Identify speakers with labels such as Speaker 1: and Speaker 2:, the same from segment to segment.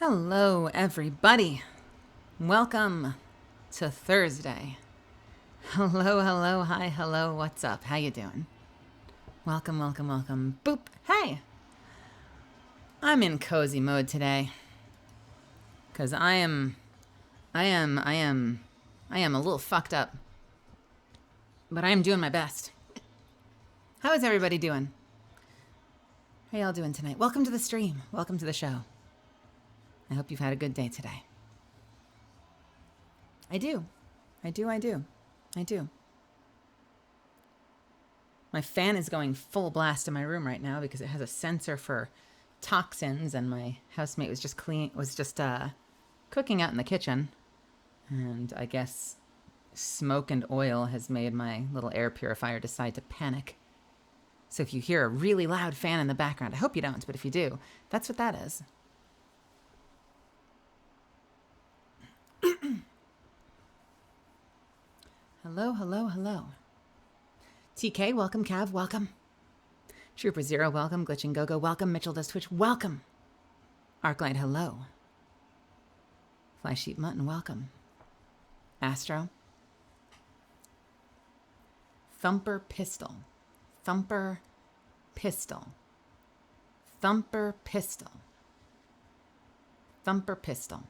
Speaker 1: Hello, everybody. Welcome to Thursday. Hello, hello, hi, hello. What's up? How you doing? Welcome, welcome, welcome. Boop. Hey. I'm in cozy mode today because I am a little fucked up, but I am doing my best. How is everybody doing? How y'all doing tonight? Welcome to the stream. Welcome to the show. I hope you've had a good day today. I do. My fan is going full blast in my room right now because it has a sensor for toxins, and my housemate was just cooking out in the kitchen, and I guess smoke and oil has made my little air purifier decide to panic. So if you hear a really loud fan in the background, I hope you don't, but if you do, that's what that is. Hello, hello, hello. TK, welcome. Cav, welcome. Trooper Zero, welcome. Glitching Go-Go, welcome. Mitchell Does Twitch, welcome. Arclight, hello. Fly Sheep Mutton, welcome. Astro. Thumper Pistol. Thumper Pistol. Thumper Pistol. Thumper Pistol.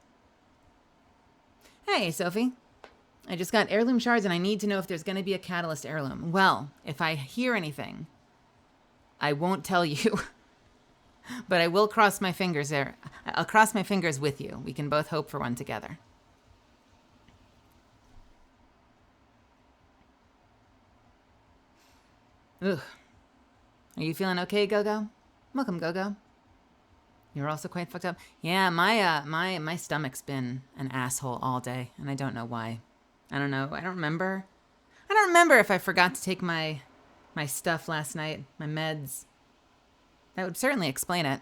Speaker 1: Hey, Sophie. I just got heirloom shards and I need to know if there's going to be a catalyst heirloom. Well, if I hear anything, I won't tell you. But I will cross my fingers there. I'll cross my fingers with you. We can both hope for one together. Ugh. Are you feeling okay, Go-Go? Welcome, Go-Go. You're also quite fucked up. Yeah, my stomach's been an asshole all day, and I don't know why. I don't know. I don't remember if I forgot to take my stuff last night, my meds. That would certainly explain it.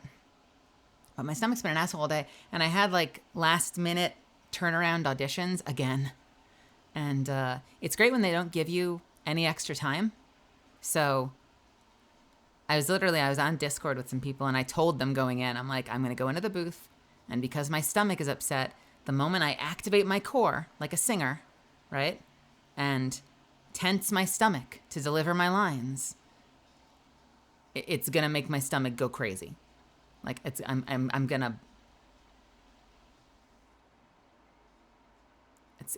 Speaker 1: But my stomach's been an asshole all day, and I had like last minute turnaround auditions again. And it's great when they don't give you any extra time. So I was on Discord with some people, and I told them going in, I'm like, I'm going to go into the booth, and because my stomach is upset, the moment I activate my core like a singer, right, and tense my stomach to deliver my lines, it's gonna make my stomach go crazy. Like I'm gonna.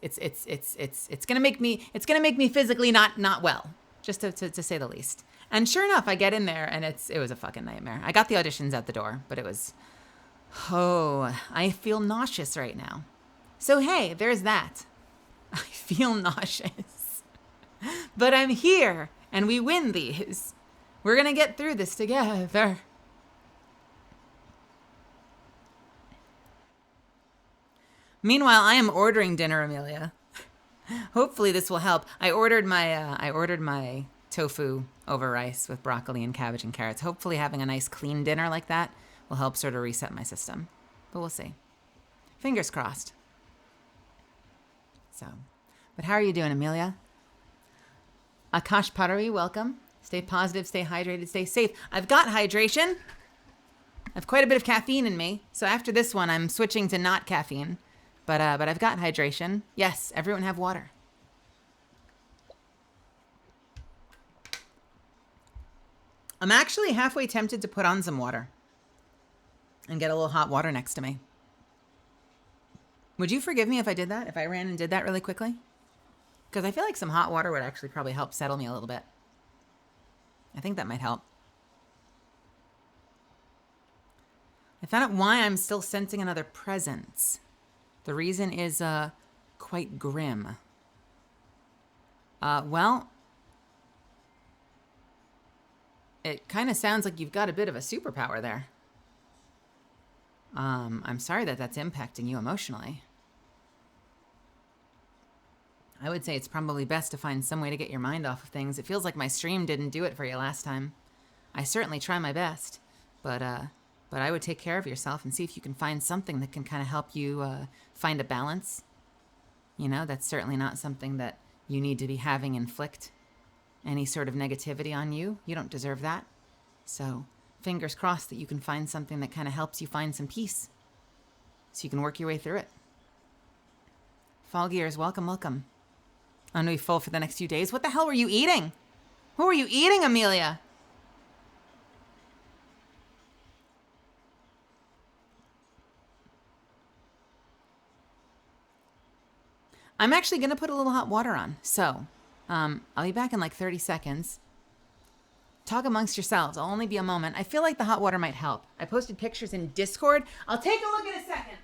Speaker 1: It's gonna make me physically not well, just to say the least. And sure enough, I get in there and it was a fucking nightmare. I got the auditions out the door, but it was, I feel nauseous right now. So hey, there's that. I feel nauseous. But I'm here, and we win these. We're going to get through this together. Meanwhile, I am ordering dinner, Amelia. Hopefully this will help. I ordered my tofu over rice with broccoli and cabbage and carrots. Hopefully having a nice clean dinner like that will help sort of reset my system. But we'll see. Fingers crossed. So, but how are you doing, Amelia? Akash Patari, welcome. Stay positive, stay hydrated, stay safe. I've got hydration. I have quite a bit of caffeine in me. So after this one, I'm switching to not caffeine. But I've got hydration. Yes, everyone have water. I'm actually halfway tempted to put on some water and get a little hot water next to me. Would you forgive me if I did that? If I ran and did that really quickly? Because I feel like some hot water would actually probably help settle me a little bit. I think that might help. I found out why I'm still sensing another presence. The reason is quite grim. Well, it kind of sounds like you've got a bit of a superpower there. I'm sorry that that's impacting you emotionally. I would say it's probably best to find some way to get your mind off of things. It feels like my stream didn't do it for you last time. I certainly try my best, but I would take care of yourself and see if you can find something that can kind of help you find a balance. You know, that's certainly not something that you need to be having inflict any sort of negativity on you. You don't deserve that. So fingers crossed that you can find something that kind of helps you find some peace. so you can work your way through it. Fall gears, welcome, welcome. I'm going to be full for the next few days. What the hell were you eating? What were you eating, Amelia? I'm actually going to put a little hot water on. So I'll be back in like 30 seconds. Talk amongst yourselves. I'll only be a moment. I feel like the hot water might help. I posted pictures in Discord. I'll take a look in a second.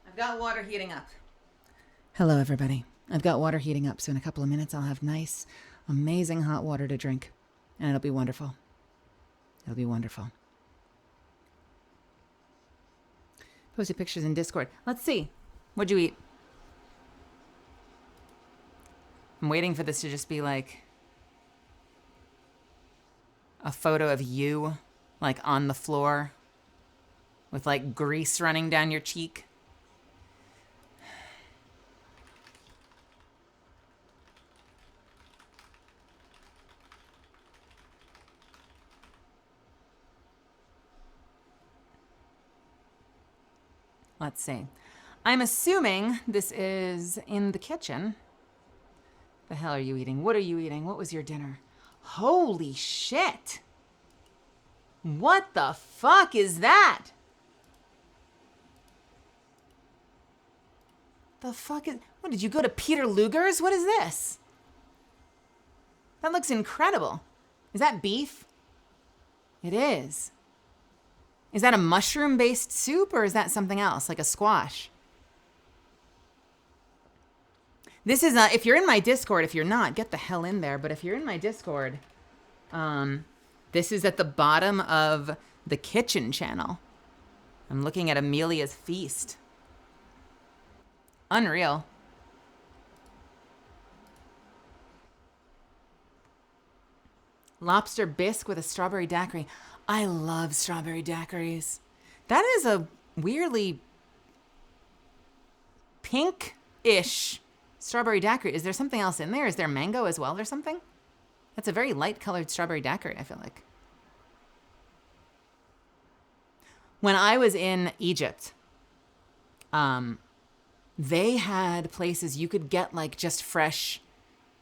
Speaker 1: I've got water heating up. Hello, everybody. I've got water heating up, so in a couple of minutes I'll have nice, amazing hot water to drink, and it'll be wonderful. It'll be wonderful. Posted pictures in Discord. Let's see. What'd you eat? I'm waiting for this to just be like a photo of you, like on the floor with like grease running down your cheek. Let's see. I'm assuming this is in the kitchen. The hell are you eating? What are you eating? What was your dinner? Holy shit. What the fuck is that? The fuck is... What, did you go to Peter Luger's? What is this? That looks incredible. Is that beef? It is. Is that a mushroom-based soup or is that something else, like a squash? This is, if you're in my Discord, if you're not, get the hell in there. But if you're in my Discord, this is at the bottom of the kitchen channel. I'm looking at Amelia's feast. Unreal. Lobster bisque with a strawberry daiquiri. I love strawberry daiquiris. That is a weirdly pink-ish strawberry daiquiri. Is there something else in there? Is there mango as well or something? That's a very light-colored strawberry daiquiri, I feel like. When I was in Egypt, they had places you could get like just fresh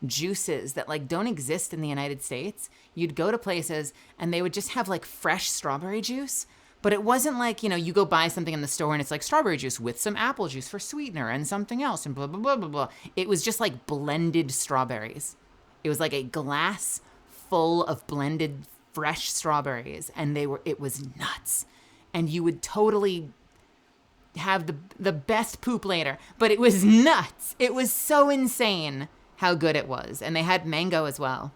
Speaker 1: juices that like don't exist in the United States. You'd go to places and they would just have like fresh strawberry juice, but it wasn't like, you know, you go buy something in the store and it's like strawberry juice with some apple juice for sweetener and something else and blah, blah, blah, blah, blah. It was just like blended strawberries. It was like a glass full of blended fresh strawberries and it was nuts. And you would totally have the best poop later, but it was nuts. It was so insane how good it was. And they had mango as well.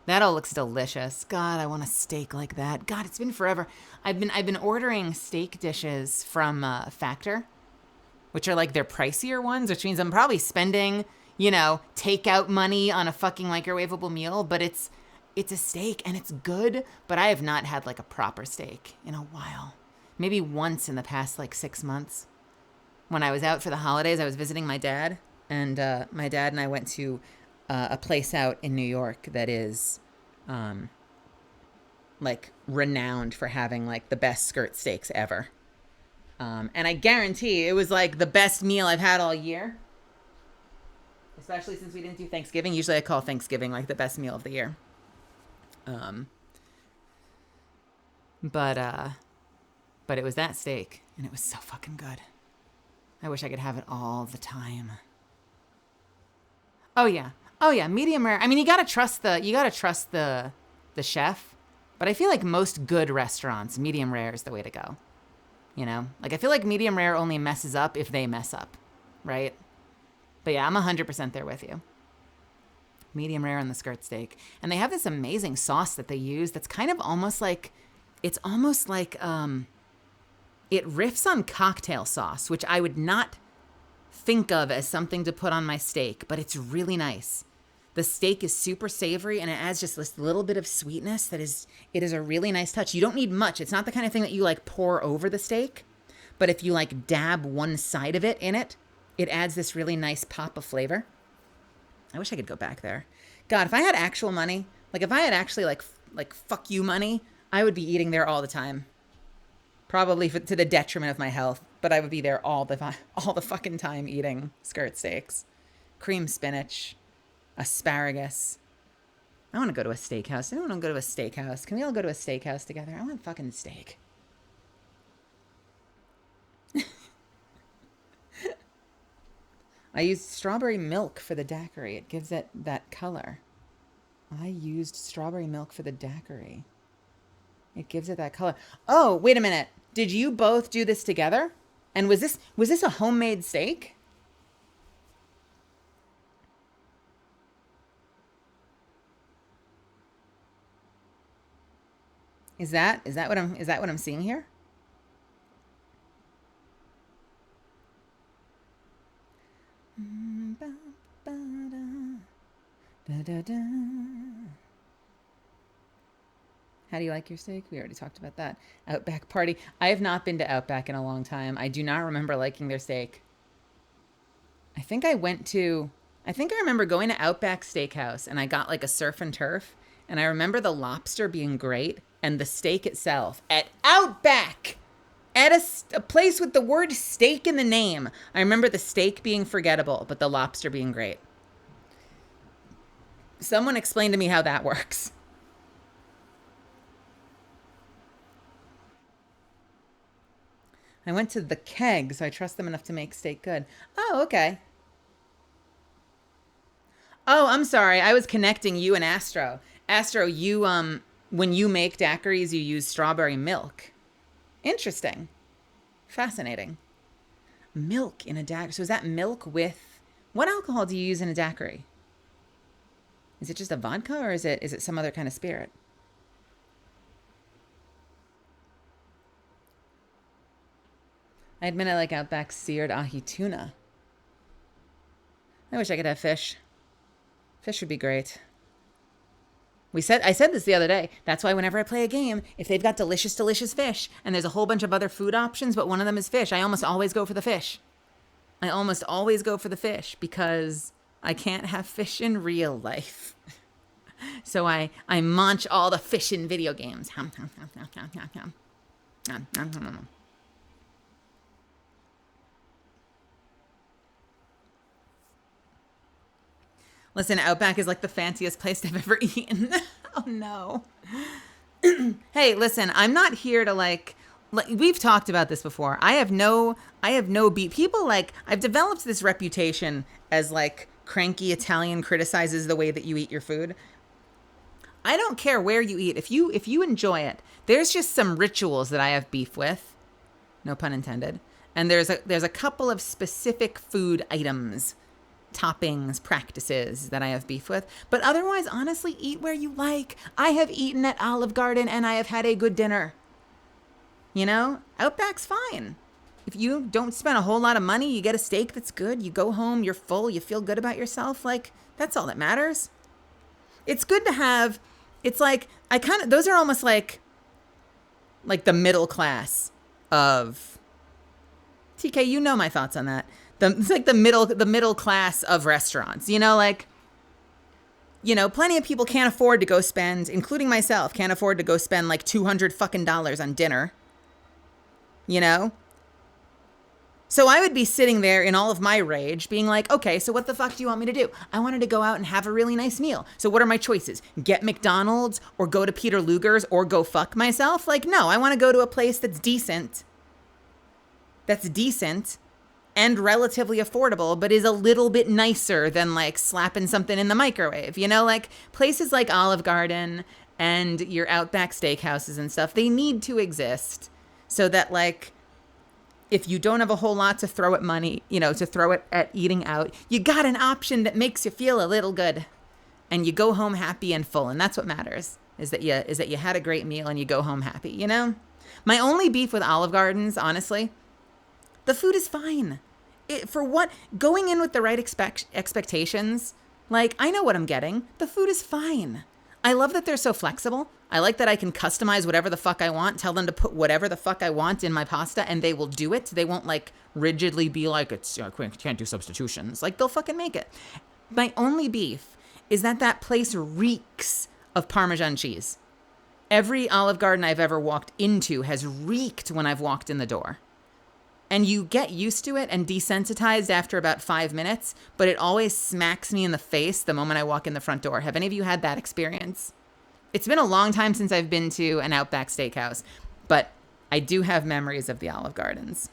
Speaker 1: That all looks delicious. God, I want a steak like that. God, it's been forever. I've been ordering steak dishes from Factor, which are like their pricier ones, which means I'm probably spending, you know, takeout money on a fucking microwavable meal, but it's a steak and it's good, but I have not had like a proper steak in a while. Maybe once in the past like 6 months. When I was out for the holidays, I was visiting my dad, and my dad and I went to a place out in New York that is like renowned for having like the best skirt steaks ever. And I guarantee it was like the best meal I've had all year. Especially since we didn't do Thanksgiving. Usually I call Thanksgiving like the best meal of the year. But it was that steak, and it was so fucking good. I wish I could have it all the time. Oh yeah, medium rare. I mean, you gotta trust the chef, but I feel like most good restaurants, medium rare is the way to go. You know, like I feel like medium rare only messes up if they mess up, right? But yeah, I'm 100% there with you. Medium rare on the skirt steak, and they have this amazing sauce that they use. That's kind of almost like, it's almost like it riffs on cocktail sauce, which I would not think of as something to put on my steak, but it's really nice. The steak is super savory, and it adds just this little bit of sweetness it is a really nice touch. You don't need much. It's not the kind of thing that you like pour over the steak, but if you like dab one side of it in it, it adds this really nice pop of flavor. I wish I could go back there. God, if I had actual money, like if I had actually like fuck you money, I would be eating there all the time. Probably to the detriment of my health, but I would be there all the fucking time eating skirt steaks, cream spinach, asparagus. I want to go to a steakhouse. I don't want to go to a steakhouse. Can we all go to a steakhouse together? I want fucking steak. I used strawberry milk for the daiquiri. It gives it that color. I used strawberry milk for the daiquiri. It gives it that color. Oh, wait a minute. Did you both do this together? And was this a homemade steak? Is that what I'm seeing here? How do you like your steak? We already talked about that. Outback party. I have not been to Outback in a long time. I do not remember liking their steak. I remember going to Outback Steakhouse and I got like a surf and turf. And I remember the lobster being great and the steak itself at Outback, at a place with the word steak in the name. I remember the steak being forgettable, but the lobster being great. Someone explain to me how that works. I went to the Keg, so I trust them enough to make steak good. Oh, okay. Oh, I'm sorry. I was connecting you and Astro. Astro, you when you make daiquiris, you use strawberry milk. Interesting. Fascinating. Milk in a daiquiri. So is that milk with, what alcohol do you use in a daiquiri? Is it just a vodka or is it some other kind of spirit? I admit I like Outback's seared ahi tuna. I wish I could have fish. Fish would be great. I said this the other day. That's why whenever I play a game, if they've got delicious, delicious fish, and there's a whole bunch of other food options, but one of them is fish, I almost always go for the fish. I almost always go for the fish because I can't have fish in real life. So I munch all the fish in video games. Listen, Outback is like the fanciest place I've ever eaten. Oh no. Hey, listen, I'm not here to like we've talked about this before. I have no beat. People like, I've developed this reputation as like cranky Italian criticizes the way that you eat your food. I don't care where you eat. If you enjoy it, there's just some rituals that I have beef with. No pun intended. And there's a couple of specific food items, toppings, practices that I have beef with. But otherwise, honestly, eat where you like. I have eaten at Olive Garden and I have had a good dinner. You know, Outback's fine. If you don't spend a whole lot of money, you get a steak that's good, you go home, you're full, you feel good about yourself. Like, that's all that matters. It's good to have, it's like, those are almost like the middle class of, TK, you know my thoughts on that. It's like the middle class of restaurants, you know, like You know, plenty of people can't afford to go spend, including myself, can't afford to go spend like $200 fucking on dinner. You know? So I would be sitting there in all of my rage being like, okay, so what the fuck do you want me to do? I wanted to go out and have a really nice meal. So what are my choices? Get McDonald's or go to Peter Luger's or go fuck myself? Like, no, I want to go to a place that's decent and relatively affordable, but is a little bit nicer than like slapping something in the microwave. You know, like places like Olive Garden and your Outback steakhouses and stuff, they need to exist so that like, if you don't have a whole lot to throw at money, you know, to throw it at eating out, you got an option that makes you feel a little good and you go home happy and full. And that's what matters is that you had a great meal and you go home happy, you know? My only beef with Olive Gardens, honestly, the food is fine. For what, going in with the right expectations, like I know what I'm getting. The food is fine. I love that they're so flexible. I like that I can customize whatever the fuck I want, tell them to put whatever the fuck I want in my pasta, and they will do it. They won't like rigidly be like, it's can't do substitutions. Like they'll fucking make it. My only beef is that place reeks of Parmesan cheese. Every Olive Garden I've ever walked into has reeked when I've walked in the door. And you get used to it and desensitized after about 5 minutes, but it always smacks me in the face the moment I walk in the front door. Have any of you had that experience? It's been a long time since I've been to an Outback steakhouse, but I do have memories of the Olive Gardens.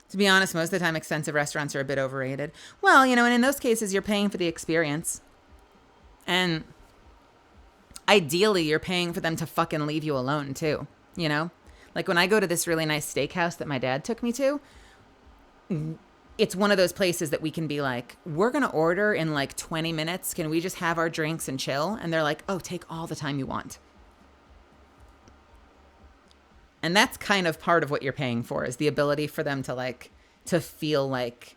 Speaker 1: To be honest, most of the time expensive restaurants are a bit overrated. Well, you know, and in those cases, you're paying for the experience. And ideally, you're paying for them to fucking leave you alone, too. You know? Like, when I go to this really nice steakhouse that my dad took me to, it's one of those places that we can be like, we're going to order in, like, 20 minutes. Can we just have our drinks and chill? And they're like, oh, take all the time you want. And that's kind of part of what you're paying for, is the ability for them to, like, to feel like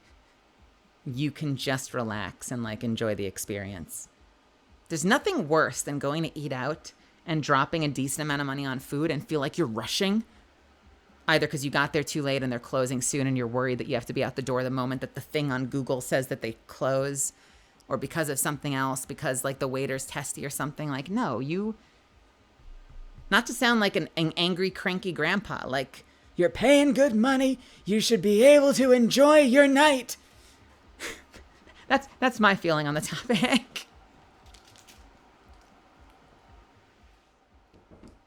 Speaker 1: you can just relax and, like, enjoy the experience. There's nothing worse than going to eat out and dropping a decent amount of money on food and feel like you're rushing, either because you got there too late and they're closing soon and you're worried that you have to be out the door the moment that the thing on Google says that they close, or because of something else, because like the waiter's testy or something. Like, no, you, not to sound like an angry, cranky grandpa, like, you're paying good money, you should be able to enjoy your night. That's my feeling on the topic.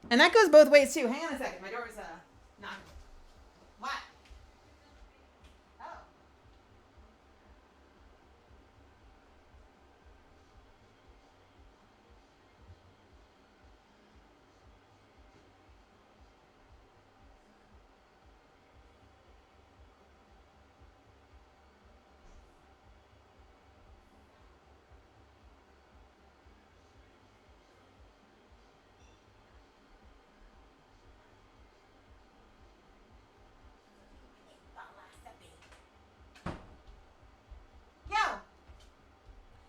Speaker 1: And that goes both ways, too. Hang on a second. My door is knocking. What? Oh.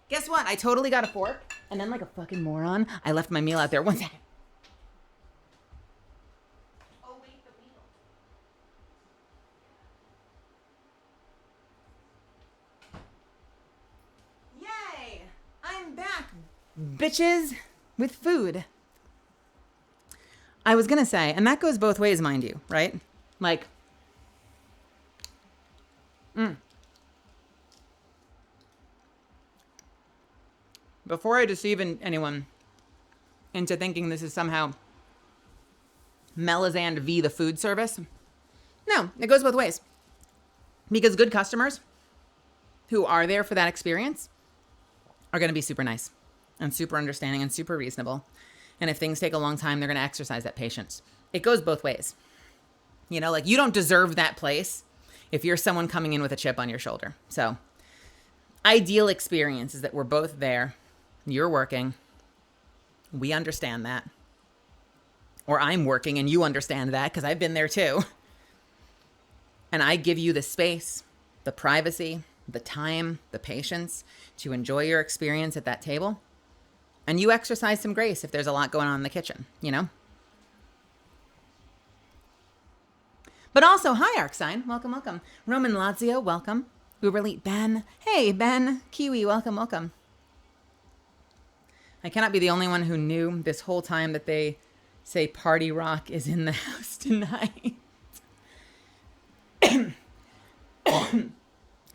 Speaker 1: Guess what? I totally got a fork, and then like a fucking moron, I left my meal out there. 1 second. Oh, wait, the wheel. Yay! I'm back, bitches, with food. I was gonna say, and that goes both ways, mind you, right? Like, before I deceive anyone into thinking this is somehow Melisande v. the food service, no, it goes both ways. Because good customers who are there for that experience are going to be super nice and super understanding and super reasonable. And if things take a long time, they're going to exercise that patience. It goes both ways. You know, like, you don't deserve that place if you're someone coming in with a chip on your shoulder. So, ideal experience is that we're both there. You're working. We understand that. Or I'm working and you understand that, because I've been there too. And I give you the space, the privacy, the time, the patience to enjoy your experience at that table. And you exercise some grace if there's a lot going on in the kitchen, you know? But also, hi, Arcsign. Welcome, welcome. Roman Lazio, welcome. Uberleet Ben. Hey, Ben. Kiwi, welcome, welcome. I cannot be the only one who knew this whole time that they say Party Rock is in the house tonight.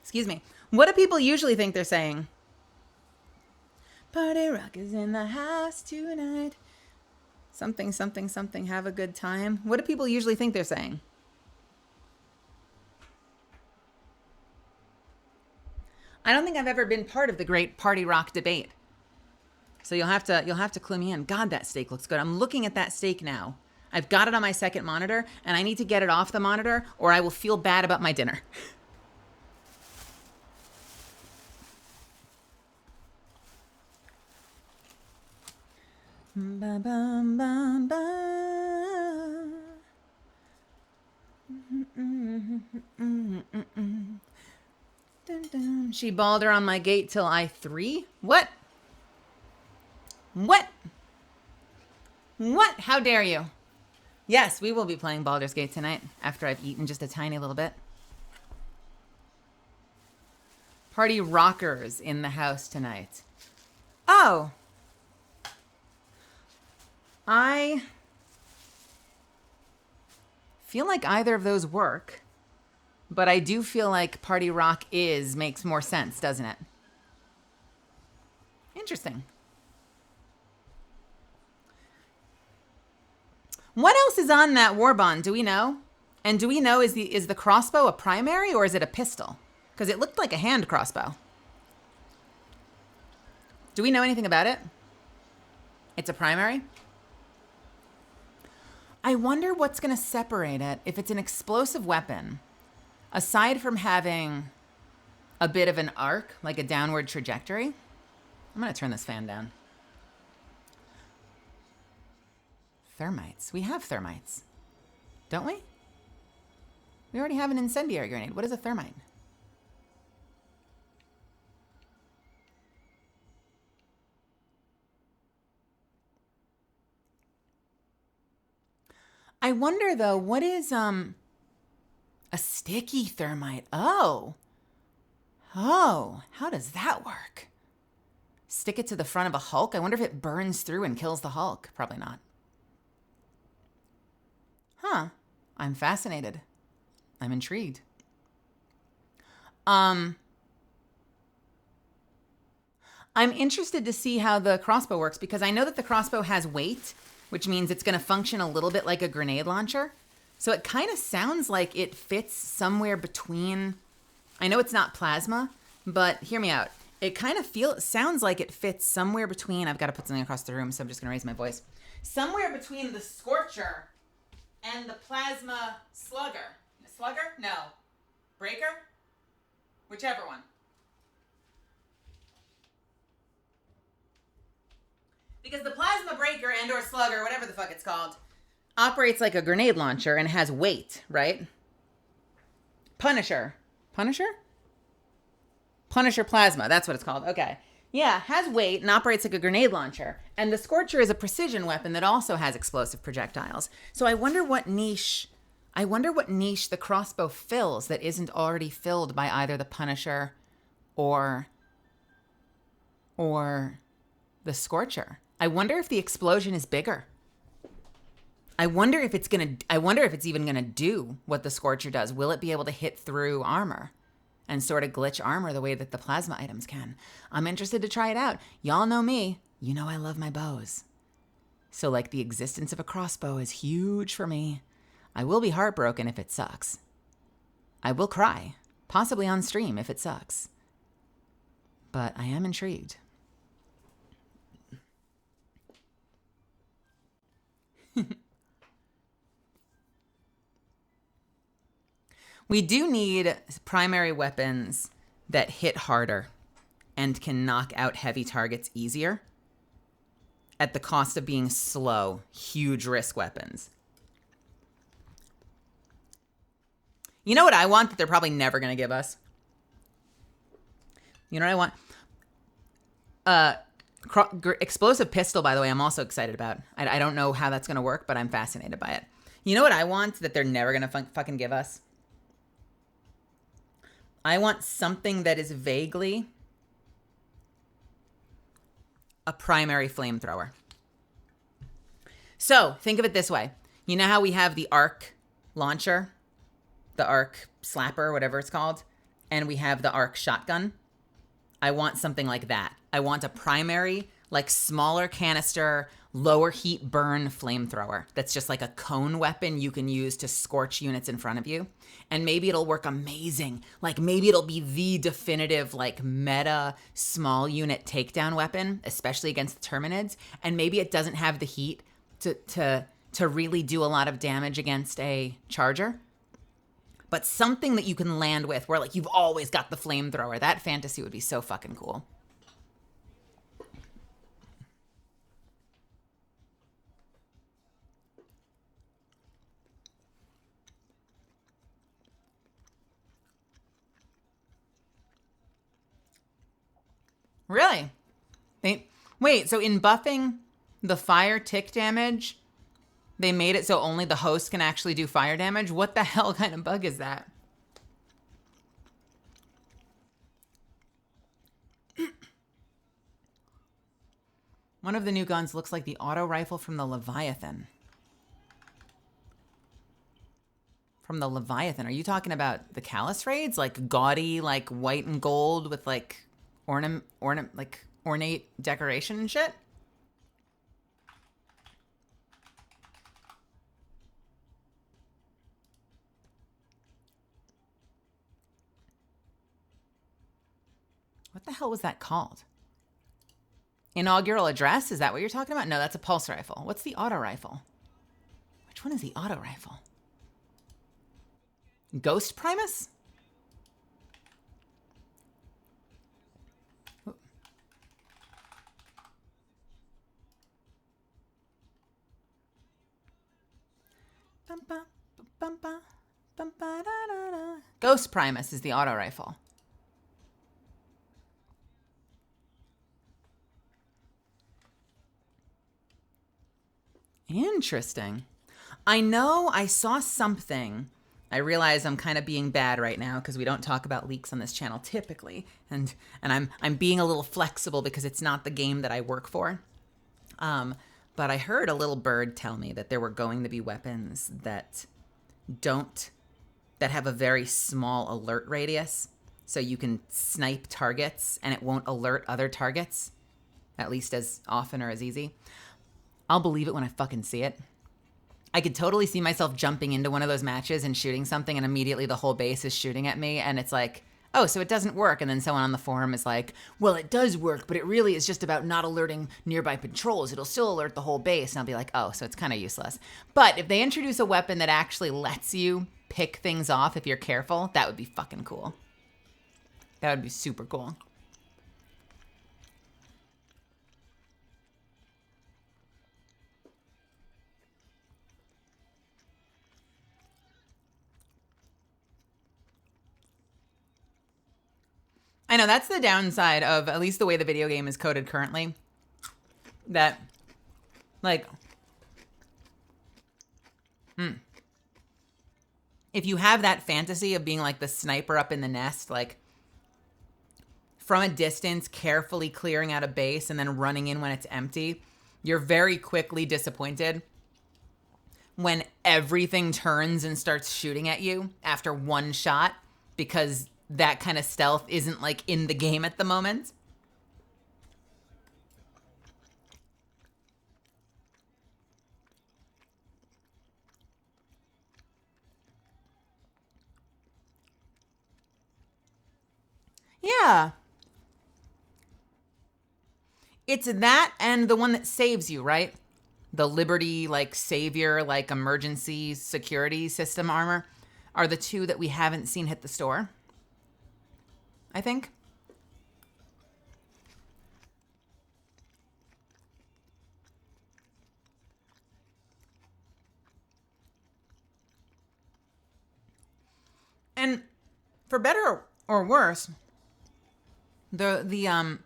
Speaker 1: Excuse me. What do people usually think they're saying? Party Rock is in the house tonight. Something, something, something. Have a good time. What do people usually think they're saying? I don't think I've ever been part of the great Party Rock debate. So you'll have to clue me in. God, that steak looks good. I'm looking at that steak now. I've got it on my second monitor, and I need to get it off the monitor, or I will feel bad about my dinner. Ba, ba, ba, ba. Dun, dun. She Baldur on my gate till I 3? What? What? What? How dare you? Yes, we will be playing Baldur's Gate tonight after I've eaten just a tiny little bit. Party rockers in the house tonight. Oh. I feel like either of those work. But I do feel like Party Rock makes more sense, doesn't it? Interesting. What else is on that war bond? Do we know? And do we know, is the crossbow a primary or is it a pistol? Because it looked like a hand crossbow. Do we know anything about it? It's a primary? I wonder what's going to separate it if it's an explosive weapon. Aside from having a bit of an arc, like a downward trajectory. I'm going to turn this fan down. Thermites. We have thermites. Don't we? We already have an incendiary grenade. What is a thermite? I wonder, though, what is, a sticky thermite? Oh, how does that work? Stick it to the front of a Hulk? I wonder if it burns through and kills the Hulk. Probably not. Huh. I'm fascinated. I'm intrigued. I'm interested to see how the crossbow works because I know that the crossbow has weight, which means it's going to function a little bit like a grenade launcher. So it kind of sounds like it fits somewhere between, I know it's not plasma, but hear me out. It kind of sounds like it fits somewhere between, I've got to put something across the room, so I'm just going to raise my voice. Somewhere between the Scorcher and the plasma slugger. Slugger? No. Breaker? Whichever one. Because the plasma breaker and or slugger, whatever the fuck it's called, operates like a grenade launcher and has weight, right? Punisher plasma, that's what it's called. Okay. Yeah, has weight and operates like a grenade launcher. And the Scorcher is a precision weapon that also has explosive projectiles. So I wonder what niche the crossbow fills that isn't already filled by either the Punisher or the Scorcher. I wonder if the explosion is bigger. I wonder if it's even gonna do what the Scorcher does. Will it be able to hit through armor and sort of glitch armor the way that the plasma items can? I'm interested to try it out. Y'all know me. You know I love my bows. So like the existence of a crossbow is huge for me. I will be heartbroken if it sucks. I will cry, possibly on stream if it sucks. But I am intrigued. We do need primary weapons that hit harder and can knock out heavy targets easier at the cost of being slow, huge risk weapons. You know what I want that they're probably never going to give us? You know what I want? Explosive pistol, by the way, I'm also excited about. I don't know how that's going to work, but I'm fascinated by it. You know what I want that they're never going to fucking give us? I want something that is vaguely a primary flamethrower. So think of it this way. You know how we have the arc launcher, the arc slapper, whatever it's called, and we have the arc shotgun? I want something like that. I want a primary, like smaller canister, lower heat burn flamethrower that's just like a cone weapon you can use to scorch units in front of you. And maybe it'll work amazing. Like maybe it'll be the definitive like meta small unit takedown weapon, especially against the Terminids. And maybe it doesn't have the heat to really do a lot of damage against a charger. But something that you can land with where like you've always got the flamethrower. That fantasy would be so fucking cool. Really? Wait, so in buffing the fire tick damage, they made it so only the host can actually do fire damage? What the hell kind of bug is that? One of the new guns looks like the auto rifle from the Leviathan. From the Leviathan. Are you talking about the Callus raids? Like gaudy, like white and gold with like ornate decoration and shit? What the hell was that called? Inaugural address? Is that what you're talking about? No, that's a pulse rifle. What's the auto rifle? Which one is the auto rifle? Ghost Primus? Ghost Primus is the auto rifle. Interesting. I know I saw something. I realize I'm kind of being bad right now because we don't talk about leaks on this channel typically, and I'm being a little flexible because it's not the game that I work for. But I heard a little bird tell me that there were going to be weapons that have a very small alert radius, so you can snipe targets and it won't alert other targets, at least as often or as easy. I'll believe it when I fucking see it. I could totally see myself jumping into one of those matches and shooting something and immediately the whole base is shooting at me and it's like, oh, so it doesn't work. And then someone on the forum is like, well, it does work, but it really is just about not alerting nearby patrols. It'll still alert the whole base. And I'll be like, oh, so it's kind of useless. But if they introduce a weapon that actually lets you pick things off if you're careful, that would be fucking cool. That would be super cool. I know that's the downside of at least the way the video game is coded currently. That, like, if you have that fantasy of being like the sniper up in the nest, like from a distance, carefully clearing out a base and then running in when it's empty, you're very quickly disappointed when everything turns and starts shooting at you after one shot because that kind of stealth isn't like in the game at the moment. Yeah. It's that and the one that saves you, right? The Liberty, like, savior, like, emergency security system armor are the two that we haven't seen hit the store, I think. And for better or worse, the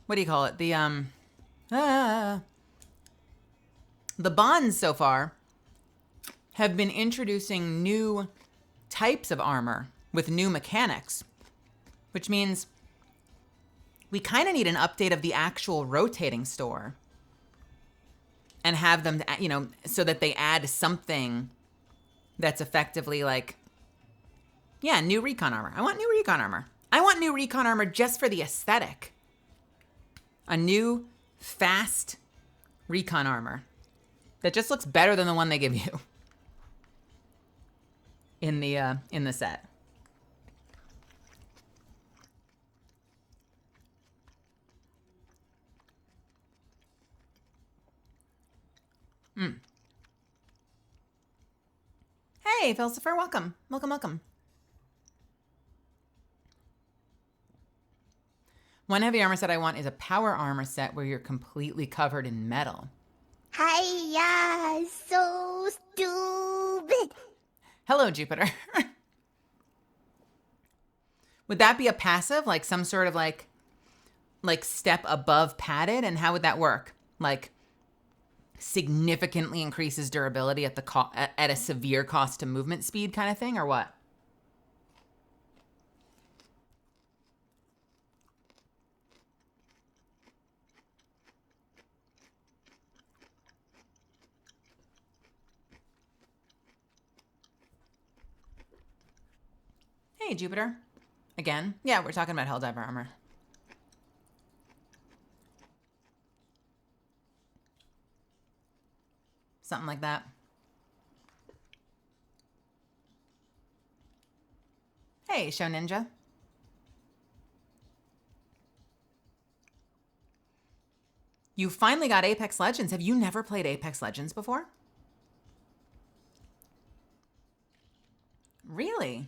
Speaker 1: what do you call it? The bonds so far have been introducing new types of armor with new mechanics, which means we kind of need an update of the actual rotating store and have them, you know, so that they add something that's effectively like, yeah, new recon armor. I want new recon armor. I want new recon armor just for the aesthetic. A new, fast recon armor that just looks better than the one they give you in the set. Hey, Philosopher, welcome. Welcome. One heavy armor set I want is a power armor set where you're completely covered in metal.
Speaker 2: Hiya, so stupid.
Speaker 1: Hello, Jupiter. Would that be a passive, like some sort of like step above padded? And how would that work? Like significantly increases durability at the at a severe cost to movement speed kind of thing, or what? Hey, Jupiter. Again? Yeah, we're talking about Helldiver armor. Something like that. Hey, Show Ninja. You finally got Apex Legends. Have you never played Apex Legends before? Really?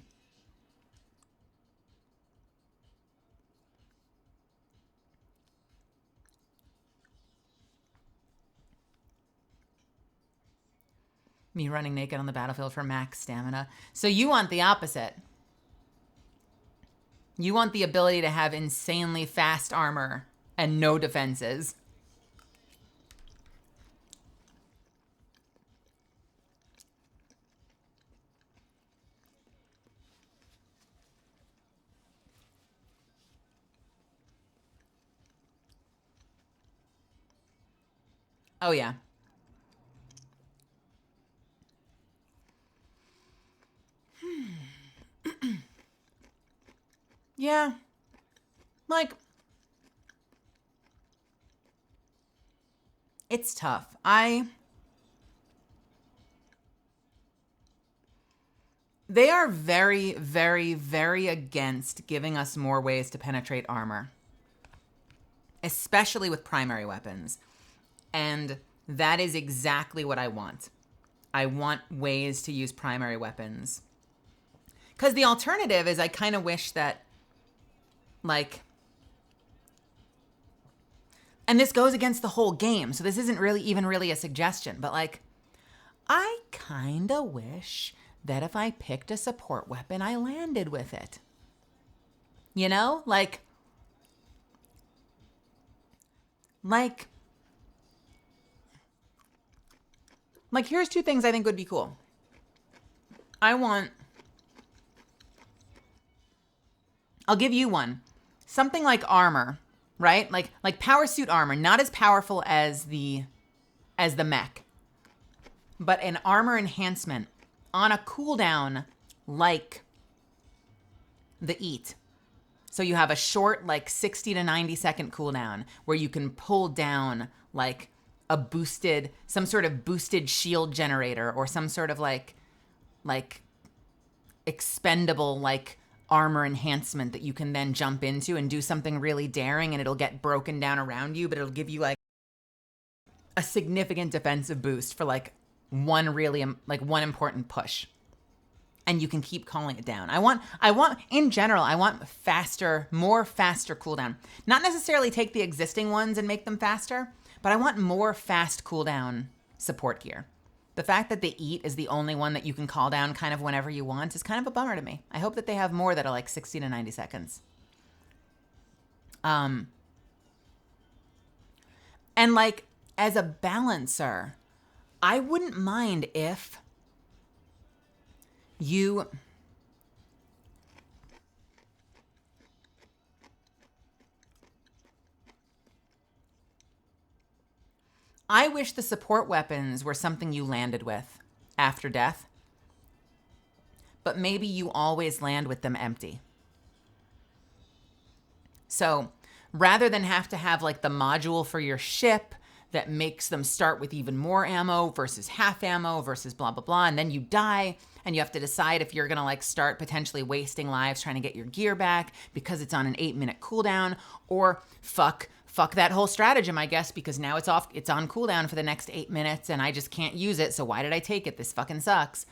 Speaker 1: Me running naked on the battlefield for max stamina. So you want the opposite. You want the ability to have insanely fast armor and no defenses. Oh, yeah. Yeah. Like, it's tough. They are very, very, very against giving us more ways to penetrate armor, especially with primary weapons. And that is exactly what I want. I want ways to use primary weapons. Because the alternative is I kind of wish that, like, and this goes against the whole game, so this isn't really a suggestion, but like, I kind of wish that if I picked a support weapon, I landed with it. You know? Like, here's two things I think would be cool. I'll give you one. Something like armor, right? Like power suit armor, not as powerful as the mech, but an armor enhancement on a cooldown like the Eat. So you have a short, like 60 to 90 second cooldown where you can pull down like some sort of boosted shield generator or some sort of like expendable like armor enhancement that you can then jump into and do something really daring, and it'll get broken down around you, but it'll give you like a significant defensive boost for like one important push. And you can keep calling it down. I want in general, I want more faster cooldown. Not necessarily take the existing ones and make them faster, but I want more fast cooldown support gear. The fact that the Eat is the only one that you can call down kind of whenever you want is kind of a bummer to me. I hope that they have more that are like 60 to 90 seconds. And like as a balancer, I wouldn't mind if I wish the support weapons were something you landed with after death, but maybe you always land with them empty. So rather than have to have like the module for your ship that makes them start with even more ammo versus half ammo versus blah, blah, blah, and then you die and you have to decide if you're gonna like start potentially wasting lives trying to get your gear back because it's on an 8-minute cooldown, or fuck that whole stratagem, I guess, because now it's on cooldown for the next 8 minutes and I just can't use it, so why did I take it? This fucking sucks.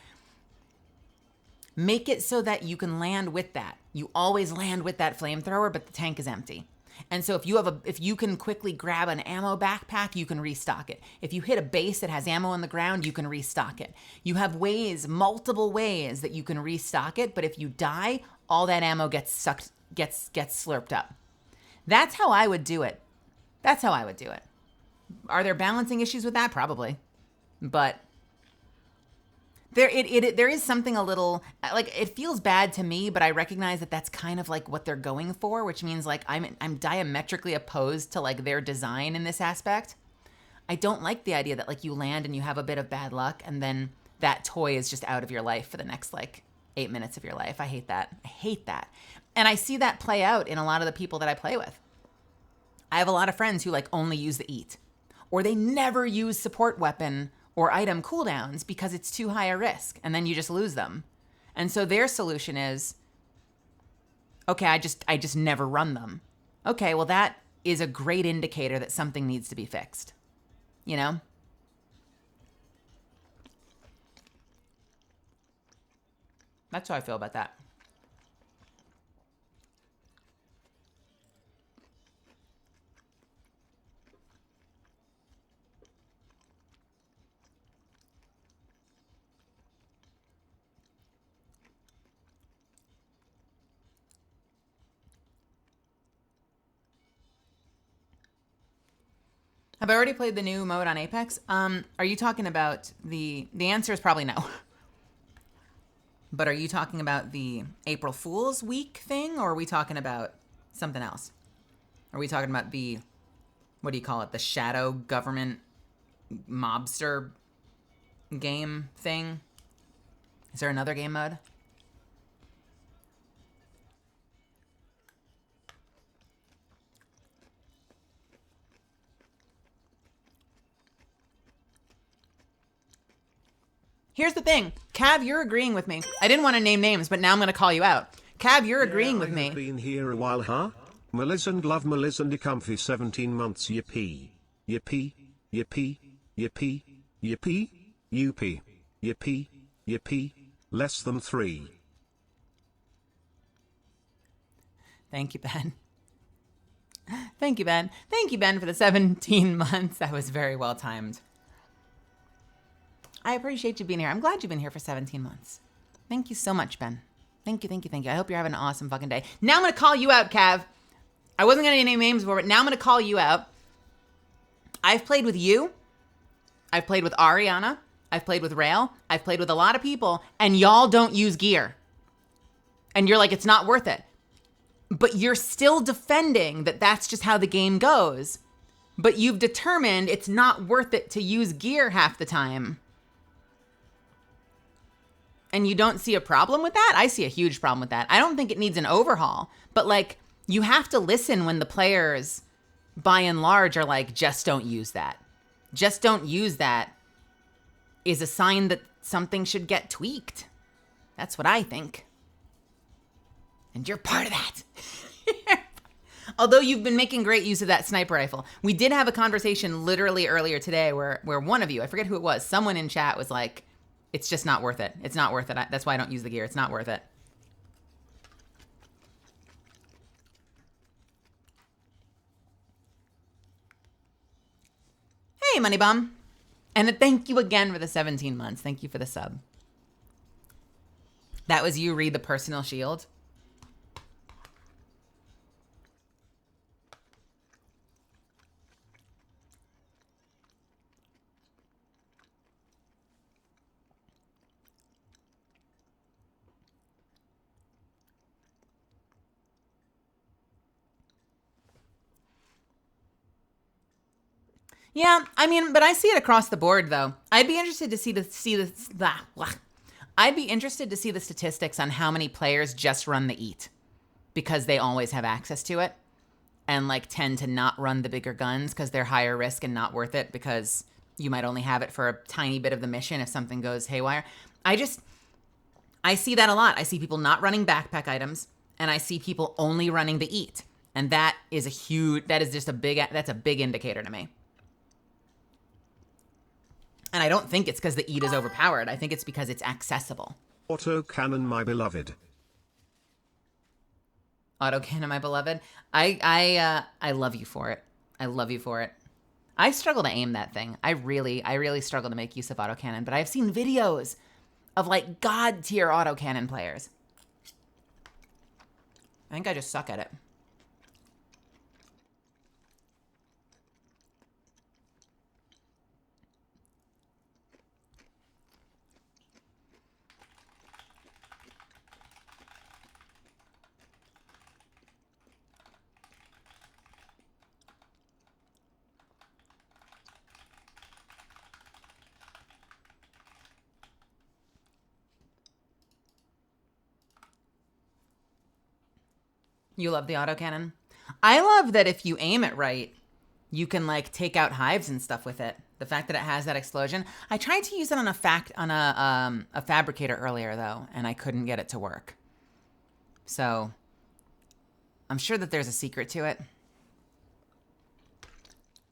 Speaker 1: Make it so that you can land with that. You always land with that flamethrower, but the tank is empty. And so if you can quickly grab an ammo backpack, you can restock it. If you hit a base that has ammo on the ground, you can restock it. You have multiple ways that you can restock it, but if you die, all that ammo gets slurped up. That's how I would do it. Are there balancing issues with that? Probably. But there is something a little, like, it feels bad to me, but I recognize that that's kind of like what they're going for, which means like I'm diametrically opposed to like their design in this aspect. I don't like the idea that like you land and you have a bit of bad luck and then that toy is just out of your life for the next like 8 minutes of your life. I hate that. And I see that play out in a lot of the people that I play with. I have a lot of friends who like only use the eat, or they never use support weapon or item cooldowns because it's too high a risk and then you just lose them. And so their solution is, okay, I just never run them. Okay, well that is a great indicator that something needs to be fixed. You know? That's how I feel about that. Have I already played the new mode on Apex? Are you talking about the answer is probably no. But are you talking about the April Fool's Week thing, or are we talking about something else? Are we talking about the, what do you call it, the shadow government mobster game thing? Is there another game mode? Here's the thing. Cav, you're agreeing with me. I didn't want to name names, but now I'm going to call you out. Cav, you're agreeing with me.
Speaker 3: I've been here a while, huh? Melisande love Melisande comfy 17 months, yippee. Yippee, yippee, yippee, yippee, yippee, yippee, yippee, less than 3.
Speaker 1: Thank you, Ben. Thank you, Ben. Thank you, Ben, for the 17 months. That was very well timed. I appreciate you being here. I'm glad you've been here for 17 months. Thank you so much, Ben. Thank you, thank you, thank you. I hope you're having an awesome fucking day. Now I'm going to call you out, Cav. I wasn't going to name names before, but now I'm going to call you out. I've played with you. I've played with Ariana. I've played with Rail. I've played with a lot of people, and y'all don't use gear. And you're like, it's not worth it. But you're still defending that that's just how the game goes. But you've determined it's not worth it to use gear half the time. And you don't see a problem with that? I see a huge problem with that. I don't think it needs an overhaul. But like, you have to listen when the players, by and large, are like, just don't use that. Just don't use that is a sign that something should get tweaked. That's what I think. And you're part of that. Although you've been making great use of that sniper rifle. We did have a conversation literally earlier today where one of you, I forget who it was, someone in chat was like, it's just not worth it. It's not worth it. That's why I don't use the gear. It's not worth it. Hey, Money Bum. And thank you again for the 17 months. Thank you for the sub. That was you read the personal shield. Yeah, I mean, but I see it across the board though. I'd be interested to I'd be interested to see the statistics on how many players just run the eat because they always have access to it and like tend to not run the bigger guns because they're higher risk and not worth it because you might only have it for a tiny bit of the mission if something goes haywire. I see that a lot. I see people not running backpack items and I see people only running the eat. And that is that's a big indicator to me. And I don't think it's because the eat is overpowered. I think it's because it's accessible.
Speaker 3: Autocannon, my beloved.
Speaker 1: Autocannon, my beloved. I love you for it. I love you for it. I struggle to aim that thing. I really struggle to make use of autocannon, but I've seen videos of like god tier autocannon players. I think I just suck at it. You love the autocannon? I love that if you aim it right, you can like take out hives and stuff with it. The fact that it has that explosion. I tried to use it on a fabricator earlier though, and I couldn't get it to work. So I'm sure that there's a secret to it.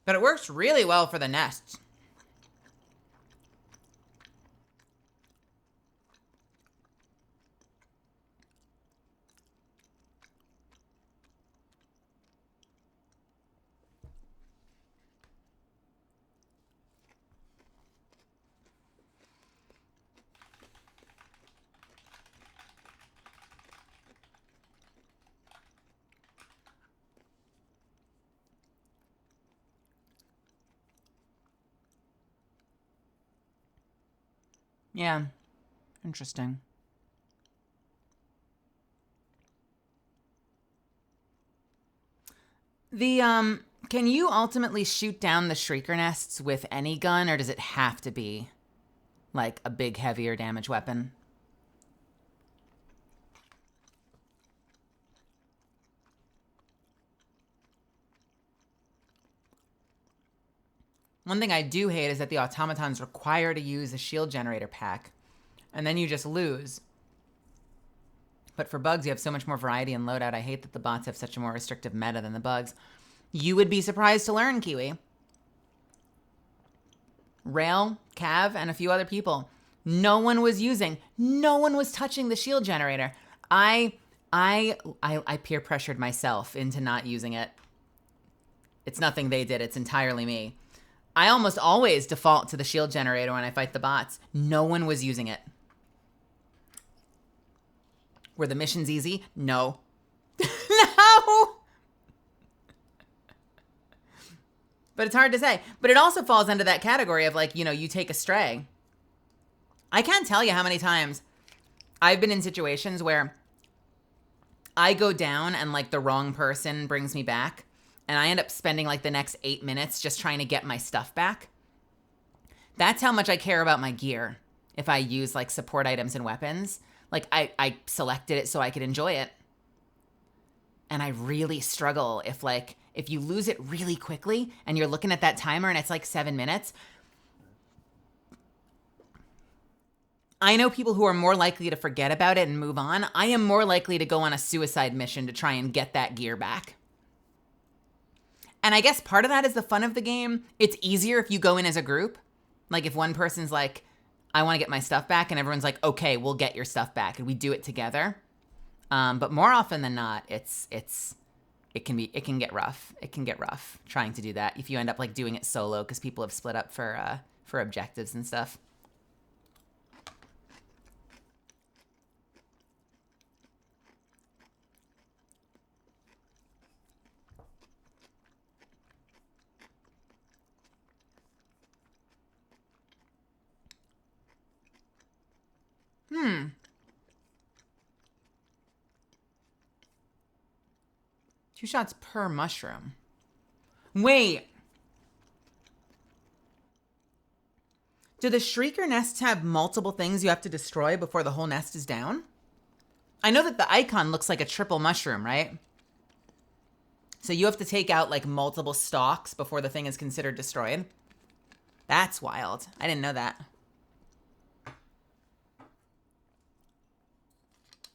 Speaker 1: But it works really well for the nests. Yeah, interesting. Can you ultimately shoot down the shrieker nests with any gun, or does it have to be like a big, heavier damage weapon? One thing I do hate is that the automatons require to use a shield generator pack, and then you just lose. But for bugs, you have so much more variety and loadout. I hate that the bots have such a more restrictive meta than the bugs. You would be surprised to learn, Kiwi. Rail, Cav, and a few other people. No one was touching the shield generator. I peer pressured myself into not using it. It's nothing they did. It's entirely me. I almost always default to the shield generator when I fight the bots. No one was using it. Were the missions easy? No. No! But it's hard to say. But it also falls under that category of like, you take a stray. I can't tell you how many times I've been in situations where I go down and like the wrong person brings me back. And I end up spending like the next 8 minutes just trying to get my stuff back. That's how much I care about my gear. If I use like support items and weapons, like I selected it so I could enjoy it. And I really struggle if you lose it really quickly and you're looking at that timer and it's like 7 minutes. I know people who are more likely to forget about it and move on. I am more likely to go on a suicide mission to try and get that gear back. And I guess part of that is the fun of the game. It's easier if you go in as a group. Like if one person's like, I want to get my stuff back, and everyone's like, okay, we'll get your stuff back, and we do it together. But more often than not, it can get rough. It can get rough trying to do that if you end up like doing it solo because people have split up for objectives and stuff. Two shots per mushroom. Wait. Do the shrieker nests have multiple things you have to destroy before the whole nest is down? I know that the icon looks like a triple mushroom, right? So you have to take out like multiple stalks before the thing is considered destroyed. That's wild. I didn't know that.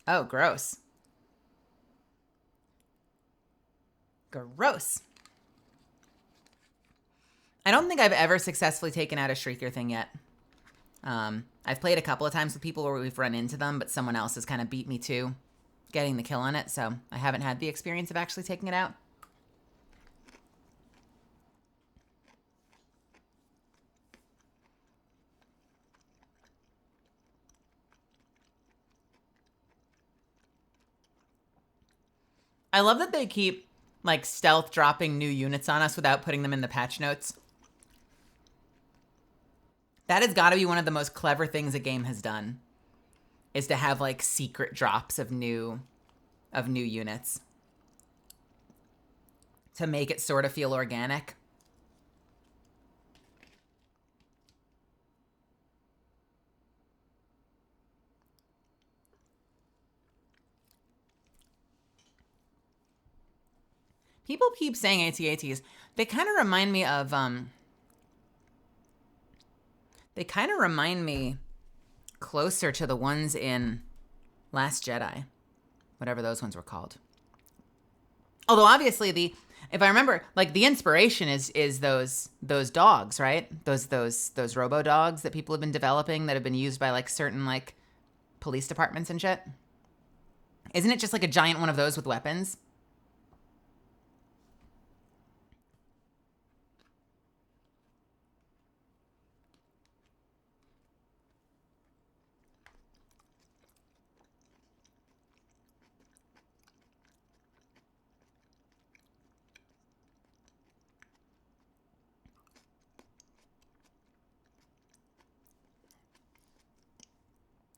Speaker 1: Oh, gross. Gross. I don't think I've ever successfully taken out a shrieker thing yet. I've played a couple of times with people where we've run into them, but someone else has kind of beat me to getting the kill on it, so I haven't had the experience of actually taking it out. I love that they keep like stealth dropping new units on us without putting them in the patch notes. That has got to be one of the most clever things a game has done, is to have like secret drops of new units to make it sort of feel organic. People keep saying AT-ATs. They kind of remind me of closer to the ones in Last Jedi, whatever those ones were called. Although obviously if I remember, like the inspiration is those dogs, right? Those robo dogs that people have been developing that have been used by like certain like police departments and shit. Isn't it just like a giant one of those with weapons?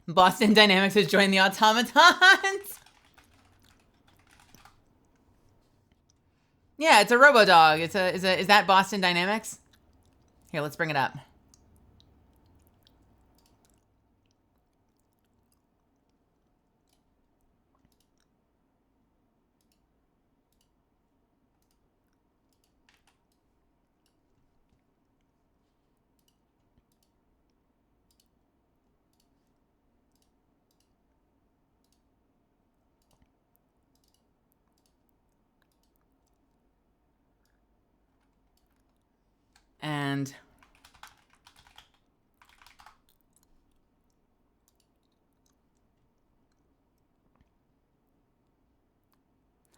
Speaker 1: Boston Dynamics has joined the automatons. Yeah, it's a robo dog. Is that Boston Dynamics? Here, let's bring it up. And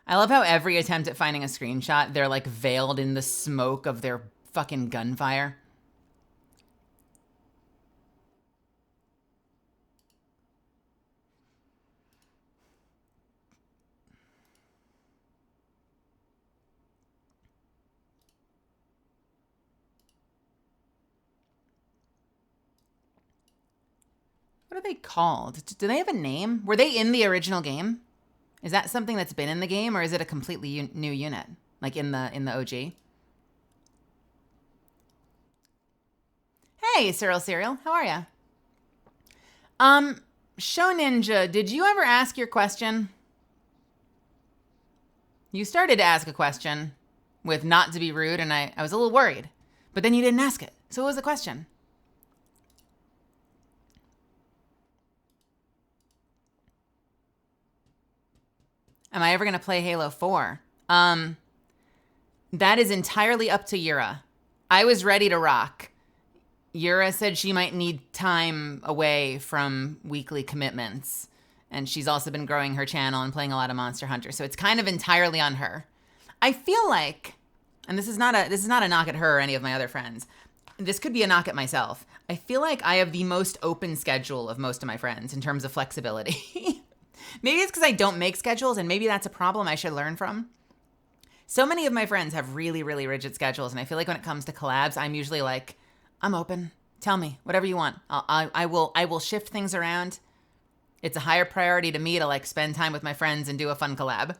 Speaker 1: I love how every attempt at finding a screenshot, they're like veiled in the smoke of their fucking gunfire. What are they called? Do they have a name? Were they in the original game? Is that something that's been in the game, or is it a completely new unit, like in the OG? Hey, Cyril Serial, how are ya? Show Ninja, did you ever ask your question? You started to ask a question with not to be rude, and I was a little worried, but then you didn't ask it. So what was the question? Am I ever going to play Halo 4? That is entirely up to Yura. I was ready to rock. Yura said she might need time away from weekly commitments. And she's also been growing her channel and playing a lot of Monster Hunter. So it's kind of entirely on her. I feel like, and this is not a knock at her or any of my other friends. This could be a knock at myself. I feel like I have the most open schedule of most of my friends in terms of flexibility. Maybe it's because I don't make schedules, and maybe that's a problem I should learn from. So many of my friends have really, really rigid schedules, and I feel like when it comes to collabs, I'm usually like, I'm open. Tell me whatever you want. I will shift things around. It's a higher priority to me to like spend time with my friends and do a fun collab.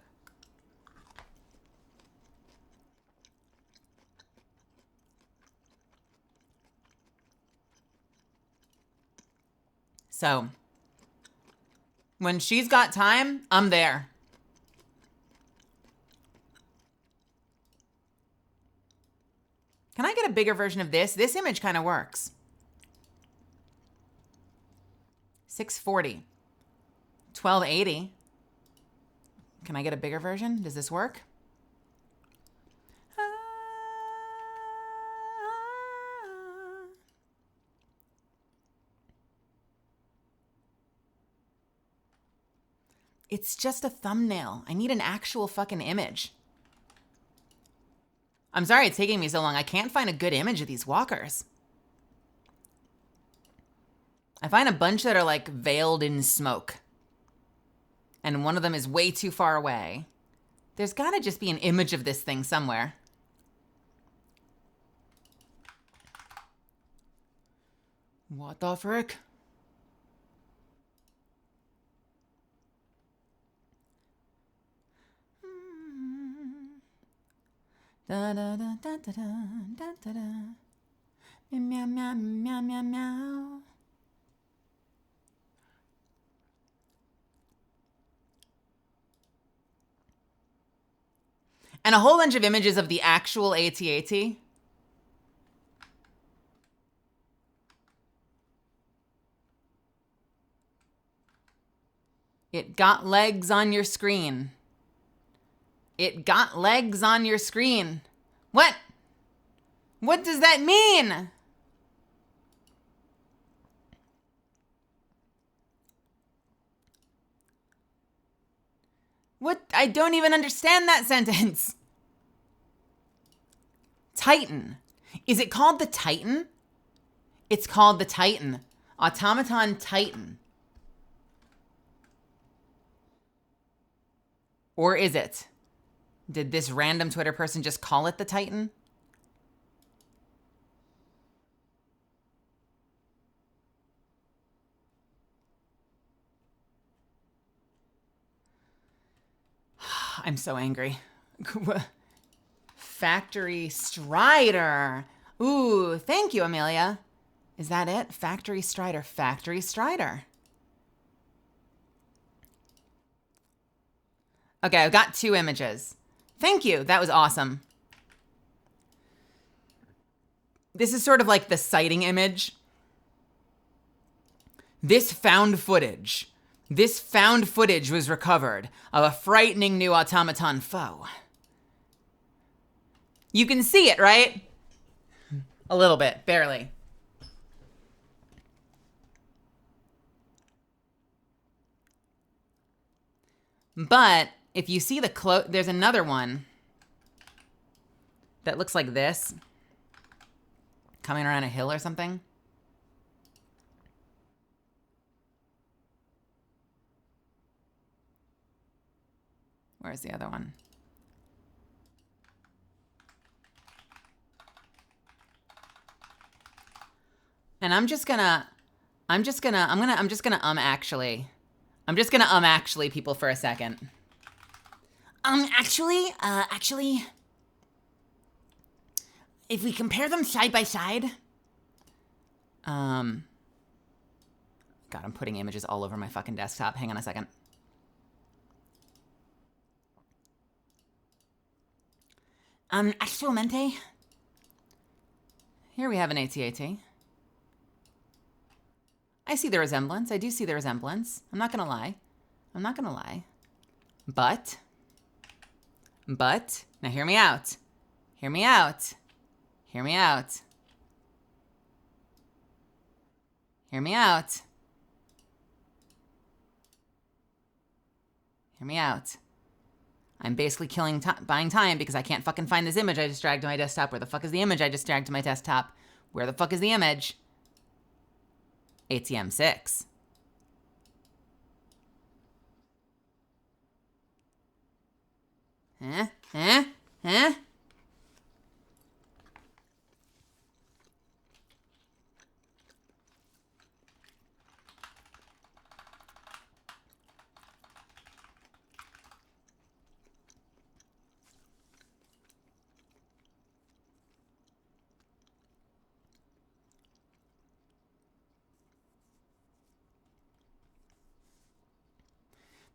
Speaker 1: So when she's got time, I'm there. Can I get a bigger version of this? This image kind of works. 640. 1280. Can I get a bigger version? Does this work? It's just a thumbnail. I need an actual fucking image. I'm sorry it's taking me so long. I can't find a good image of these walkers. I find a bunch that are like veiled in smoke. And one of them is way too far away. There's gotta just be an image of this thing somewhere. What the frick? Da da da da da da da da. Meow meow meow meow meow. And a whole bunch of images of the actual AT-AT. It got legs on your screen. It got legs on your screen. What? What does that mean? What? I don't even understand that sentence. Titan. Is it called the Titan? It's called the Titan. Automaton Titan. Or is it? Did this random Twitter person just call it the Titan? I'm so angry. Factory Strider. Ooh, thank you, Amelia. Is that it? Factory Strider. Factory Strider. Okay, I've got 2 images. Thank you. That was awesome. This is sort of like the sighting image. This found footage. This found footage was recovered of a frightening new automaton foe. You can see it, right? A little bit, barely. But if you see the there's another one that looks like this, coming around a hill or something. Where's the other one? And I'm just gonna actually people for a second. Actually, if we compare them side by side, God, I'm putting images all over my fucking desktop. Hang on a second. Actualmente, here we have an AT-AT. I see the resemblance. I do see the resemblance. I'm not gonna lie. I'm not gonna lie. But, now hear me out. Hear me out. Hear me out. Hear me out. Hear me out. I'm basically buying time because I can't fucking find this image I just dragged to my desktop. Where the fuck is the image I just dragged to my desktop? Where the fuck is the image? ATM 6. Huh? Huh? Huh?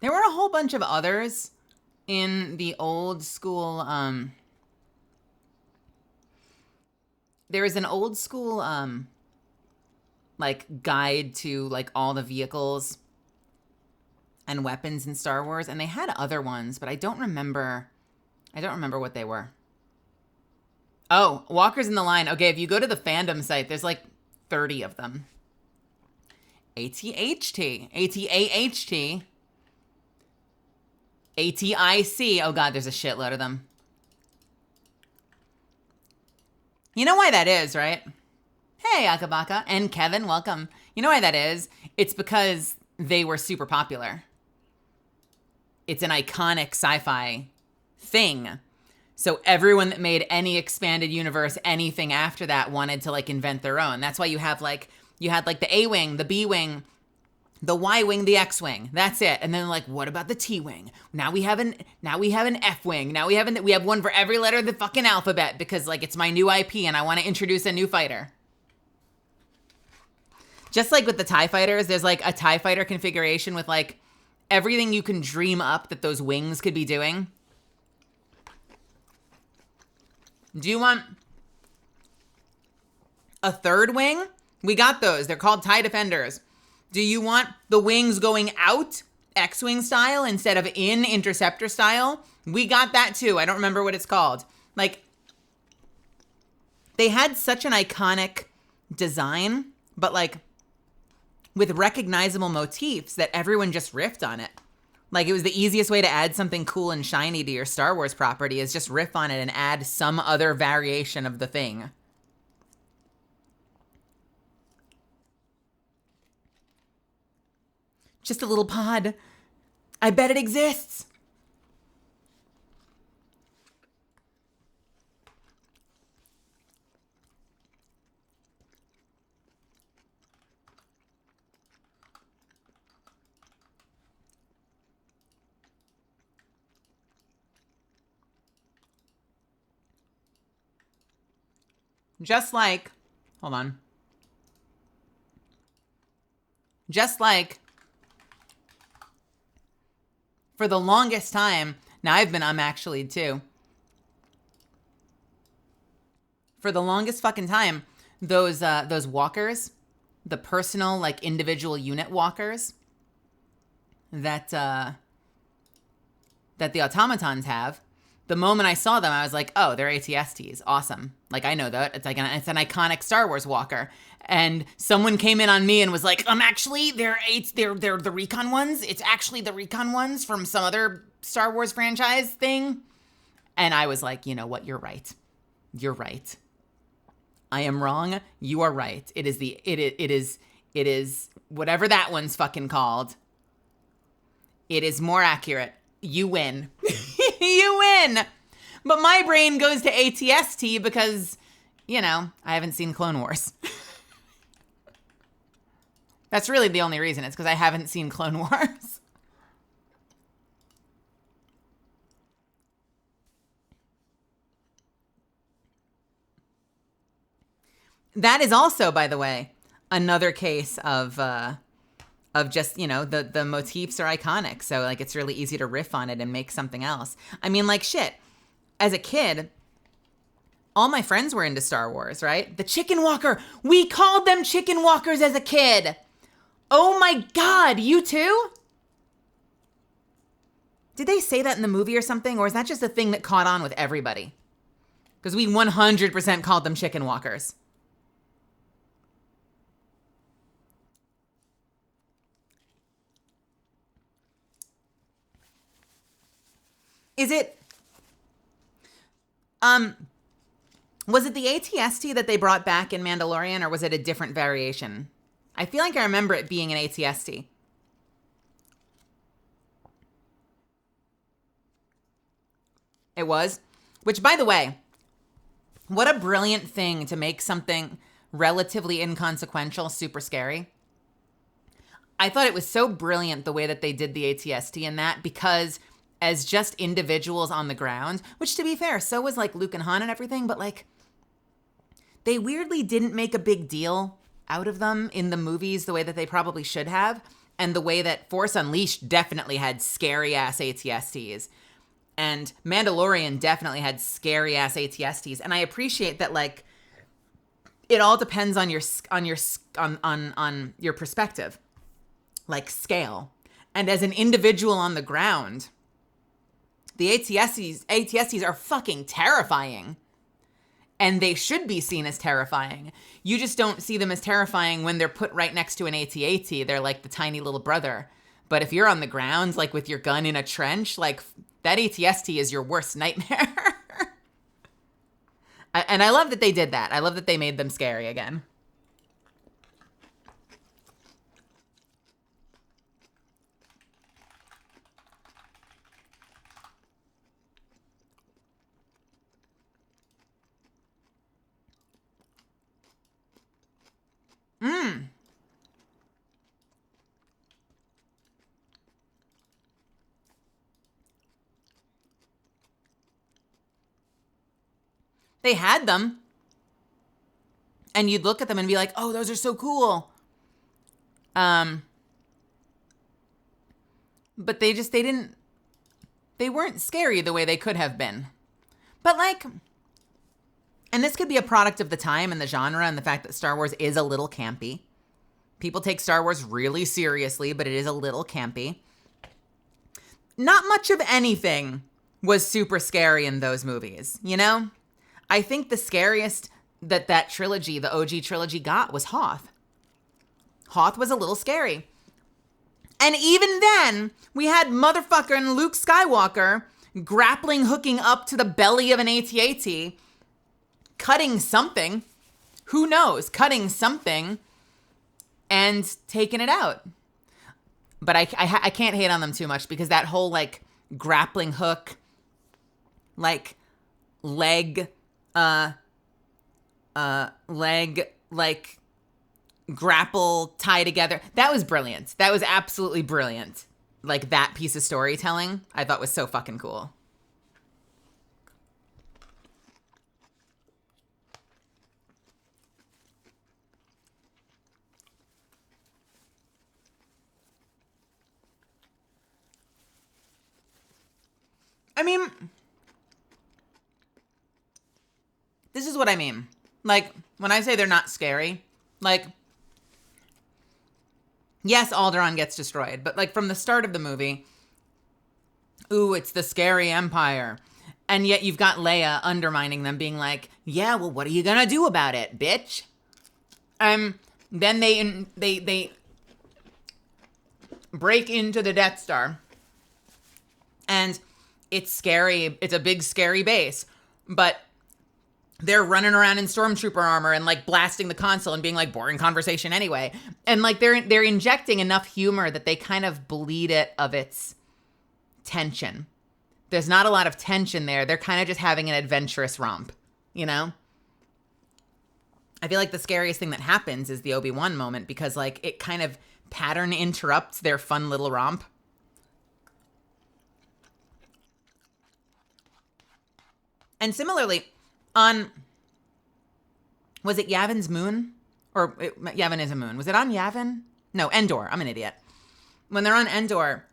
Speaker 1: There were a whole bunch of others in the old school. There is an old school like guide to like all the vehicles and weapons in Star Wars, and they had other ones, but I don't remember what they were. Oh, walkers in the line. Okay, if you go to the fandom site, there's like 30 of them. ATHT, ATAHT, ATIC. Oh god, there's a shitload of them. You know why that is, right? Hey, Akabaka and Kevin, welcome. You know why that is? It's because they were super popular. It's an iconic sci-fi thing. So everyone that made any expanded universe, anything after that, wanted to like invent their own. That's why you had like the A-wing, the B-wing, the Y-wing, the X-wing. That's it. And then like, what about the T-wing? Now we have an F-wing. Now we have one for every letter of the fucking alphabet because like it's my new IP and I want to introduce a new fighter. Just like with the TIE fighters, there's like a TIE fighter configuration with like everything you can dream up that those wings could be doing. Do you want a third wing? We got those. They're called TIE Defenders. Do you want the wings going out X-wing style instead of in interceptor style? We got that too. I don't remember what it's called. Like, they had such an iconic design, but like with recognizable motifs that everyone just riffed on it. Like, it was the easiest way to add something cool and shiny to your Star Wars property is just riff on it and add some other variation of the thing. Just a little pod. I bet it exists. Just like, hold on. Just like, for the longest time, now I've been actually too. For the longest fucking time, those walkers, the personal, like, individual unit walkers that the automatons have, the moment I saw them, I was like, oh, they're ATSTs. Awesome. Like, I know that. It's like it's an iconic Star Wars walker. And someone came in on me and was like, actually, they're the recon ones. It's actually the recon ones from some other Star Wars franchise thing. And I was like, you know what? You're right. You're right. I am wrong. You are right. It is whatever that one's fucking called. It is more accurate. You win. You win. But my brain goes to ATST because, you know, I haven't seen Clone Wars. That's really the only reason. It's because I haven't seen Clone Wars. That is also, by the way, another case of just, you know, the motifs are iconic. So, like, it's really easy to riff on it and make something else. I mean, like, shit. As a kid, all my friends were into Star Wars, right? The Chicken Walker. We called them Chicken Walkers as a kid. Oh my God, you too? Did they say that in the movie or something? Or is that just a thing that caught on with everybody? Because we 100% called them Chicken Walkers. Is it, was it the ATST that they brought back in Mandalorian, or was it a different variation? I feel like I remember it being an ATST. It was? Which, by the way, what a brilliant thing to make something relatively inconsequential super scary. I thought it was so brilliant the way that they did the ATST in that, because as just individuals on the ground, which, to be fair, so was like Luke and Han and everything, but like they weirdly didn't make a big deal out of them in the movies the way that they probably should have. And the way that Force Unleashed definitely had scary ass ATSTs. And Mandalorian definitely had scary ass ATSTs. And I appreciate that, like, it all depends on your perspective, like scale. And as an individual on the ground, the ATSTs are fucking terrifying. And they should be seen as terrifying. You just don't see them as terrifying when they're put right next to an AT-AT. They're like the tiny little brother. But if you're on the ground, like with your gun in a trench, like that AT-ST is your worst nightmare. And I love that they did that. I love that they made them scary again. They had them. And you'd look at them and be like, oh, those are so cool. But they weren't scary the way they could have been. But like, and this could be a product of the time and the genre and the fact that Star Wars is a little campy. People take Star Wars really seriously, but it is a little campy. Not much of anything was super scary in those movies, you know? I think the scariest that trilogy, the OG trilogy, got was Hoth. Hoth was a little scary. And even then, we had motherfucking Luke Skywalker grappling, hooking up to the belly of an AT-AT, cutting something. Who knows? Cutting something and taking it out. But I can't hate on them too much because that whole, like, grappling hook, like, leg, like, grapple tie together. That was brilliant. That was absolutely brilliant. Like, that piece of storytelling I thought was so fucking cool. I mean, this is what I mean. Like, when I say they're not scary, like, yes, Alderaan gets destroyed, but like from the start of the movie, ooh, it's the scary Empire. And yet you've got Leia undermining them, being like, yeah, well, what are you gonna do about it, bitch? Then they break into the Death Star. And it's scary. It's a big, scary base. But they're running around in stormtrooper armor and like blasting the console and being like, boring conversation anyway. And like they're injecting enough humor that they kind of bleed it of its tension. There's not a lot of tension there. They're kind of just having an adventurous romp, you know? I feel like the scariest thing that happens is the Obi-Wan moment because like it kind of pattern interrupts their fun little romp. And similarly, on, was it Yavin's moon? Yavin is a moon. Was it on Yavin? No, Endor. I'm an idiot. When they're on Endor,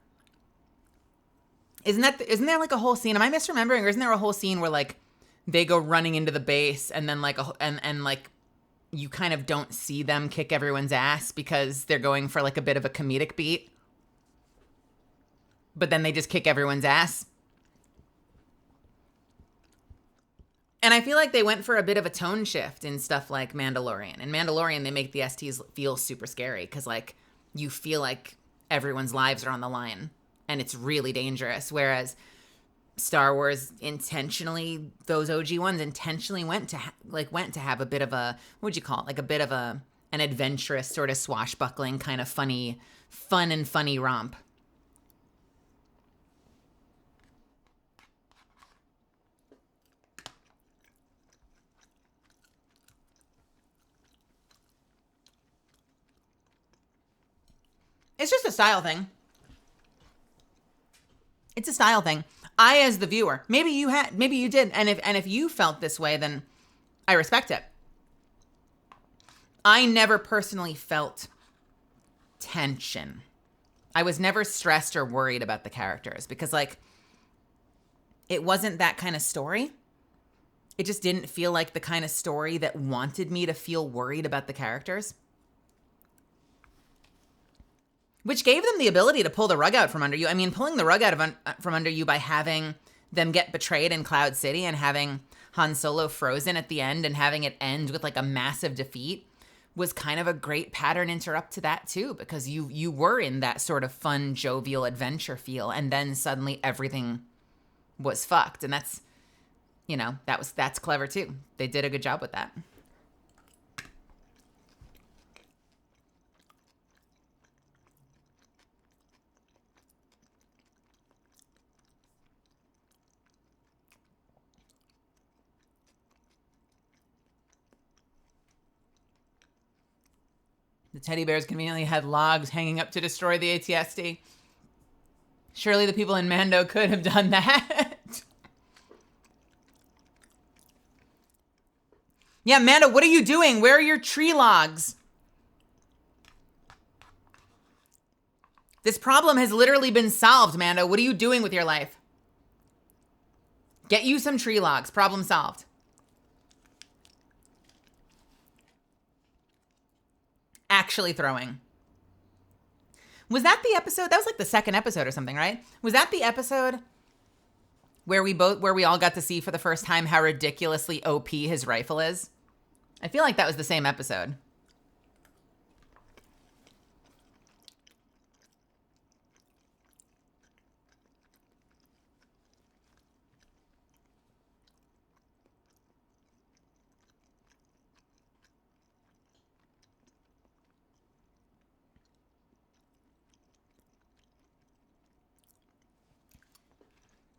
Speaker 1: isn't there like a whole scene? Am I misremembering? Or isn't there a whole scene where like they go running into the base and then like and like you kind of don't see them kick everyone's ass because they're going for like a bit of a comedic beat, but then they just kick everyone's ass. And I feel like they went for a bit of a tone shift in stuff like Mandalorian. In Mandalorian, they make the STs feel super scary because, like, you feel like everyone's lives are on the line and it's really dangerous. Whereas Star Wars intentionally, those OG ones intentionally went to have a bit of a, what would you call it? Like a bit of an adventurous sort of swashbuckling kind of fun and funny romp. It's just a style thing. It's a style thing. I, as the viewer, maybe you did, and if you felt this way, then I respect it. I never personally felt tension. I was never stressed or worried about the characters because, like, it wasn't that kind of story. It just didn't feel like the kind of story that wanted me to feel worried about the characters. Which gave them the ability to pull the rug out from under you. I mean, pulling the rug out from under you by having them get betrayed in Cloud City and having Han Solo frozen at the end and having it end with like a massive defeat was kind of a great pattern interrupt to that too, because you were in that sort of fun, jovial adventure feel, and then suddenly everything was fucked. And that's, you know, that's clever too. They did a good job with that. The teddy bears conveniently had logs hanging up to destroy the ATSD. Surely the people in Mando could have done that. Yeah, Mando, what are you doing? Where are your tree logs? This problem has literally been solved, Mando. What are you doing with your life? Get you some tree logs. Problem solved. Actually throwing. Was that the episode? That was like the second episode or something, right? Was that the episode where we all got to see for the first time how ridiculously OP his rifle is? I feel like that was the same episode.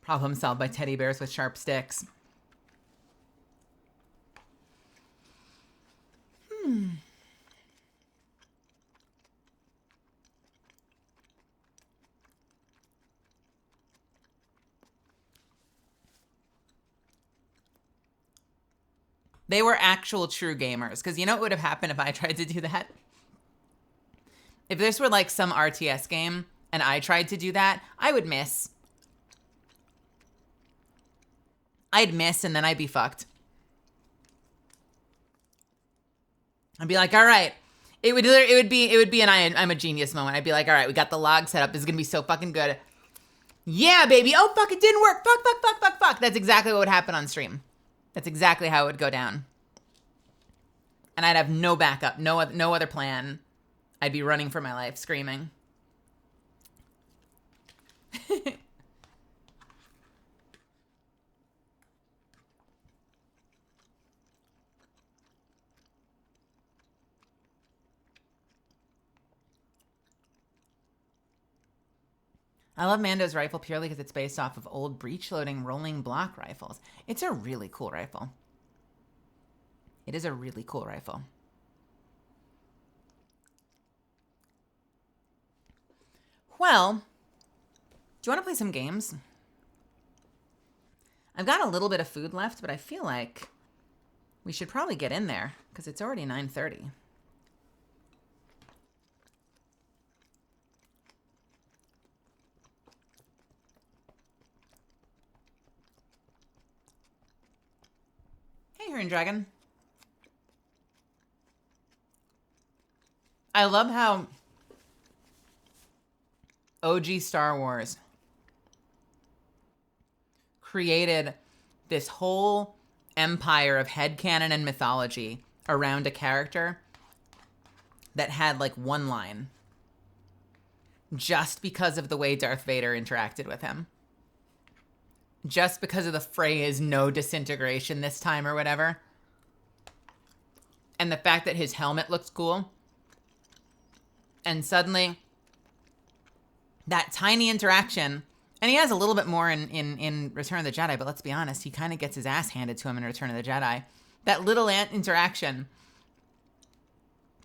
Speaker 1: Problem solved by teddy bears with sharp sticks. They were actual true gamers. Because you know what would have happened if I tried to do that? If this were like some RTS game and I tried to do that, I would miss. I'd miss and then I'd be fucked. I'd be like, all right. It would be an I'm a genius moment. I'd be like, all right, we got the log set up. This is going to be so fucking good. Yeah, baby. Oh, fuck, it didn't work. Fuck. That's exactly what would happen on stream. That's exactly how it would go down. And I'd have no backup, no other plan. I'd be running for my life, screaming. I love Mando's rifle purely because it's based off of old breech-loading rolling block rifles. It's a really cool rifle. It is a really cool rifle. Well, do you want to play some games? I've got a little bit of food left, but I feel like we should probably get in there because it's already 9:30. Hey, Green Dragon. I love how OG Star Wars created this whole empire of headcanon and mythology around a character that had like one line just because of the way Darth Vader interacted with him. Just because of the phrase no disintegration this time or whatever. And the fact that his helmet looks cool. And suddenly, that tiny interaction, and he has a little bit more in Return of the Jedi, but let's be honest, he kind of gets his ass handed to him in Return of the Jedi. That little interaction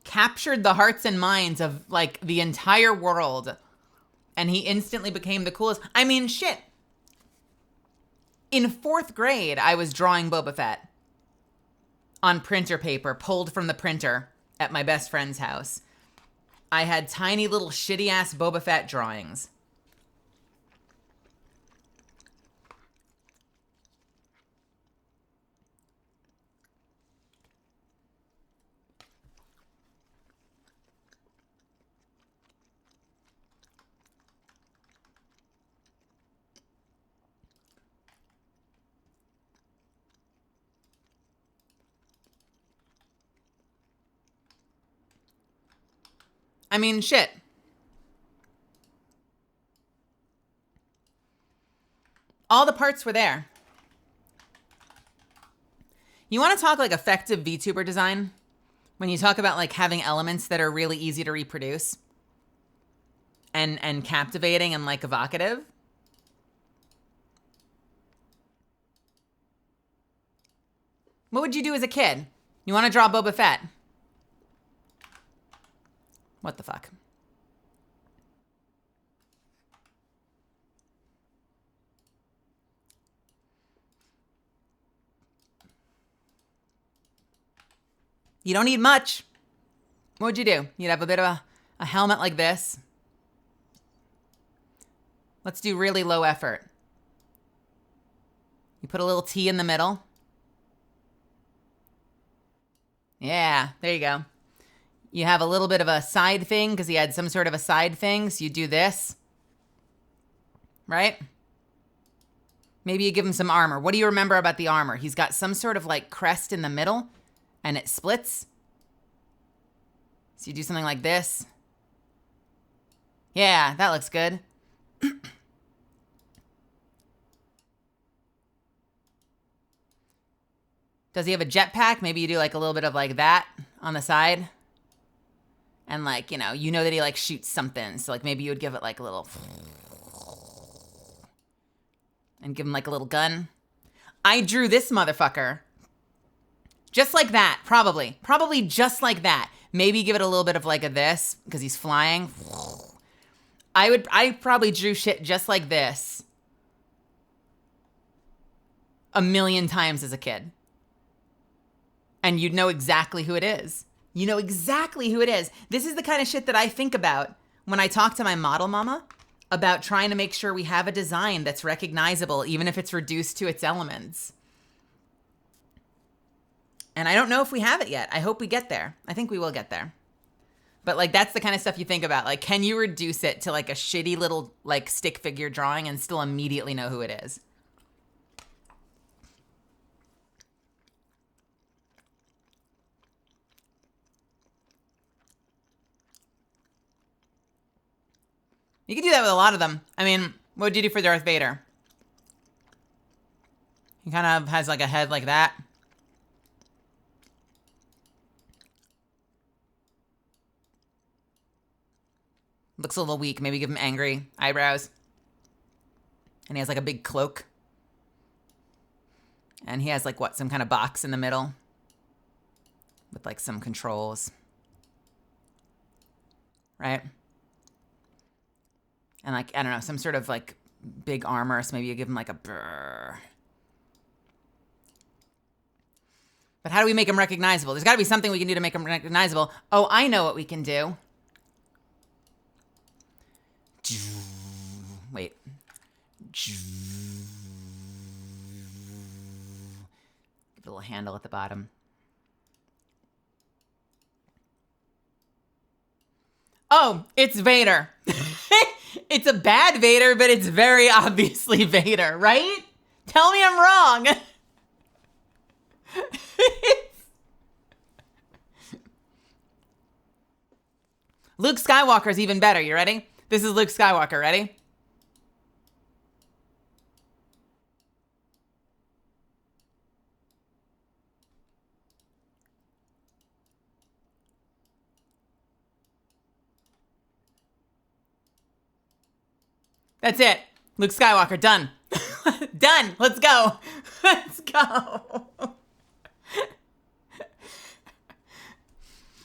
Speaker 1: captured the hearts and minds of, like, the entire world. And he instantly became the coolest. I mean, shit. In 4th grade, I was drawing Boba Fett on printer paper, pulled from the printer at my best friend's house. I had tiny little shitty ass Boba Fett drawings. I mean, shit. All the parts were there. You want to talk like effective VTuber design? When you talk about like having elements that are really easy to reproduce and captivating and like evocative. What would you do as a kid? You want to draw Boba Fett? What the fuck? You don't need much. What would you do? You'd have a bit of a helmet like this. Let's do really low effort. You put a little T in the middle. Yeah, there you go. You have a little bit of a side thing because he had some sort of a side thing. So you do this. Right? Maybe you give him some armor. What do you remember about the armor? He's got some sort of like crest in the middle and it splits. So you do something like this. Yeah, that looks good. Does he have a jetpack? Maybe you do like a little bit of like that on the side. And like, you know that he like shoots something. So like maybe you would give it like a little... And give him like a little gun. I drew this motherfucker. Just like that, probably. Probably just like that. Maybe give it a little bit of like a this, because he's flying. I probably drew shit just like this 1,000,000 times as a kid. And you'd know exactly who it is. You know exactly who it is. This is the kind of shit that I think about when I talk to my model mama about trying to make sure we have a design that's recognizable, even if it's reduced to its elements. And I don't know if we have it yet. I hope we get there. I think we will get there. But like, that's the kind of stuff you think about. Like, can you reduce it to like a shitty little like stick figure drawing and still immediately know who it is? You could do that with a lot of them. I mean, what would you do for Darth Vader? He kind of has like a head like that. Looks a little weak. Maybe give him angry eyebrows. And he has like a big cloak. And he has like what? Some kind of box in the middle. With like some controls. Right? And like, I don't know, some sort of like big armor. So maybe you give him like a brrr. But how do we make him recognizable? There's got to be something we can do to make him recognizable. Oh, I know what we can do. Wait. Give a little handle at the bottom. Oh, it's Vader. It's a bad Vader, but it's very obviously Vader, right? Tell me I'm wrong. Luke Skywalker's even better. You ready? This is Luke Skywalker. Ready? That's it. Luke Skywalker, done. Done. Let's go. Let's go.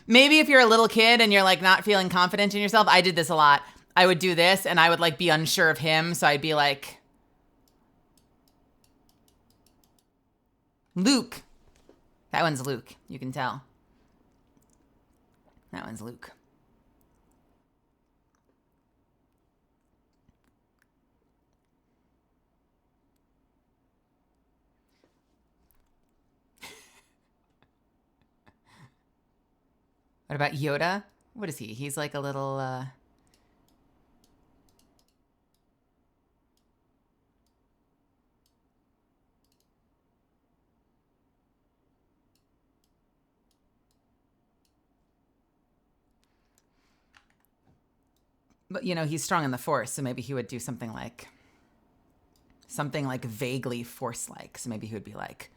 Speaker 1: Maybe if you're a little kid and you're like not feeling confident in yourself, I did this a lot. I would do this and I would like be unsure of him. So I'd be like, Luke. That one's Luke. You can tell. That one's Luke. What about Yoda? What is he? He's like a little, But, you know, he's strong in the Force, so maybe he would do something like vaguely Force-like. So maybe he would be like,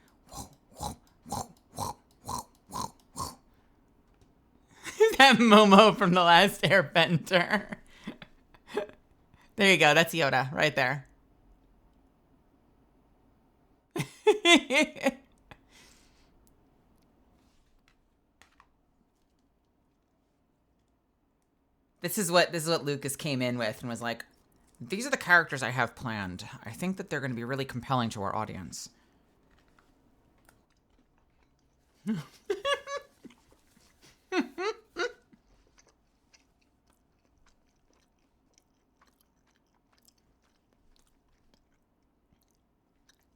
Speaker 1: that Momo from The Last Airbender. There you go. That's Yoda right there. This is what Lucas came in with and was like, these are the characters I have planned. I think that they're going to be really compelling to our audience.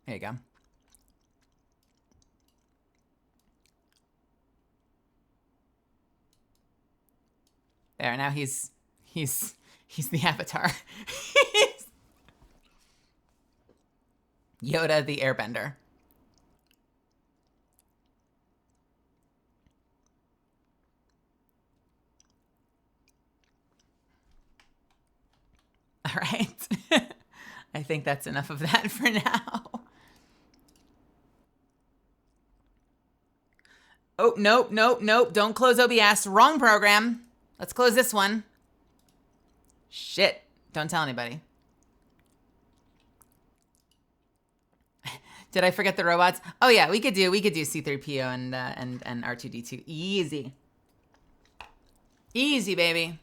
Speaker 1: There you go. There, now he's the Avatar. Yoda the Airbender. All right. I think that's enough of that for now. Oh, nope. Don't close OBS. Wrong program. Let's close this one. Shit. Don't tell anybody. Did I forget the robots? Oh yeah, we could do C-3PO and R2-D2. Easy. Easy, baby.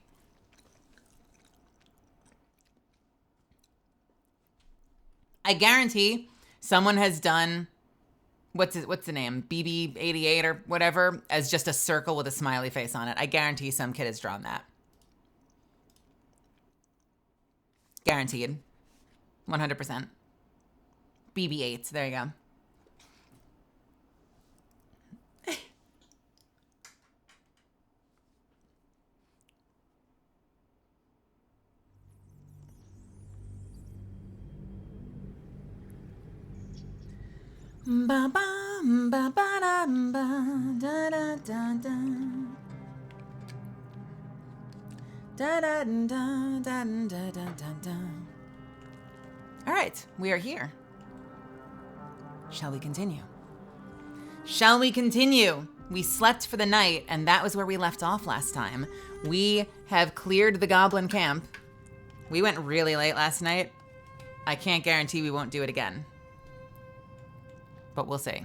Speaker 1: I guarantee someone has done what's the name? BB-88 or whatever as just a circle with a smiley face on it. I guarantee some kid has drawn that. Guaranteed. 100%. BB-8s. There you go. Ba ba ba ba da ba da da da da da da da da da da da. All right, we are here. Shall we continue? Shall we continue? We slept for the night, and that was where we left off last time. We have cleared the goblin camp. We went really late last night. I can't guarantee we won't do it again. But we'll see.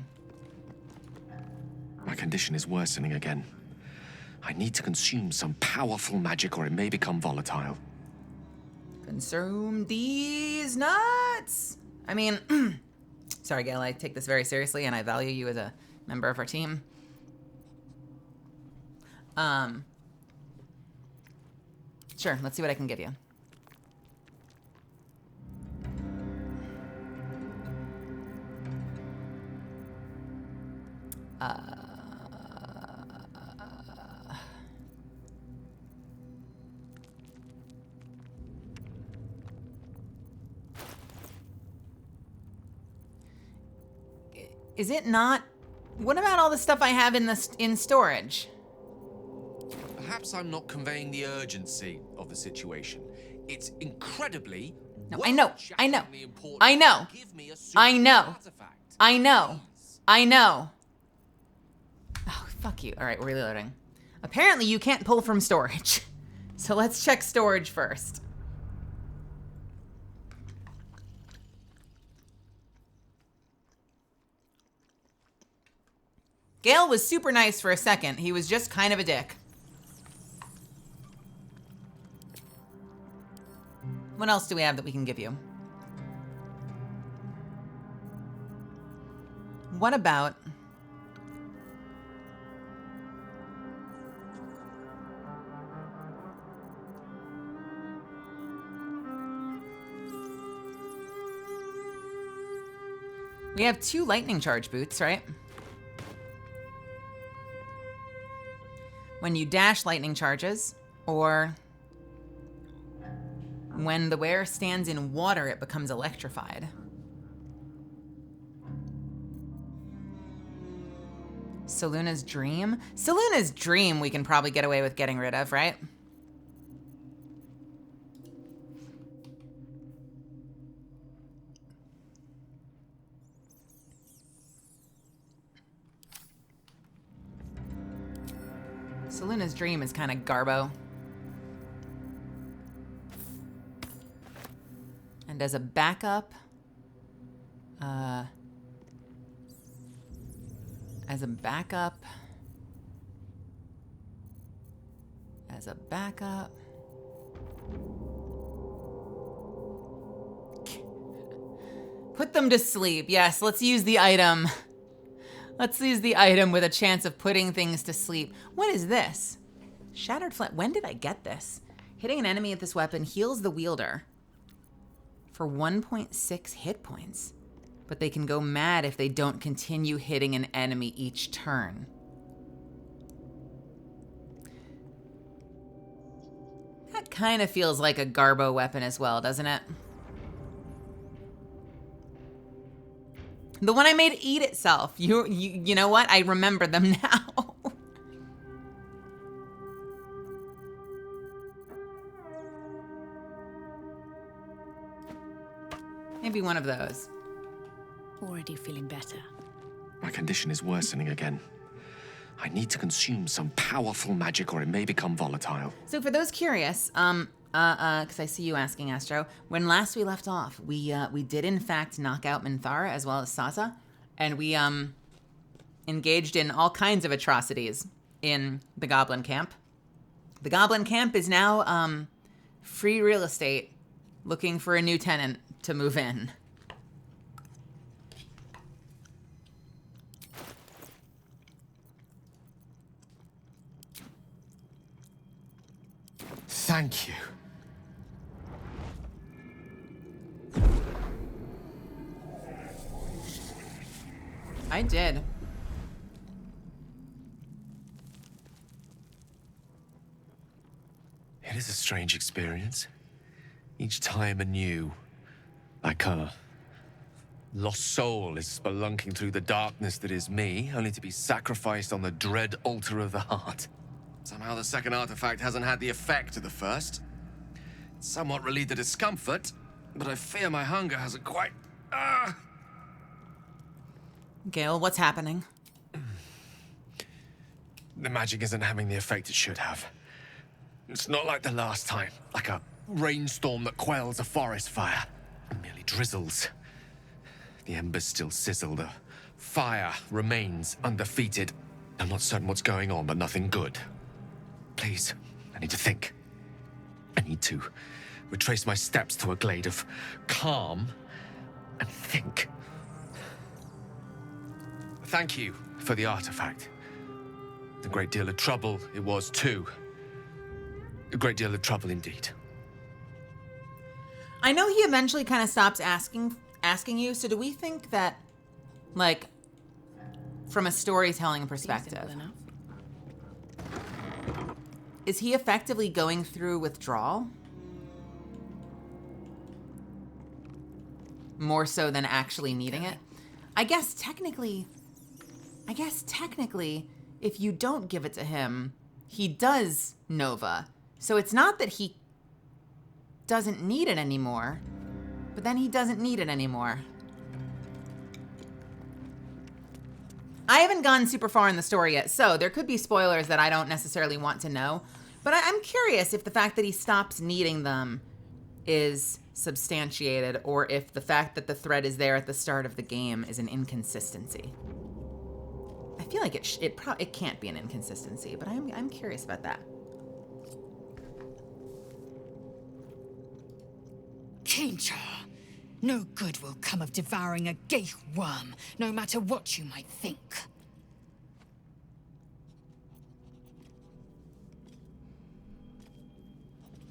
Speaker 4: My condition is worsening again. I need to consume some powerful magic or it may become volatile.
Speaker 1: Consume these nuts! I mean, sorry, Gail, I take this very seriously and I value you as a member of our team. Sure, let's see what I can give you. Is it not? What about all the stuff I have in storage?
Speaker 4: Perhaps I'm not conveying the urgency of the situation. It's incredibly...
Speaker 1: No, I know. Oh, fuck you. All right, we're reloading. Apparently you can't pull from storage. So let's check storage first. Gale was super nice for a second. He was just kind of a dick. What else do we have that we can give you? What about... We have 2 lightning charge boots, right? When you dash, lightning charges, or when the wearer stands in water, it becomes electrified. Soluna's Dream? Soluna's Dream we can probably get away with getting rid of, right? Soluna's Dream is kind of garbo. And as a backup, as a backup, put them to sleep. Yes, let's use the item. Let's use the item with a chance of putting things to sleep. What is this? Shattered flint. When did I get this? Hitting an enemy with this weapon heals the wielder for 1.6 hit points, but they can go mad if they don't continue hitting an enemy each turn. That kind of feels like a garbo weapon as well, doesn't it? The one I made eat itself. You know what? I remember them now. Maybe one of those.
Speaker 5: Already feeling better.
Speaker 4: My condition is worsening again. I need to consume some powerful magic or it may become volatile.
Speaker 1: So for those curious, because I see you asking, Astro, when last we left off, we did in fact knock out Minthara as well as Sasa, and we engaged in all kinds of atrocities in the Goblin Camp. The Goblin Camp is now free real estate, looking for a new tenant to move in.
Speaker 4: Thank you.
Speaker 1: I did.
Speaker 4: It is a strange experience. Each time anew. Like a lost soul is spelunking through the darkness that is me, only to be sacrificed on the dread altar of the heart. Somehow the second artifact hasn't had the effect of the first. It's somewhat relieved the discomfort, but I fear my hunger hasn't quite...
Speaker 1: Gale, what's happening?
Speaker 4: The magic isn't having the effect it should have. It's not like the last time, like a rainstorm that quells a forest fire. It merely drizzles. The embers still sizzle, the fire remains undefeated. I'm not certain what's going on, but nothing good. Please, I need to think. I need to retrace my steps to a glade of calm and think. Thank you for the artifact. A great deal of trouble it was too. A great deal of trouble indeed.
Speaker 1: I know he eventually kind of stops asking you, so do we think that, like, from a storytelling perspective,
Speaker 5: Enough.
Speaker 1: is he effectively going through withdrawal? More so than actually needing it? I guess technically, if you don't give it to him, he does Nova. So it's not that he doesn't need it anymore, but then he doesn't need it anymore. I haven't gone super far in the story yet, so there could be spoilers that I don't necessarily want to know. But I'm curious if the fact that he stops needing them is substantiated, or if the fact that the thread is there at the start of the game is an inconsistency. I feel like it can't be an inconsistency, but I'm curious about that.
Speaker 5: Keyncha, no good will come of devouring a gate worm, no matter what you might think.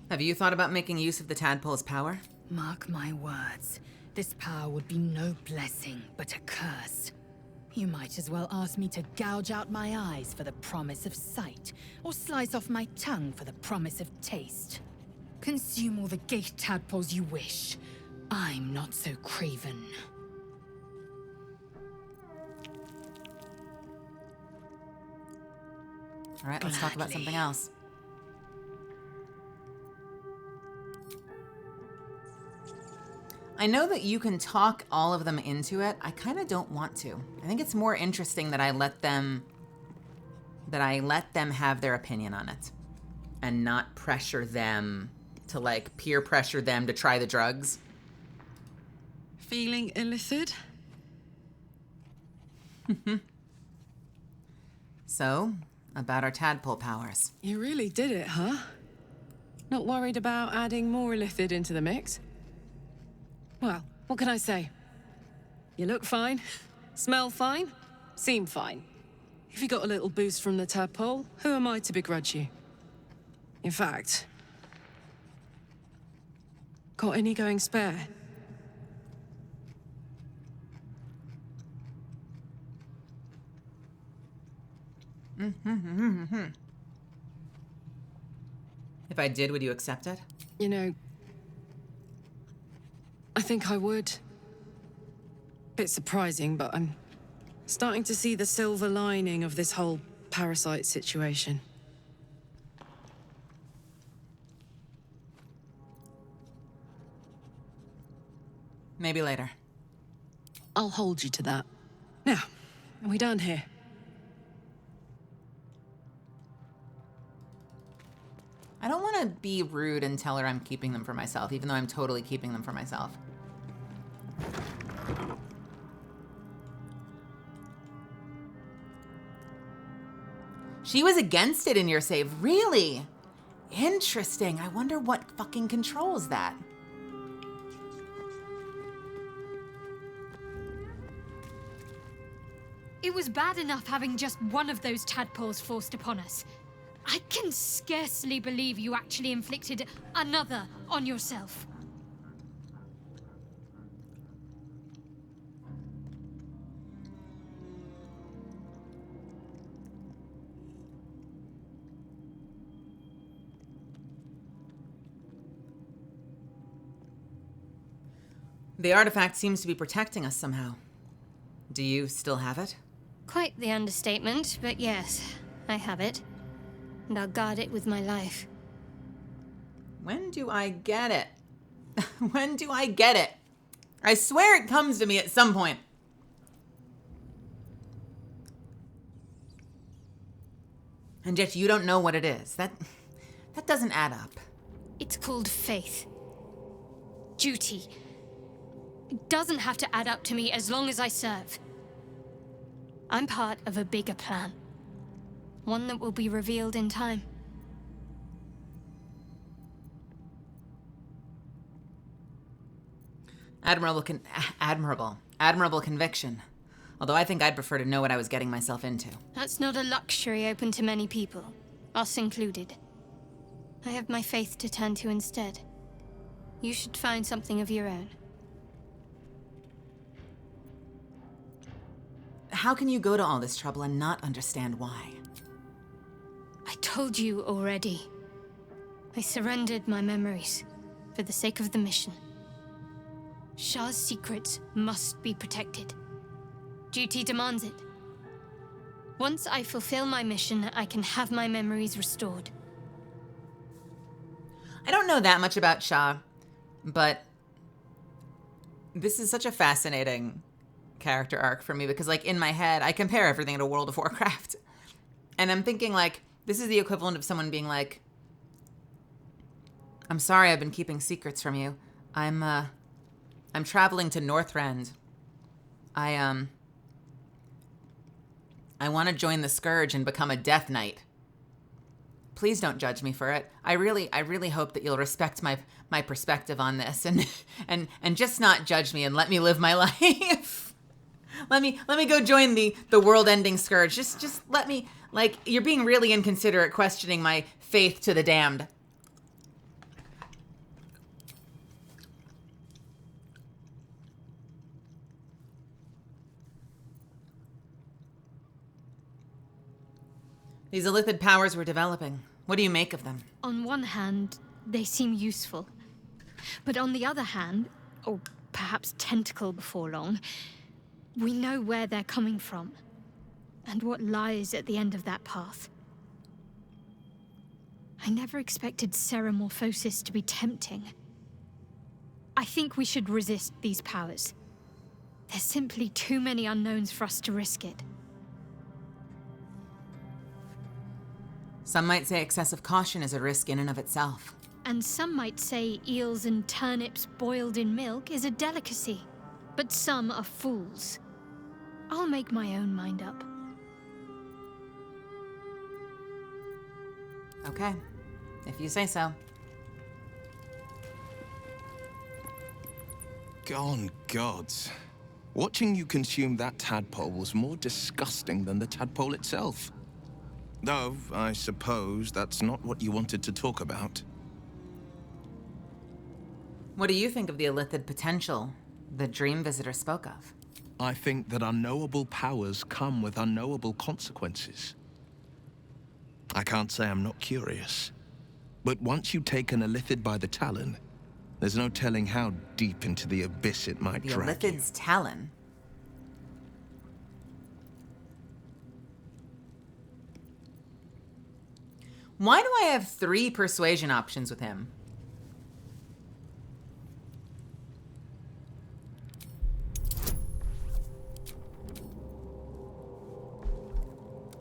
Speaker 1: Have you thought about making use of the tadpole's power?
Speaker 5: Mark my words, this power would be no blessing, but a curse. You might as well ask me to gouge out my eyes for the promise of sight, or slice off my tongue for the promise of taste. Consume all the gate tadpoles you wish. I'm not so craven.
Speaker 1: All right, let's talk about something else. I know that you can talk all of them into it. I kind of don't want to. I think it's more interesting that I let them have their opinion on it and not pressure them to like peer pressure them to try the drugs.
Speaker 6: Feeling illicit?
Speaker 1: So, about our tadpole powers.
Speaker 6: You really did it, huh? Not worried about adding more illithid into the mix? Well, what can I say? You look fine, smell fine, seem fine. If you got a little boost from the tadpole, who am I to begrudge you? In fact, got any going spare?
Speaker 1: If I did, would you accept it?
Speaker 6: You know, I think I would. Bit surprising, but I'm starting to see the silver lining of this whole parasite situation.
Speaker 1: Maybe later.
Speaker 6: I'll hold you to that. Now, are we done here?
Speaker 1: I don't want to be rude and tell her I'm keeping them for myself, even though I'm totally keeping them for myself. She was against it in your save. Really? Interesting. I wonder what fucking controls that.
Speaker 7: It was bad enough having just one of those tadpoles forced upon us. I can scarcely believe you actually inflicted another on yourself.
Speaker 1: The artifact seems to be protecting us somehow. Do you still have it?
Speaker 7: Quite the understatement, but yes, I have it. And I'll guard it with my life.
Speaker 1: When do I get it? When do I get it? I swear it comes to me at some point. And yet you don't know what it is. That doesn't add up.
Speaker 7: It's called faith. Duty. It doesn't have to add up to me as long as I serve. I'm part of a bigger plan. One that will be revealed in time.
Speaker 1: Admirable conviction. Although I think I'd prefer to know what I was getting myself into.
Speaker 7: That's not a luxury open to many people, us included. I have my faith to turn to instead. You should find something of your own.
Speaker 1: How can you go to all this trouble and not understand why?
Speaker 7: I told you already. I surrendered my memories for the sake of the mission. Shah's secrets must be protected. Duty demands it. Once I fulfill my mission, I can have my memories restored.
Speaker 1: I don't know that much about Shah, but this is such a fascinating character arc for me because, like, in my head, I compare everything to World of Warcraft. And I'm thinking, like, this is the equivalent of someone being like, I'm sorry I've been keeping secrets from you. I'm traveling to Northrend. I want to join the Scourge and become a Death Knight. Please don't judge me for it. I really hope that you'll respect my perspective on this and just not judge me and let me live my life. Let me go join the world-ending Scourge. Just let me, like, you're being really inconsiderate questioning my faith to the damned. These illithid powers we're developing. What do you make of them?
Speaker 7: On one hand, they seem useful. But on the other hand, or perhaps tentacle before long, we know where they're coming from. And what lies at the end of that path. I never expected ceramorphosis to be tempting. I think we should resist these powers. There's simply too many unknowns for us to risk it.
Speaker 1: Some might say excessive caution is a risk in and of itself.
Speaker 7: And some might say eels and turnips boiled in milk is a delicacy. But some are fools. I'll make my own mind up.
Speaker 1: Okay, if you say so.
Speaker 8: Gone gods. Watching you consume that tadpole was more disgusting than the tadpole itself. Though, I suppose that's not what you wanted to talk about.
Speaker 1: What do you think of the illithid potential the Dream Visitor spoke of?
Speaker 8: I think that unknowable powers come with unknowable consequences. I can't say I'm not curious. But once you take an illithid by the talon, there's no telling how deep into the abyss it might
Speaker 1: The
Speaker 8: drag you.
Speaker 1: illithid's talon? Why do I have 3 persuasion options with him?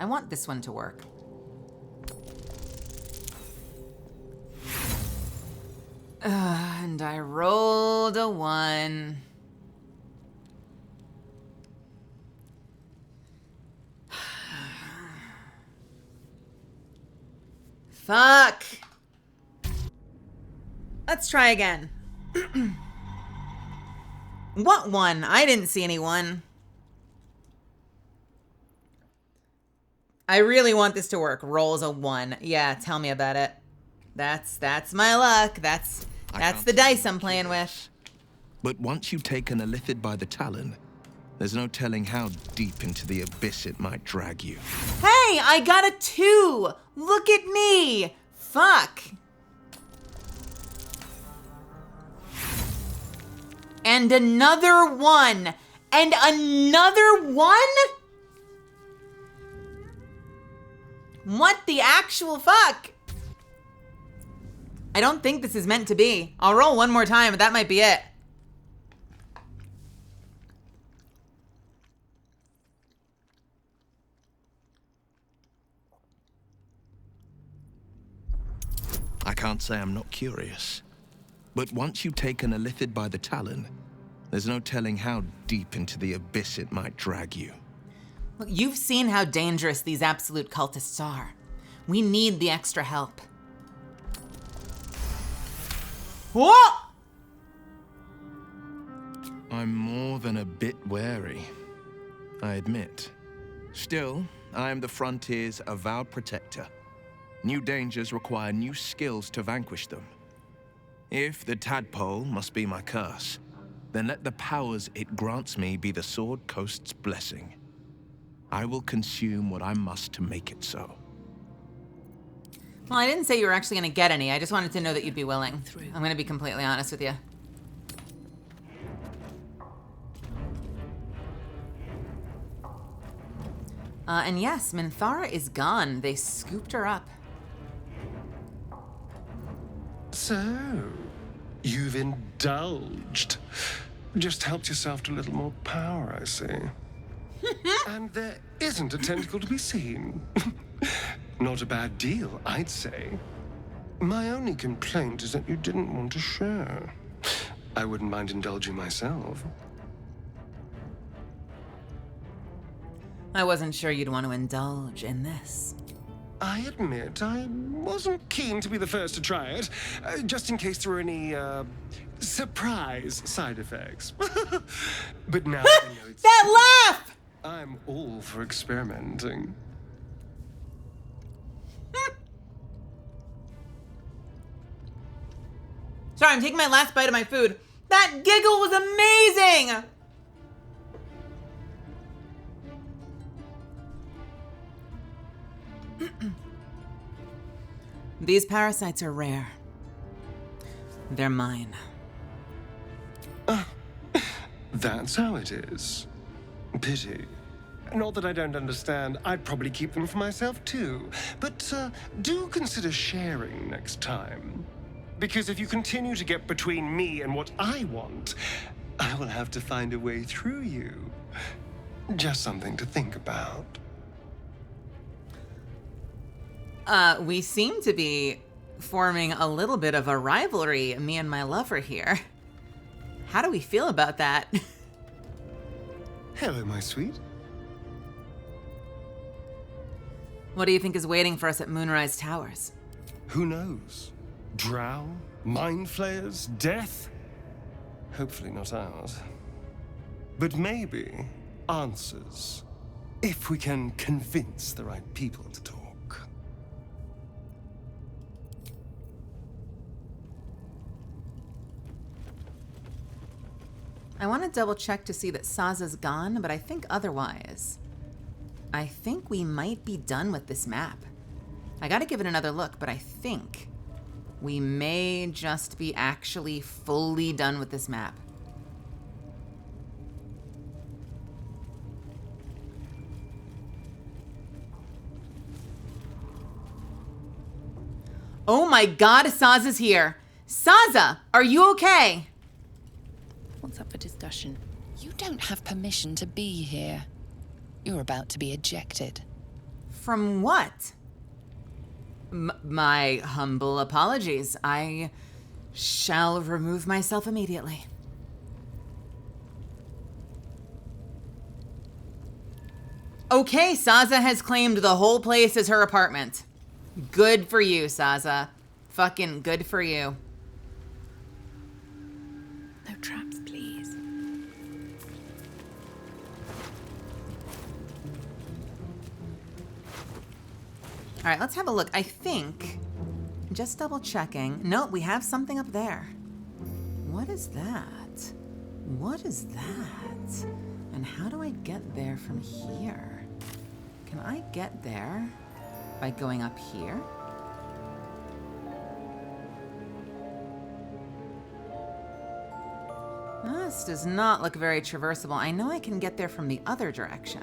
Speaker 1: I want this one to work. And I rolled a 1. Fuck. Let's try again. What one? I didn't see any one. I really want this to work. Rolls a 1. Yeah, tell me about it. That's my luck. That's the dice I'm playing with.
Speaker 8: But once you take an illithid by the talon, there's no telling how deep into the abyss it might drag you.
Speaker 1: Hey, I got a 2. Look at me. Fuck. And another 1. And another 1? What the actual fuck? I don't think this is meant to be. I'll roll one more time, but that might be it.
Speaker 8: I can't say I'm not curious. But once you take an illithid by the talon, there's no telling how deep into the abyss it might drag you.
Speaker 1: Look, you've seen how dangerous these absolute cultists are. We need the extra help. Whoa!
Speaker 8: I'm more than a bit wary, I admit. Still, I am the Frontier's avowed protector. New dangers require new skills to vanquish them. If the tadpole must be my curse, then let the powers it grants me be the Sword Coast's blessing. I will consume what I must to make it so.
Speaker 1: Well, I didn't say you were actually going to get any. I just wanted to know that you'd be willing. I'm going to be completely honest with you. And yes, Minthara is gone. They scooped her up.
Speaker 9: So, you've indulged. Just helped yourself to a little more power, I see. And there isn't a tentacle to be seen. Not a bad deal, I'd say. My only complaint is that you didn't want to share. I wouldn't mind indulging myself.
Speaker 1: I wasn't sure you'd want to indulge in this.
Speaker 9: I admit I wasn't keen to be the first to try it, just in case there were any, surprise side effects. But now I know it's...
Speaker 1: That laugh!
Speaker 9: I'm all for experimenting.
Speaker 1: Sorry, I'm taking my last bite of my food. That giggle was amazing! These parasites are rare. They're mine.
Speaker 9: That's how it is. Pity. Not that I don't understand. I'd probably keep them for myself too. But do consider sharing next time. Because if you continue to get between me and what I want, I will have to find a way through you. Just something to think about.
Speaker 1: We seem to be forming a little bit of a rivalry, me and my lover here. How do we feel about that?
Speaker 9: Hello, my sweet.
Speaker 1: What do you think is waiting for us at Moonrise Towers?
Speaker 9: Who knows? Drow? Mind flayers? Death? Hopefully not ours. But maybe answers. If we can convince the right people to talk.
Speaker 1: I want to double check to see that Saza's gone, but I think otherwise. I think we might be done with this map. I gotta give it another look, but I think we may just be actually fully done with this map. Oh my god, Saza's here. Saza, are you okay?
Speaker 10: What's up for discussion? You don't have permission to be here. You're about to be ejected.
Speaker 1: From what? My humble apologies. I shall remove myself immediately. Okay, Saza has claimed the whole place as her apartment. Good for you, Saza. Fucking good for you.
Speaker 10: No traps, please.
Speaker 1: All right, let's have a look. I think, just double checking. Nope, we have something up there. What is that? What is that? And how do I get there from here? Can I get there by going up here? This does not look very traversable. I know I can get there from the other direction.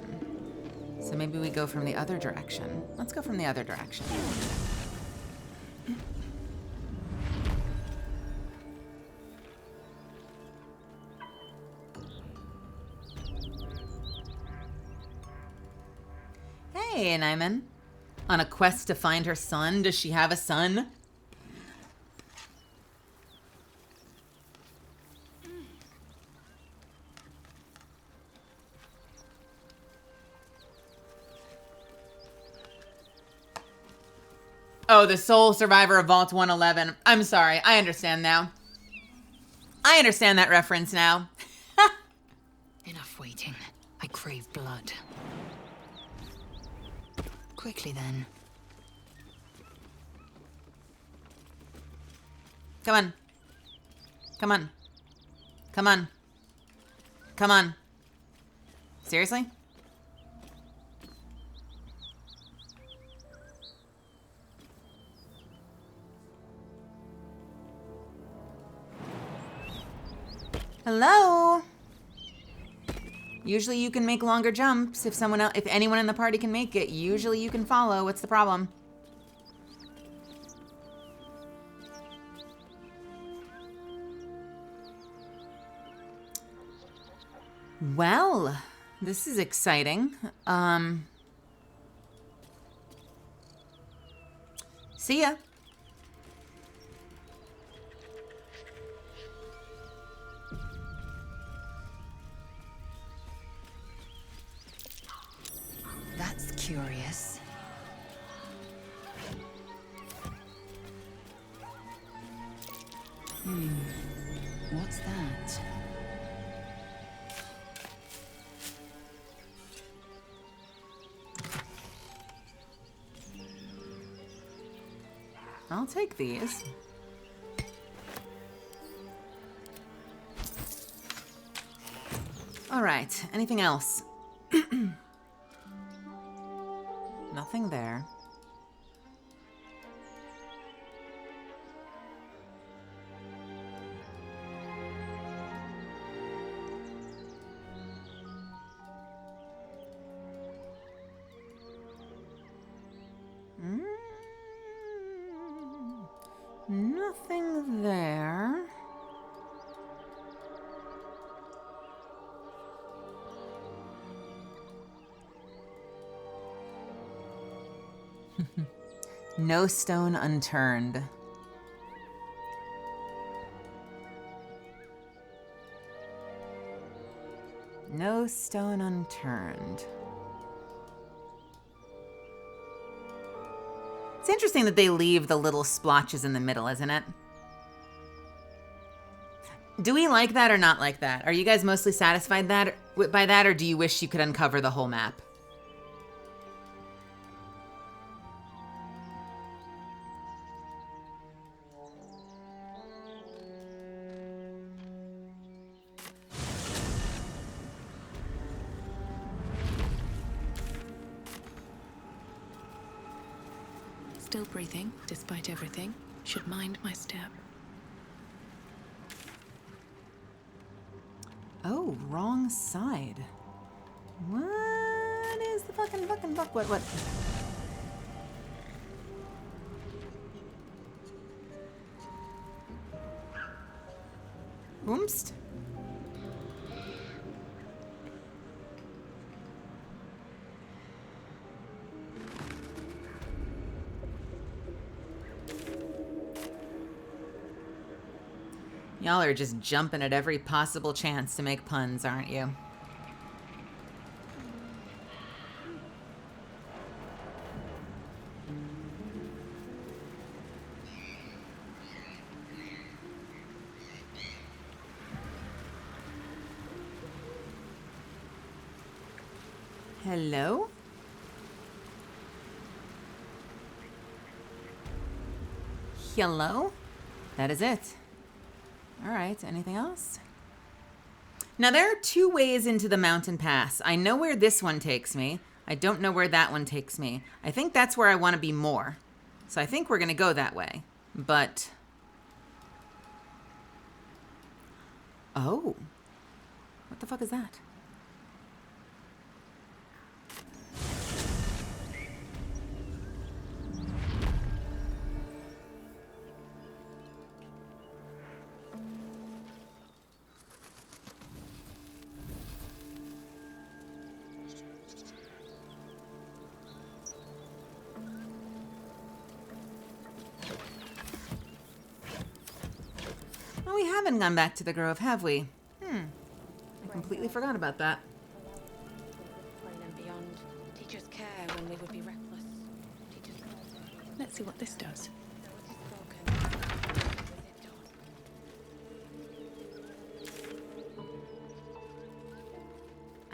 Speaker 1: So maybe we go from the other direction. Let's go from the other direction. Hey, Nyman. On a quest to find her son. Does she have a son? Oh, the sole survivor of Vault 111. I'm sorry. I understand now. I understand that reference now.
Speaker 5: Enough waiting. I crave blood. Quickly then.
Speaker 1: Come on. Come on. Come on. Come on. Seriously? Hello? Usually you can make longer jumps if anyone in the party can make it. Usually you can follow. What's the problem? Well, this is exciting. See ya.
Speaker 10: That's curious. What's that?
Speaker 1: I'll take these. All right, anything else? Nothing there. Nothing there. No stone unturned. No stone unturned. It's interesting that they leave the little splotches in the middle, isn't it? Do we like that or not like that? Are you guys mostly satisfied by that, or do you wish you could uncover the whole map?
Speaker 10: Still breathing, despite everything. Should mind my step.
Speaker 1: Oh, wrong side. What is the fucking fuck? What? Oomst? Y'all are just jumping at every possible chance to make puns, aren't you? Hello? Hello? That is it. All right, anything else? Now, there are two ways into the mountain pass. I know where this one takes me. I don't know where that one takes me. I think that's where I want to be more. So I think we're going to go that way. But... oh. What the fuck is that? Oh, we haven't gone back to the Grove, have we? I completely forgot about that.
Speaker 10: And beyond. Teachers care when they would be reckless. Let's see what this does.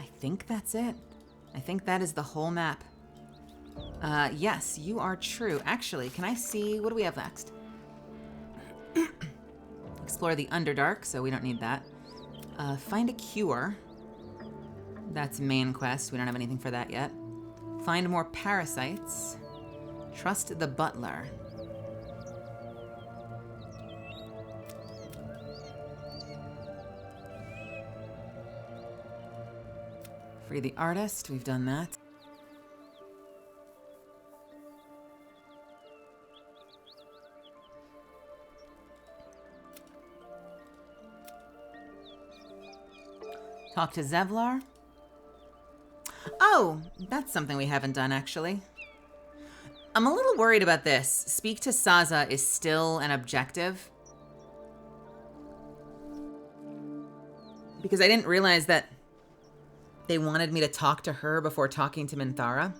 Speaker 1: I think that's it. I think that is the whole map. Yes, you are true. Actually, can I see, what do we have next? Explore the Underdark, so we don't need that. Find a cure. That's main quest. We don't have anything for that yet. Find more parasites. Trust the butler. Free the artist. We've done that. Talk to Zevlar. Oh, that's something we haven't done, actually. I'm a little worried about this. Speak to Saza is still an objective. Because I didn't realize that they wanted me to talk to her before talking to Minthara.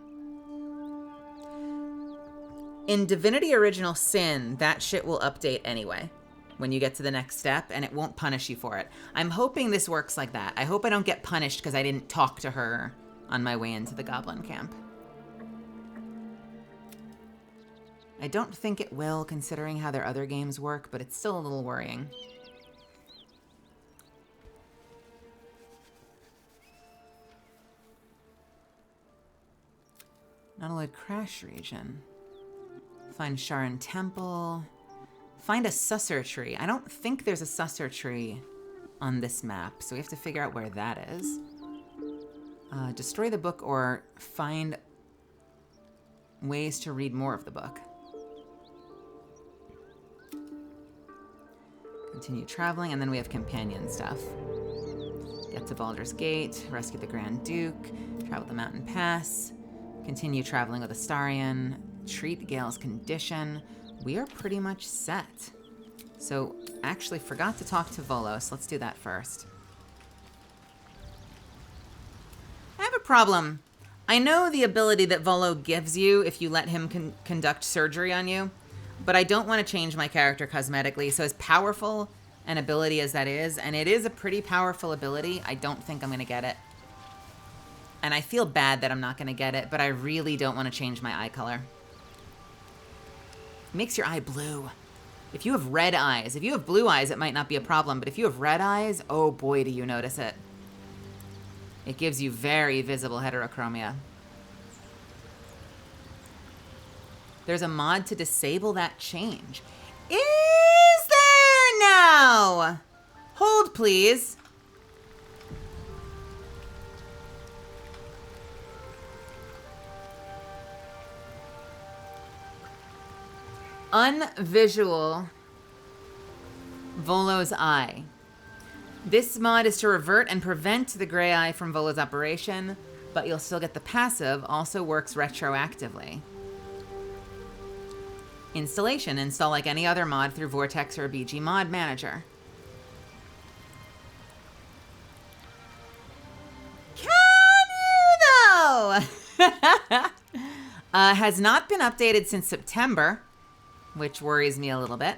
Speaker 1: In Divinity Original Sin, that shit will update anyway when you get to the next step, and it won't punish you for it. I'm hoping this works like that. I hope I don't get punished because I didn't talk to her on my way into the Goblin camp. I don't think it will, considering how their other games work, but it's still a little worrying. Unalloyed Crash region. Find Sharon Temple. Find a Susser tree. I don't think there's a Susser tree on this map, so we have to figure out where that is. Destroy the book or find ways to read more of the book. Continue traveling, and then we have companion stuff. Get to Baldur's Gate, rescue the Grand Duke, travel the Mountain Pass, continue traveling with Astarion, treat Gale's condition. We are pretty much set. So, actually forgot to talk to Volos. Let's do that first. I have a problem. I know the ability that Volo gives you if you let him conduct surgery on you, but I don't want to change my character cosmetically. So as powerful an ability as that is, and it is a pretty powerful ability, I don't think I'm going to get it. And I feel bad that I'm not going to get it, but I really don't want to change my eye color. It makes your eye blue. If you have red eyes, if you have blue eyes, it might not be a problem, but if you have red eyes, oh boy, do you notice it. It gives you very visible heterochromia. There's a mod to disable that change. Is there now? Hold, please. Unvisual Volo's eye. This mod is to revert and prevent the gray eye from Volo's operation, but you'll still get the passive, also works retroactively. Installation. Install like any other mod through Vortex or BG Mod Manager. Can you though? Has not been updated since September, which worries me a little bit.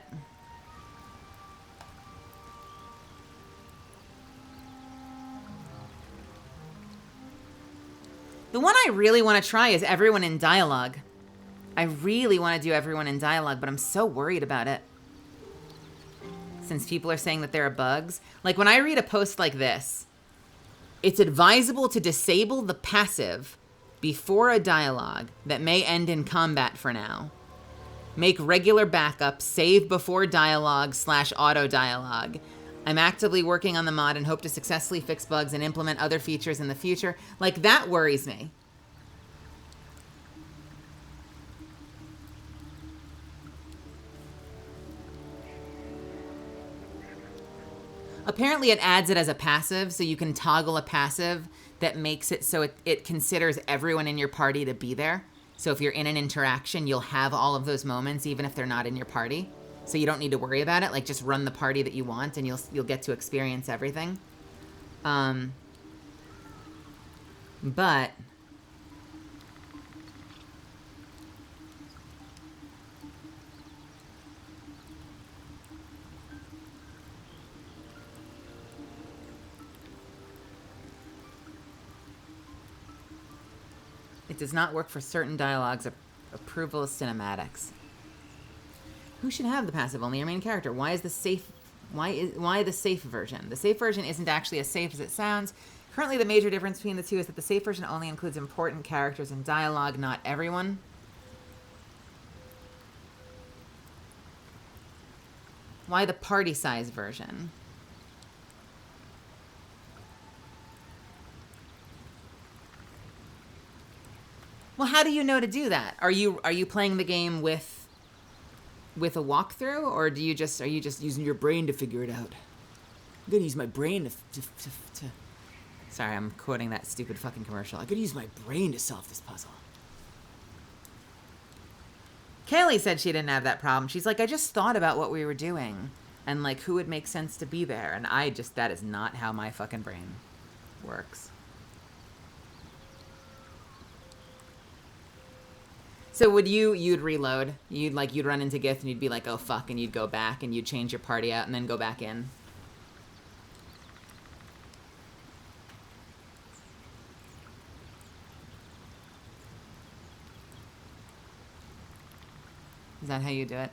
Speaker 1: The one I really want to try is everyone in dialogue. I really want to do everyone in dialogue, but I'm so worried about it. Since people are saying that there are bugs. Like when I read a post like this, it's advisable to disable the passive before a dialogue that may end in combat for now. Make regular backup, save before dialogue / auto dialogue. I'm actively working on the mod and hope to successfully fix bugs and implement other features in the future. Like, that worries me. Apparently it adds it as a passive, so you can toggle a passive that makes it so it considers everyone in your party to be there. So if you're in an interaction, you'll have all of those moments, even if they're not in your party. So you don't need to worry about it. Like, just run the party that you want, and you'll get to experience everything. But it does not work for certain dialogues. Approval of cinematics. Who should have the passive? Only your main character. Why is the safe? Why the safe version? The safe version isn't actually as safe as it sounds. Currently, the major difference between the two is that the safe version only includes important characters and dialogue, not everyone. Why the party size version? Well, how do you know to do that? Are you playing the game with a walkthrough, or are you just using your brain to figure it out? I'm gonna use my brain to Sorry, I'm quoting that stupid fucking commercial. I could use my brain to solve this puzzle. Kaylee said she didn't have that problem. She's like, I just thought about what we were doing and like who would make sense to be there, and that is not how my fucking brain works. So would you'd reload, you'd run into Gith and you'd be like, oh fuck, and you'd go back and you'd change your party out and then go back in. Is that how you do it?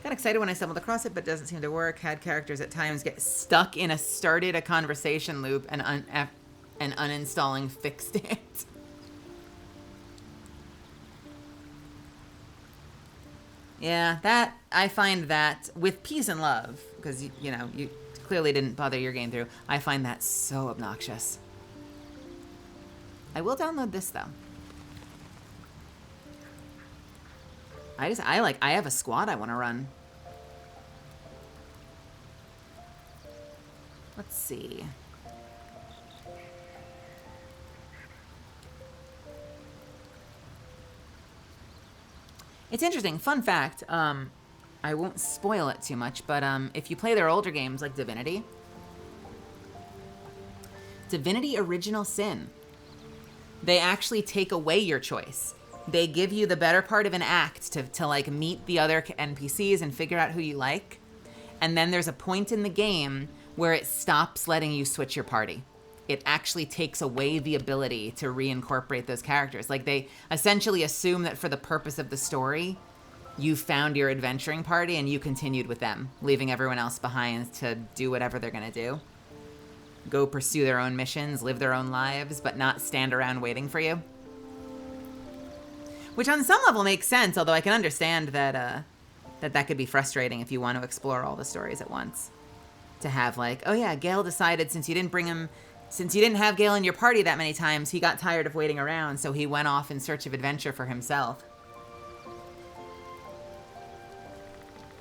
Speaker 1: Got excited when I stumbled across it, but doesn't seem to work. Had characters at times get stuck in started a conversation loop and uninstalling fixed it. Yeah, I find that with peace and love, because you clearly didn't bother your game through. I find that so obnoxious. I will download this though. I have a squad I want to run. Let's see. It's interesting. Fun fact. I won't spoil it too much, but if you play their older games like Divinity Original Sin, they actually take away your choice. They give you the better part of an act to like meet the other NPCs and figure out who you like. And then there's a point in the game where it stops letting you switch your party. It actually takes away the ability to reincorporate those characters. Like they essentially assume that for the purpose of the story, you found your adventuring party and you continued with them, leaving everyone else behind to do whatever they're gonna do. Go pursue their own missions, live their own lives, but not stand around waiting for you. Which on some level makes sense, although I can understand that that could be frustrating if you want to explore all the stories at once. To have like, oh yeah, Gale decided since you didn't have Gale in your party that many times, he got tired of waiting around, so he went off in search of adventure for himself.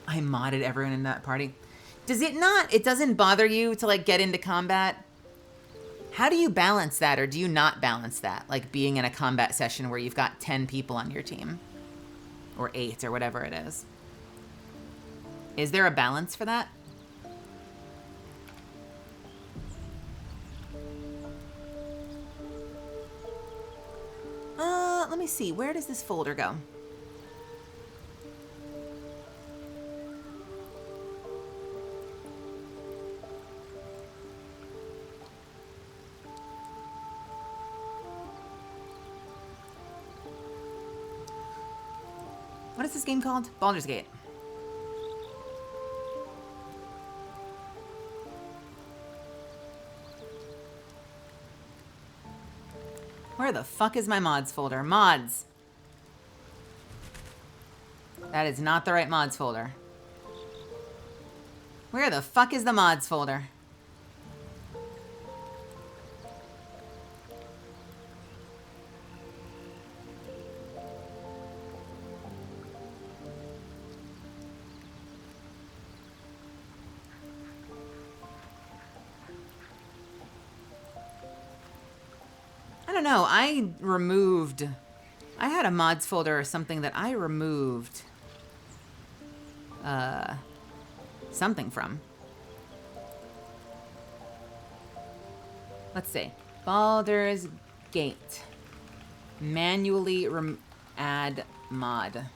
Speaker 1: I modded everyone in that party. Does it not, it doesn't bother you to like get into combat? How do you balance that, or do you not balance that? Like being in a combat session where you've got 10 people on your team, or 8, or whatever it is. Is there a balance for that? Let me see. Where does this folder go? What is this game called? Baldur's Gate. Where the fuck is my mods folder? Mods. That is not the right mods folder. Where the fuck is the mods folder? I don't know. I had a mods folder or something that I removed something from. Let's see. Baldur's Gate. Manually add mod.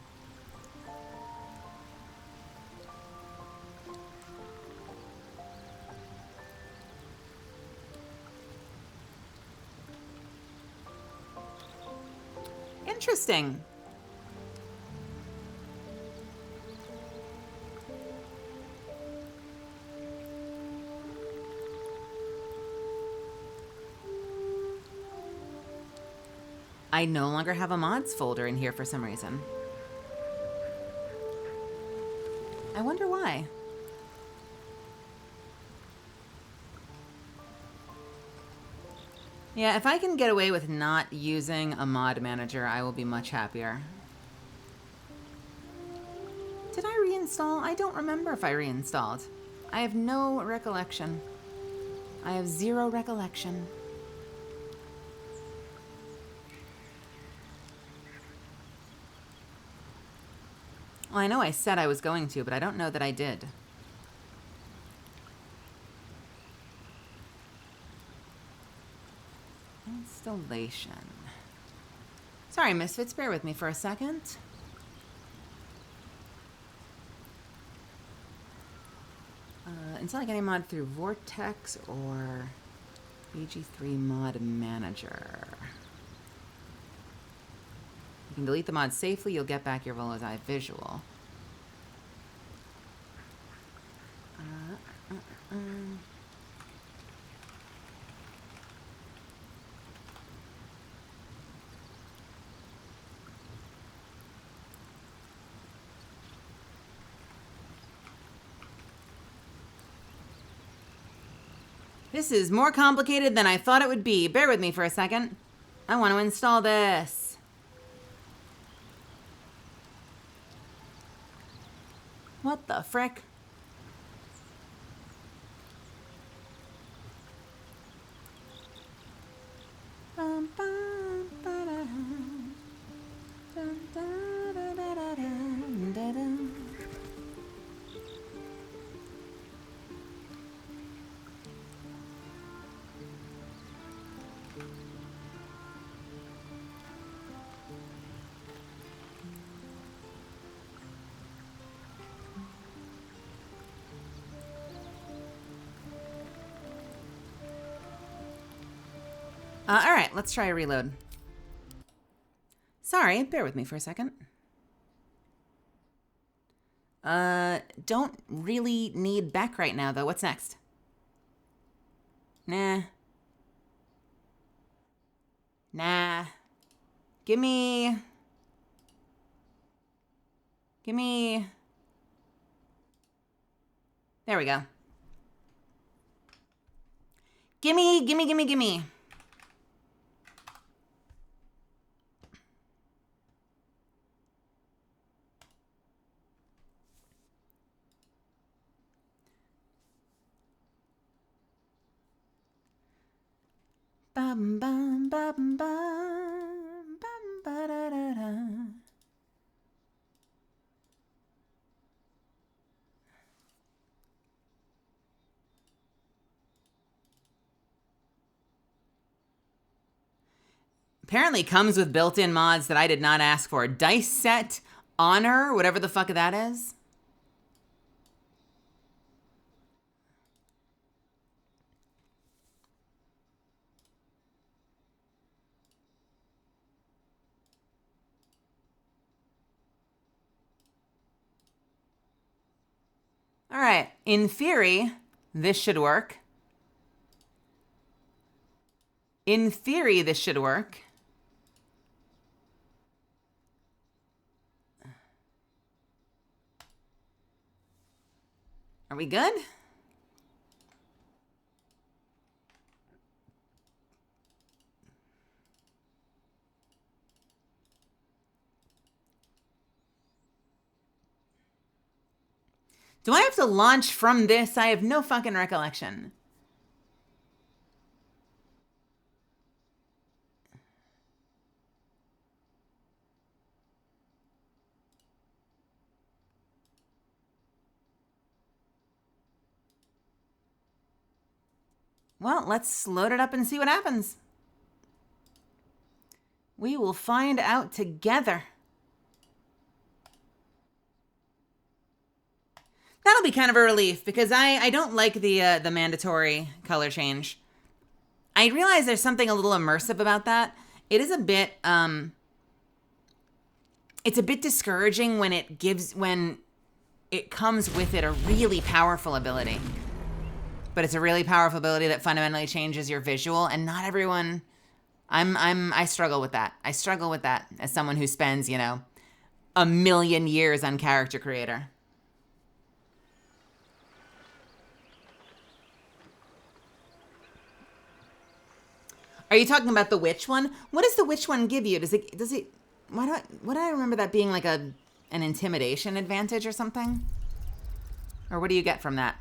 Speaker 1: Interesting. I no longer have a mods folder in here for some reason. I wonder why. Yeah, if I can get away with not using a mod manager, I will be much happier. Did I reinstall? I don't remember if I reinstalled. I have no recollection. I have zero recollection. Well, I know I said I was going to, but I don't know that I did. Installation. Sorry, Misfits, bear with me for a second. Install any mod through Vortex or BG3 Mod Manager. You can delete the mod safely. You'll get back your Volo's Eye visual. This is more complicated than I thought it would be. Bear with me for a second. I want to install this. What the frick? Bum, bum, ba-da-dum. Dum, da-da-da-da-dum, da-dum. All right, let's try a reload. Sorry, bear with me for a second. Don't really need Beck right now, though. What's next? Nah. Nah. Gimme. There we go. Gimme. Bum bum bum bum bum ba da da da. Apparently comes with built-in mods that I did not ask for. Dice set, honor, whatever the fuck that is. All right, in theory, this should work. In theory, this should work. Are we good? Do I have to launch from this? I have no fucking recollection. Well, let's load it up and see what happens. We will find out together. That'll be kind of a relief because I don't like the mandatory color change. I realize there's something a little immersive about that. It is a bit it's a bit discouraging when it comes with it a really powerful ability. But it's a really powerful ability that fundamentally changes your visual, and not everyone I struggle with that. I struggle with that as someone who spends, you know, 1,000,000 years on Character Creator. Are you talking about the witch one? What does the witch one give you? Does it why do I remember that being like an intimidation advantage or something? Or what do you get from that?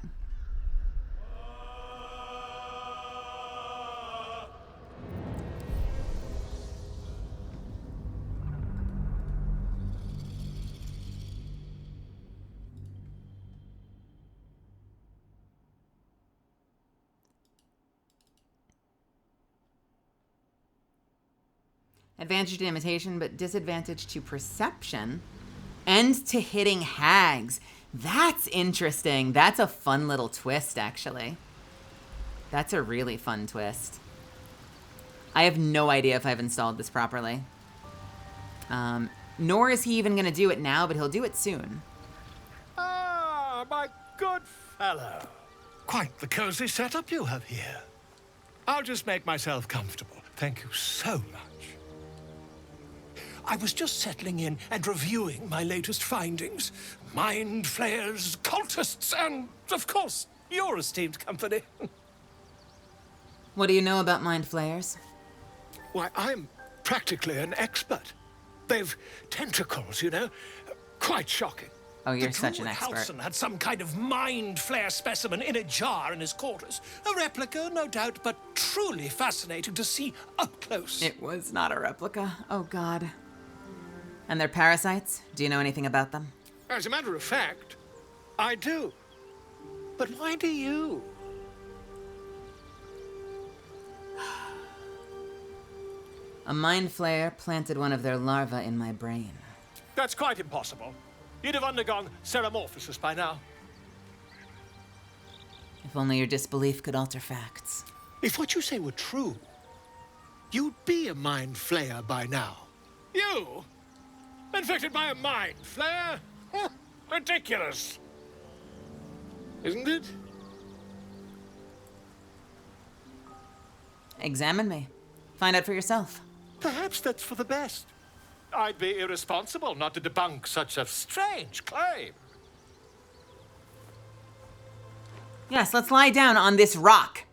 Speaker 1: Advantage to imitation, but disadvantage to perception and to hitting hags. That's interesting. That's a fun little twist, actually. That's a really fun twist. I have no idea if I've installed this properly. Nor is he even going to do it now, but he'll do it soon.
Speaker 11: Ah, my good fellow. Quite the cozy setup you have here. I'll just make myself comfortable. Thank you so much. I was just settling in and reviewing my latest findings. Mind flayers, cultists, and, of course, your esteemed company.
Speaker 1: What do you know about mind flayers?
Speaker 11: Why, I'm practically an expert. They've tentacles, you know. Quite shocking.
Speaker 1: Oh, you're
Speaker 11: the
Speaker 1: such an
Speaker 11: druid
Speaker 1: expert.
Speaker 11: Halsin had some kind of mind flare specimen in a jar in his quarters. A replica, no doubt, but truly fascinating to see up close.
Speaker 1: It was not a replica. Oh, God. And they're parasites? Do you know anything about them?
Speaker 11: As a matter of fact, I do. But why do you?
Speaker 1: A mind flayer planted one of their larvae in my brain.
Speaker 11: That's quite impossible. You'd have undergone ceramorphosis by now.
Speaker 1: If only your disbelief could alter facts.
Speaker 11: If what you say were true, you'd be a mind flayer by now. You? Infected by a mind flayer? Huh, ridiculous. Isn't it?
Speaker 1: Examine me. Find out for yourself.
Speaker 11: Perhaps that's for the best. I'd be irresponsible not to debunk such a strange claim.
Speaker 1: Yes, let's lie down on this rock.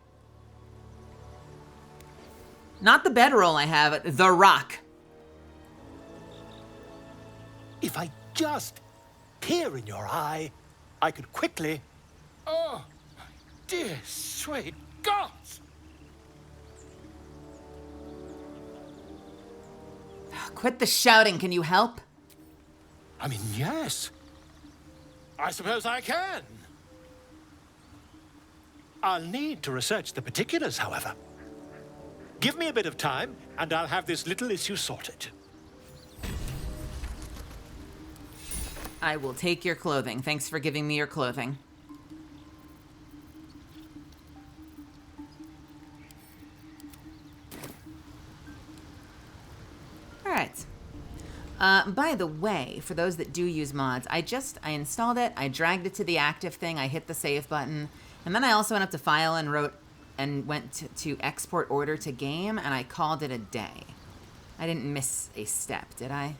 Speaker 1: Not the bedroll I have, the rock.
Speaker 11: If I just peer in your eye, I could quickly... Oh, my dear, sweet gods!
Speaker 1: Quit the shouting, can you help?
Speaker 11: I mean, yes. I suppose I can. I'll need to research the particulars, however. Give me a bit of time, and I'll have this little issue sorted.
Speaker 1: I will take your clothing. Thanks for giving me your clothing. All right. By the way, for those that do use mods, I installed it, I dragged it to the active thing, I hit the save button, and then I also went up to File and went to Export Order to Game, and I called it a day. I didn't miss a step, did I?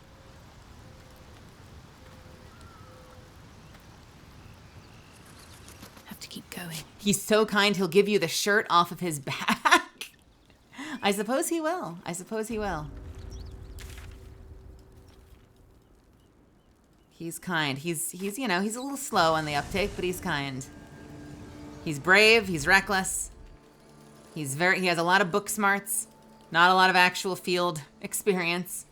Speaker 5: Have to keep going.
Speaker 1: He's so kind, he'll give you the shirt off of his back. I suppose he will. I suppose he will. He's kind. He's you know, he's a little slow on the uptake, but he's kind. He's brave, he's reckless. He has a lot of book smarts, not a lot of actual field experience.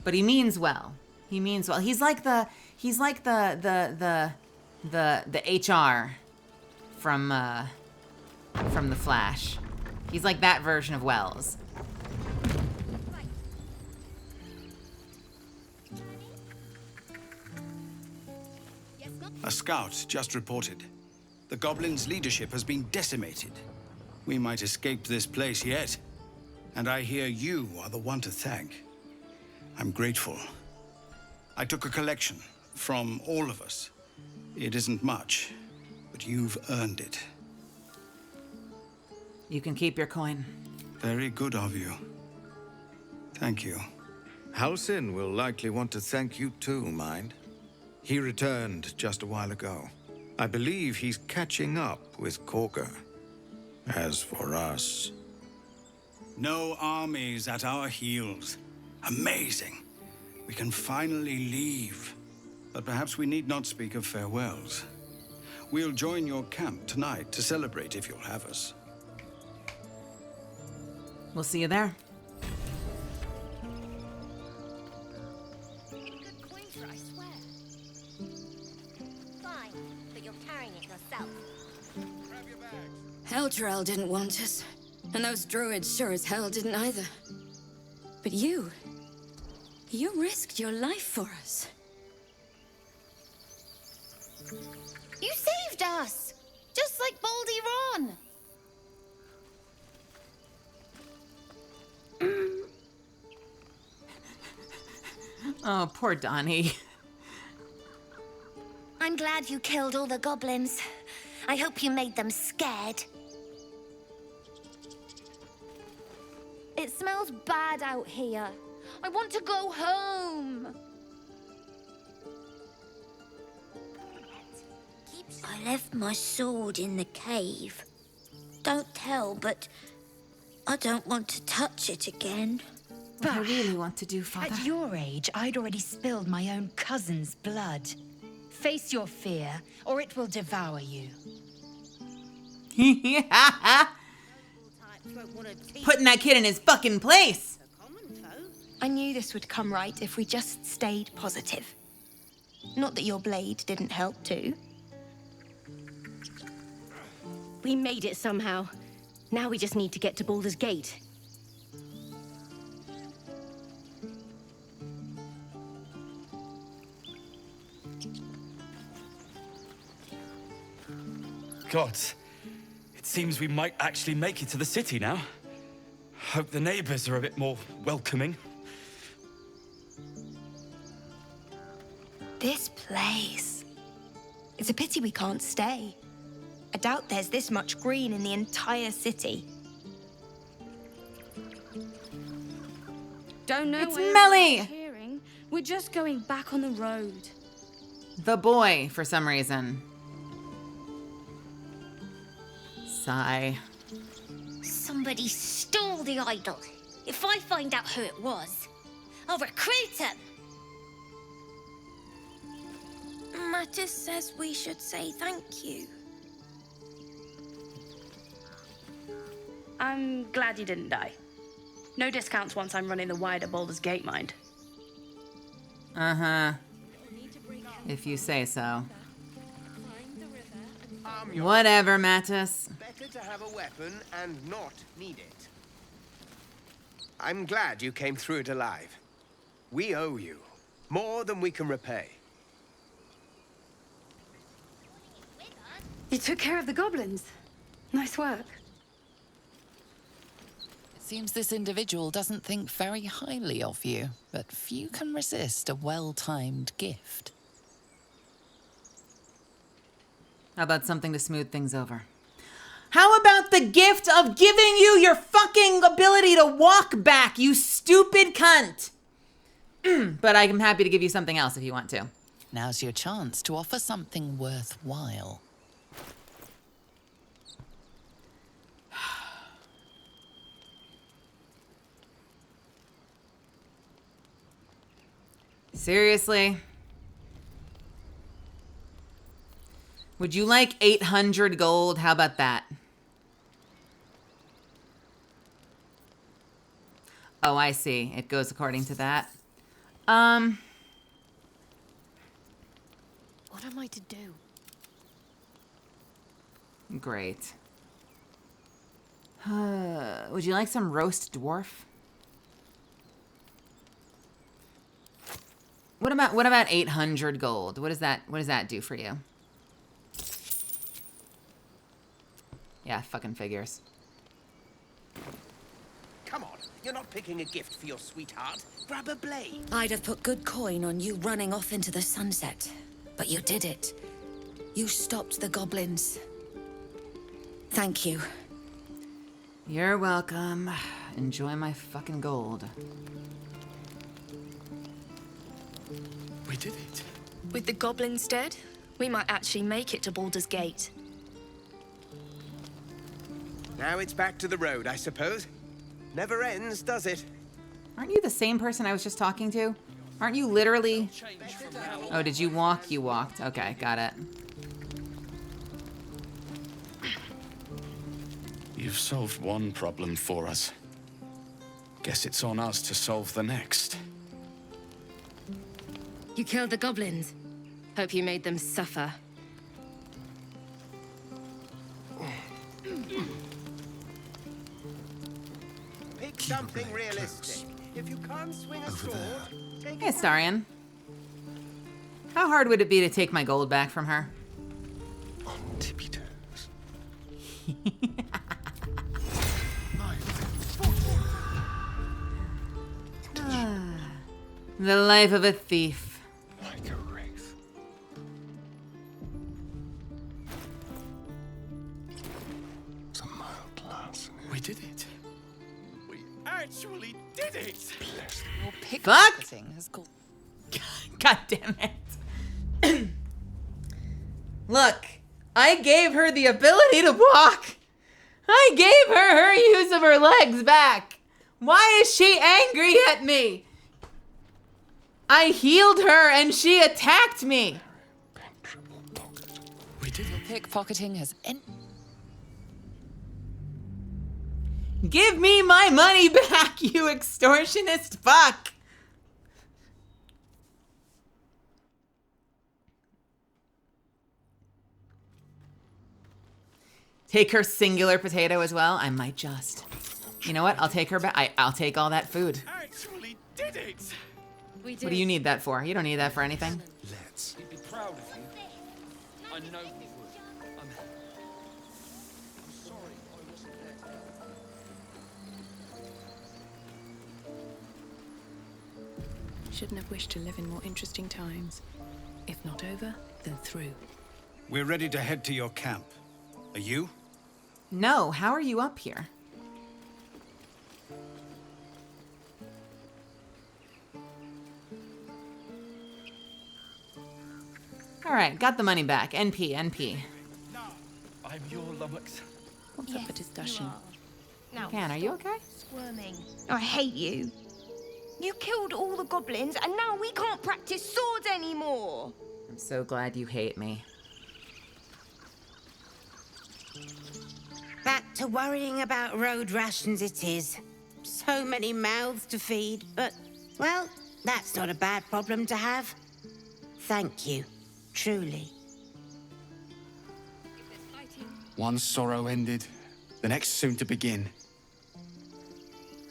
Speaker 1: But he means well. He means well. He's like the HR from The Flash. He's like that version of Wells.
Speaker 12: A scout just reported. The goblins' leadership has been decimated. We might escape this place yet. And I hear you are the one to thank. I'm grateful. I took a collection from all of us. It isn't much, but you've earned it.
Speaker 1: You can keep your coin.
Speaker 12: Very good of you. Thank you.
Speaker 8: Halsin will likely want to thank you too, mind. He returned just a while ago. I believe he's catching up with Korga. As for us...
Speaker 12: No armies at our heels. Amazing. We can finally leave. But perhaps we need not speak of farewells. We'll join your camp tonight to celebrate if you'll have us.
Speaker 1: We'll see you there.
Speaker 13: Elturel didn't want us, and those druids sure as hell didn't either. But you risked your life for us.
Speaker 2: You saved us! Just like Baldur.
Speaker 1: Oh, poor Donnie.
Speaker 2: I'm glad you killed all the goblins. I hope you made them scared. It smells bad out here. I want to go home. I left my sword in the cave. Don't tell, but I don't want to touch it again.
Speaker 1: What I really want to do, Father.
Speaker 5: At your age, I'd already spilled my own cousin's blood. Face your fear, or it will devour you.
Speaker 1: Putting that kid in his fucking place.
Speaker 14: I knew this would come right if we just stayed positive. Not that your blade didn't help too.
Speaker 15: We made it somehow. Now we just need to get to Baldur's Gate.
Speaker 16: Gods, it seems we might actually make it to the city now. Hope the neighbors are a bit more welcoming.
Speaker 14: This place. It's a pity we can't stay. I doubt there's this much green in the entire city.
Speaker 15: Don't know
Speaker 1: It's
Speaker 15: where
Speaker 1: Melly!
Speaker 15: we're hearing. We're just going back on the road.
Speaker 1: The boy, for some reason. Sigh.
Speaker 2: Somebody stole the idol. If I find out who it was, I'll recruit him.
Speaker 14: Mattis says we should say thank you.
Speaker 15: I'm glad you didn't die. No discounts once I'm running the wider Baldur's Gate, mind.
Speaker 1: Uh-huh. If you say so. Whatever, Mattis.
Speaker 17: Better to have a weapon and not need it. I'm glad you came through it alive. We owe you more than we can repay.
Speaker 15: You took care of the goblins. Nice work.
Speaker 10: It seems this individual doesn't think very highly of you, but few can resist a well-timed gift.
Speaker 1: How about something to smooth things over? How about the gift of giving you your fucking ability to walk back, you stupid cunt? But I'm happy to give you something else if you want to.
Speaker 10: Now's your chance to offer something worthwhile.
Speaker 1: Seriously? Would you like 800 gold? How about that? Oh, I see. It goes according to that.
Speaker 15: What am I to do?
Speaker 1: Great. Would you like some roast dwarf? What about 800 gold? What does that do for you? Yeah, fucking figures.
Speaker 17: Come on, you're not picking a gift for your sweetheart. Grab a blade.
Speaker 2: I'd have put good coin on you running off into the sunset, but you did it. You stopped the goblins. Thank you.
Speaker 1: You're welcome. Enjoy my fucking gold.
Speaker 16: We did it.
Speaker 14: With the goblins dead, we might actually make it to Baldur's Gate.
Speaker 17: Now it's back to the road, I suppose. Never ends, does it?
Speaker 1: Aren't you the same person I was just talking to? Aren't you literally... Oh, did you walk? You walked. Okay, got it.
Speaker 16: You've solved one problem for us. Guess it's on us to solve the next.
Speaker 15: You killed the goblins. Hope you made them suffer.
Speaker 17: Pick something realistic. If you can't swing a sword, take
Speaker 1: Hey, Starion. How hard would it be to take my gold back from her?
Speaker 9: On tippy toes.
Speaker 1: The life of a thief.
Speaker 9: Like a wraith. It's a mild lass.
Speaker 16: We did it. We actually did it.
Speaker 10: Your
Speaker 1: Fuck!
Speaker 10: pickpocketing has called.
Speaker 1: God damn it. Look, I gave her the ability to walk. I gave her use of her legs back. Why is she angry at me? I healed her and she attacked me.
Speaker 10: Pickpocketing has
Speaker 1: Give me my money back, you extortionist fuck! Take her singular potato as well? I might just. You know what? I'll take her back. I'll take all that food.
Speaker 16: Actually did it!
Speaker 1: What do you need that for? You don't need that for anything.
Speaker 16: Let's. You'd be proud of you. I know you would. I'm sorry I wasn't there.
Speaker 18: Shouldn't have wished to live in more interesting times. If not over, then through.
Speaker 12: We're ready to head to your camp. Are you?
Speaker 1: No, how are you up here? All right, got the money back. NP, NP.
Speaker 16: I'm your lummox.
Speaker 18: What's up for discussion?
Speaker 14: Now,
Speaker 1: Can, are you okay?
Speaker 14: Squirming. I hate you. You killed all the goblins, and now we can't practice swords anymore.
Speaker 1: I'm so glad you hate me.
Speaker 19: Back to worrying about road rations it is. So many mouths to feed, but, well, that's not a bad problem to have. Thank you, truly.
Speaker 20: One sorrow ended, the next soon to begin.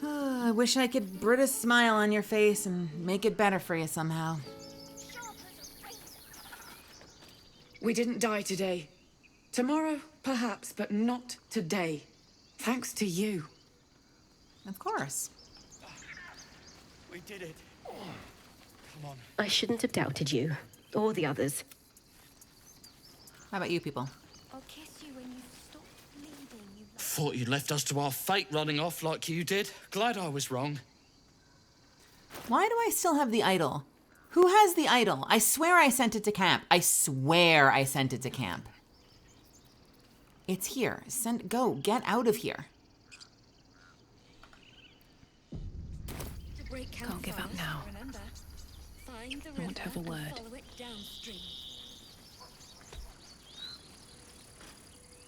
Speaker 1: Oh, I wish I could put a smile on your face and make it better for you somehow.
Speaker 6: We didn't die today. Tomorrow, perhaps, but not today. Thanks to you.
Speaker 1: Of course.
Speaker 16: We did it. Come on.
Speaker 15: I shouldn't have doubted you. Or the others.
Speaker 1: How about you people?
Speaker 13: I'll kiss you when you stop bleeding, you...
Speaker 16: Thought you'd left us to our fate running off like you did. Glad I was wrong.
Speaker 1: Why do I still have the idol? Who has the idol? I swear I sent it to camp. I swear I sent it to camp. It's here. Go. Get out of here.
Speaker 18: Can't give up now. I want to have a word.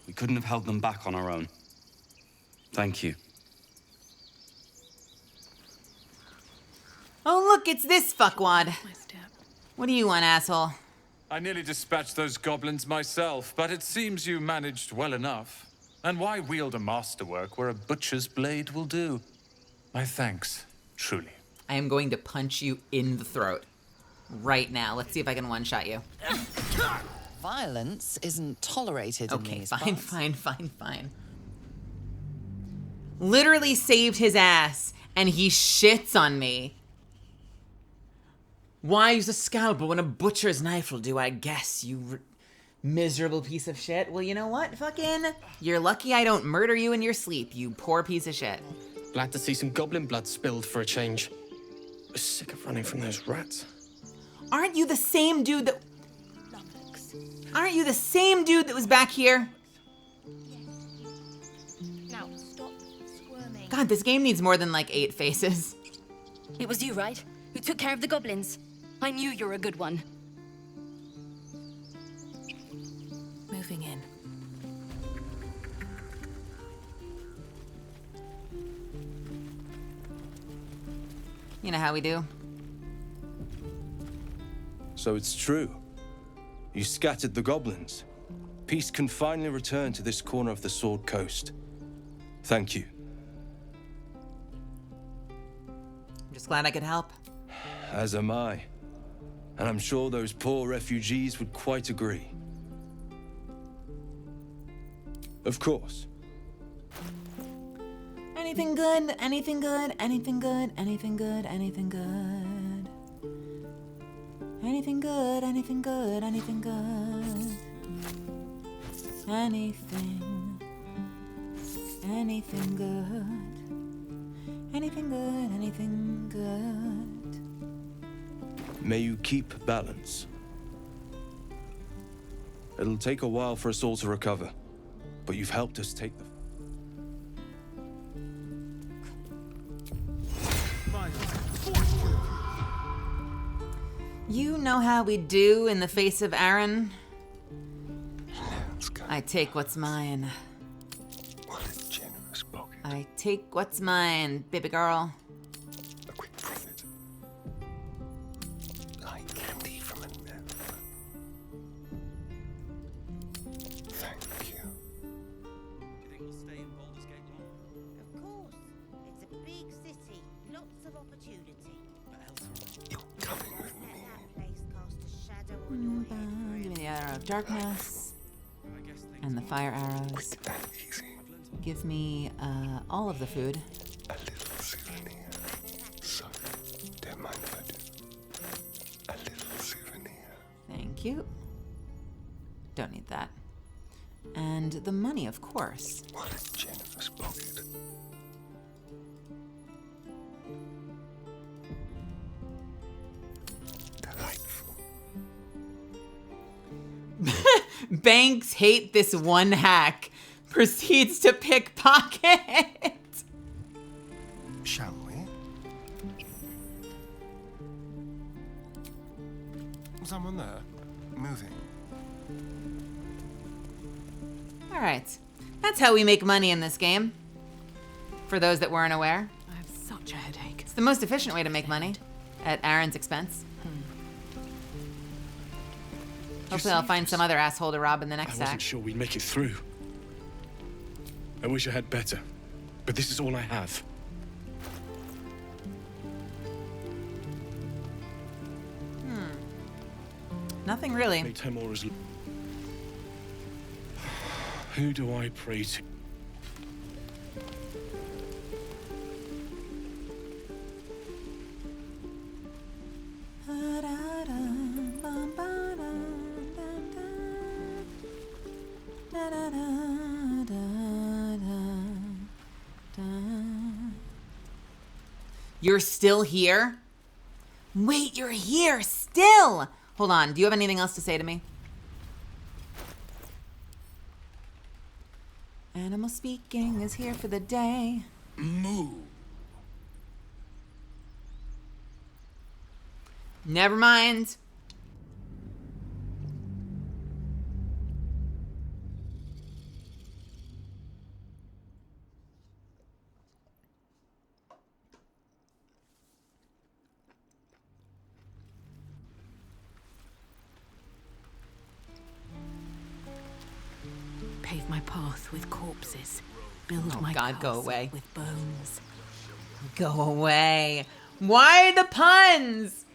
Speaker 16: We couldn't have held them back on our own. Thank you.
Speaker 1: Oh, look, it's this fuckwad. What do you want, asshole?
Speaker 21: I nearly dispatched those goblins myself, but it seems you managed well enough. And why wield a masterwork where a butcher's blade will do? My thanks, truly.
Speaker 1: I am going to punch you in the throat. Right now. Let's see if I can one-shot you.
Speaker 10: Violence isn't tolerated in these
Speaker 1: fine,
Speaker 10: parts.
Speaker 1: fine. Literally saved his ass, and he shits on me. Why use a scalpel when a butcher's knife will do, I guess, you miserable piece of shit? Well, you know what? Fucking, you're lucky I don't murder you in your sleep, you poor piece of shit.
Speaker 22: Glad to see some goblin blood spilled for a change. Sick of running from those rats.
Speaker 1: Aren't you the same dude that... Aren't you the same dude that was back here?
Speaker 13: Now, stop squirming.
Speaker 1: God, this game needs more than like 8 faces.
Speaker 15: It was you, right? Who took care of the goblins? I knew you were a good one.
Speaker 18: Moving in.
Speaker 1: You know how we do.
Speaker 23: So it's true. You scattered the goblins. Peace can finally return to this corner of the Sword Coast. Thank you.
Speaker 1: I'm just glad I could help.
Speaker 23: As am I. And I'm sure those poor refugees would quite agree. Of course.
Speaker 1: Anything good? Anything good? Anything good? Anything good? Anything good? Anything good? Anything good? Anything good? Anything? Anything good? Anything good? Anything good?
Speaker 23: May you keep balance. It'll take a while for us all to recover, but you've helped us take the...
Speaker 1: You know how we do in the face of Aaron? I take what's mine.
Speaker 9: What a generous pocket.
Speaker 1: I take what's mine, baby girl.
Speaker 9: A quick profit. Like candy from a nymph. Thank you.
Speaker 19: Of course. It's a big city. Lots of opportunity.
Speaker 9: You're coming with me.
Speaker 19: That place cast a shadow on your head.
Speaker 1: Give me the arrow of darkness and the fire arrows. Give me all of the food.
Speaker 9: A little souvenir. So, don't mind if I do. A little souvenir.
Speaker 1: Thank you. Don't need that. And the money, of course.
Speaker 9: What a generous pocket. Delightful.
Speaker 1: Banks hate this one hack. Proceeds to pickpocket.
Speaker 9: Shall we? Someone there? Moving.
Speaker 1: All right. That's how we make money in this game. For those that weren't aware.
Speaker 18: I have such a headache.
Speaker 1: It's the most efficient way to make money. At Aaron's expense. Hopefully I'll find some other asshole to rob in the next
Speaker 22: I wasn't
Speaker 1: act.
Speaker 22: sure we'd make it through. I wish I had better, but this is all I have.
Speaker 1: Nothing really.
Speaker 22: Who do I pray to?
Speaker 1: You're still here? Wait, you're here still! Hold on, do you have anything else to say to me? Animal speaking is here for the day.
Speaker 22: Moo.
Speaker 1: Never mind.
Speaker 18: Pave my path with corpses. Build
Speaker 1: Oh
Speaker 18: my
Speaker 1: God, go
Speaker 18: castle
Speaker 1: away.
Speaker 18: with bones.
Speaker 1: Go away. Why the puns?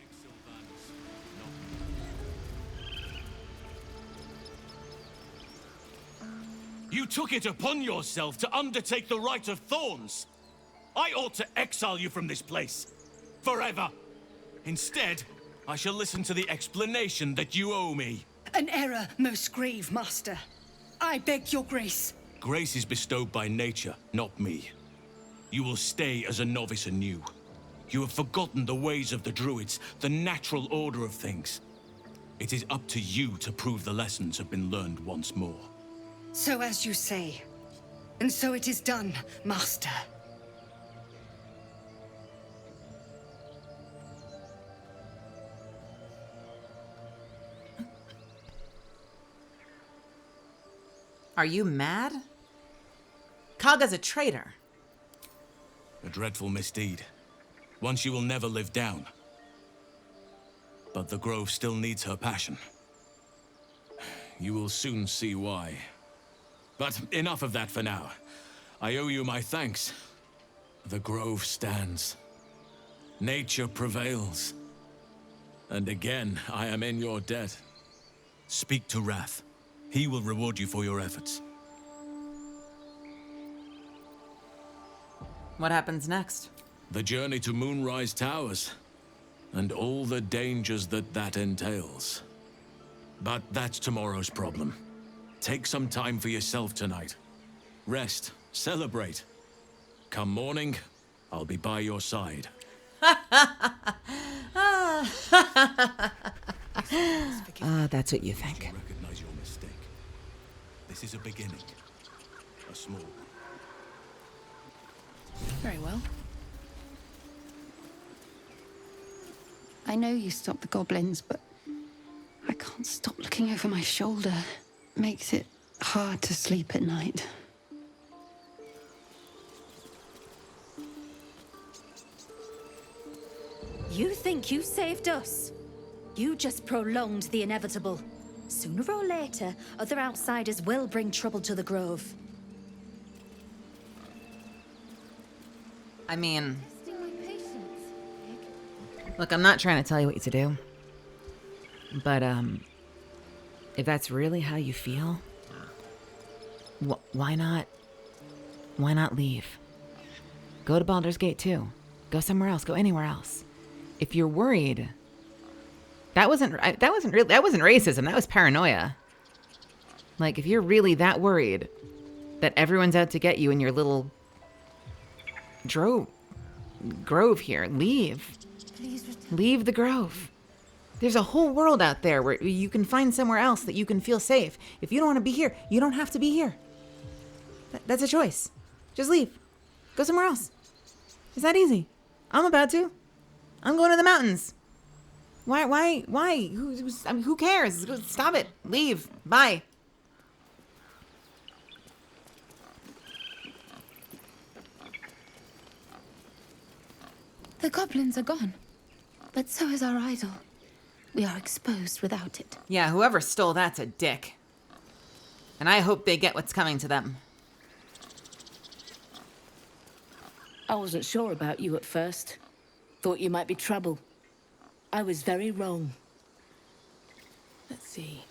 Speaker 3: You took it upon yourself to undertake the Rite of Thorns. I ought to exile you from this place. Forever. Instead, I shall listen to the explanation that you owe me.
Speaker 5: An error, most grave master. I beg your grace.
Speaker 3: Grace is bestowed by nature, not me. You will stay as a novice anew. You have forgotten the ways of the druids, the natural order of things. It is up to you to prove the lessons have been learned once more.
Speaker 5: So as you say. And so it is done, master.
Speaker 1: Are you mad? Kaga's a traitor.
Speaker 3: A dreadful misdeed. One she will never live down. But the Grove still needs her passion. You will soon see why. But enough of that for now. I owe you my thanks. The Grove stands. Nature prevails. And again, I am in your debt. Speak to Wrath. He will reward you for your efforts.
Speaker 1: What happens next?
Speaker 3: The journey to Moonrise Towers, and all the dangers that entails. But that's tomorrow's problem. Take some time for yourself tonight. Rest, celebrate. Come morning, I'll be by your side.
Speaker 1: That's what you think.
Speaker 3: Recognize your mistake. This is a beginning. A small one.
Speaker 18: Very well.
Speaker 2: I know you stopped the goblins, but I can't stop looking over my shoulder. Makes it hard to sleep at night.
Speaker 4: You think you saved us? You just prolonged the inevitable. Sooner or later, other outsiders will bring trouble to the Grove.
Speaker 1: I mean, look, I'm not trying to tell you what to do, but if that's really how you feel, why not leave? Go to Baldur's Gate too. Go somewhere else. Go anywhere else. If you're worried, that wasn't racism. That was paranoia. Like, if you're really that worried that everyone's out to get you in your little grove here, leave. Leave the grove. There's a whole world out there where you can find somewhere else that you can feel safe. If you don't want to be here, you don't have to be here. That's a choice. Just leave. Go somewhere else. It's that easy. I'm about to. I'm going to the mountains. Why? Who cares? Stop it. Leave. Bye.
Speaker 2: The goblins are gone, but so is our idol. We are exposed without it.
Speaker 1: Yeah, whoever stole that's a dick. And I hope they get what's coming to them.
Speaker 15: I wasn't sure about you at first. Thought you might be trouble. I was very wrong.
Speaker 18: Let's see.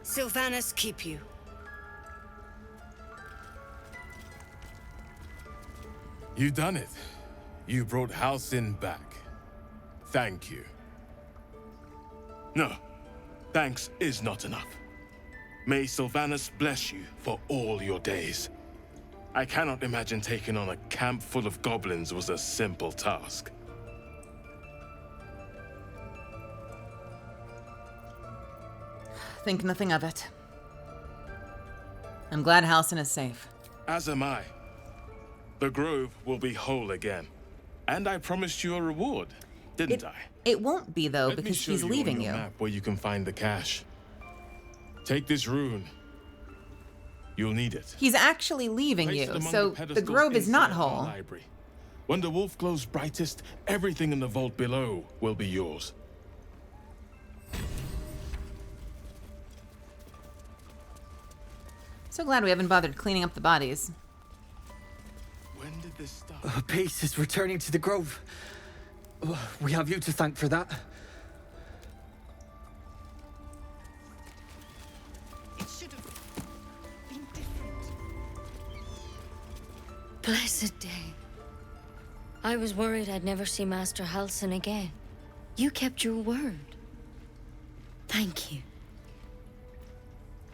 Speaker 2: Sylvanas keep you.
Speaker 21: You done it. You brought Halcyon back. Thank you. No, thanks is not enough. May Sylvanas bless you for all your days. I cannot imagine taking on a camp full of goblins was a simple task.
Speaker 1: Think nothing of it. I'm glad Halcyon is safe.
Speaker 21: As am I. The grove will be whole again. And I promised you a reward, didn't I?
Speaker 1: It won't be, though,
Speaker 21: Let me
Speaker 1: because
Speaker 21: show
Speaker 1: he's
Speaker 21: you on
Speaker 1: leaving
Speaker 21: your
Speaker 1: you.
Speaker 21: map where you can find the cache. Take this rune. You'll need it.
Speaker 1: He's actually leaving
Speaker 21: Place
Speaker 1: you,
Speaker 21: it among
Speaker 1: so
Speaker 21: the
Speaker 1: the
Speaker 21: pedestals
Speaker 1: grove is not
Speaker 21: inside our
Speaker 1: whole.
Speaker 21: library. When the wolf glows brightest, everything in the vault below will be yours.
Speaker 1: So glad we haven't bothered cleaning up the bodies.
Speaker 21: When did this start?
Speaker 16: Peace is returning to the grove. We have you to thank for that.
Speaker 2: It should have been different.
Speaker 13: Blessed day. I was worried I'd never see Master Halcyon again. You kept your word. Thank you.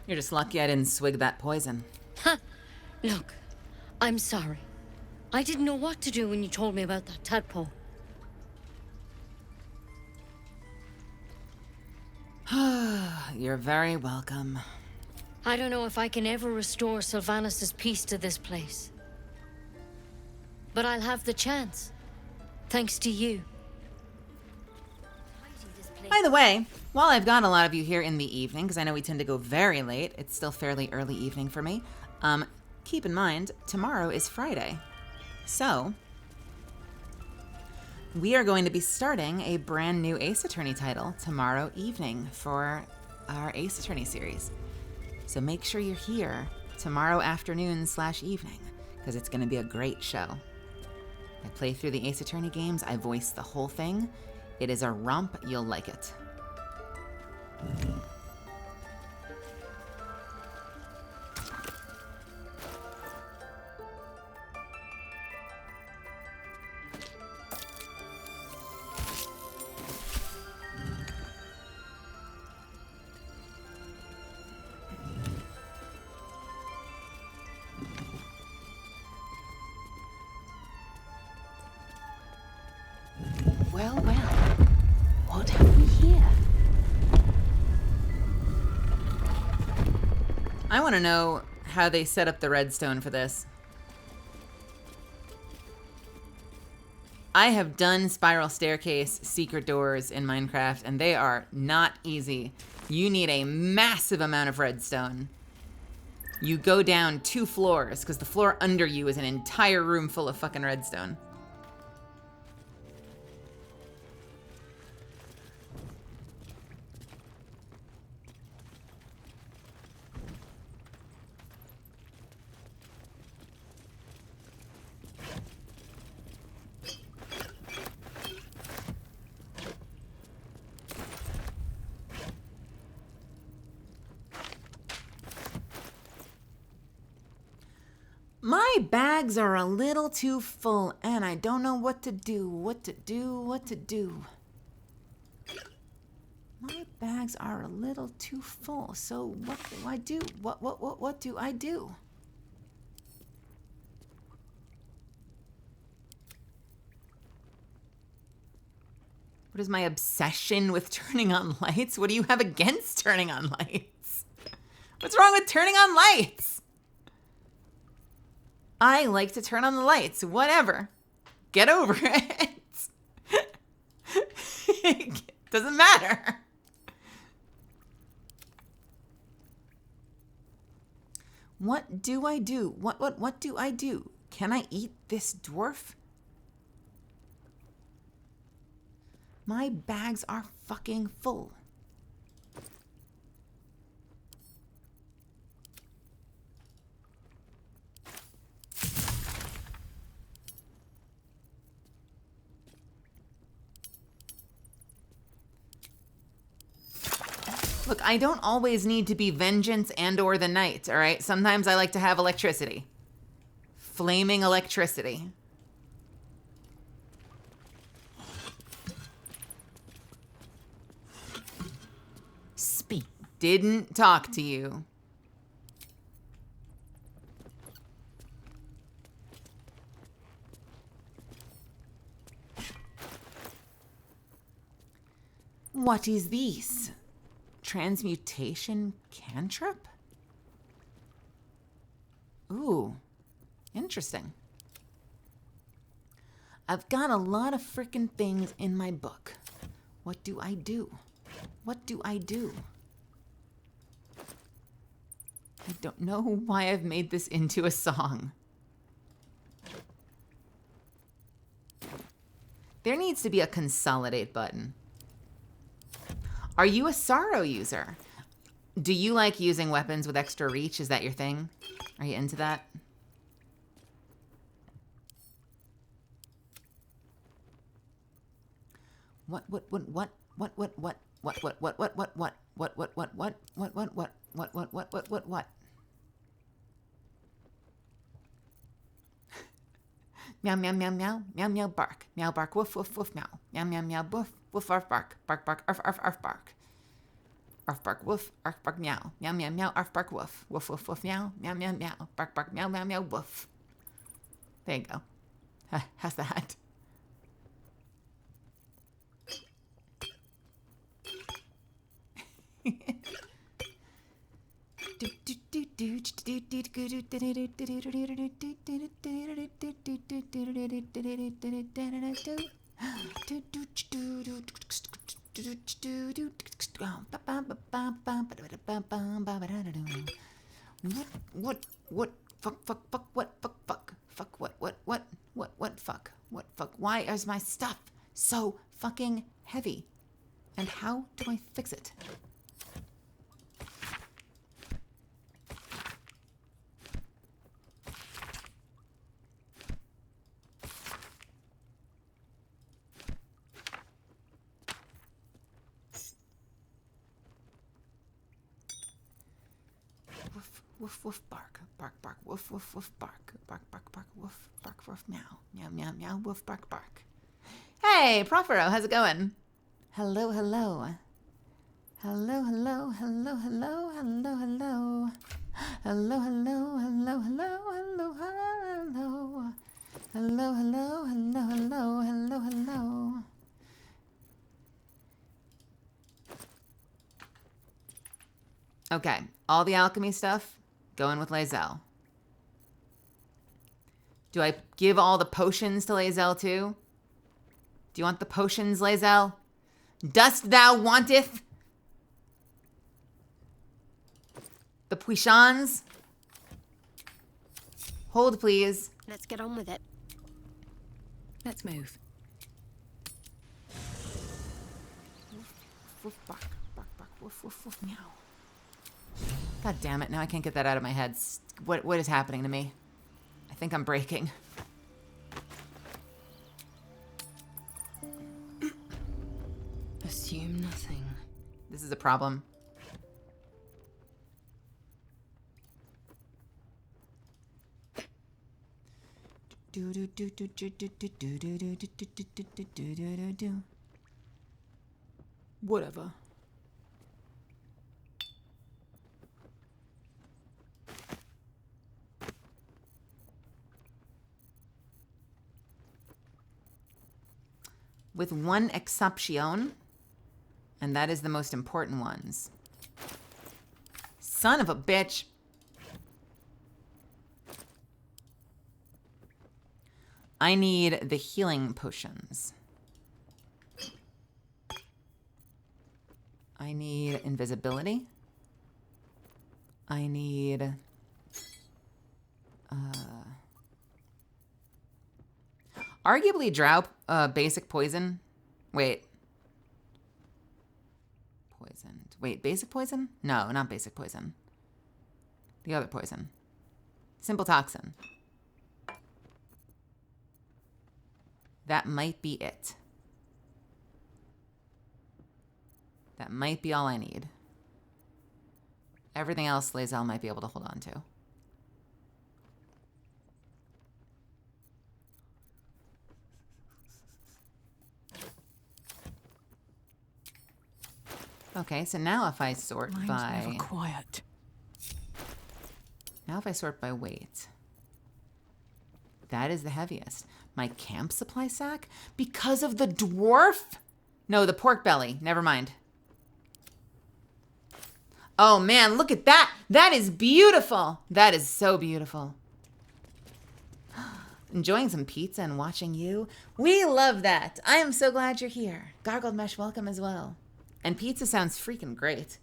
Speaker 1: You're just lucky I didn't swig that poison.
Speaker 13: Ha! Look, I'm sorry. I didn't know what to do when you told me about that tadpole.
Speaker 1: You're very welcome.
Speaker 13: I don't know if I can ever restore Sylvanas' peace to this place. But I'll have the chance. Thanks to you.
Speaker 1: By the way, while I've got a lot of you here in the evening, because I know we tend to go very late, it's still fairly early evening for me, keep in mind, tomorrow is Friday. So, we are going to be starting a brand new Ace Attorney title tomorrow evening for our Ace Attorney series. So make sure you're here tomorrow afternoon/evening, because it's going to be a great show. I play through the Ace Attorney games, I voice the whole thing. It is a romp, you'll like it.
Speaker 18: Well, well. What have we here?
Speaker 1: I want to know how they set up the redstone for this. I have done spiral staircase secret doors in Minecraft, and they are not easy. You need a massive amount of redstone. You go down 2 floors, because the floor under you is an entire room full of fucking redstone. My bags are a little too full, and I don't know what to do, what to do. My bags are a little too full, so what do I do? What do I do? What is my obsession with turning on lights? What do you have against turning on lights? What's wrong with turning on lights? I like to turn on the lights. Whatever. Get over it. It doesn't matter. What do I do? What do I do? Can I eat this dwarf? My bags are fucking full. Look, I don't always need to be vengeance and or the knight, all right? Sometimes I like to have electricity. Flaming electricity. Speak. Didn't talk to you. What is this? Transmutation cantrip? Ooh, interesting. I've got a lot of frickin' things in my book. What do I do? What do I do? I don't know why I've made this into a song. There needs to be a consolidate button. Are you a sorrow user? Do you like using weapons with extra reach? Is that your thing? Are you into that? What? Meow, meow, meow, meow, meow, meow, bark. Meow, bark, woof, woof, woof, meow. Meow, meow, meow, woof, woof, arf, bark. Bark, bark, arf, arf, arf, bark. Arf, bark, woof, arf, bark, meow. Meow, meow, meow, arf, bark, woof. Woof, woof, woof, meow. Meow, meow, meow. Bark, bark, meow, meow, meow, woof. There you go. How's that? Fuck, why is my stuff so fucking heavy? And how do I fix it? Woof, woof, bark. Bark, bark, woof, woof, woof, bark. Bark, bark, bark, woof, bark, woof, meow. Meow, meow, meow, woof, bark, bark. Hey, Profero, how's it going? Hello, hello. Hello, hello, hello, hello, hello, hello. Hello, hello, hello, hello, hello, hello. Hello, hello, hello, hello, hello, hello. Okay, all the alchemy stuff, going with Lae'zel. Do I give all the potions to Lae'zel too? Do you want the potions, Lae'zel? Dost thou wanteth the puissance? Hold, please.
Speaker 13: Let's get on with it.
Speaker 18: Let's move.
Speaker 1: Woof, bark, bark, bark, woof, woof, woof, meow. God damn it, now I can't get that out of my head. What is happening to me? I think I'm breaking.
Speaker 5: Assume nothing.
Speaker 1: This is a problem. Whatever. With one exception, and that is the most important ones. Son of a bitch. I need the healing potions. I need invisibility. I need arguably drow basic poison. Wait. Poisoned. Wait, basic poison? No, not basic poison. The other poison. Simple toxin. That might be it. That might be all I need. Everything else Lae'zel might be able to hold on to. Okay, so now if I sort
Speaker 18: Mine's
Speaker 1: by...
Speaker 18: never quiet.
Speaker 1: Now if I sort by weight. That is the heaviest. My camp supply sack? Because of the dwarf? No, the pork belly. Never mind. Oh man, look at that. That is beautiful. That is so beautiful. Enjoying some pizza and watching you. We love that. I am so glad you're here. Gargled Mesh, welcome as well. And pizza sounds freaking great.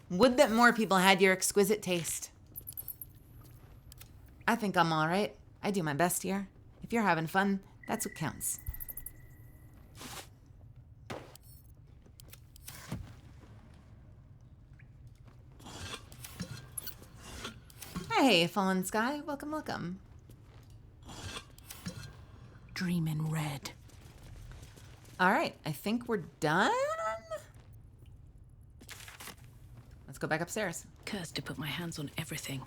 Speaker 1: Would that more people had your exquisite taste. I think I'm all right. I do my best here. If you're having fun, that's what counts. Hey, Fallen Sky. Welcome, welcome.
Speaker 18: Dream in red.
Speaker 1: All right, I think we're done. Let's go back upstairs.
Speaker 18: Cursed to put my hands on everything.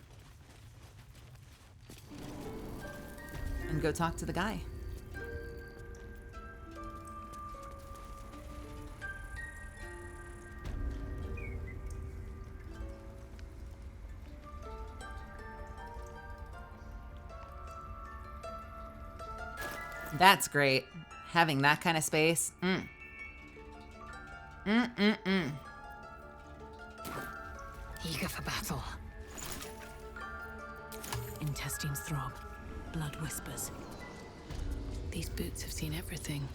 Speaker 1: And go talk to the guy. That's great. Having that kind of space.
Speaker 5: Eager for battle.
Speaker 18: Intestines throb. Blood whispers. These boots have seen everything.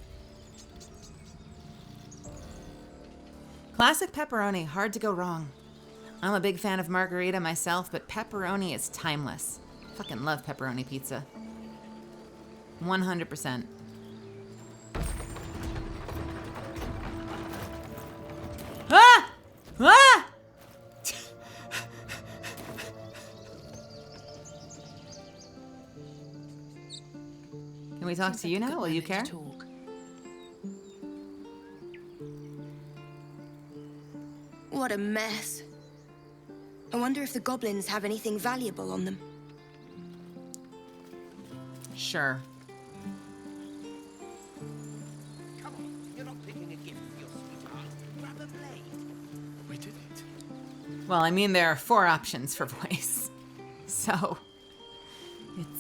Speaker 1: Classic pepperoni, hard to go wrong. I'm a big fan of margarita myself, but pepperoni is timeless. Fucking love pepperoni pizza. 100%. Ah! Ah! Can we talk to you now? Will you care?
Speaker 14: What a mess. I wonder if the goblins have anything valuable on them.
Speaker 1: Sure.
Speaker 17: Come on, you're not picking a gift for your sweetheart. Grab a blade.
Speaker 21: We did it.
Speaker 1: Well, I mean, there are 4 options for voice. So,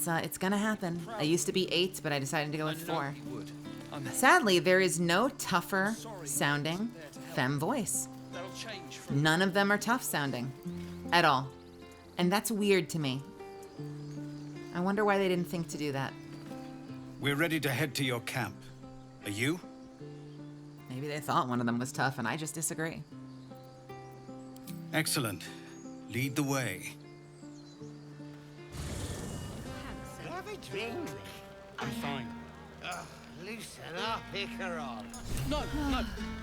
Speaker 1: it's gonna happen. I used to be 8, but I decided to go with 4. Sadly, there is no tougher sounding femme voice. None of them are tough sounding at all. And that's weird to me. I wonder why they didn't think to do that.
Speaker 12: We're ready to head to your camp. Are you?
Speaker 1: Maybe they thought one of them was tough and I just disagree.
Speaker 12: Excellent. Lead the way.
Speaker 17: Have a drink.
Speaker 22: I'm fine.
Speaker 17: Loosen up, Icaron.
Speaker 22: No,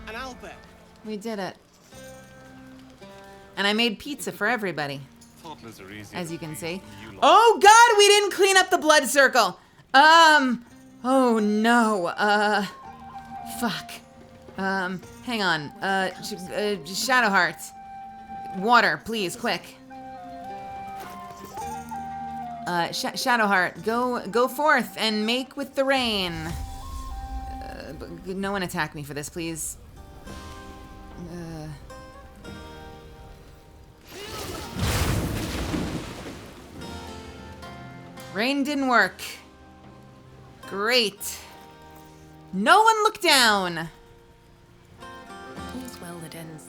Speaker 22: an owlbear.
Speaker 1: We did it. And I made pizza for everybody,
Speaker 21: Toddlers are easy.
Speaker 1: as you can see. Oh God, we didn't clean up the blood circle. Oh no. Fuck. Hang on. Shadowheart. Water, please, quick. Shadowheart, go forth and make with the rain. No one attack me for this, please. Rain didn't work. Great. No one look down.
Speaker 18: All's well that ends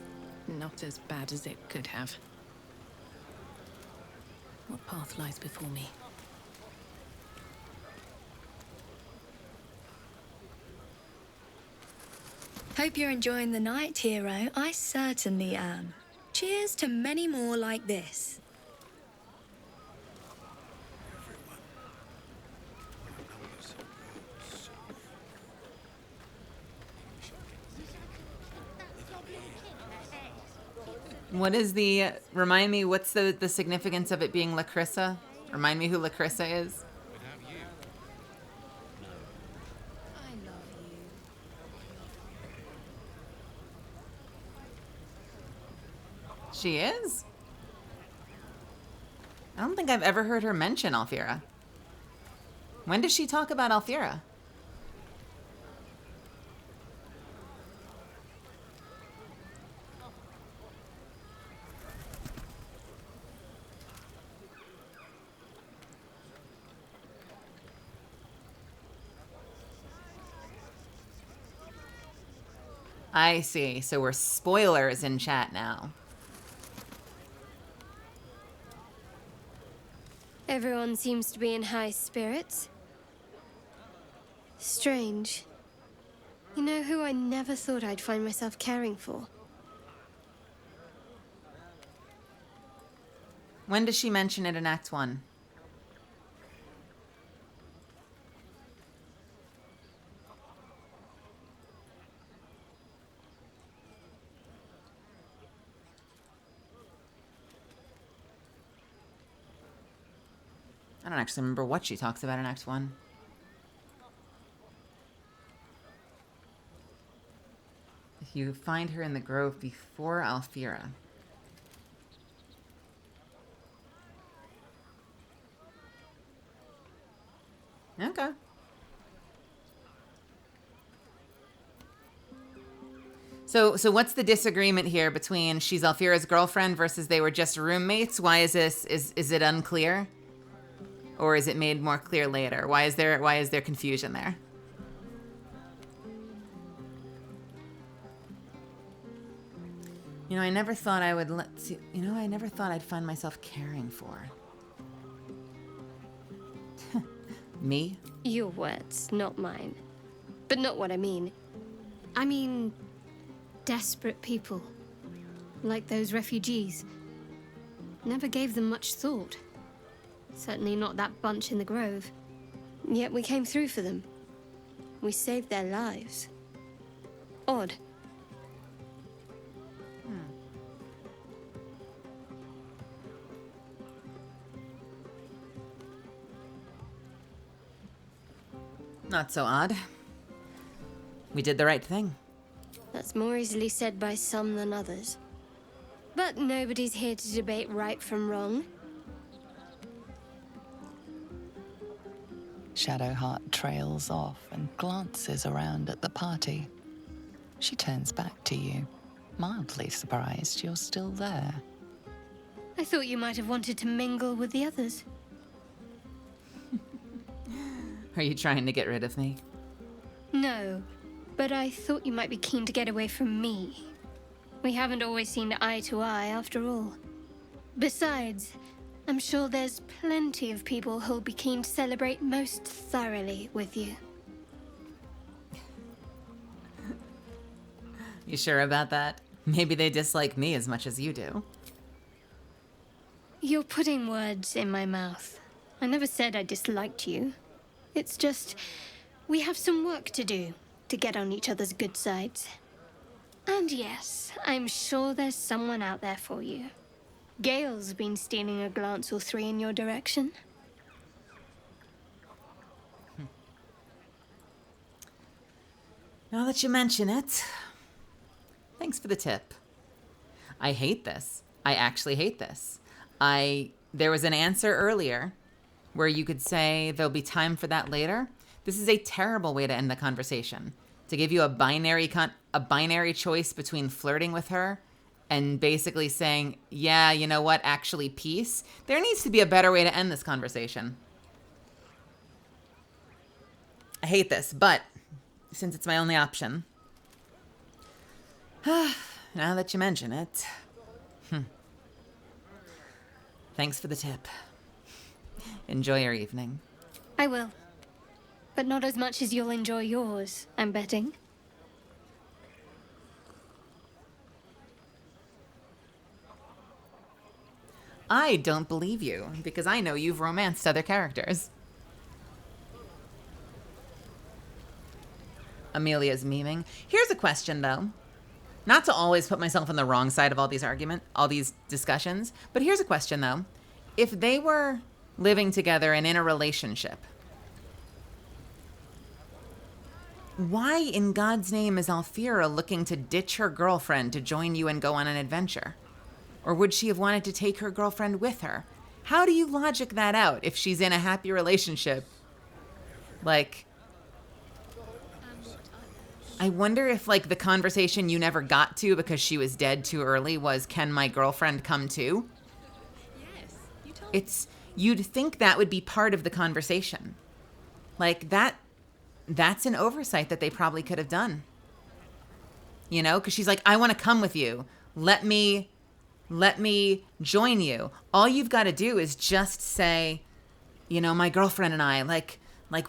Speaker 18: not as bad as it could have. What path lies before me?
Speaker 7: Hope you're enjoying the night, hero. I certainly am. Cheers to many more like this.
Speaker 1: What is the, remind me, what's the significance of it being Lacrissa? Remind me who Lacrissa is. She is? I don't think I've ever heard her mention Alfira. When does she talk about Alfira? I see. So we're spoilers in chat now.
Speaker 8: Everyone seems to be in high spirits. Strange. You know who I never thought I'd find myself caring for?
Speaker 1: When does she mention it in Act 1? I don't actually remember what she talks about in Act 1. If you find her in the grove before Alfira. Okay. So what's the disagreement here between she's Alfira's girlfriend versus they were just roommates? Why is this, is it unclear? Or is it made more clear later? Why is there confusion there? You know, I never thought I would I never thought I'd find myself caring for. Me?
Speaker 8: Your words, not mine. But not what I mean. I mean, desperate people. Like those refugees. Never gave them much thought. Certainly not that bunch in the grove. Yet we came through for them. We saved their lives. Odd. Not so odd. We did the right thing. That's more easily said by some than others. But nobody's here to debate right from wrong.
Speaker 10: Shadowheart trails off and glances around at the party. She turns back to you, mildly surprised you're still there.
Speaker 8: I thought you might have wanted to mingle with the others.
Speaker 1: Are you trying to get rid of me?
Speaker 8: No, but I thought you might be keen to get away from me. We haven't always seen eye to eye, after all. Besides, I'm sure there's plenty of people who'll be keen to celebrate most thoroughly with you.
Speaker 1: You sure about that? Maybe they dislike me as much as you do.
Speaker 8: You're putting words in my mouth. I never said I disliked you. It's just, we have some work to do to get on each other's good sides. And yes, I'm sure there's someone out there for you. Gale's been stealing a glance or three in your direction.
Speaker 1: Now that you mention it, thanks for the tip. I hate this. I actually hate this. There was an answer earlier where you could say there'll be time for that later. This is a terrible way to end the conversation. To give you a binary choice between flirting with her and basically saying, yeah, you know what, actually peace. There needs to be a better way to end this conversation. I hate this, but since it's my only option, now that you mention it, thanks for the tip. Enjoy your evening.
Speaker 8: I will. But not as much as you'll enjoy yours, I'm betting.
Speaker 1: I don't believe you, because I know you've romanced other characters. Amelia's memeing. Here's a question, though. Not to always put myself on the wrong side of all these discussions, but here's a question, though. If they were living together and in a relationship, why in God's name is Alfira looking to ditch her girlfriend to join you and go on an adventure? Or would she have wanted to take her girlfriend with her? How do you logic that out if she's in a happy relationship? Like, I wonder if, like, the conversation you never got to because she was dead too early was, can my girlfriend come too? Yes, you'd think that would be part of the conversation. Like, that's an oversight that they probably could have done. You know, because she's like, I want to come with you. Let me join you. All you've got to do is just say, you know, my girlfriend and I, like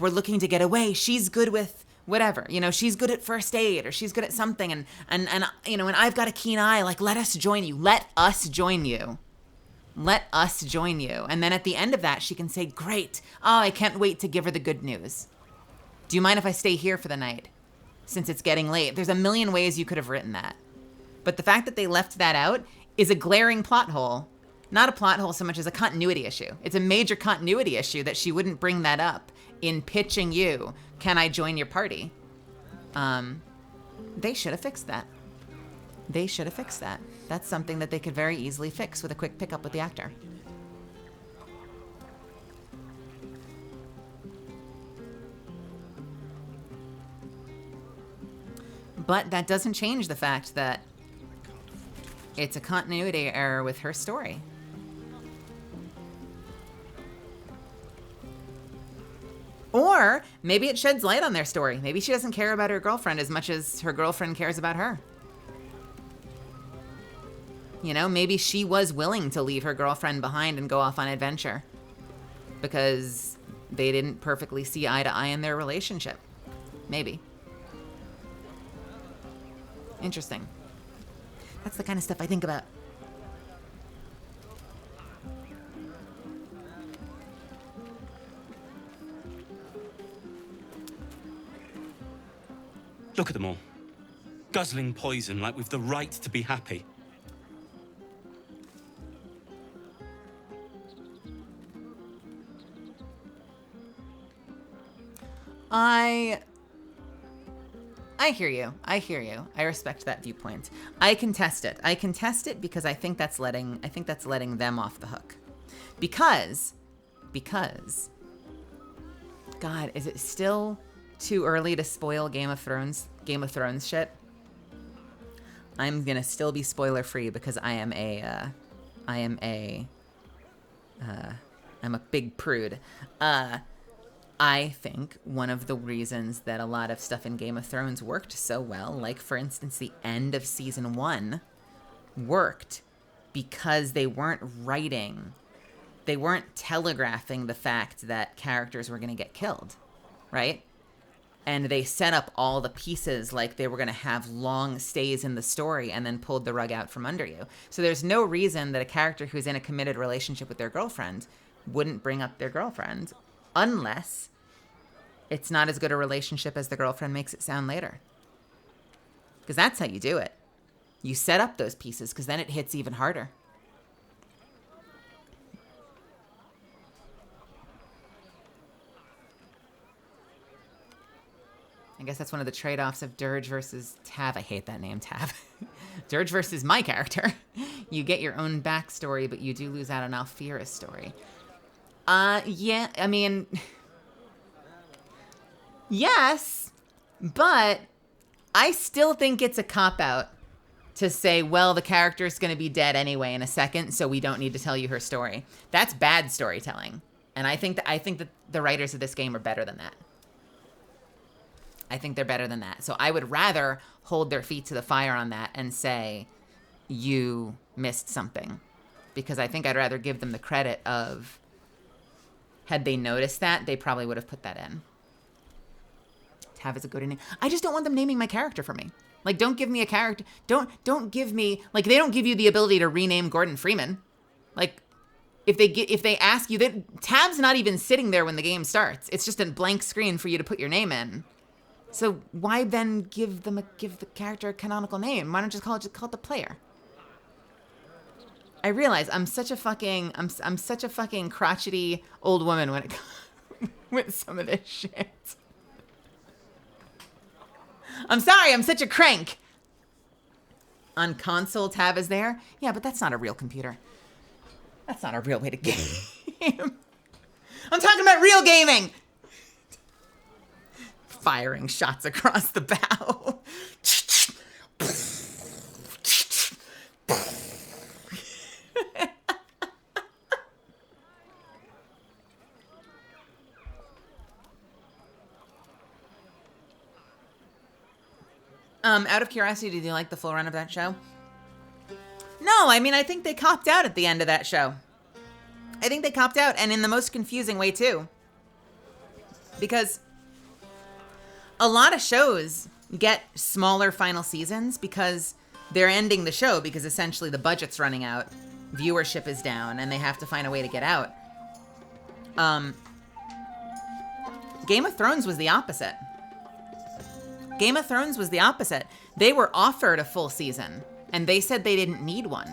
Speaker 1: we're looking to get away. She's good with whatever, you know, she's good at first aid or she's good at something. And you know, and I've got a keen eye. Like, let us join you. Let us join you. Let us join you. And then at the end of that, she can say, great. Oh, I can't wait to give her the good news. Do you mind if I stay here for the night? Since it's getting late. There's a million ways you could have written that. But the fact that they left that out is a glaring plot hole. Not a plot hole so much as a continuity issue. It's a major continuity issue that she wouldn't bring that up in pitching you, can I join your party? They should have fixed that. They should have fixed that. That's something that they could very easily fix with a quick pickup with the actor. But that doesn't change the fact that it's a continuity error with her story. Or maybe it sheds light on their story. Maybe she doesn't care about her girlfriend as much as her girlfriend cares about her. You know, maybe she was willing to leave her girlfriend behind and go off on adventure because they didn't perfectly see eye to eye in their relationship. Maybe. Interesting. That's the kind of stuff I think about.
Speaker 16: Look at them all. Guzzling poison like we've the right to be happy.
Speaker 1: I hear you. I hear you. I respect that viewpoint. I contest it. I contest it because I think that's letting them off the hook. Because God, is it still too early to spoil Game of Thrones shit? I'm going to still be spoiler free because I'm a big prude. I think one of the reasons that a lot of stuff in Game of Thrones worked so well, like for instance the end of season 1, worked because they weren't writing they weren't telegraphing the fact that characters were going to get killed, right? And they set up all the pieces like they were going to have long stays in the story and then pulled the rug out from under you. So there's no reason that a character who's in a committed relationship with their girlfriend wouldn't bring up their girlfriend unless it's not as good a relationship as the girlfriend makes it sound later. Because that's how you do it. You set up those pieces because then it hits even harder. I guess that's one of the trade-offs of Dirge versus Tav. I hate that name, Tav. Dirge versus my character. You get your own backstory, but you do lose out on Alfira's story. Yeah, I mean... Yes, but I still think it's a cop-out to say, well, the character's going to be dead anyway in a second, so we don't need to tell you her story. That's bad storytelling. And I think that the writers of this game are better than that. I think they're better than that. So I would rather hold their feet to the fire on that and say, you missed something. Because I think I'd rather give them the credit of, had they noticed that, they probably would have put that in. Tav is a good name. I just don't want them naming my character for me. Like, don't give me a character. Don't give me, like, they don't give you the ability to rename Gordon Freeman. Like, if they ask you, Tav's not even sitting there when the game starts. It's just a blank screen for you to put your name in. So why then give the character a canonical name? Why don't you just call it the player? I realize I'm such a fucking crotchety old woman when it comes with some of this shit. I'm sorry, I'm such a crank. On console, Tav is there. Yeah, but that's not a real computer. That's not a real way to game. I'm talking about real gaming. Firing shots across the bow. Out of curiosity, did you like the full run of that show? No, I mean, I think they copped out at the end of that show. I think they copped out, and in the most confusing way, too. Because a lot of shows get smaller final seasons because they're ending the show because essentially the budget's running out, viewership is down, and they have to find a way to get out. Game of Thrones was the opposite. Game of Thrones was the opposite. They were offered a full season, and they said they didn't need one.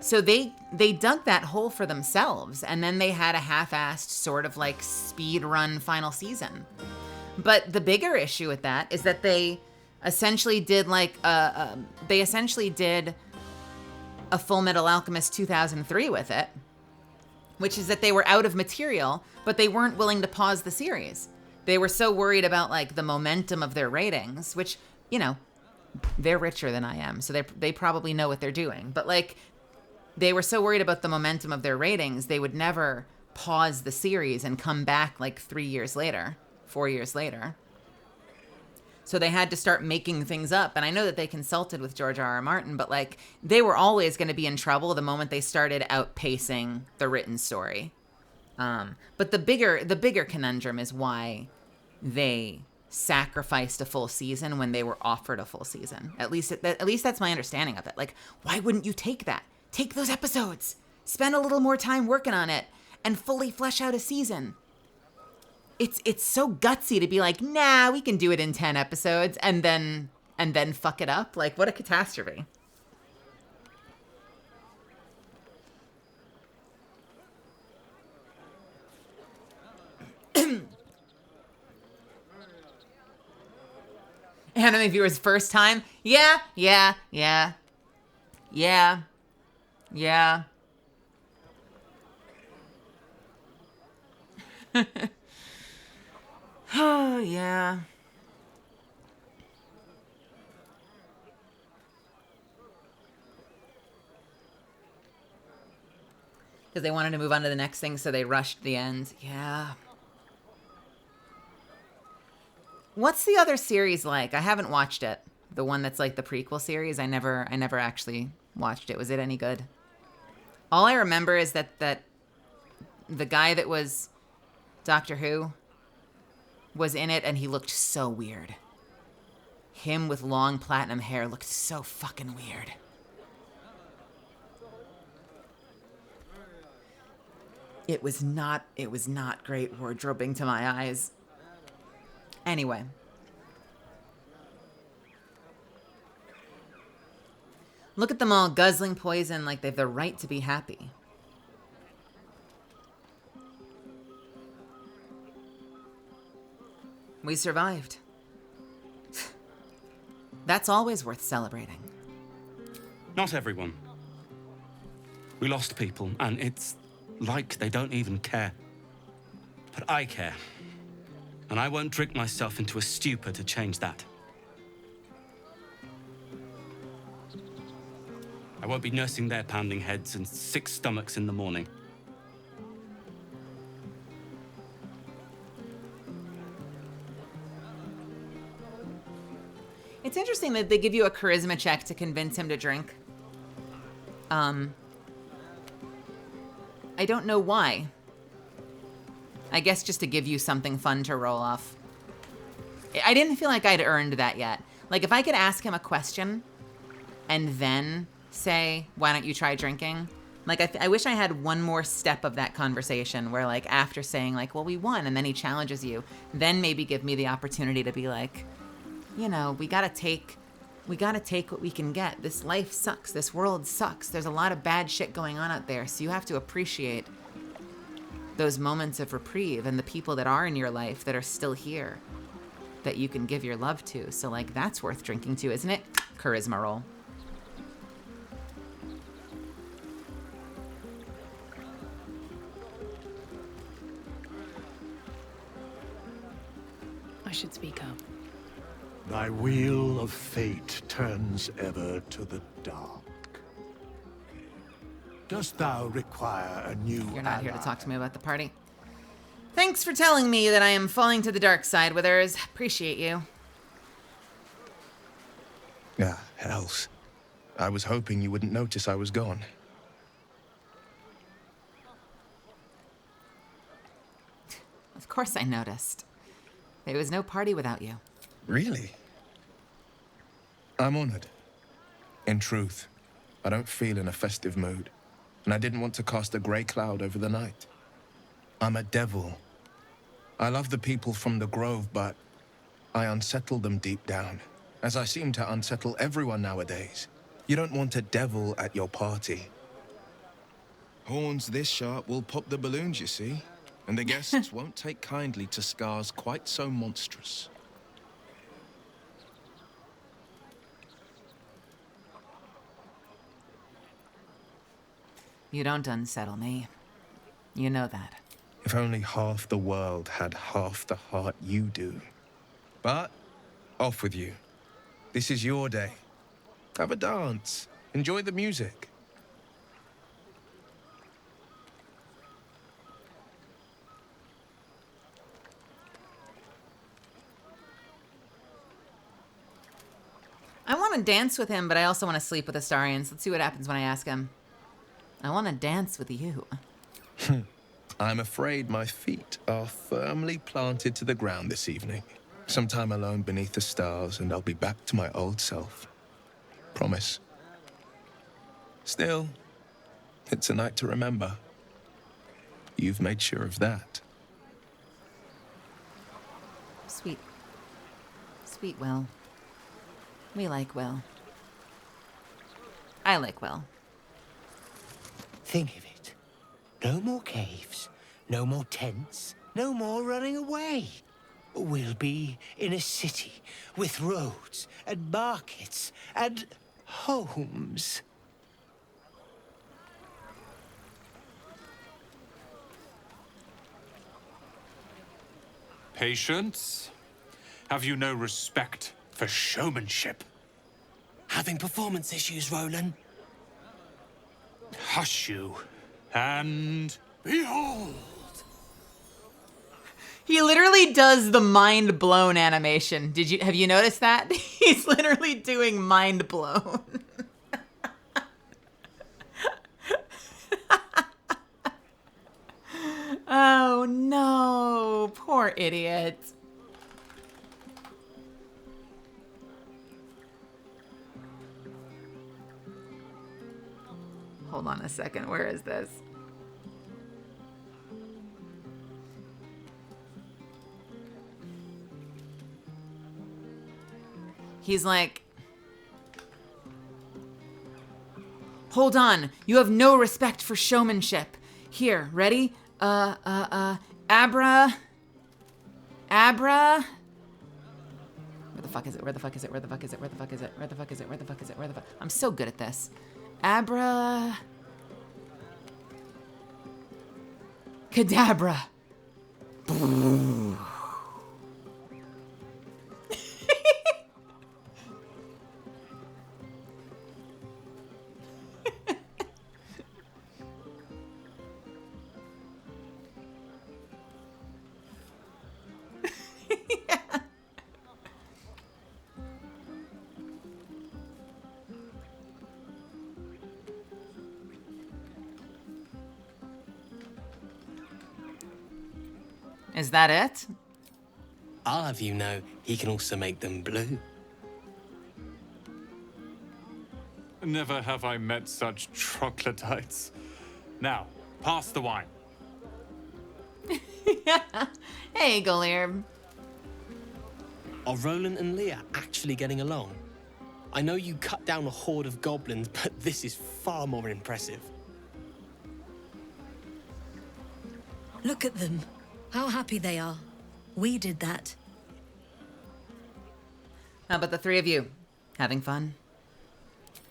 Speaker 1: So they dug that hole for themselves, and then they had a half-assed sort of like speed run final season. But the bigger issue with that is that they essentially did like a Full Metal Alchemist 2003 with it, which is that they were out of material, but they weren't willing to pause the series. They were so worried about like the momentum of their ratings, which, you know, they're richer than I am, so they probably know what they're doing. But like, they were so worried about the momentum of their ratings, they would never pause the series and come back like 3 years later, 4 years later. So they had to start making things up. And I know that they consulted with George R.R. Martin, but like, they were always going to be in trouble the moment they started outpacing the written story. But the bigger conundrum is why they sacrificed a full season when they were offered a full season. At least that's my understanding of it. Like, why wouldn't you take that? Take those episodes, spend a little more time working on it, and fully flesh out a season. It's so gutsy to be like, nah, we can do it in 10 episodes and then fuck it up. Like, what a catastrophe. Anime viewers first time? Yeah. Oh, yeah. Because they wanted to move on to the next thing, so they rushed the end. Yeah. What's the other series like? I haven't watched it. The one that's like the prequel series. I never actually watched it. Was it any good? All I remember is that the guy that was Doctor Who was in it, and he looked so weird. Him with long platinum hair looked so fucking weird. It was not great wardrobing to my eyes. Anyway. Look at them all guzzling poison like they've the right to be happy. We survived. That's always worth celebrating.
Speaker 16: Not everyone. We lost people, and it's like they don't even care. But I care. And I won't drink myself into a stupor to change that. I won't be nursing their pounding heads and sick stomachs in the morning.
Speaker 1: It's interesting that they give you a charisma check to convince him to drink. I don't know why. I guess just to give you something fun to roll off. I didn't feel like I'd earned that yet. Like, if I could ask him a question and then say, why don't you try drinking? Like, I wish I had one more step of that conversation where, like, after saying, like, well, we won, and then he challenges you, then maybe give me the opportunity to be like, you know, we gotta take what we can get. This life sucks. This world sucks. There's a lot of bad shit going on out there, so you have to appreciate those moments of reprieve and the people that are in your life that are still here that you can give your love to. So, like, that's worth drinking to, isn't it? Charisma roll.
Speaker 18: I should speak up.
Speaker 6: Thy wheel of fate turns ever to the dark. Dost thou require a new
Speaker 1: You're not here to talk to me about the party. Thanks for telling me that I am falling to the dark side, Withers. Appreciate you.
Speaker 11: Ah, hells. I was hoping you wouldn't notice I was gone.
Speaker 1: Of course I noticed. There was no party without you.
Speaker 11: Really? I'm honored. In truth, I don't feel in a festive mood, and I didn't want to cast a grey cloud over the night. I'm a devil. I love the people from the Grove, but I unsettle them deep down, as I seem to unsettle everyone nowadays. You don't want a devil at your party. Horns this sharp will pop the balloons, you see, and the guests won't take kindly to scars quite so monstrous.
Speaker 1: You don't unsettle me. You know that.
Speaker 11: If only half the world had half the heart you do. But, off with you. This is your day. Have a dance. Enjoy the music.
Speaker 1: I want to dance with him, but I also want to sleep with Astarians. Let's see what happens when I ask him. I want to dance with you.
Speaker 11: I'm afraid my feet are firmly planted to the ground this evening. Some time alone beneath the stars, and I'll be back to my old self. Promise. Still, it's a night to remember. You've made sure of that.
Speaker 1: Sweet. Sweet Will. We like Will. I like Will.
Speaker 20: Think of it. No more caves, no more tents, no more running away. We'll be in a city with roads and markets and homes.
Speaker 24: Patience? Have you no respect for showmanship?
Speaker 20: Having performance issues, Roland?
Speaker 24: Hush you, and behold!
Speaker 1: He literally does the mind blown animation. Have you noticed that? He's literally doing mind blown. Oh no, poor idiot. Hold on a second, where is this? He's like, hold on, you have no respect for showmanship. Here, ready? Abra. Where the fuck is it? Where the fuck is it? Where the fuck is it? Where the fuck is it? Where the fuck is it? Where the fuck is it? Where the fuck? I'm so good at this. Abra. Cadabra. Is that it?
Speaker 22: I'll have you know, he can also make them blue.
Speaker 24: Never have I met such troglodytes. Now, pass the wine.
Speaker 1: Hey, Golierb.
Speaker 22: Are Roland and Leah actually getting along? I know you cut down a horde of goblins, but this is far more impressive.
Speaker 2: Look at them. How happy they are. We did that.
Speaker 1: How about the three of you? Having fun?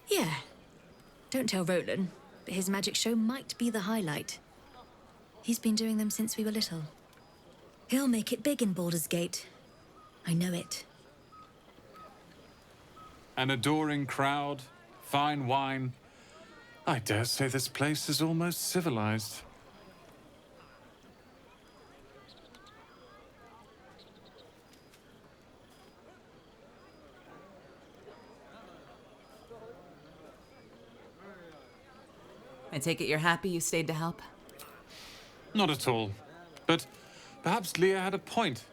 Speaker 2: Yeah. Don't tell Roland, but his magic show might be the highlight. He's been doing them since we were little. He'll make it big in Baldur's Gate. I know it.
Speaker 24: An adoring crowd, fine wine. I dare say this place is almost civilized.
Speaker 1: I take it you're happy you stayed to help?
Speaker 24: Not at all. But perhaps Leah had a point.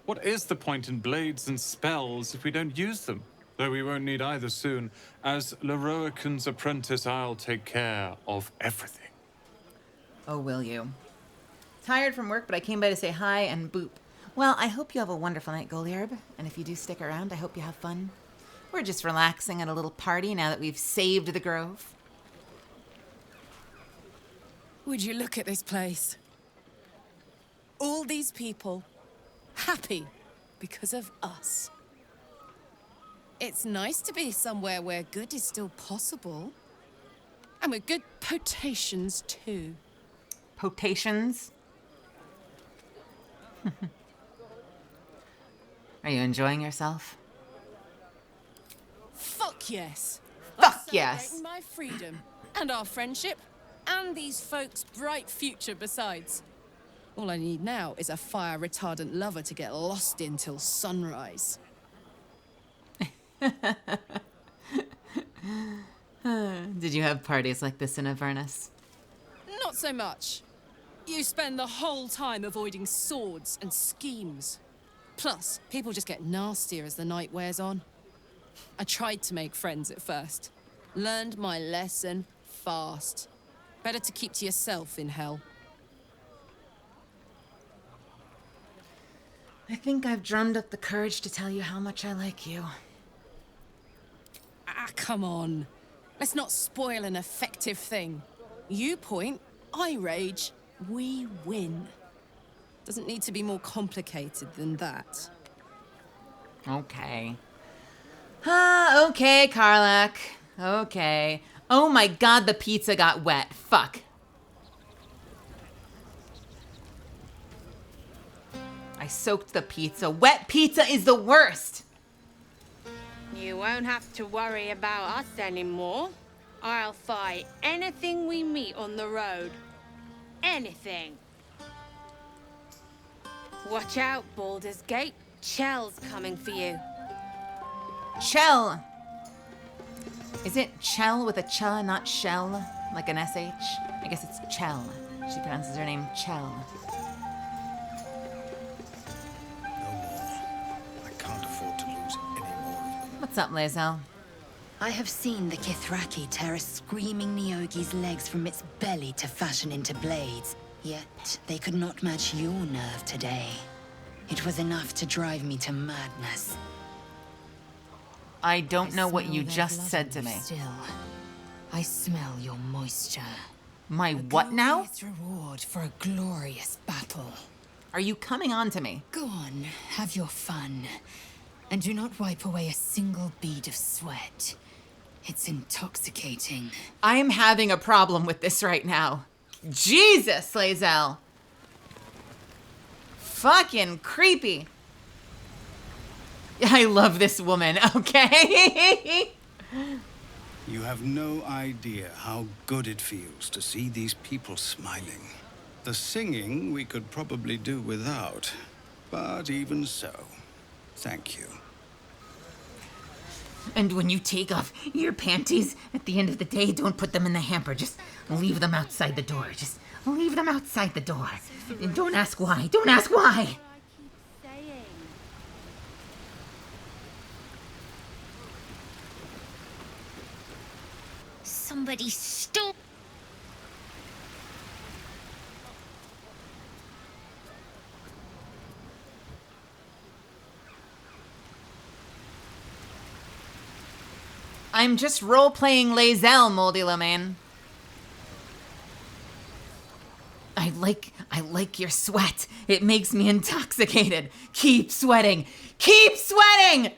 Speaker 24: What is the point in blades and spells if we don't use them? Though we won't need either soon. As Leroican's apprentice, I'll take care of everything.
Speaker 1: Oh, will you? Tired from work, but I came by to say hi and boop. Well, I hope you have a wonderful night, Golierb. And if you do stick around, I hope you have fun. We're just relaxing at a little party now that we've saved the grove.
Speaker 3: Would you look at this place? All these people happy because of us. It's nice to be somewhere where good is still possible. And with good potations, too.
Speaker 1: Potations? Are you enjoying yourself?
Speaker 3: Fuck yes.
Speaker 1: Fuck
Speaker 3: I'm
Speaker 1: yes.
Speaker 3: celebrating my freedom and our friendship and these folks' bright future besides. All I need now is a fire-retardant lover to get lost in till sunrise.
Speaker 1: Did you have parties like this in Avernus?
Speaker 3: Not so much. You spend the whole time avoiding swords and schemes. Plus, people just get nastier as the night wears on. I tried to make friends at first. Learned my lesson fast. Better to keep to yourself in hell.
Speaker 1: I think I've drummed up the courage to tell you how much I like you.
Speaker 3: Ah, come on. Let's not spoil an effective thing. You point, I rage, we win. Doesn't need to be more complicated than that.
Speaker 1: Okay. Okay, Karlach. Okay. Oh my god, the pizza got wet. Fuck. I soaked the pizza. Wet pizza is the worst.
Speaker 9: You won't have to worry about us anymore. I'll fight anything we meet on the road. Anything. Watch out, Baldur's Gate. Chell's coming for you.
Speaker 1: Chell. Is it Chell with a ch, not shell? Like an SH? I guess it's Chell. She pronounces her name Chell.
Speaker 12: I can't afford to lose any more of them.
Speaker 1: What's up, Lae'zel?
Speaker 4: I have seen the Kithraki tear a screaming Neogi's legs from its belly to fashion into blades. Yet they could not match your nerve today. It was enough to drive me to madness.
Speaker 1: I don't know what you just said to me.
Speaker 5: Still, I smell your moisture.
Speaker 1: My what now?
Speaker 5: Glorious reward for a glorious battle.
Speaker 1: Are you coming on to me?
Speaker 5: Go on, have your fun. And do not wipe away a single bead of sweat. It's intoxicating.
Speaker 1: I am having a problem with this right now. Jesus, Lae'zel. Fucking creepy. I love this woman, okay?
Speaker 12: You have no idea how good it feels to see these people smiling. The singing we could probably do without, but even so, thank you.
Speaker 1: And when you take off your panties, at the end of the day, don't put them in the hamper. Just leave them outside the door. Just leave them outside the door. And don't ask why. Don't ask why.
Speaker 15: Somebody stop!
Speaker 1: I'm just role-playing Lae'zel, Moldy Lomain. I like your sweat. It makes me intoxicated. Keep sweating. Keep sweating!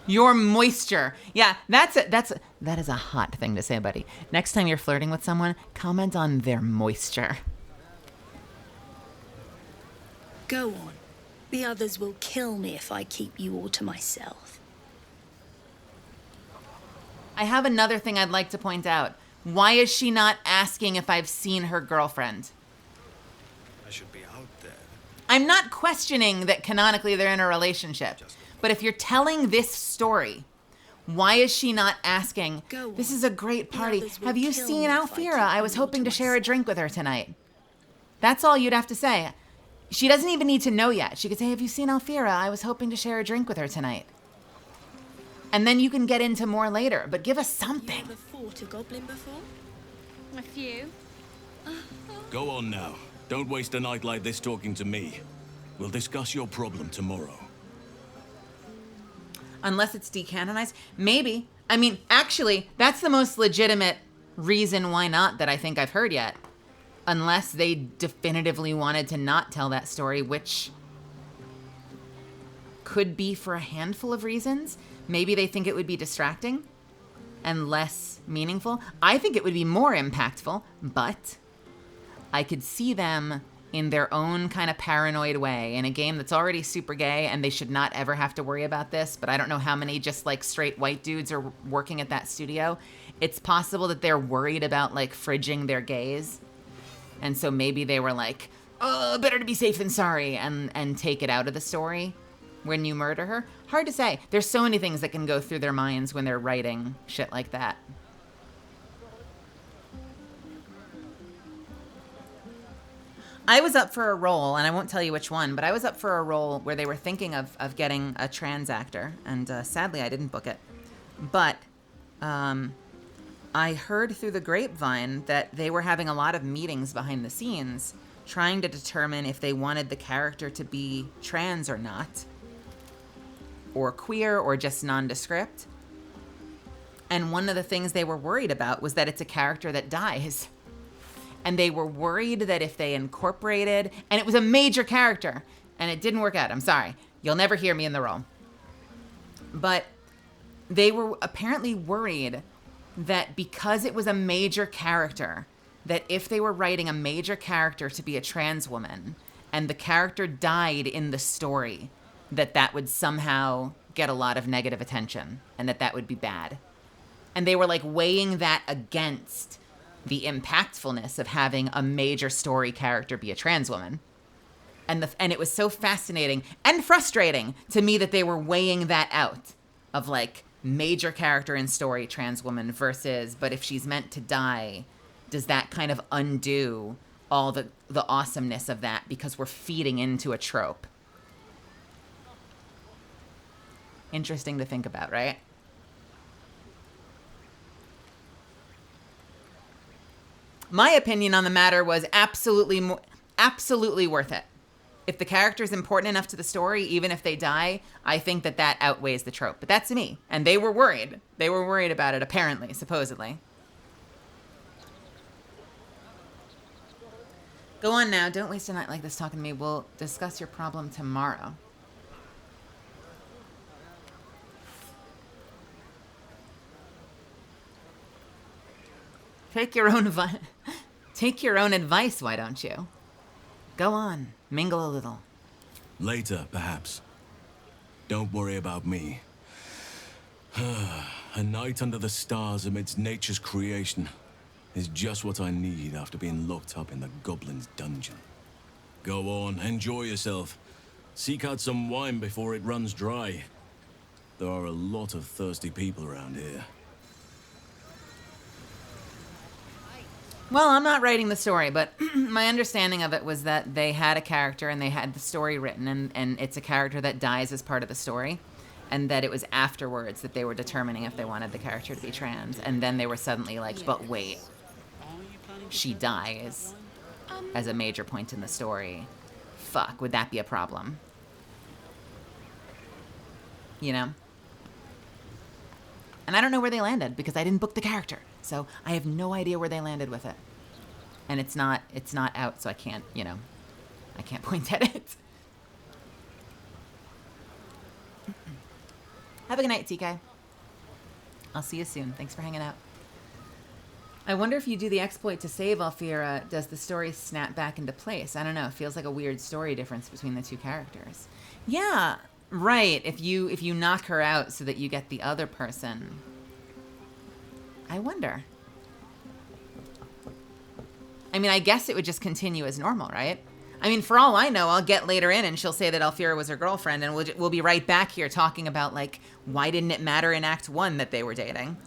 Speaker 1: Your moisture. Yeah, that is a hot thing to say, buddy. Next time you're flirting with someone, comment on their moisture.
Speaker 7: Go on. The others will kill me if I keep you all to myself.
Speaker 1: I have another thing I'd like to point out. Why is she not asking if I've seen her girlfriend?
Speaker 12: I should be out there.
Speaker 1: I'm not questioning that canonically they're in a relationship. But if you're telling this story, why is she not asking, this is a great party. Have you seen Alfira? I was hoping to share a drink with her tonight. That's all you'd have to say. She doesn't even need to know yet. She could say, have you seen Alfira? I was hoping to share a drink with her tonight. And then you can get into more later, but give us something.
Speaker 7: You ever fought a goblin before?
Speaker 9: A few.
Speaker 19: Go on now. Don't waste a night like this talking to me. We'll discuss your problem tomorrow.
Speaker 1: Unless it's decanonized. Maybe. I mean, actually, that's the most legitimate reason why not that I think I've heard yet. Unless they definitively wanted to not tell that story, which could be for a handful of reasons. Maybe they think it would be distracting and less meaningful. I think it would be more impactful, but I could see them in their own kind of paranoid way in a game that's already super gay and they should not ever have to worry about this, but I don't know how many just like straight white dudes are working at that studio. It's possible that they're worried about like fridging their gays. And so maybe they were like, oh, better to be safe than sorry, and take it out of the story when you murder her. Hard to say. There's so many things that can go through their minds when they're writing shit like that. I was up for a role, and I won't tell you which one, but I was up for a role where they were thinking of getting a trans actor, and sadly I didn't book it. But I heard through the grapevine that they were having a lot of meetings behind the scenes trying to determine if they wanted the character to be trans or not, or queer, or just nondescript. And one of the things they were worried about was that it's a character that dies. And they were worried that if they incorporated, and it was a major character, and it didn't work out. I'm sorry. You'll never hear me in the role. But they were apparently worried that because it was a major character, that if they were writing a major character to be a trans woman, and the character died in the story, that would somehow get a lot of negative attention, and that would be bad. And they were like weighing that against the impactfulness of having a major story character be a trans woman. And it was so fascinating and frustrating to me that they were weighing that out of like major character in story trans woman versus, but if she's meant to die, does that kind of undo all the awesomeness of that because we're feeding into a trope? Interesting to think about, right? My opinion on the matter was absolutely worth it. If the character is important enough to the story, even if they die, I think that outweighs the trope. But that's me. And they were worried. They were worried about it, apparently, supposedly. Go on now. Don't waste a night like this talking to me. We'll discuss your problem tomorrow. Take your own advice, why don't you? Go on, mingle a little.
Speaker 19: Later, perhaps. Don't worry about me. A night under the stars amidst nature's creation is just what I need after being locked up in the goblin's dungeon. Go on, enjoy yourself. Seek out some wine before it runs dry. There are a lot of thirsty people around here.
Speaker 1: Well, I'm not writing the story, but my understanding of it was that they had a character and they had the story written, and it's a character that dies as part of the story, and that it was afterwards that they were determining if they wanted the character to be trans, and then they were suddenly like, but wait, she dies as a major point in the story. Fuck, would that be a problem? You know? And I don't know where they landed because I didn't book the character. So I have no idea where they landed with it. And it's not out, so I can't, you know, I can't point at it. Have a good night, TK. I'll see you soon. Thanks for hanging out. I wonder if you do the exploit to save Alfira, does the story snap back into place? I don't know. It feels like a weird story difference between the two characters. Yeah, right. If you knock her out so that you get the other person. I wonder. I mean, I guess it would just continue as normal, right? I mean, for all I know, I'll get later in and she'll say that Alfira was her girlfriend, and we'll be right back here talking about, like, why didn't it matter in Act 1 that they were dating?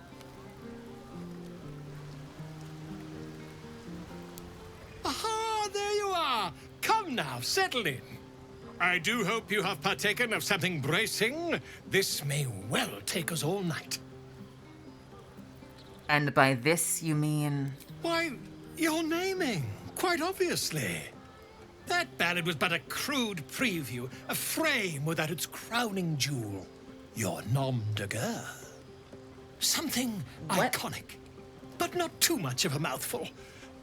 Speaker 13: Aha, there you are. Come now, settle in. I do hope you have partaken of something bracing. This may well take us all night.
Speaker 1: And by this, you mean?
Speaker 13: Why, your naming, quite obviously. That ballad was but a crude preview, a frame without its crowning jewel. Your nom de guerre. Something iconic, but not too much of a mouthful.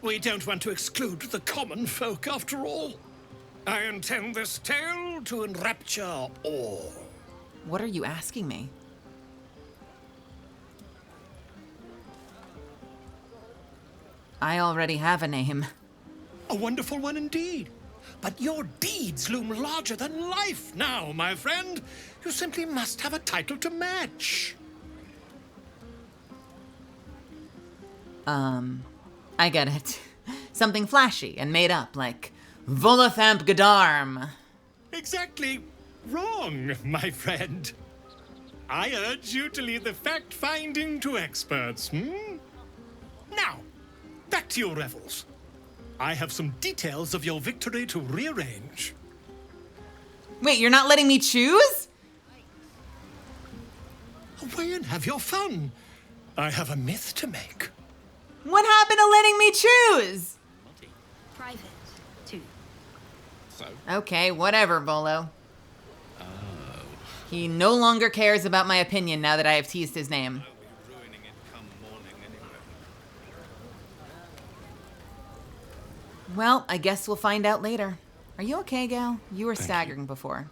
Speaker 13: We don't want to exclude the common folk, after all. I intend this tale to enrapture all.
Speaker 1: What are you asking me? I already have a name.
Speaker 13: A wonderful one indeed. But your deeds loom larger than life now, my friend. You simply must have a title to match.
Speaker 1: I get it. Something flashy and made up, like Volathamp Gadarm.
Speaker 13: Exactly wrong, my friend. I urge you to leave the fact-finding to experts, Now, back to your revels. I have some details of your victory to rearrange.
Speaker 1: Wait, you're not letting me choose?
Speaker 13: Away and have your fun. I have a myth to make.
Speaker 1: What happened to letting me choose?
Speaker 7: Private, too.
Speaker 13: So?
Speaker 1: Okay, whatever, Volo. Oh. He no longer cares about my opinion now that I have teased his name. Well, I guess we'll find out later. Are you okay, Gal? You were staggering before.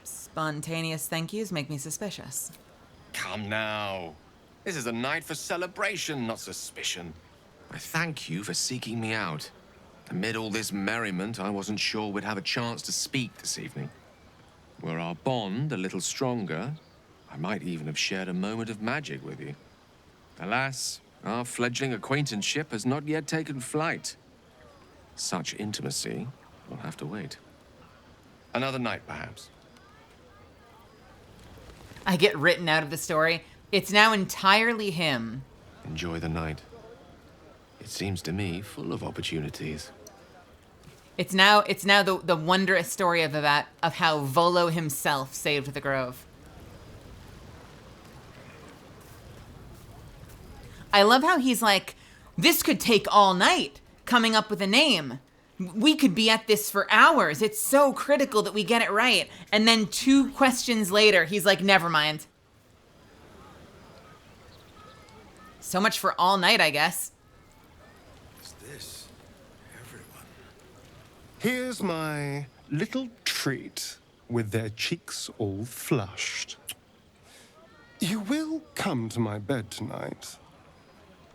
Speaker 1: Spontaneous thank yous make me suspicious.
Speaker 11: Come now. This is a night for celebration, not suspicion. I thank you for seeking me out. Amid all this merriment, I wasn't sure we'd have a chance to speak this evening. Were our bond a little stronger, I might even have shared a moment of magic with you. Alas, our fledgling acquaintanceship has not yet taken flight. Such intimacy will have to wait. Another night, perhaps.
Speaker 1: I get written out of the story. It's now entirely him.
Speaker 11: Enjoy the night. It seems to me full of opportunities.
Speaker 1: It's now the wondrous story of how Volo himself saved the grove. I love how he's like, this could take all night coming up with a name. We could be at this for hours. It's so critical that we get it right. And then 2 questions later, he's like, never mind. So much for all night, I guess.
Speaker 6: What's this? Everyone. Here's my little treat with their cheeks all flushed. You will come to my bed tonight,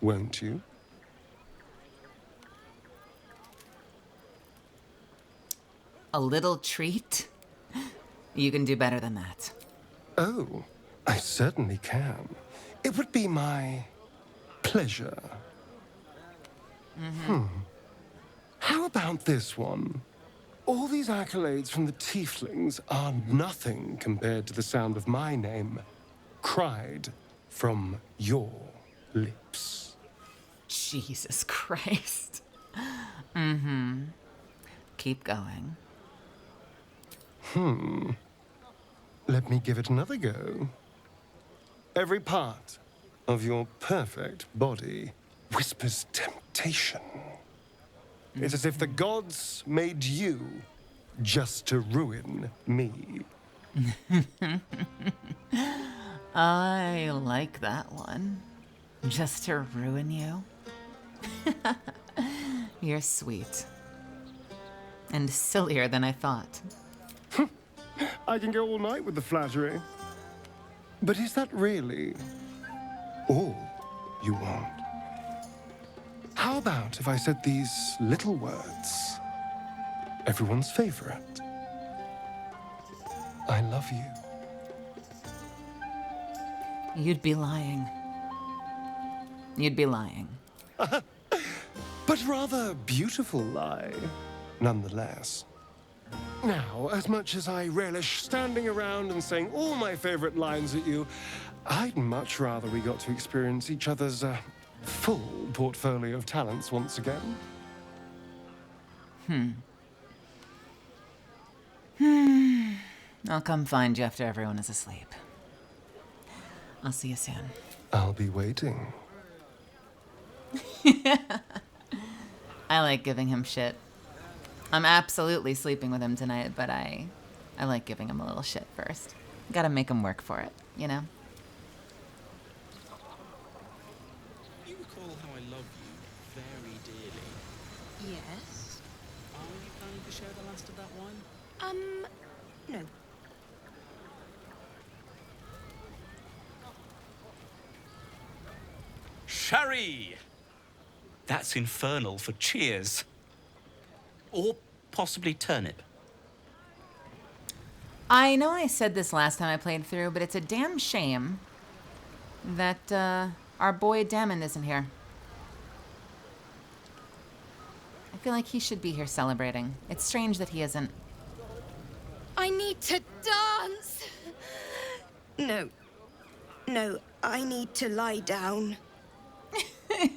Speaker 6: won't you?
Speaker 1: A little treat? You can do better than that.
Speaker 6: Oh, I certainly can. It would be my pleasure. How about this one? All these accolades from the tieflings are nothing compared to the sound of my name cried from your lips.
Speaker 1: Jesus Christ. Keep going.
Speaker 6: Let me give it another go. Every part of your perfect body whispers temptation. It's as if the gods made you just to ruin me.
Speaker 1: I like that one. Just to ruin you. You're sweet. And sillier than I thought.
Speaker 6: I can go all night with the flattery. But is that really all you want? How about if I said these little words? Everyone's favorite. I love you.
Speaker 1: You'd be lying. You'd be lying.
Speaker 6: But rather beautiful lie, nonetheless. Now, as much as I relish standing around and saying all my favorite lines at you, I'd much rather we got to experience each other's full portfolio of talents once again.
Speaker 1: I'll come find you after everyone is asleep. I'll see you soon.
Speaker 6: I'll be waiting.
Speaker 1: I like giving him shit. I'm absolutely sleeping with him tonight, but I like giving him a little shit first. Gotta make him work for it, you know?
Speaker 22: You recall how I love you very dearly.
Speaker 18: Yes?
Speaker 22: Are you planning to share the last of that wine?
Speaker 18: No.
Speaker 16: Sherry! That's infernal for cheers. Or possibly turnip.
Speaker 1: I know I said this last time I played through, but it's a damn shame that our boy Damon isn't here. I feel like he should be here celebrating. It's strange that he isn't.
Speaker 7: I need to dance! No, I need to lie down.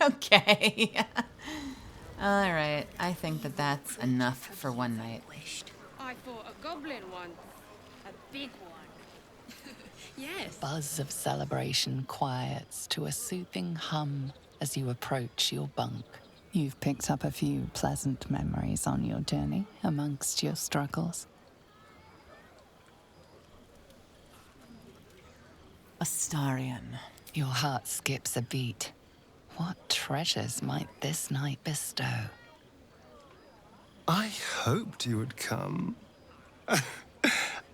Speaker 1: Okay. All right. I think that that's enough for one night.
Speaker 9: I fought a goblin once. A big one.
Speaker 2: Yes.
Speaker 10: Buzz of celebration quiets to a soothing hum as you approach your bunk. You've picked up a few pleasant memories on your journey amongst your struggles.
Speaker 1: Astarion.
Speaker 10: Your heart skips a beat. What treasures might this night bestow?
Speaker 6: I hoped you would come.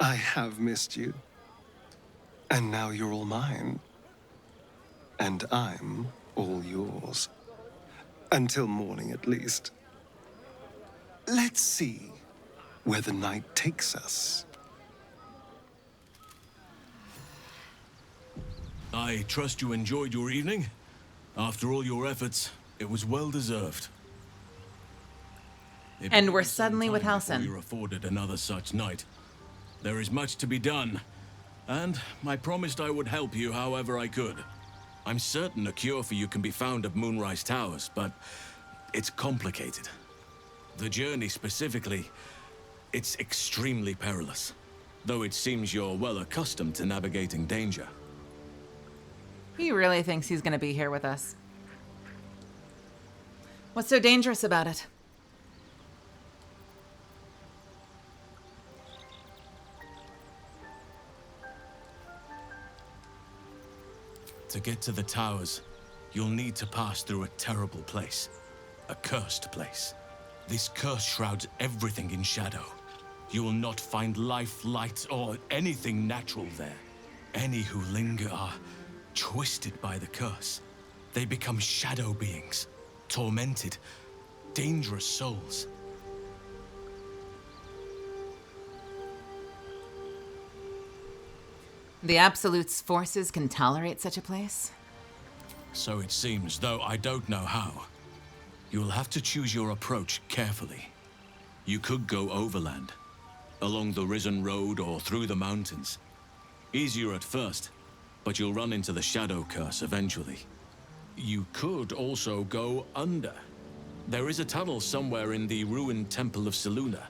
Speaker 6: I have missed you. And now you're all mine. And I'm all yours. Until morning, at least. Let's see where the night takes us.
Speaker 19: I trust you enjoyed your evening. After all your efforts, it was well deserved.
Speaker 1: And we're suddenly with
Speaker 19: We
Speaker 1: Halsin.
Speaker 19: are afforded another such night. There is much to be done, and I promised I would help you however I could. I'm certain a cure for you can be found at Moonrise Towers, but it's complicated. The journey specifically, it's extremely perilous, though it seems you're well accustomed to navigating danger.
Speaker 1: He really thinks he's going to be here with us. What's so dangerous about it?
Speaker 19: To get to the towers, you'll need to pass through a terrible place. A cursed place. This curse shrouds everything in shadow. You will not find life, light, or anything natural there. Any who linger are twisted by the curse. They become shadow beings, tormented, dangerous souls.
Speaker 1: The Absolute's forces can tolerate such a place?
Speaker 19: So it seems, though I don't know how. You'll have to choose your approach carefully. You could go overland, along the Risen Road or through the mountains. Easier at first, but you'll run into the Shadow Curse eventually. You could also go under. There is a tunnel somewhere in the ruined Temple of Selûne.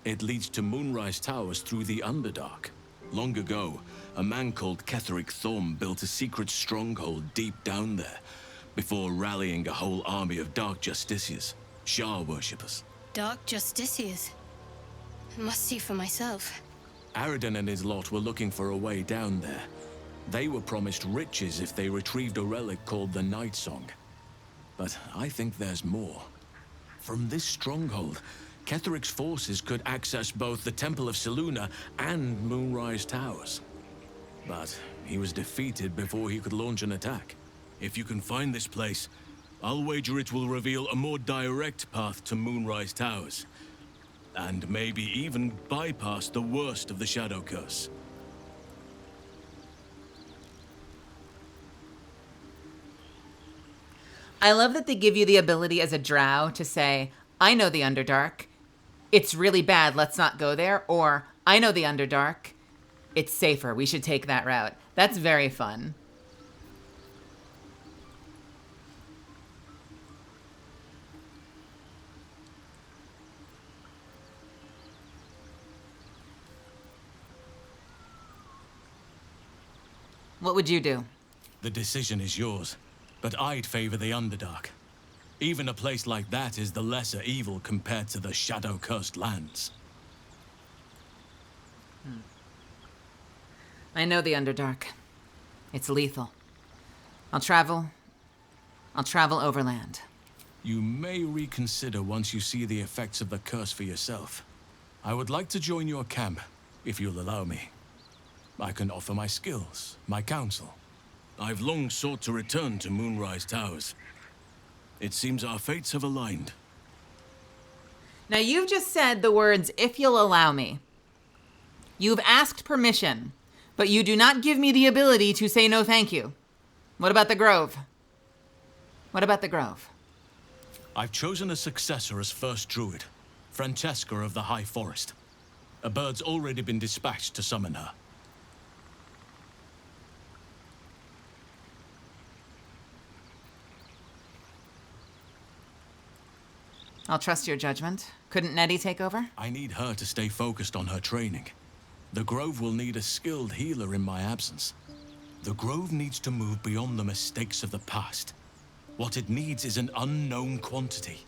Speaker 19: It leads to Moonrise Towers through the Underdark. Long ago, a man called Ketheric Thorm built a secret stronghold deep down there, before rallying a whole army of Dark Justiciars, Shah worshippers.
Speaker 8: Dark Justiciars. Must see for myself.
Speaker 19: Aridin and his lot were looking for a way down there. They were promised riches if they retrieved a relic called the Night Song. But I think there's more. From this stronghold, Ketheric's forces could access both the Temple of Selûne and Moonrise Towers. But he was defeated before he could launch an attack. If you can find this place, I'll wager it will reveal a more direct path to Moonrise Towers. And maybe even bypass the worst of the Shadow Curse.
Speaker 1: I love that they give you the ability as a drow to say, I know the Underdark. It's really bad, let's not go there. Or, I know the Underdark. It's safer, we should take that route. That's very fun. What would you do?
Speaker 19: The decision is yours, but I'd favor the Underdark. Even a place like that is the lesser evil compared to the shadow-cursed lands.
Speaker 1: I know the Underdark. It's lethal. I'll travel overland.
Speaker 19: You may reconsider once you see the effects of the curse for yourself. I would like to join your camp, if you'll allow me. I can offer my skills, my counsel. I've long sought to return to Moonrise Towers. It seems our fates have aligned.
Speaker 1: Now you've just said the words, if you'll allow me. You've asked permission, but you do not give me the ability to say no thank you. What about the Grove? What about the Grove?
Speaker 19: I've chosen a successor as first druid, Francesca of the High Forest. A bird's already been dispatched to summon her.
Speaker 1: I'll trust your judgment. Couldn't Nettie take over?
Speaker 19: I need her to stay focused on her training. The Grove will need a skilled healer in my absence. The Grove needs to move beyond the mistakes of the past. What it needs is an unknown quantity.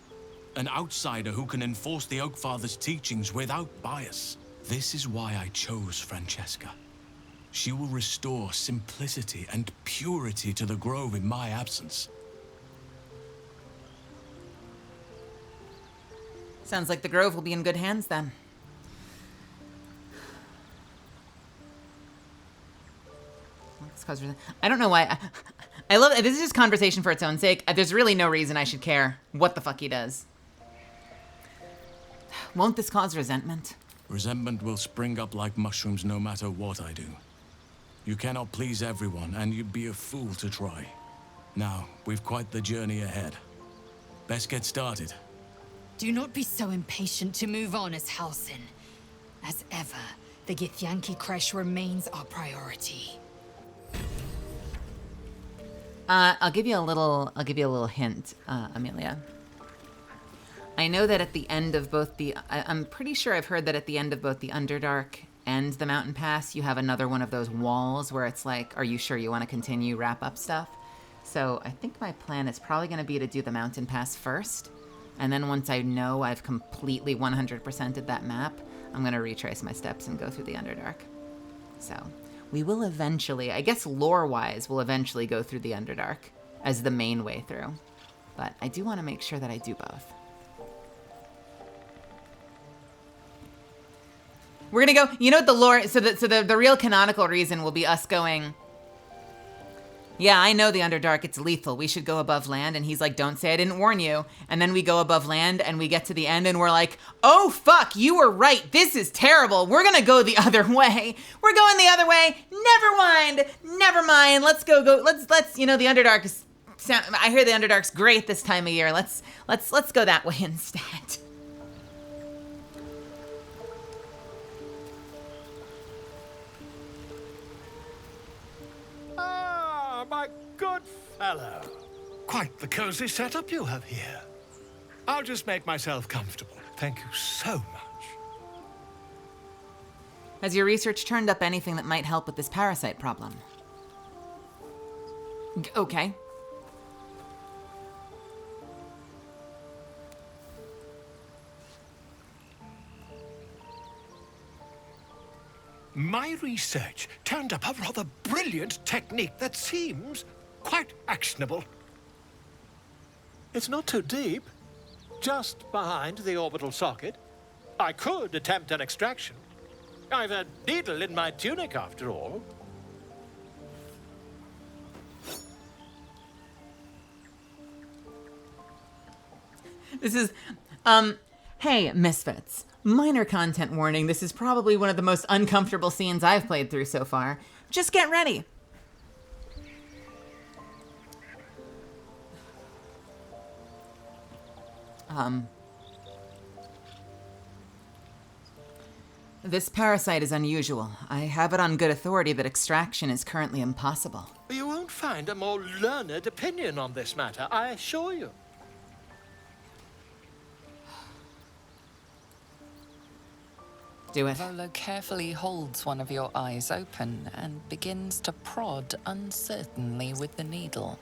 Speaker 19: An outsider who can enforce the Oakfather's teachings without bias. This is why I chose Francesca. She will restore simplicity and purity to the Grove in my absence.
Speaker 1: Sounds like the Grove will be in good hands then. I don't know why. I love it. This is just conversation for its own sake. There's really no reason I should care what the fuck he does. Won't this cause resentment?
Speaker 19: Resentment will spring up like mushrooms no matter what I do. You cannot please everyone, and you'd be a fool to try. Now, we've quite the journey ahead. Best get started.
Speaker 5: Do not be so impatient to move on as Halsin. As ever, The Githyanki Kresh remains our priority.
Speaker 1: I'll give you a little hint, Amelia. I know that at the end of both I'm pretty sure I've heard that at the end of both the Underdark and the Mountain Pass, you have another one of those walls where it's like, are you sure you want to continue wrap up stuff? So I think my plan is probably going to be to do the Mountain Pass first. And then once I know I've completely 100%ed that map, I'm going to retrace my steps and go through the Underdark. So we will eventually, I guess lore-wise, we'll eventually go through the Underdark as the main way through. But I do want to make sure that I do both. We're going to go, you know what the lore, so the real canonical reason will be us going, yeah, I know the Underdark, it's lethal. We should go above land. And he's like, don't say I didn't warn you. And then we go above land and we get to the end and we're like, oh, fuck, you were right. This is terrible. We're going to go the other way. We're going the other way. Never mind. Let's go. Let's, you know, the Underdark is, I hear the Underdark's great this time of year. Let's go that way instead.
Speaker 13: My good fellow. Quite the cozy setup you have here. I'll just make myself comfortable. Thank you so much.
Speaker 1: Has your research turned up anything that might help with this parasite problem? Okay.
Speaker 13: My research turned up a rather brilliant technique that seems quite actionable. It's not too deep, just behind the orbital socket. I could attempt an extraction. I've a needle in my tunic, after all.
Speaker 1: This is, hey, Misfits. Minor content warning, this is probably one of the most uncomfortable scenes I've played through so far. Just get ready. This parasite is unusual. I have it on good authority that extraction is currently impossible.
Speaker 13: You won't find a more learned opinion on this matter, I assure you.
Speaker 1: Do it.
Speaker 10: Volo carefully holds one of your eyes open and begins to prod uncertainly with the needle.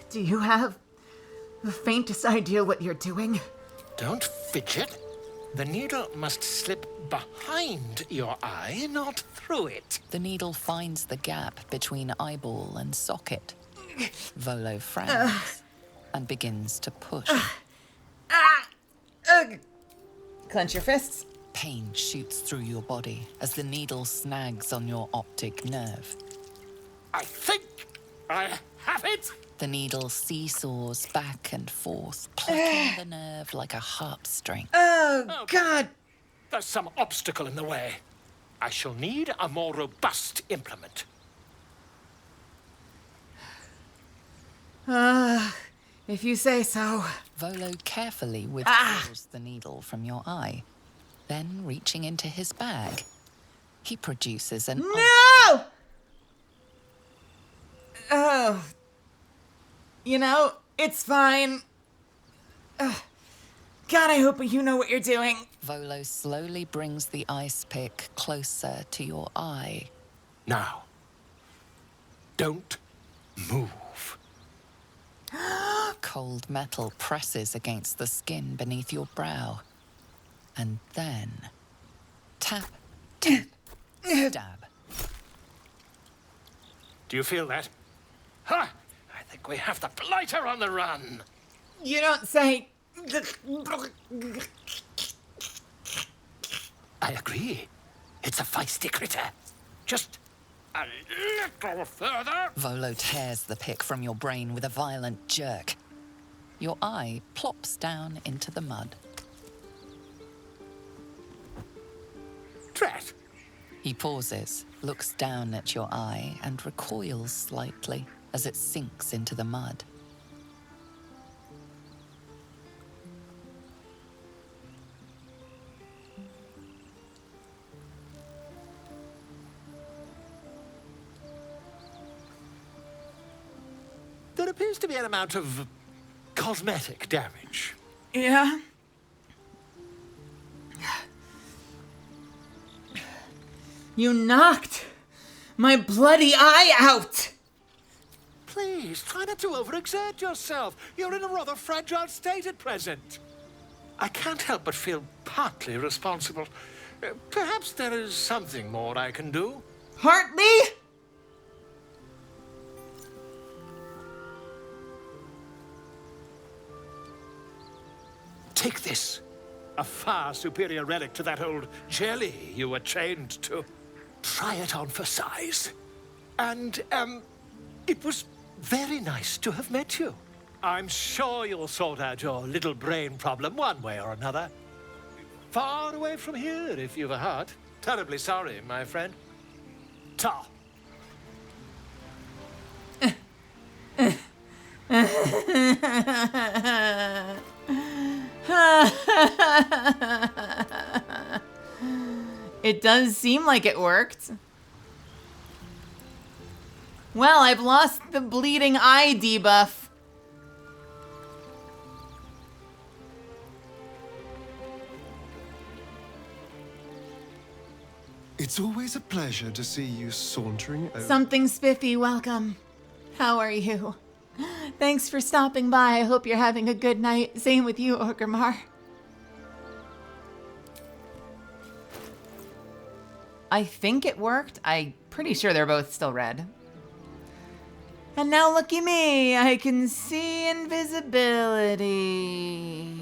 Speaker 1: Do you have the faintest idea what you're doing?
Speaker 13: Don't fidget. The needle must slip behind your eye, not through it.
Speaker 10: The needle finds the gap between eyeball and socket. Volo frowns and begins to push.
Speaker 1: Clench your fists.
Speaker 10: Pain shoots through your body as the needle snags on your optic nerve.
Speaker 13: I think I have it!
Speaker 10: The needle seesaws back and forth, plucking the nerve like a harp string.
Speaker 1: Oh, God!
Speaker 13: There's some obstacle in the way. I shall need a more robust implement.
Speaker 1: If you say so.
Speaker 10: Volo carefully withdraws the needle from your eye. Then, reaching into his bag, he produces an...
Speaker 1: No! Oh. You know, it's fine. God, I hope you know what you're doing.
Speaker 10: Volo slowly brings the ice pick closer to your eye.
Speaker 13: Now, don't move.
Speaker 10: Cold metal presses against the skin beneath your brow. And then... tap, tap, stab.
Speaker 13: Do you feel that? Ha! I think we have the blighter on the run.
Speaker 1: You don't say...
Speaker 13: I agree. It's a feisty critter. Just a little further.
Speaker 10: Volo tears the pick from your brain with a violent jerk. Your eye plops down into the mud.
Speaker 13: Tret.
Speaker 10: He pauses, looks down at your eye, and recoils slightly as it sinks into the mud.
Speaker 13: appears to be an amount of cosmetic damage.
Speaker 1: Yeah? You knocked my bloody eye out!
Speaker 13: Please, try not to overexert yourself. You're in a rather fragile state at present. I can't help but feel partly responsible. Perhaps there is something more I can do.
Speaker 1: Partly?
Speaker 13: Take this. A far superior relic to that old jelly you were chained to. Try it on for size. And, it was very nice to have met you. I'm sure you'll sort out your little brain problem one way or another. Far away from here, if you've a heart. Terribly sorry, my friend. Ta.
Speaker 1: It does seem like it worked. Well, I've lost the bleeding eye debuff.
Speaker 6: It's always a pleasure to see you sauntering over.
Speaker 1: Something spiffy, welcome. How are you? Thanks for stopping by. I hope you're having a good night. Same with you, Orgrimmar. I think it worked. I'm pretty sure they're both still red. And now looky me, I can see invisibility.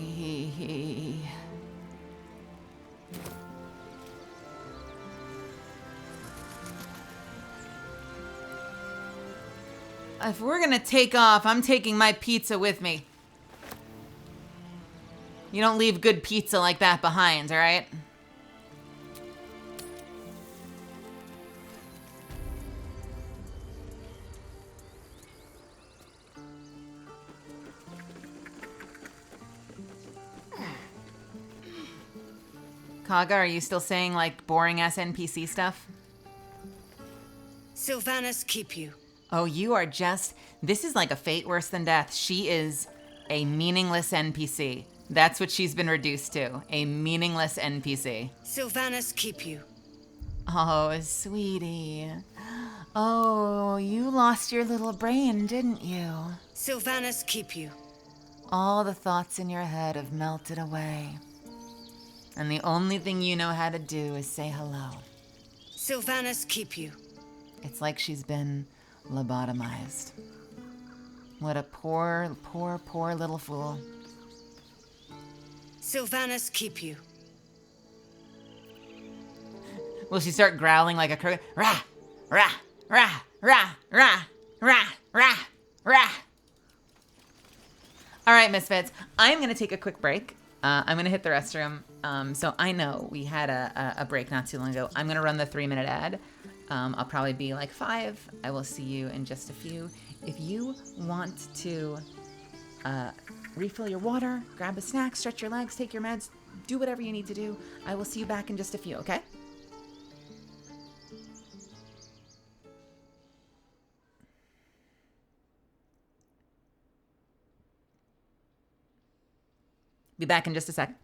Speaker 1: If we're gonna take off, I'm taking my pizza with me. You don't leave good pizza like that behind, all right? Kaga, are you still saying like boring ass NPC stuff?
Speaker 4: Sylvanas keep you.
Speaker 1: Oh, you are just... This is like a fate worse than death. She is a meaningless NPC. That's what she's been reduced to. A meaningless NPC.
Speaker 4: Sylvanas keep you.
Speaker 1: Oh, sweetie. Oh, you lost your little brain, didn't you?
Speaker 4: Sylvanas keep you.
Speaker 1: All the thoughts in your head have melted away. And the only thing you know how to do is say hello.
Speaker 4: Sylvanas keep you.
Speaker 1: It's like she's been lobotomized. What a poor, poor, poor little fool.
Speaker 4: Sylvanas keep you.
Speaker 1: Will she start growling like a crow? Rah! Rah! Rah! Rah! Rah! Rah! Rah! Rah! All right, Misfits. I'm going to take a quick break. I'm going to hit the restroom. So I know we had a break not too long ago. I'm going to run the 3-minute ad. I'll probably be like 5. I will see you in just a few. If you want to refill your water, grab a snack, stretch your legs, take your meds, do whatever you need to do, I will see you back in just a few, okay? Be back in just a sec.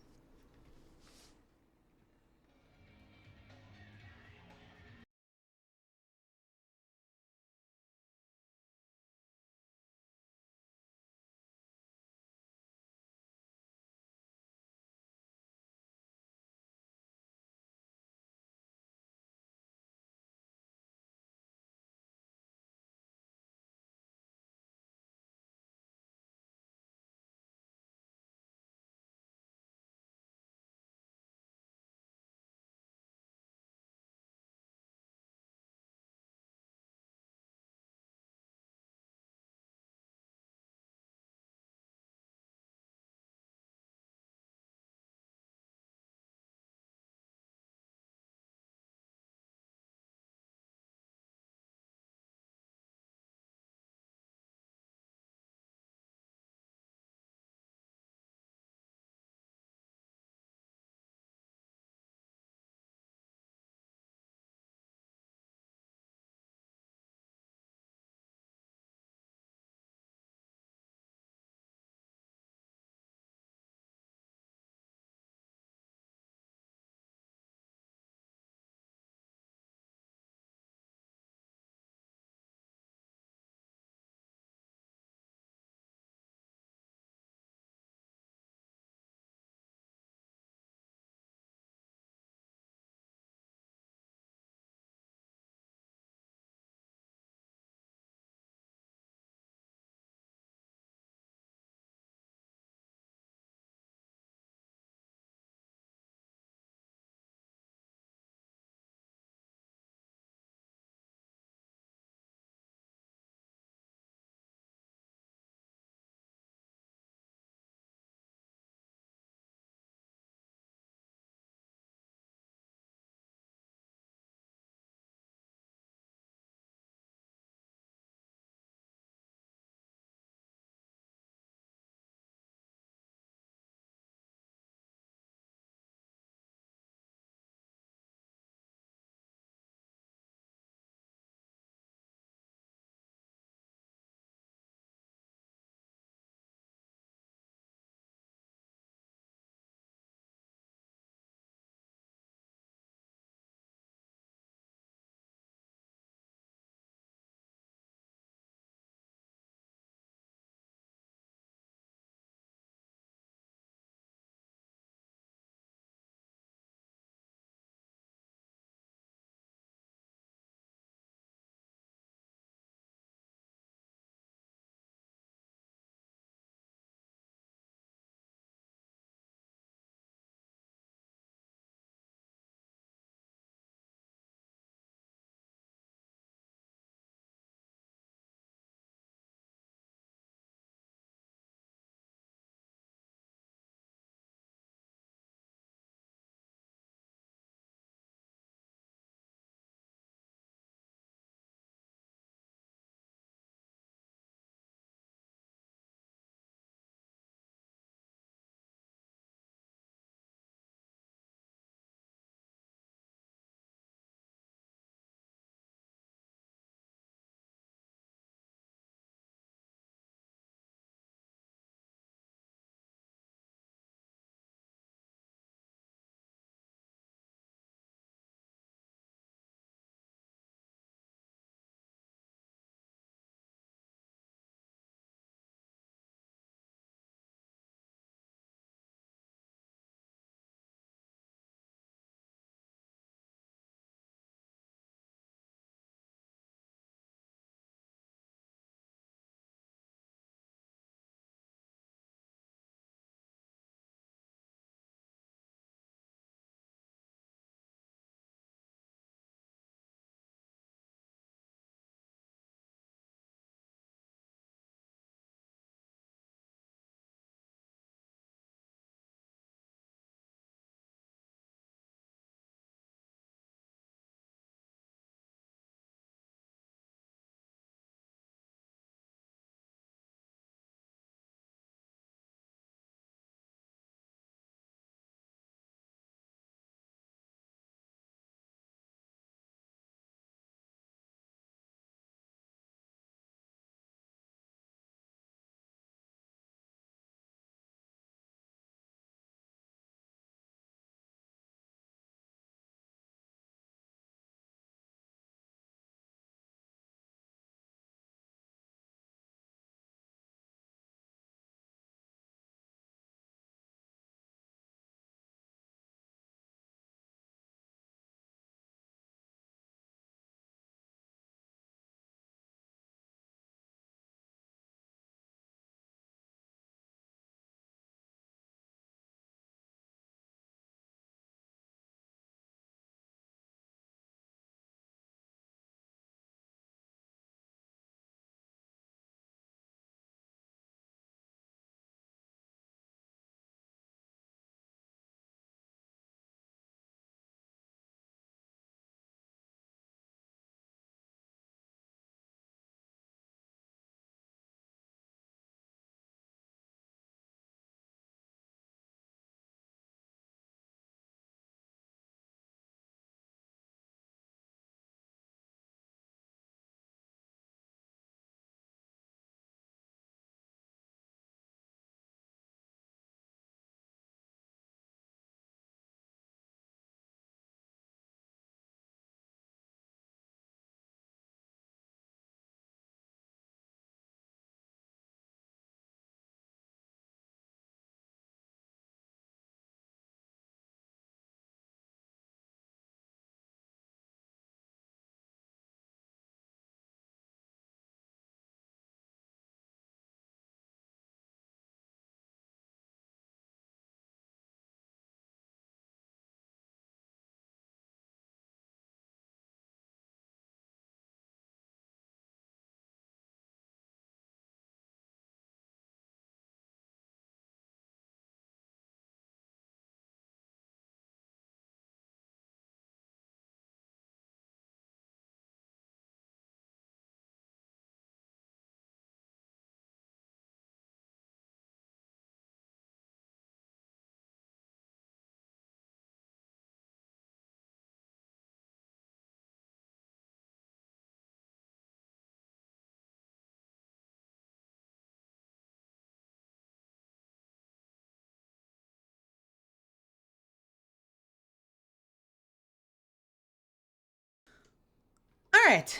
Speaker 1: right.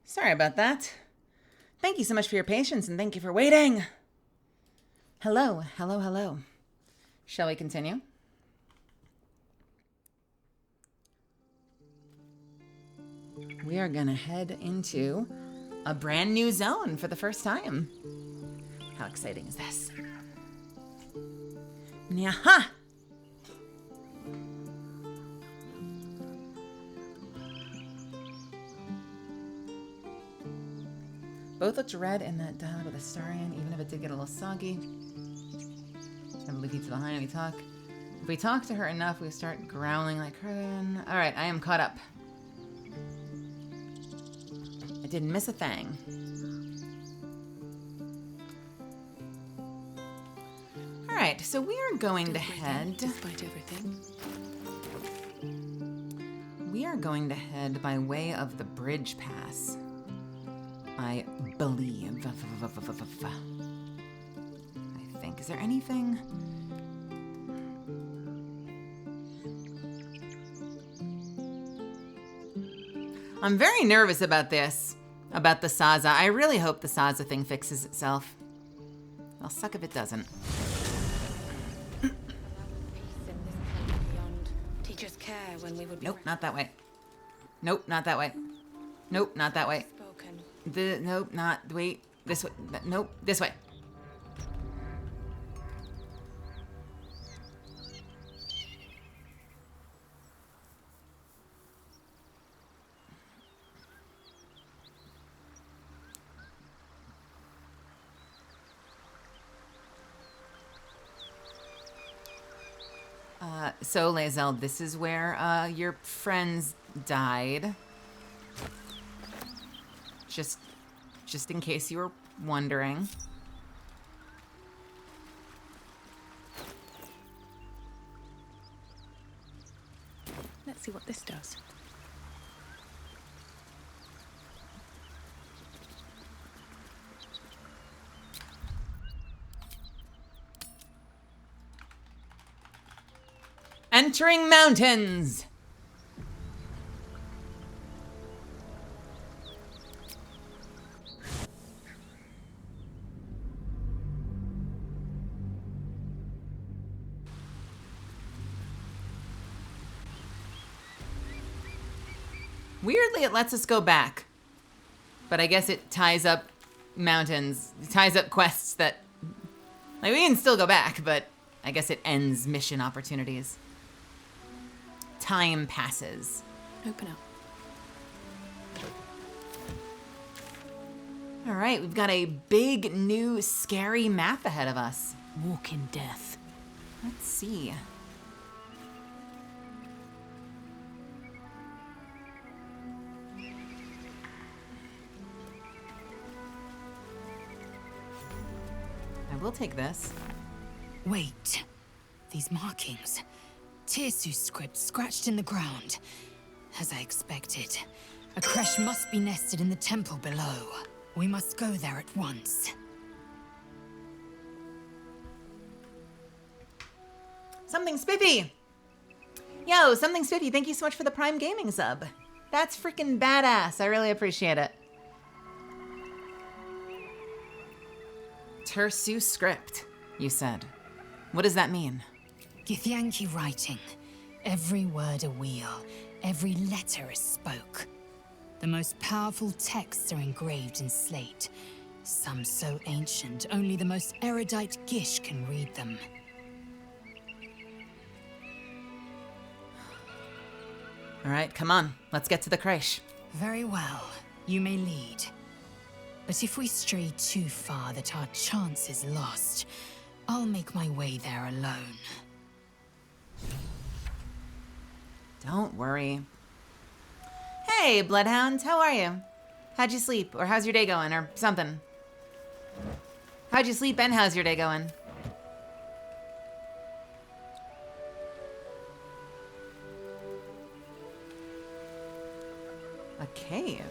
Speaker 1: Sorry about that. Thank you so much for your patience and thank you for waiting. Hello, hello, hello. Shall we continue? We are gonna head into a brand new zone for the first time. How exciting is this? Nyaha! Both looked red in that dialogue with Astarion, even if it did get a little soggy. I believe he's behind we talk. If we talk to her enough, we start growling like her. Alright, I am caught up. I didn't miss a thing. Alright, so we are going to head...
Speaker 18: Despite everything.
Speaker 1: We are going to head by way of the bridge pass. I believe. I think. Is there anything? I'm very nervous about this. About the Saza. I really hope the Saza thing fixes itself. I'll suck if it doesn't.
Speaker 9: Teachers care when we would be
Speaker 1: Nope, not that way. Nope, not that way. Nope, not that way. Nope, not, wait, this way. Nope, this way. So, Lae'zel, this is where your friends died. Just in case you were wondering.
Speaker 18: Let's see what this does.
Speaker 1: Entering mountains! Weirdly, it lets us go back. But I guess it ties up mountains. It ties up quests that... Like, we can still go back, but I guess it ends mission opportunities. Time passes.
Speaker 18: Open up.
Speaker 1: All right, we've got a big, new, scary map ahead of us.
Speaker 5: Walk in death.
Speaker 1: Let's see. I will take this.
Speaker 5: Wait. These markings. Tirsu's script scratched in the ground. As I expected. A creche must be nested in the temple below. We must go there at once.
Speaker 1: Something spiffy! Yo, something spiffy, thank you so much for the Prime Gaming sub. That's freaking badass. I really appreciate it. Tirsu script, you said. What does that mean?
Speaker 5: Githyanki writing. Every word a wheel, every letter is spoke. The most powerful texts are engraved in slate. Some so ancient, only the most erudite Gish can read them.
Speaker 1: All right, come on. Let's get to the creche.
Speaker 5: Very well. You may lead. But if we stray too far that our chance is lost, I'll make my way there alone.
Speaker 1: Don't worry. Hey, Bloodhound, how are you? How'd you sleep? Or how's your day going? Or something. How'd you sleep and how's your day going? A cave.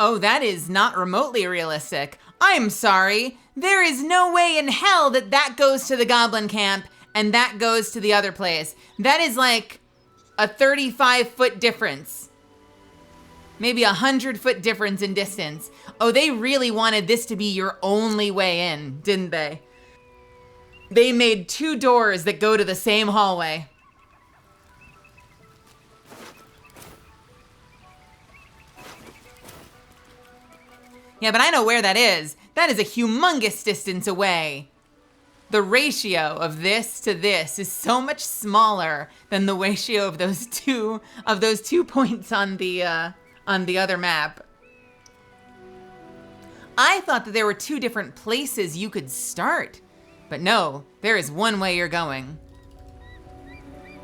Speaker 1: Oh, that is not remotely realistic. I'm sorry. There is no way in hell that that goes to the goblin camp and that goes to the other place. That is like a 35-foot difference. Maybe 100-foot difference in distance. Oh, they really wanted this to be your only way in, didn't they? They made 2 doors that go to the same hallway. Yeah, but I know where that is. That is a humongous distance away. The ratio of this to this is so much smaller than the ratio of those two points on the other map. I thought that there were 2 different places you could start, but no, there is one way you're going.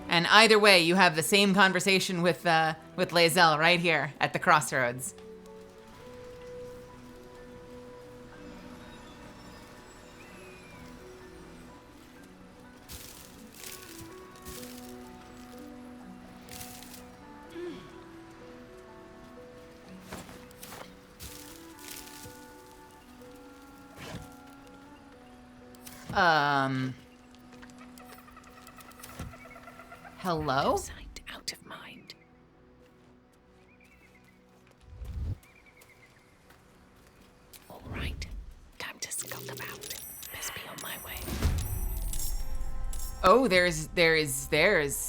Speaker 1: And either way, you have the same conversation with Lae'zel right here at the crossroads. Hello?
Speaker 18: Out of sight, out of mind. All right, time to skulk about. Best be on my way.
Speaker 1: Oh, there's just.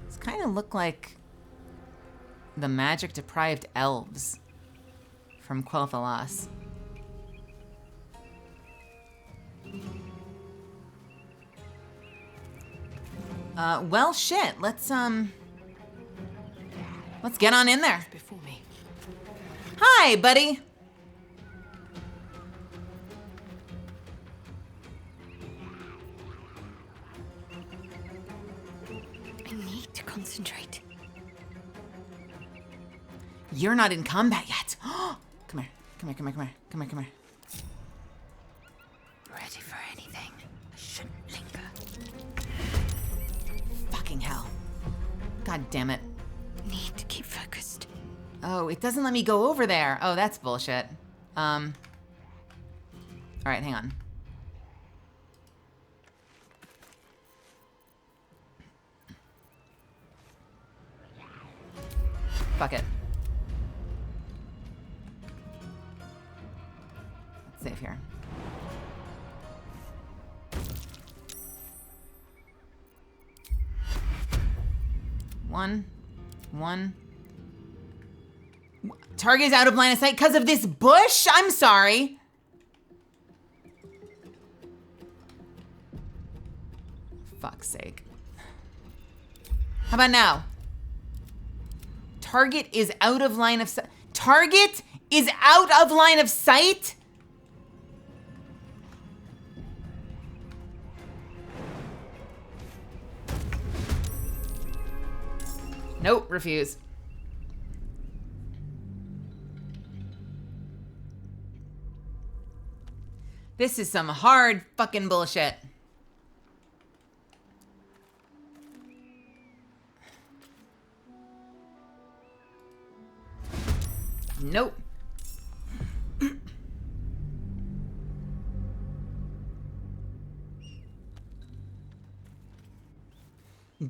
Speaker 1: It's kind of look like the magic-deprived elves from Quel'Thalas. Well, shit. Let's get on in there.
Speaker 18: Before me.
Speaker 1: Hi, buddy.
Speaker 8: I need to concentrate.
Speaker 1: You're not in combat yet. Come here. Come here.
Speaker 4: Ready for anything. I shouldn't linger.
Speaker 1: Fucking hell. God damn it.
Speaker 8: Need to keep focused.
Speaker 1: Oh, it doesn't let me go over there. Oh, that's bullshit. All right, hang on. Fuck it. Let's save here. One. Target is out of line of sight because of this bush? I'm sorry. Fuck's sake. How about now? Target is out of line of sight. Target is out of line of sight? Nope, refuse. This is some hard fucking bullshit. Nope.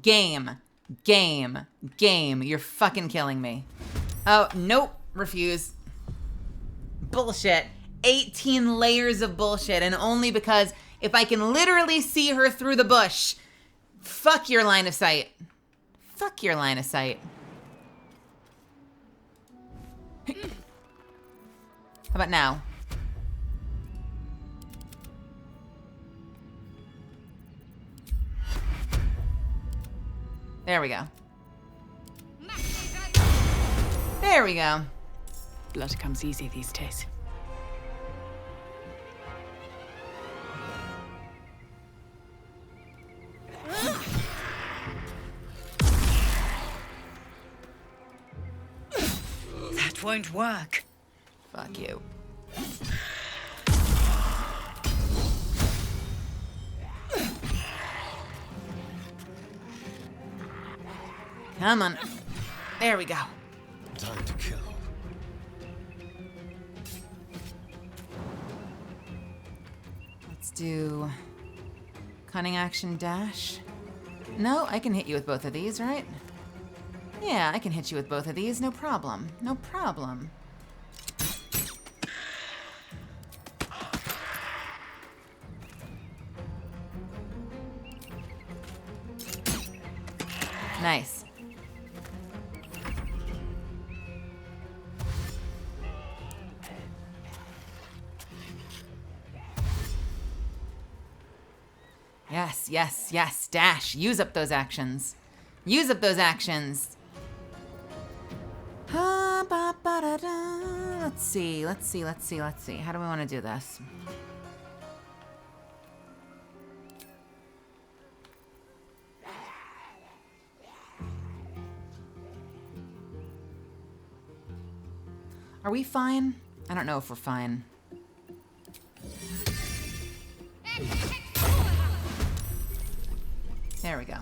Speaker 1: Game. You're fucking killing me. Oh, nope. Refuse. Bullshit. 18 layers of bullshit, and only because if I can literally see her through the bush. Fuck your line of sight. Fuck your line of sight. How about now? There we go. There we go.
Speaker 18: Blood comes easy these days.
Speaker 4: That won't work.
Speaker 1: Fuck you. Come on. There we go.
Speaker 6: Time to kill.
Speaker 1: Let's do cunning action dash. No, I can hit you with both of these, right? Yeah, I can hit you with both of these, no problem. No problem. Nice. Yes, yes, yes. Dash. Use up those actions. Use up those actions. Let's see, let's see, let's see, let's see. How do we want to do this? Are we fine? I don't know if we're fine. There we go.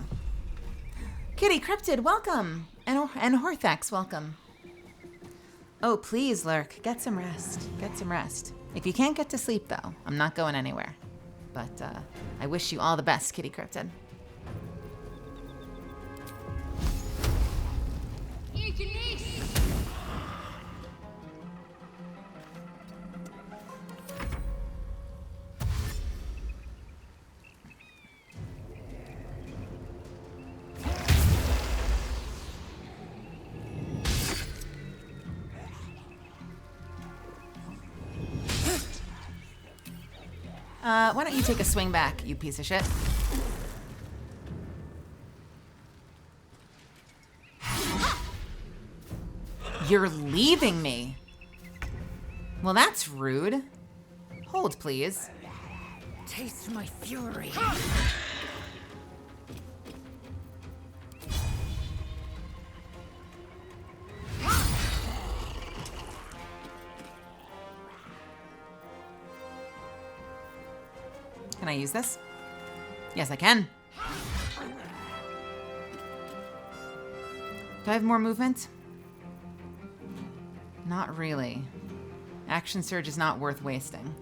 Speaker 1: Kitty Cryptid, welcome! And Horthax, welcome. Oh, please, Lurk, get some rest. Get some rest. If you can't get to sleep, though, I'm not going anywhere. But I wish you all the best, Kitty Cryptid. Why don't you take a swing back, you piece of shit? You're leaving me. Well, that's rude. Hold, please.
Speaker 5: Taste my fury.
Speaker 1: Can I use this? Yes, I can. Do I have more movement? Not really. Action surge is not worth wasting.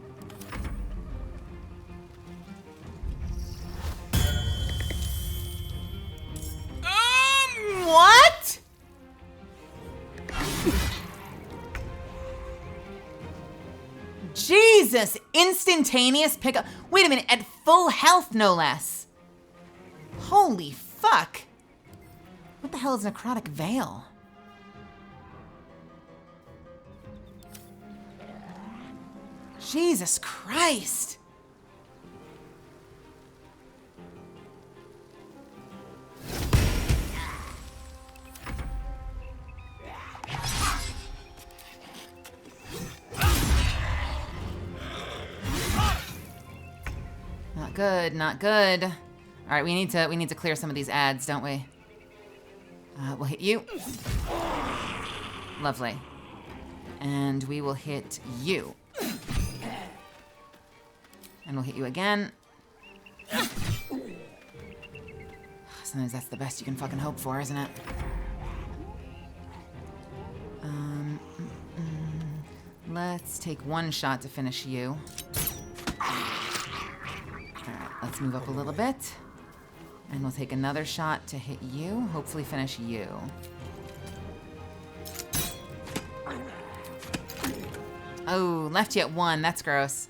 Speaker 1: What? Jesus! Instantaneous pickup. Wait a minute, at full health, no less. Holy fuck. What the hell is necrotic veil? Jesus Christ. Not good, not good. All right, we need to clear some of these ads, don't we? We'll hit you. Lovely. And we will hit you. And we'll hit you again. Sometimes that's the best you can fucking hope for, isn't it? Let's take one shot to finish you. Alright, let's move up a little bit. And we'll take another shot to hit you. Hopefully finish you. Oh, left you at 1. That's gross.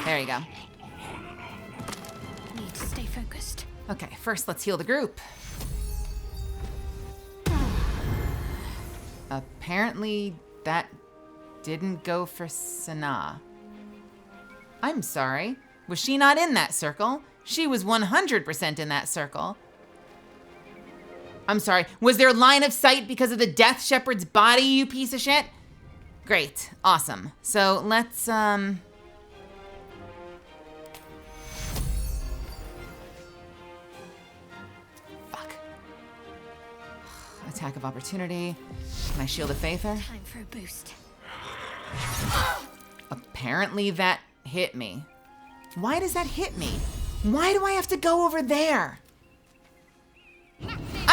Speaker 1: There you go.
Speaker 8: Need to stay focused.
Speaker 1: Okay, first let's heal the group. Apparently that didn't go for Sana. I'm sorry. Was she not in that circle? She was 100% in that circle. I'm sorry. Was there line of sight because of the Death Shepherd's body, you piece of shit? Great. Awesome. So let's, Fuck. Attack of opportunity. Can I shield a Faither?
Speaker 8: Time for a boost.
Speaker 1: Apparently that hit me. Why does that hit me? Why do I have to go over there? I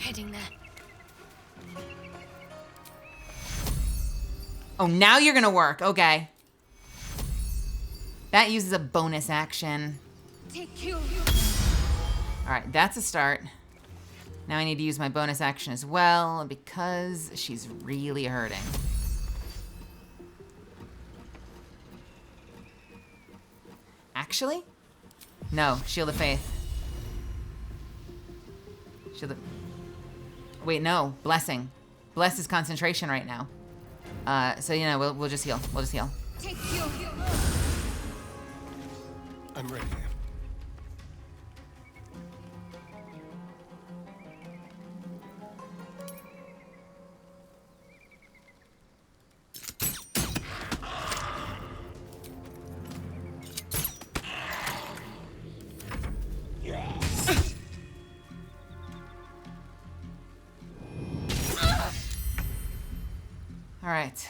Speaker 7: Heading there.
Speaker 1: Oh, now you're gonna work. Okay. That uses a bonus action.
Speaker 7: Take you.
Speaker 1: All right, that's a start. Now I need to use my bonus action as well because she's really hurting. Actually? No, Shield of Faith. Shield of... Wait, no, Blessing. Bless is concentration right now. So, you know, we'll just heal. We'll just heal.
Speaker 7: Take you.
Speaker 6: I'm ready.
Speaker 1: All right.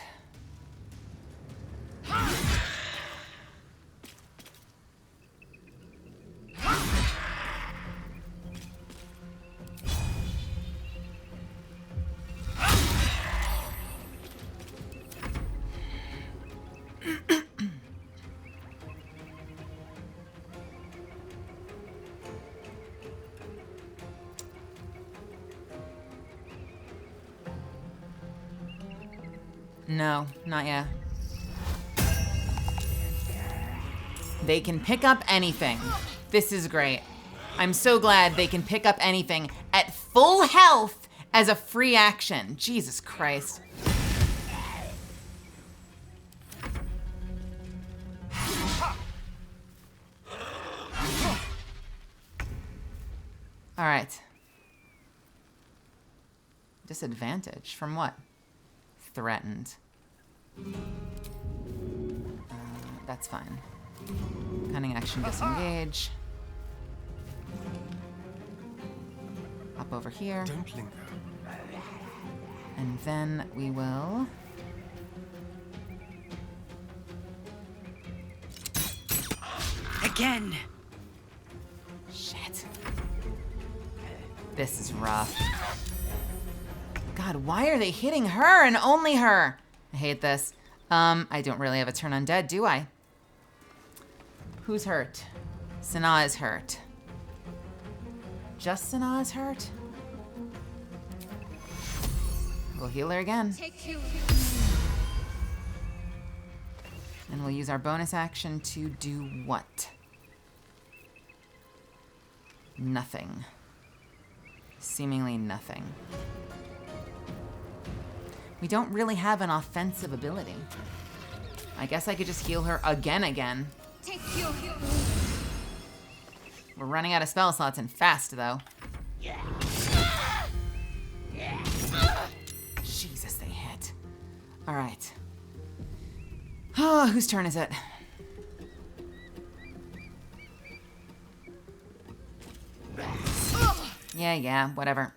Speaker 1: No, not yet. They can pick up anything. This is great. I'm so glad they can pick up anything at full health as a free action. Jesus Christ. All right. Disadvantage from what? Threatened. That's fine. Cunning action, disengage. Hop over here.
Speaker 6: Don't linger.
Speaker 1: And then we will...
Speaker 4: Again!
Speaker 1: Shit. This is rough. God, why are they hitting her and only her? I hate this. I don't really have a turn undead, do I? Who's hurt? Sanaa is hurt. Just Sanaa is hurt? We'll heal her again. And we'll use our bonus action to do what? Nothing. Seemingly nothing. We don't really have an offensive ability. I guess I could just heal her again. We're running out of spell slots and fast, though. Jesus, they hit. All right. Oh, whose turn is it? Yeah, whatever.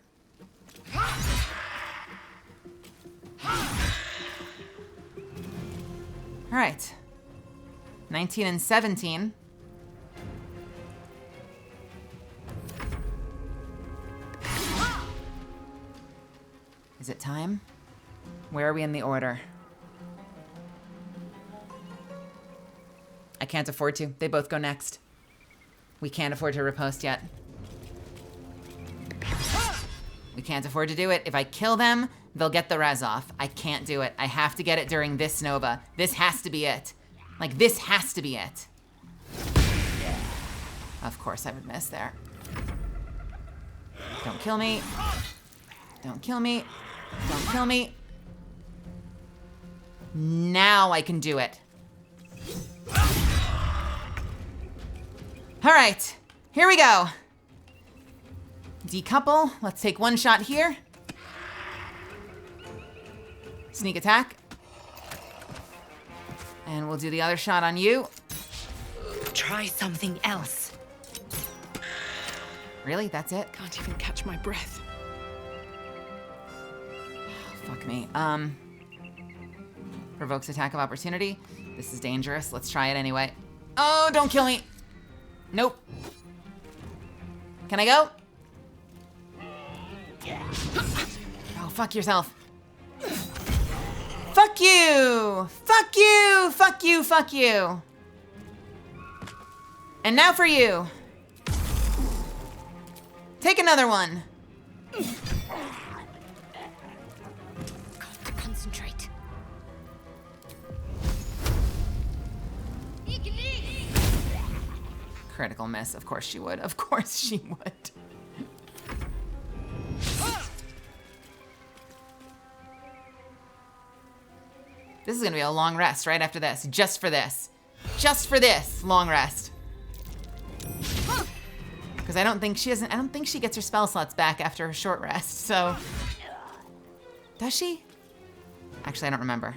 Speaker 1: All right. 19 and 17. Is it time? Where are we in the order? I can't afford to. They both go next. We can't afford to riposte yet. We can't afford to do it. If I kill them, they'll get the res off. I can't do it. I have to get it during this Nova. This has to be it. Like, this has to be it. Of course I would miss there. Don't kill me. Don't kill me. Don't kill me. Now I can do it. All right, here we go. Decouple, let's take one shot here. Sneak attack. And we'll do the other shot on you.
Speaker 4: Try something else.
Speaker 1: Really, that's it?
Speaker 18: Can't even catch my breath.
Speaker 1: Fuck me. Provokes attack of opportunity. This is dangerous. Let's try it anyway. Oh, don't kill me. Nope. Can I go? fuck yourself. Fuck you! Fuck you! Fuck you! Fuck you! And now for you. Take another one.
Speaker 8: Got to concentrate.
Speaker 1: Critical miss. Of course she would. Of course she would. This is gonna be a long rest right after this. Just for this. Just for this. Long rest. Because I don't think she gets her spell slots back after her short rest, so. Does she? Actually, I don't remember.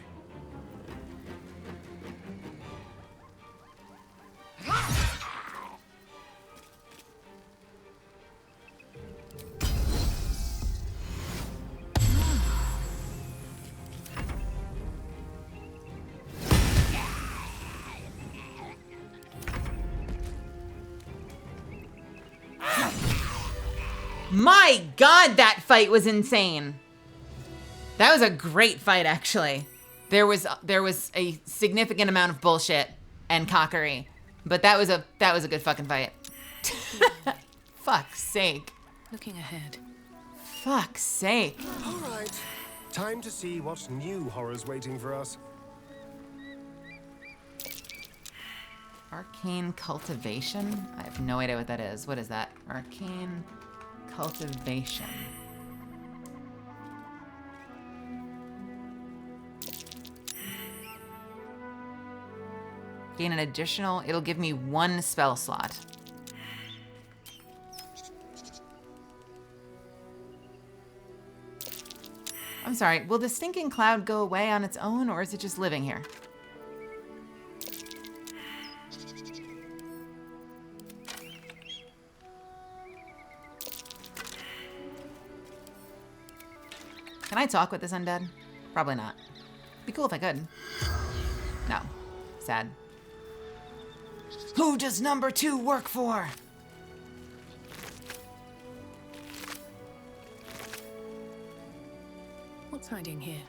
Speaker 1: My God, that fight was insane. That was a great fight, actually. There was a significant amount of bullshit and cockery, but that was a good fucking fight. Fuck's sake.
Speaker 18: Looking ahead.
Speaker 1: Fuck's sake.
Speaker 14: All right, time to see what new horror's waiting for us.
Speaker 1: Arcane cultivation? I have no idea what that is. What is that? Arcane cultivation. Gain an additional, it'll give me 1 spell slot. I'm sorry, will the stinking cloud go away on its own, or is it just living here? Can I talk with this undead? Probably not. Be cool if I could. No. Sad. Who does number 2 work for?
Speaker 18: What's hiding here?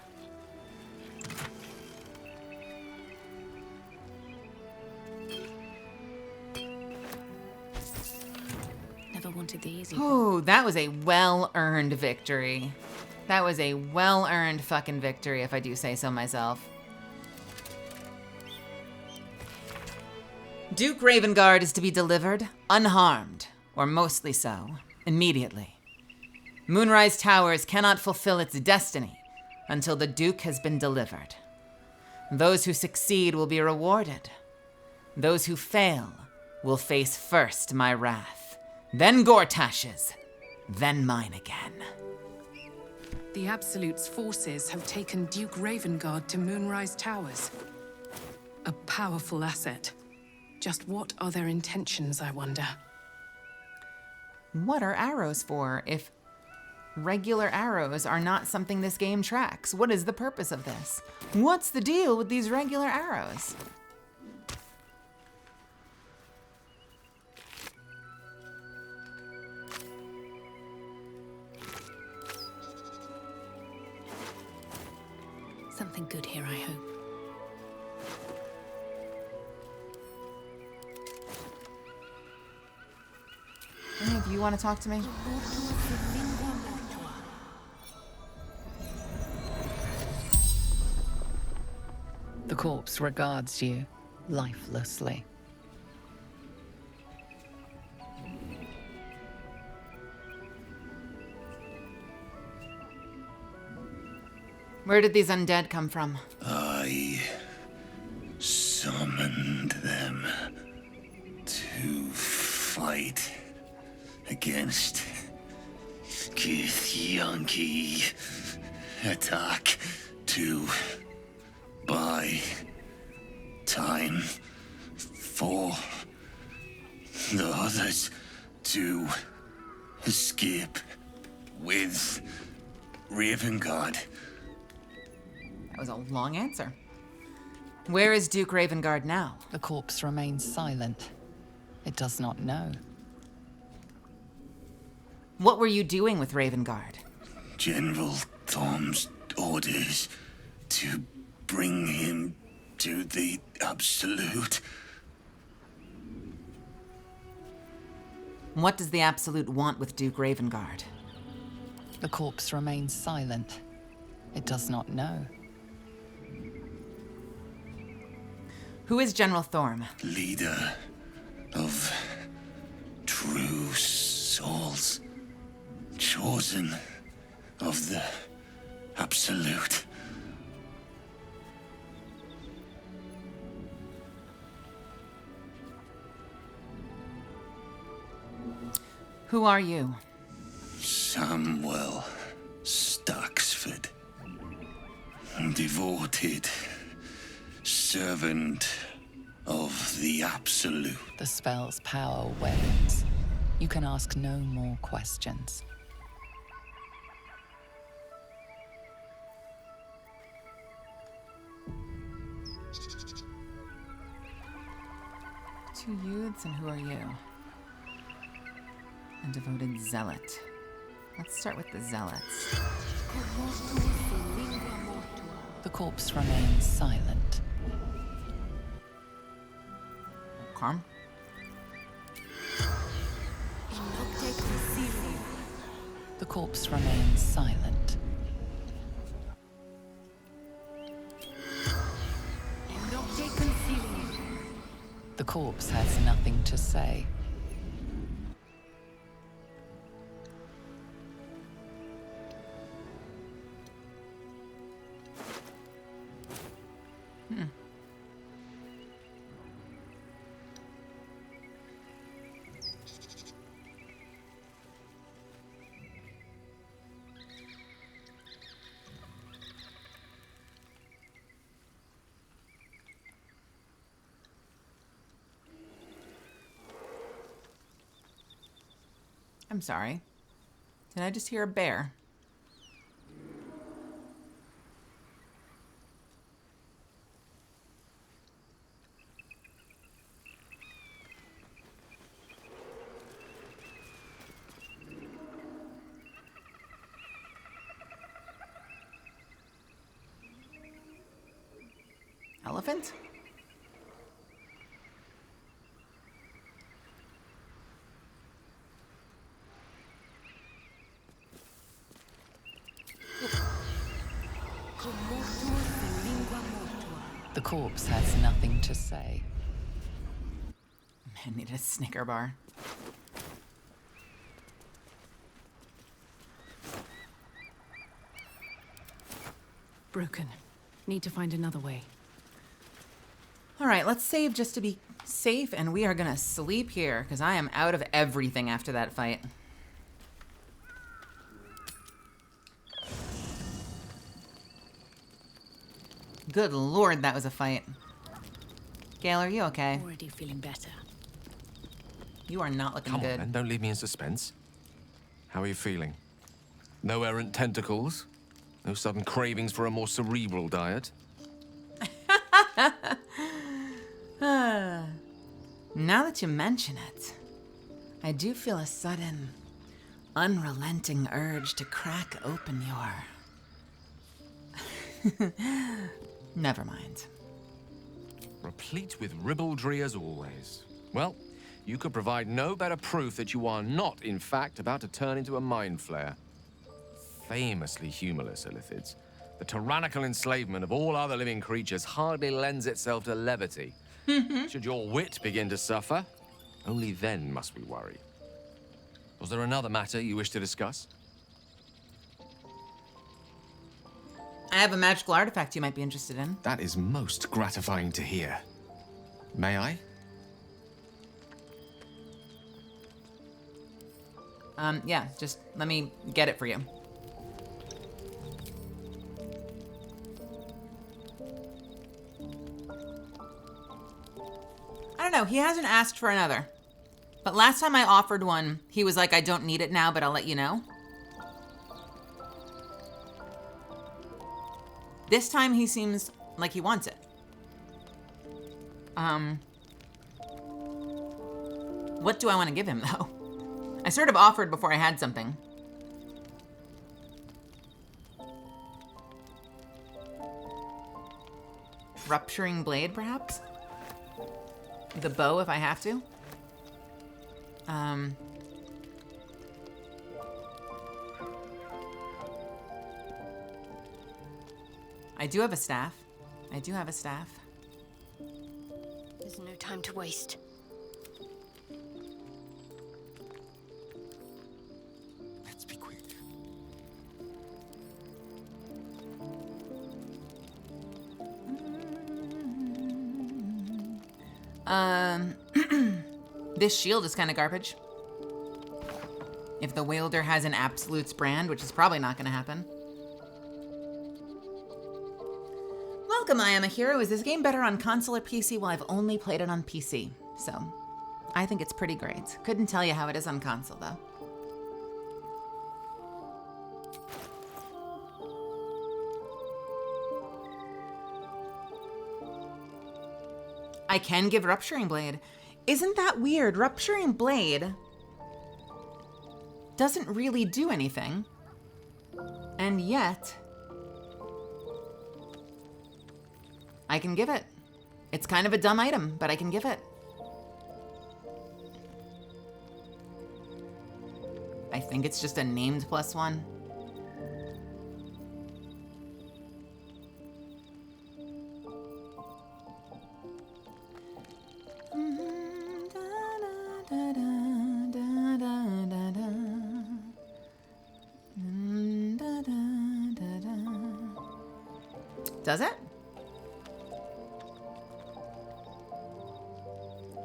Speaker 18: Never wanted the easy.
Speaker 1: Ooh, that was a well-earned victory. That was a well-earned fucking victory, if I do say so myself. Duke Ravengard is to be delivered, unharmed, or mostly so, immediately. Moonrise Towers cannot fulfill its destiny until the Duke has been delivered. Those who succeed will be rewarded. Those who fail will face first my wrath, then Gortash's, then mine again.
Speaker 18: The Absolute's forces have taken Duke Ravengard to Moonrise Towers. A powerful asset. Just what are their intentions, I wonder?
Speaker 1: What are arrows for if regular arrows are not something this game tracks? What is the purpose of this? What's the deal with these regular arrows?
Speaker 18: Something good here, I hope.
Speaker 1: Any of you want to talk to me?
Speaker 10: The corpse regards you lifelessly.
Speaker 1: Where did these undead come from?
Speaker 15: I summoned them to fight against Githyanki. Attack to buy time for the others to escape with Ravengard.
Speaker 1: That was a long answer. Where is Duke Ravengard now?
Speaker 10: The corpse remains silent. It does not know.
Speaker 1: What were you doing with Ravengard?
Speaker 15: General Thorm's orders to bring him to the Absolute.
Speaker 1: What does the Absolute want with Duke Ravengard?
Speaker 10: The corpse remains silent. It does not know.
Speaker 1: Who is General Thorm?
Speaker 15: Leader of true souls. Chosen of the Absolute.
Speaker 1: Who are you?
Speaker 15: Samuel Staxford. Devoted servant of the Absolute.
Speaker 10: The spell's power wanes. You can ask no more questions.
Speaker 1: Two youths, and who are you? A devoted zealot. Let's start with the zealots.
Speaker 10: The corpse remains silent.
Speaker 1: Calm.
Speaker 10: The corpse remains silent. The corpse has nothing to say.
Speaker 1: I'm sorry. Did I just hear a bear? Elephant?
Speaker 10: The corpse has nothing to say.
Speaker 1: Man, need a Snicker bar.
Speaker 18: Broken. Need to find another way.
Speaker 1: All right, let's save just to be safe, and we are gonna sleep here, because I am out of everything after that fight. Good lord, that was a fight. Gail, are you okay?
Speaker 18: Already feeling better.
Speaker 1: You are not looking
Speaker 11: Come
Speaker 1: good.
Speaker 11: on, then. Don't leave me in suspense. How are you feeling? No errant tentacles? No sudden cravings for a more cerebral diet?
Speaker 1: Now that you mention it, I do feel a sudden, unrelenting urge to crack open your... Never mind.
Speaker 11: Replete with ribaldry as always. Well, you could provide no better proof that you are not, in fact, about to turn into a mind flare. Famously humorless, Illithids, the tyrannical enslavement of all other living creatures hardly lends itself to levity. Should your wit begin to suffer, only then must we worry. Was there another matter you wish to discuss?
Speaker 1: I have a magical artifact you might be interested in.
Speaker 11: That is most gratifying to hear. May I?
Speaker 1: Yeah, just let me get it for you. I don't know, he hasn't asked for another. But last time I offered one, he was like, I don't need it now, but I'll let you know. This time he seems like he wants it. What do I want to give him, though? I sort of offered before I had something. Rupturing Blade, perhaps? The bow, if I have to. I do have a staff. I do have a staff.
Speaker 8: There's no time to waste.
Speaker 15: Let's be quick.
Speaker 1: This shield is kind of garbage. If the wielder has an Absolute's brand, which is probably not going to happen. Welcome, I Am a Hero. Is this game better on console or PC? Well, I've only played it on PC, so I think it's pretty great. Couldn't tell you how it is on console, though. I can give Rupturing Blade. Isn't that weird? Rupturing Blade doesn't really do anything, and yet I can give it. It's kind of a dumb item, but I can give it. I think it's just a named +1. Does it?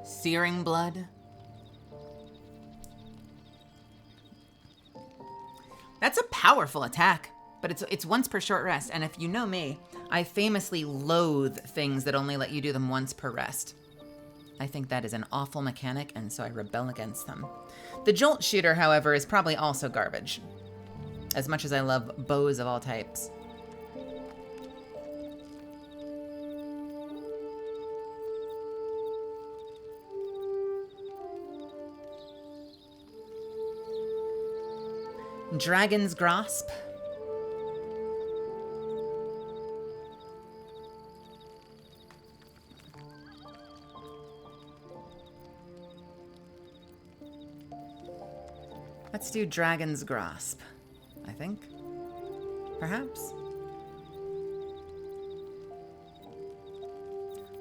Speaker 1: Searing Blood. That's a powerful attack, but it's once per short rest. And if you know me, I famously loathe things that only let you do them once per rest. I think that is an awful mechanic, and so I rebel against them. The Jolt Shooter, however, is probably also garbage, as much as I love bows of all types. Dragon's Grasp. Let's do Dragon's Grasp, I think. Perhaps.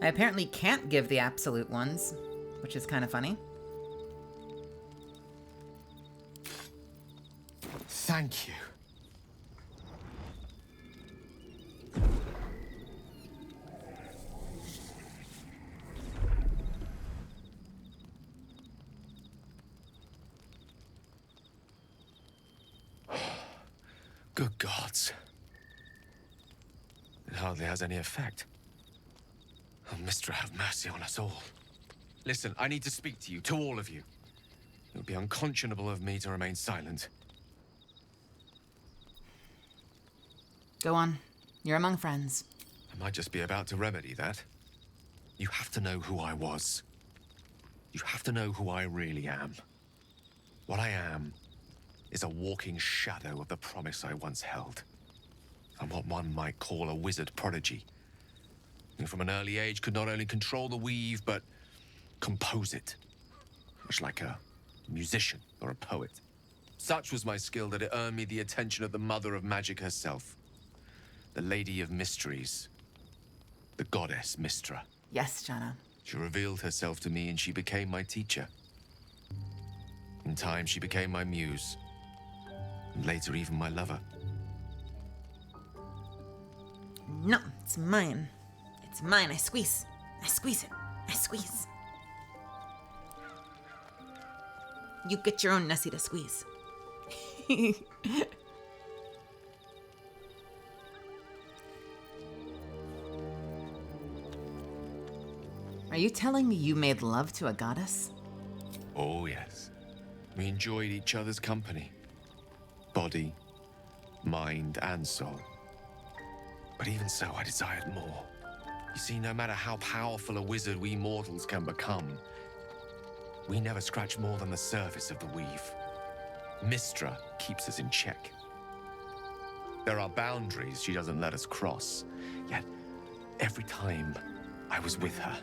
Speaker 1: I apparently can't give the absolute ones, which is kind of funny.
Speaker 15: Thank you. Good gods. It hardly has any effect. Oh, Mistra, have mercy on us all. Listen, I need to speak to you, to all of you. It would be unconscionable of me to remain silent.
Speaker 1: Go on. You're among friends.
Speaker 15: I might just be about to remedy that. You have to know who I was. You have to know who I really am. What I am is a walking shadow of the promise I once held. I'm what one might call a wizard prodigy. Who from an early age could not only control the weave, but compose it. Much like a musician or a poet. Such was my skill that it earned me the attention of the mother of magic herself. The Lady of Mysteries. The goddess Mistra.
Speaker 1: Yes, Jana.
Speaker 15: She revealed herself to me and she became my teacher. In time, she became my muse. And later, even my lover.
Speaker 1: No, it's mine. It's mine. I squeeze. I squeeze it. I squeeze. You get your own Nessie to squeeze. Are you telling me you made love to a goddess?
Speaker 15: Oh, yes. We enjoyed each other's company. Body, mind, and soul. But even so, I desired more. You see, no matter how powerful a wizard we mortals can become, we never scratch more than the surface of the weave. Mistra keeps us in check. There are boundaries she doesn't let us cross, yet Every time I was with her,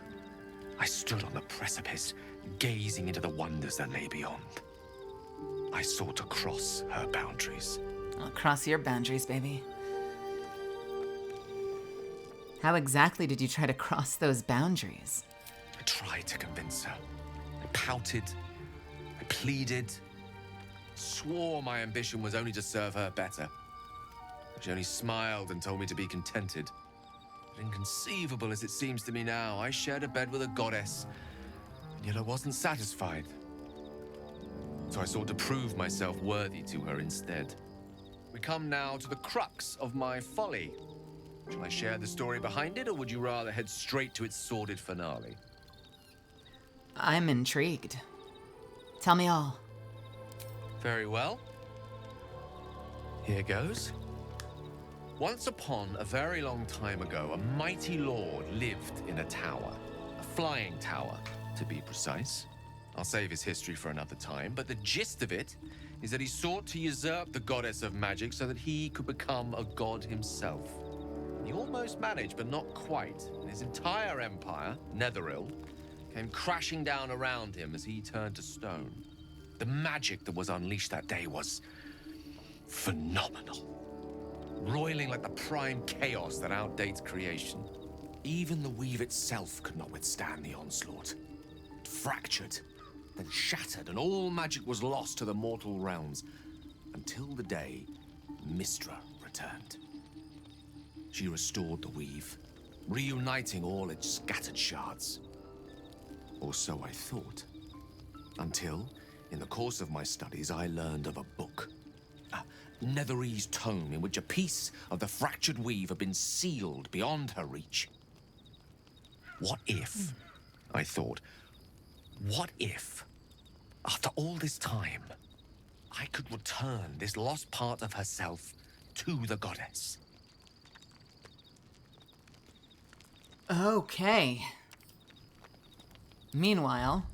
Speaker 15: I stood on the precipice, gazing into the wonders that lay beyond. I sought to cross her boundaries.
Speaker 1: I'll cross your boundaries, baby. How exactly did you try to cross those boundaries?
Speaker 15: I tried to convince her. I pouted. I pleaded. Swore my ambition was only to serve her better. She only smiled and told me to be contented. But inconceivable as it seems to me now, I shared a bed with a goddess, and yet I wasn't satisfied. So I sought to prove myself worthy to her instead. We come now to the crux of my folly. Shall I share the story behind it, or would you rather head straight to its sordid finale?
Speaker 1: I'm intrigued. Tell me all.
Speaker 15: Very well. Here goes. Once upon a very long time ago, a mighty lord lived in a tower. A flying tower, to be precise. I'll save his history for another time, but the gist of it is that he sought to usurp the goddess of magic so that he could become a god himself. He almost managed, but not quite. And his entire empire, Netheril, came crashing down around him as he turned to stone. The magic that was unleashed that day was phenomenal. Roiling like the prime chaos that outdates creation. Even the weave itself could not withstand the onslaught. It fractured, then shattered, and all magic was lost to the mortal realms, until the day Mistra returned. She restored the weave, reuniting all its scattered shards. Or so I thought. Until, in the course of my studies, I learned of a book. A Netherese tome in which a piece of the fractured weave had been sealed beyond her reach. What if, I thought, what if, after all this time, I could return this lost part of herself to the goddess?
Speaker 1: Okay. Meanwhile,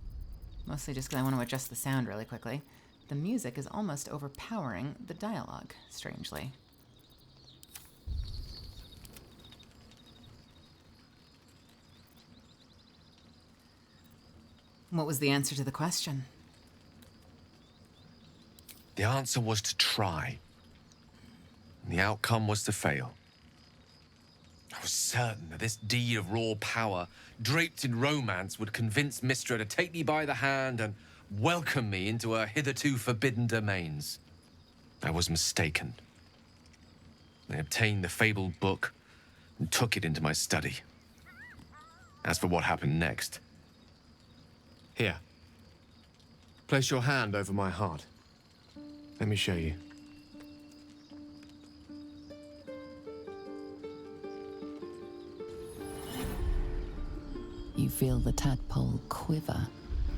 Speaker 1: mostly just because I want to adjust the sound really quickly, the music is almost overpowering the dialogue, strangely. What was the answer to the question?
Speaker 15: The answer was to try. And the outcome was to fail. I was certain that this deed of raw power, draped in romance, would convince Mistra to take me by the hand and welcome me into her hitherto forbidden domains. I was mistaken. I obtained the fabled book and took it into my study. As for what happened next... Here. Place your hand over my heart. Let me show you.
Speaker 10: You feel the tadpole quiver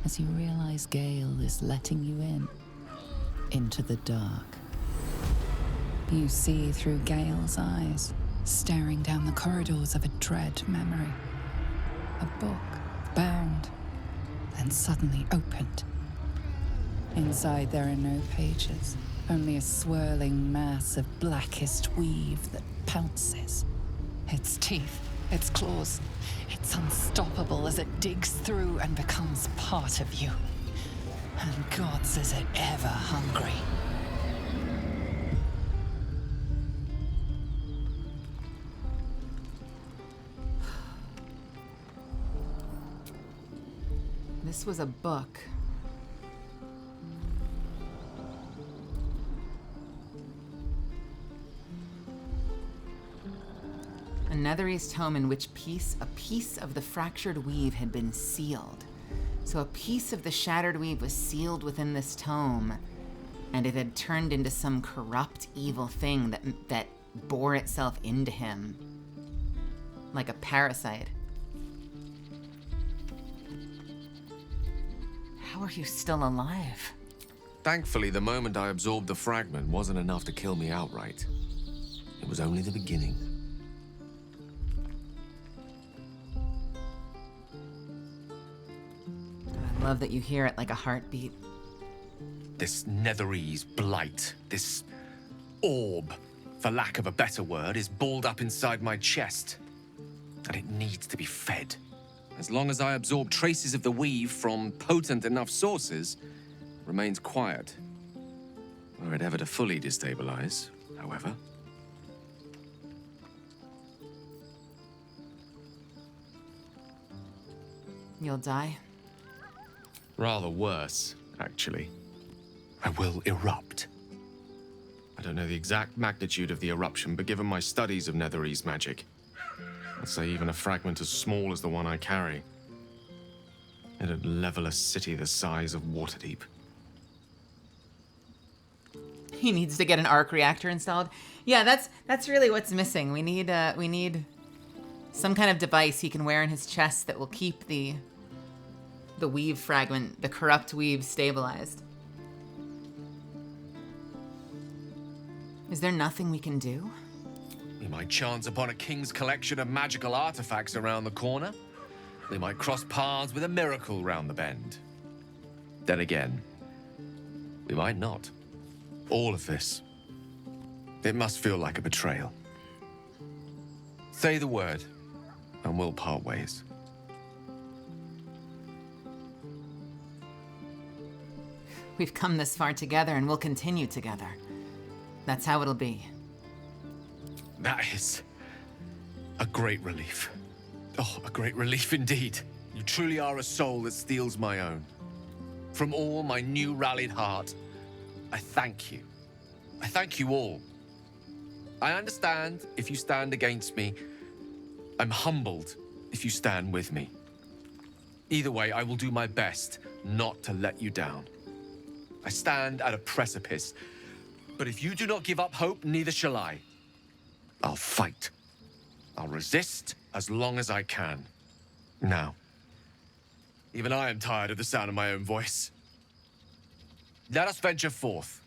Speaker 10: as you realize Gale is letting you in, into the dark. You see through Gale's eyes, staring down the corridors of a dread memory. A book, bound, then suddenly opened. Inside there are no pages, only a swirling mass of blackest weave that pounces. Its teeth, its claws, it's unstoppable as it digs through and becomes part of you. And gods, is it ever hungry.
Speaker 1: This was a book. A Netherese tome in which a piece of the fractured weave had been sealed. So a piece of the shattered weave was sealed within this tome, and it had turned into some corrupt, evil thing that bore itself into him, like a parasite. How are you still alive?
Speaker 15: Thankfully, the moment I absorbed the fragment wasn't enough to kill me outright. It was only the beginning.
Speaker 1: I love that you hear it like a heartbeat.
Speaker 15: This Netherese blight, this orb, for lack of a better word, is balled up inside my chest. and it needs to be fed. As long as I absorb traces of the weave from potent enough sources, it remains quiet. Were it ever to fully destabilize, however.
Speaker 1: You'll die?
Speaker 15: Rather worse, actually. I will erupt. I don't know the exact magnitude of the eruption, but given my studies of Netherese magic, I'd say even a fragment as small as the one I carry, it'd level a city the size of Waterdeep.
Speaker 1: He needs to get an arc reactor installed. Yeah, that's really what's missing. We need some kind of device he can wear in his chest that will keep the weave fragment, the corrupt weave, stabilized. Is there nothing we can do?
Speaker 15: We might chance upon a king's collection of magical artifacts around the corner. We might cross paths with a miracle round the bend. Then again, we might not. All of this, it must feel like a betrayal. Say the word, and we'll part ways.
Speaker 1: We've come this far together and we'll continue together. That's how it'll be.
Speaker 15: That is a great relief. Oh, a great relief indeed. You truly are a soul that steals my own. From all my new rallied heart, I thank you. I thank you all. I understand if you stand against me. I'm humbled if you stand with me. Either way, I will do my best not to let you down. I stand at a precipice, but if you do not give up hope, neither shall I. I'll fight. I'll resist as long as I can. Now, even I am tired of the sound of my own voice. Let us venture forth.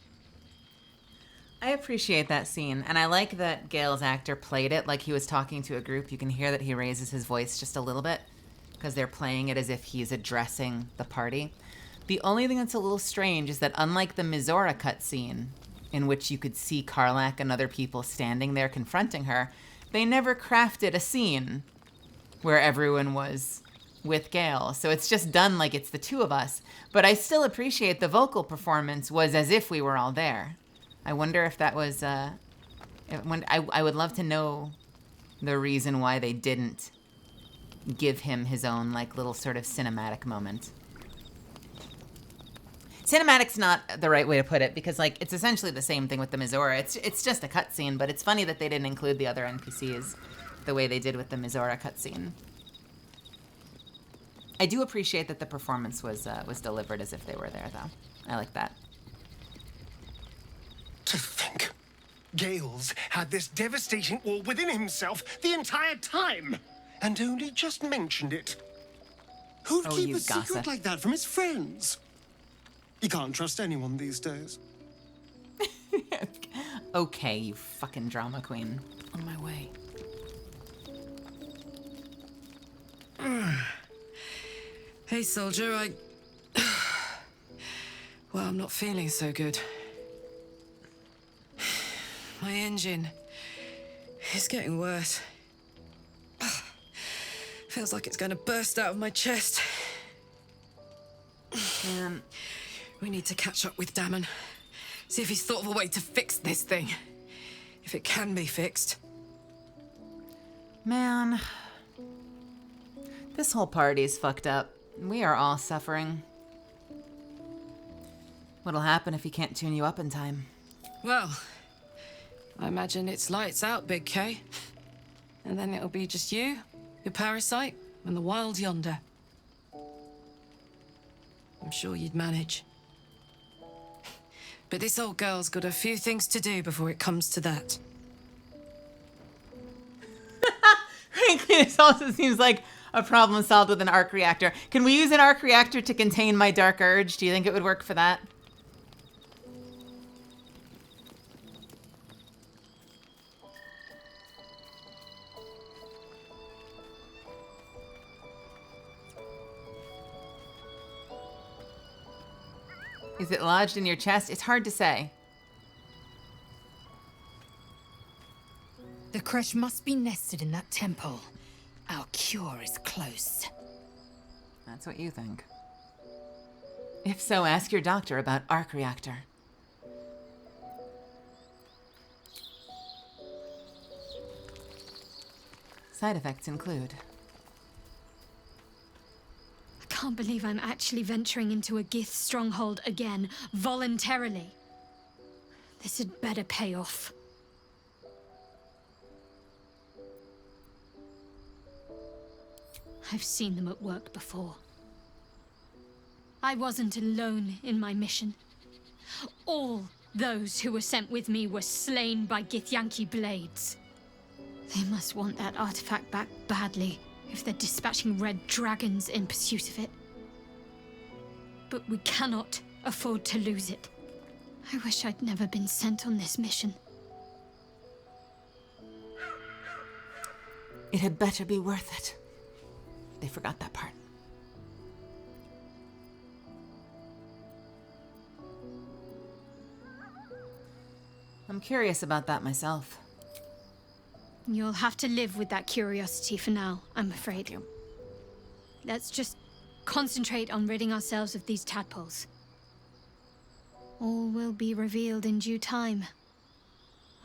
Speaker 1: I appreciate that scene, and I like that Gale's actor played it like he was talking to a group. You can hear that he raises his voice just a little bit, because they're playing it as if he's addressing the party. The only thing that's a little strange is that unlike the Mizora cutscene, in which you could see Karlach and other people standing there confronting her, they never crafted a scene where everyone was with Gale. So it's just done like it's the two of us. But I still appreciate the vocal performance was as if we were all there. I wonder if that was... I would love to know the reason why they didn't give him his own like little sort of cinematic moment. Cinematic's not the right way to put it, because like it's essentially the same thing with the Mizora. It's just a cutscene, but it's funny that they didn't include the other NPCs the way they did with the Mizora cutscene. I do appreciate that the performance was delivered as if they were there, though. I like that.
Speaker 14: To think, Gale's had this devastating war within himself the entire time, and only just mentioned it. Who'd keep a secret like that from his friends? You can't trust anyone these days.
Speaker 1: Okay, you fucking drama queen.
Speaker 18: On my way. Hey, soldier, well, I'm not feeling so good. My engine is getting worse. Feels like it's going to burst out of my chest. We need to catch up with Damon. See if he's thought of a way to fix this thing. If it can be fixed.
Speaker 1: Man. This whole party's fucked up. We are all suffering. What'll happen if he can't tune you up in time?
Speaker 18: Well, I imagine it's lights out, Big K. And then it'll be just you, your parasite, and the wild yonder. I'm sure you'd manage. But this old girl's got a few things to do before it comes to that.
Speaker 1: Frankly, this also seems like a problem solved with an arc reactor. Can we use an arc reactor to contain my dark urge? Do you think it would work for that? Is it lodged in your chest? It's hard to say.
Speaker 5: The Kresh must be nested in that temple. Our cure is close.
Speaker 1: That's what you think. If so, ask your doctor about arc reactor. Side effects include...
Speaker 8: I can't believe I'm actually venturing into a Gith stronghold again, voluntarily. This had better pay off. I've seen them at work before. I wasn't alone in my mission. All those who were sent with me were slain by Githyanki blades. They must want that artifact back badly if they're dispatching red dragons in pursuit of it. But we cannot afford to lose it. I wish I'd never been sent on this mission.
Speaker 1: It had better be worth it. They forgot that part. I'm curious about that myself.
Speaker 8: You'll have to live with that curiosity for now, I'm afraid. Let's just concentrate on ridding ourselves of these tadpoles. All will be revealed in due time.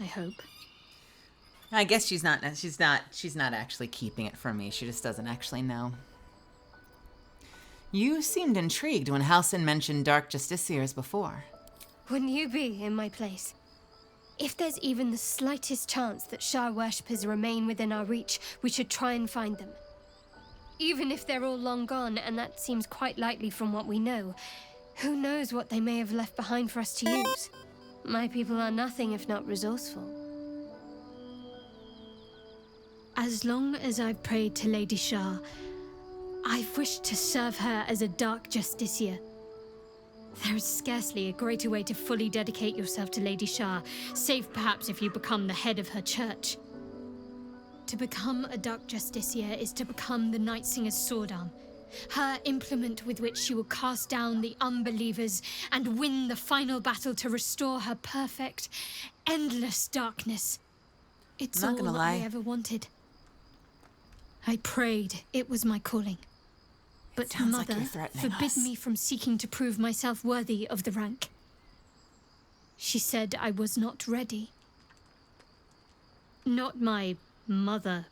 Speaker 8: I hope.
Speaker 1: I guess she's not actually keeping it from me. She just doesn't actually know. You seemed intrigued when Halsin mentioned Dark Justiciars before.
Speaker 8: Wouldn't you be in my place? If there's even the slightest chance that Shah worshippers remain within our reach, we should try and find them. Even if they're all long gone, and that seems quite likely from what we know, who knows what they may have left behind for us to use? My people are nothing if not resourceful. As long as I've prayed to Lady Shah, I've wished to serve her as a Dark Justiciar. There is scarcely a greater way to fully dedicate yourself to Lady Shah, save perhaps if you become the head of her church. To become a Dark Justiciar is to become the Night Singer's sword arm, her implement with which she will cast down the unbelievers and win the final battle to restore her perfect, endless darkness. It's
Speaker 1: I'm not
Speaker 8: all
Speaker 1: gonna lie.
Speaker 8: I ever wanted. I prayed it was my calling. But
Speaker 1: sounds like
Speaker 8: Mother
Speaker 1: you're threatening
Speaker 8: forbid
Speaker 1: us.
Speaker 8: me from seeking to prove myself worthy of the rank. She said I was not ready. Not my mother,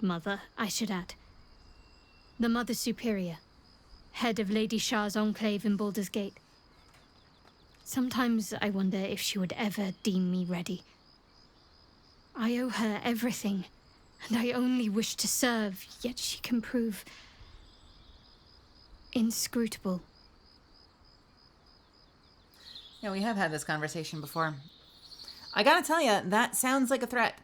Speaker 8: I should add. The Mother Superior, head of Lady Shah's enclave in Baldur's Gate. Sometimes I wonder if she would ever deem me ready. I owe her everything, and I only wish to serve, yet she can prove inscrutable.
Speaker 1: Yeah, we have had this conversation before. I gotta tell you, that sounds like a threat.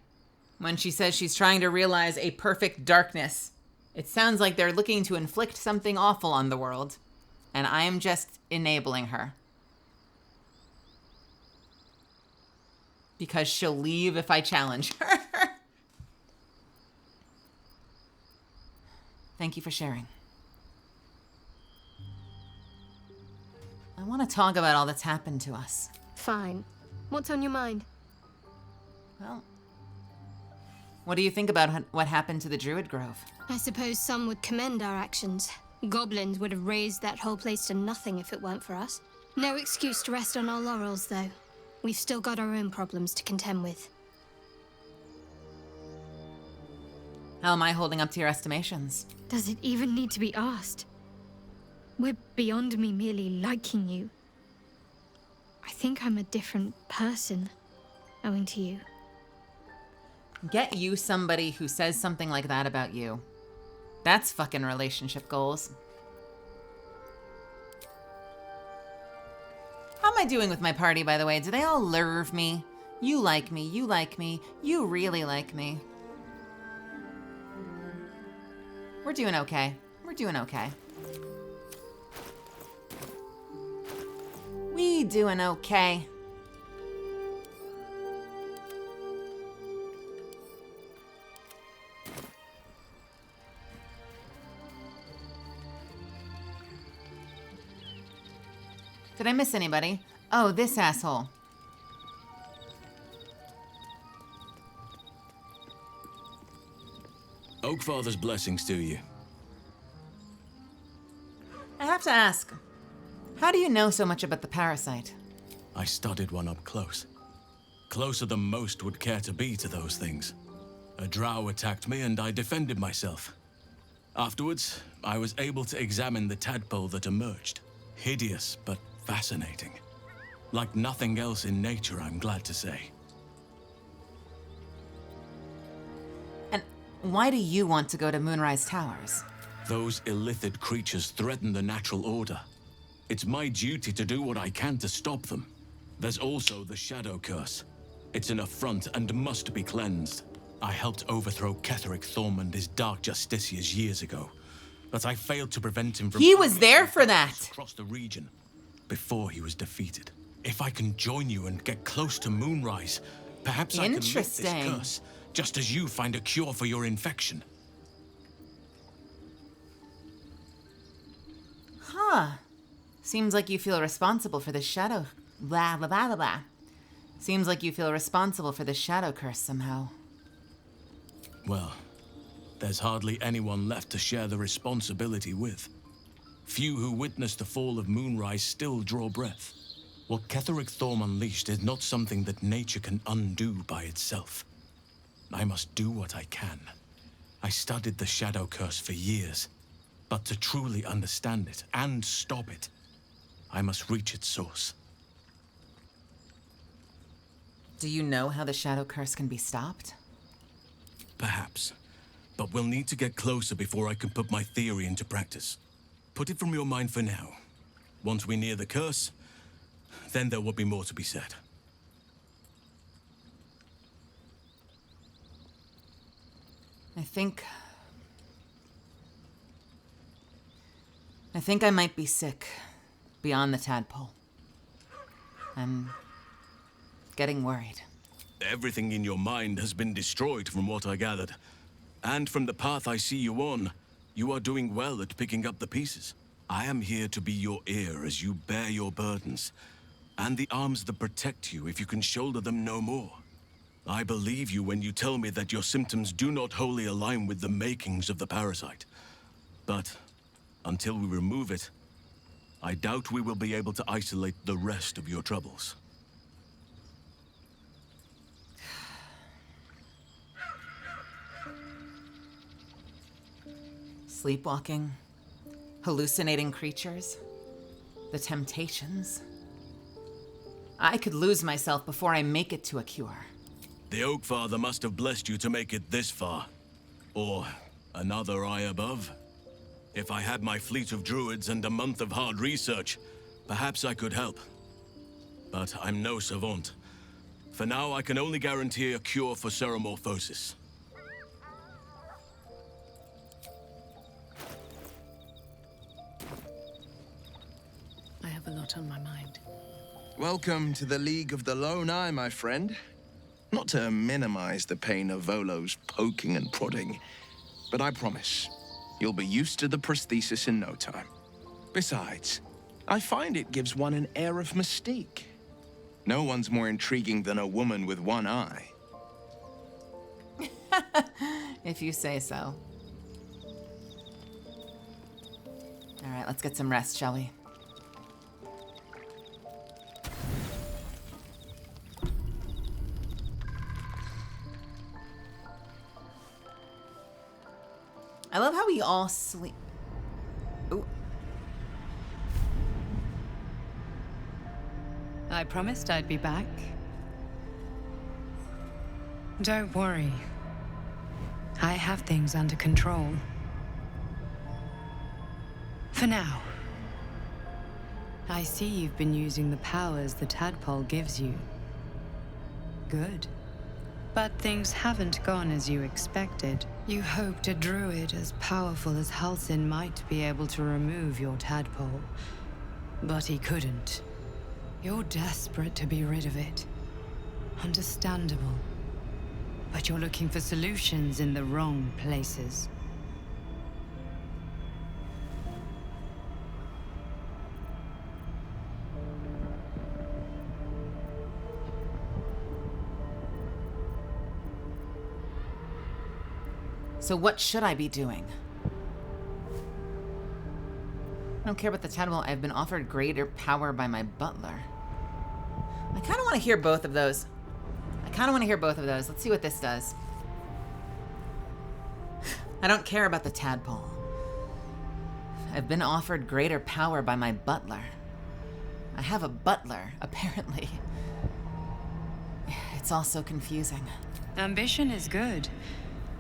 Speaker 1: When she says she's trying to realize a perfect darkness, it sounds like they're looking to inflict something awful on the world, and I am just enabling her. Because she'll leave if I challenge her. Thank you for sharing. I want to talk about all that's happened to us.
Speaker 8: Fine. What's on your mind?
Speaker 1: Well, what do you think about what happened to the Druid Grove?
Speaker 8: I suppose some would commend our actions. Goblins would have razed that whole place to nothing if it weren't for us. No excuse to rest on our laurels, though. We've still got our own problems to contend with.
Speaker 1: How am I holding up to your estimations?
Speaker 8: Does it even need to be asked? We're beyond me merely liking you. I think I'm a different person, owing to you.
Speaker 1: Get you somebody who says something like that about you. That's fucking relationship goals. How am I doing with my party, by the way? Do they all lurve me? You like me, you like me, you really like me. We're doing okay. We're doing okay. We doing okay. Did I miss anybody? Oh, this asshole.
Speaker 19: Oakfather's blessings to you.
Speaker 1: I have to ask, how do you know so much about the parasite?
Speaker 19: I studied one up close. Closer than most would care to be to those things. A drow attacked me and I defended myself. Afterwards, I was able to examine the tadpole that emerged. Hideous, but fascinating. Like nothing else in nature, I'm glad to say.
Speaker 1: And why do you want to go to Moonrise Towers?
Speaker 19: Those illithid creatures threaten the natural order. It's my duty to do what I can to stop them. There's also the Shadow Curse. It's an affront and must be cleansed. I helped overthrow Ketheric Thorm and his Dark Justiciars years ago, but I failed to prevent him from—
Speaker 1: He was there for that!
Speaker 19: Across the region, before he was defeated. If I can join you and get close to Moonrise, perhaps I can lift this curse, just as you find a cure for your infection.
Speaker 1: Huh. Seems like you feel responsible for the shadow... Blah, blah, blah, blah, blah. Seems like you feel responsible for the Shadow Curse somehow.
Speaker 19: Well, there's hardly anyone left to share the responsibility with. Few who witnessed the fall of Moonrise still draw breath. What Ketheric Thorm unleashed is not something that nature can undo by itself. I must do what I can. I studied the Shadow Curse for years, but to truly understand it and stop it, I must reach its source.
Speaker 1: Do you know how the Shadow Curse can be stopped?
Speaker 19: Perhaps, but we'll need to get closer before I can put my theory into practice. Put it from your mind for now. Once we near the curse, then there will be more to be said.
Speaker 1: I think I might be sick beyond the tadpole. I'm getting worried.
Speaker 19: Everything in your mind has been destroyed from what I gathered. And from the path I see you on, you are doing well at picking up the pieces. I am here to be your ear as you bear your burdens, and the arms that protect you if you can shoulder them no more. I believe you when you tell me that your symptoms do not wholly align with the makings of the parasite. But until we remove it, I doubt we will be able to isolate the rest of your troubles.
Speaker 1: Sleepwalking, hallucinating creatures, the temptations. I could lose myself before I make it to a cure.
Speaker 19: The Oakfather must have blessed you to make it this far. Or another eye above. If I had my fleet of druids and a month of hard research, perhaps I could help. But I'm no savant. For now, I can only guarantee a cure for ceremorphosis.
Speaker 18: I have a lot on my mind.
Speaker 11: Welcome to the League of the Lone Eye, my friend. Not to minimize the pain of Volo's poking and prodding, but I promise, you'll be used to the prosthesis in no time. Besides, I find it gives one an air of mystique. No one's more intriguing than a woman with one eye.
Speaker 1: If you say so. All right, let's get some rest, shall we? I love how we all sleep. Ooh.
Speaker 17: I promised I'd be back. Don't worry. I have things under control. For now. I see you've been using the powers the tadpole gives you. Good. But things haven't gone as you expected. You hoped a druid as powerful as Halsin might be able to remove your tadpole. But he couldn't. You're desperate to be rid of it. Understandable. But you're looking for solutions in the wrong places.
Speaker 1: So what should I be doing? I don't care about the tadpole. I've been offered greater power by my butler. I kind of want to hear both of those. Let's see what this does. I don't care about the tadpole. I've been offered greater power by my butler. I have a butler, apparently. It's all so confusing.
Speaker 17: Ambition is good.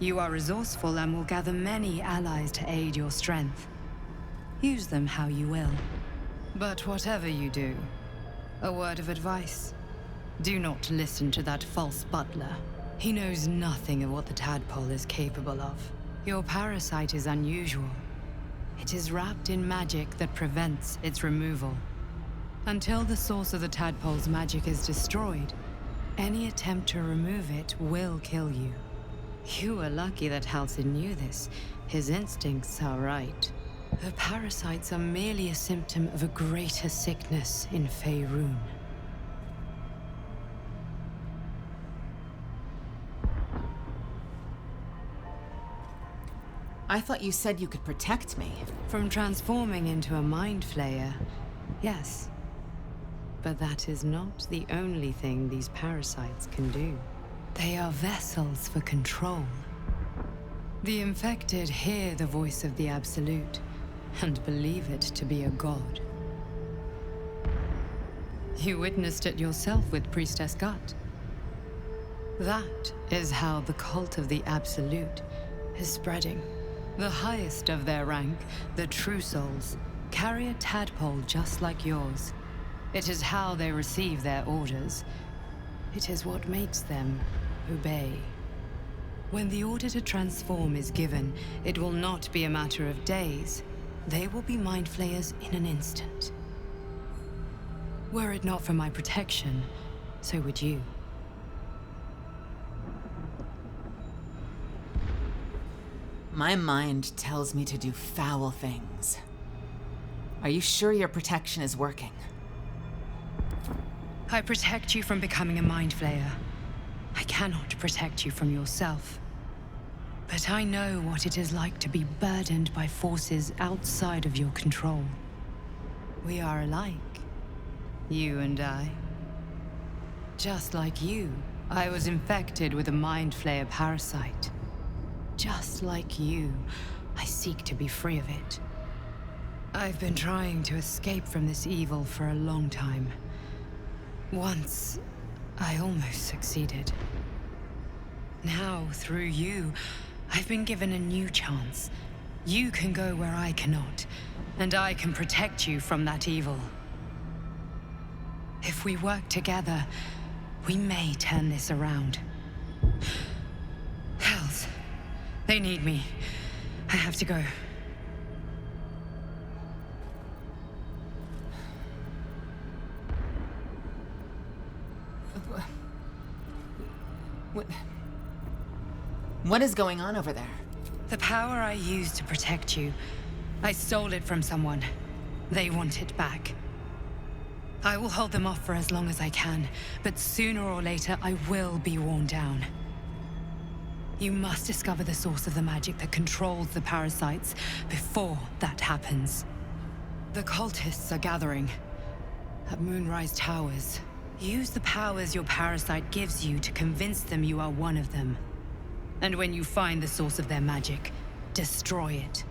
Speaker 17: You are resourceful and will gather many allies to aid your strength. Use them how you will. But whatever you do, a word of advice. Do not listen to that false butler. He knows nothing of what the tadpole is capable of. Your parasite is unusual. It is wrapped in magic that prevents its removal. Until the source of the tadpole's magic is destroyed, any attempt to remove it will kill you. You are lucky that Halsin knew this. His instincts are right. The parasites are merely a symptom of a greater sickness in Faerun.
Speaker 1: I thought you said you could protect me.
Speaker 17: From transforming into a mind flayer, yes. But that is not the only thing these parasites can do. They are vessels for control. The infected hear the voice of the Absolute and believe it to be a god. You witnessed it yourself with Priestess Gut. That is how the cult of the Absolute is spreading. The highest of their rank, the True Souls, carry a tadpole just like yours. It is how they receive their orders. It is what makes them obey. When the order to transform is given, it will not be a matter of days. They will be mind flayers in an instant. Were it not for my protection, so would you.
Speaker 1: My mind tells me to do foul things. Are you sure your protection is working?
Speaker 17: I protect you from becoming a mind flayer. I cannot protect you from yourself. But I know what it is like to be burdened by forces outside of your control. We are alike, you and I. Just like you, I was infected with a mind flayer parasite. Just like you, I seek to be free of it. I've been trying to escape from this evil for a long time. Once, I almost succeeded. Now, through you, I've been given a new chance. You can go where I cannot, and I can protect you from that evil. If we work together, we may turn this around. Hells. They need me. I have to go.
Speaker 1: What is going on over there?
Speaker 17: The power I used to protect you, I stole it from someone. They want it back. I will hold them off for as long as I can, but sooner or later I will be worn down. You must discover the source of the magic that controls the parasites before that happens. The cultists are gathering at Moonrise Towers. Use the powers your parasite gives you to convince them you are one of them. And when you find the source of their magic, destroy it.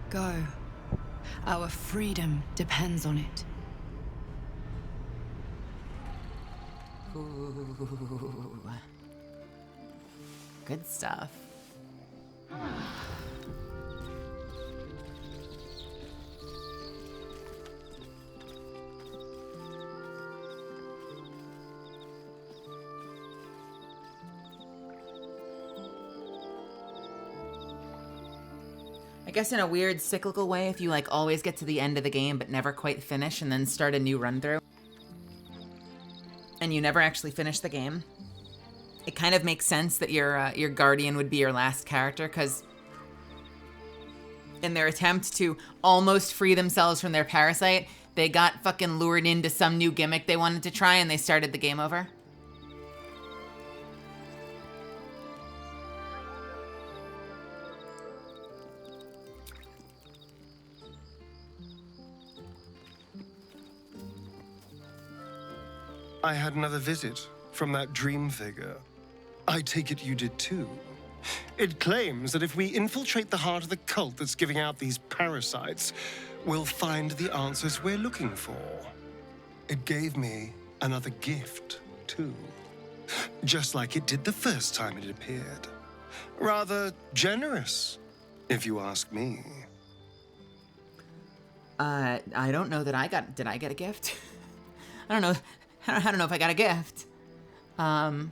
Speaker 17: Go. Our freedom depends on it.
Speaker 1: Ooh. Good stuff. I guess in a weird cyclical way, if you like always get to the end of the game but never quite finish and then start a new run through and you never actually finish the game, it kind of makes sense that your guardian would be your last character, because in their attempt to almost free themselves from their parasite, they got fucking lured into some new gimmick they wanted to try and they started the game over.
Speaker 6: I had another visit from that dream figure. I take it you did too. It claims that if we infiltrate the heart of the cult that's giving out these parasites, we'll find the answers we're looking for. It gave me another gift, too. Just like it did the first time it appeared. Rather generous, if you ask me.
Speaker 1: I don't know that did I get a gift? I don't know if I got a gift. I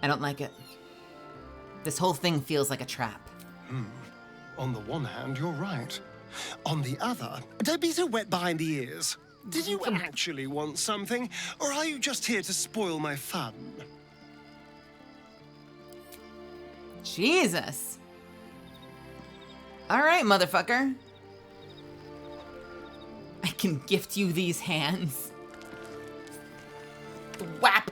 Speaker 1: don't like it. This whole thing feels like a trap.
Speaker 14: On the one hand, you're right. On the other, don't be so wet behind the ears. Did you actually want something, or are you just here to spoil my fun?
Speaker 1: Jesus. All right, motherfucker. I can gift you these hands. Whap.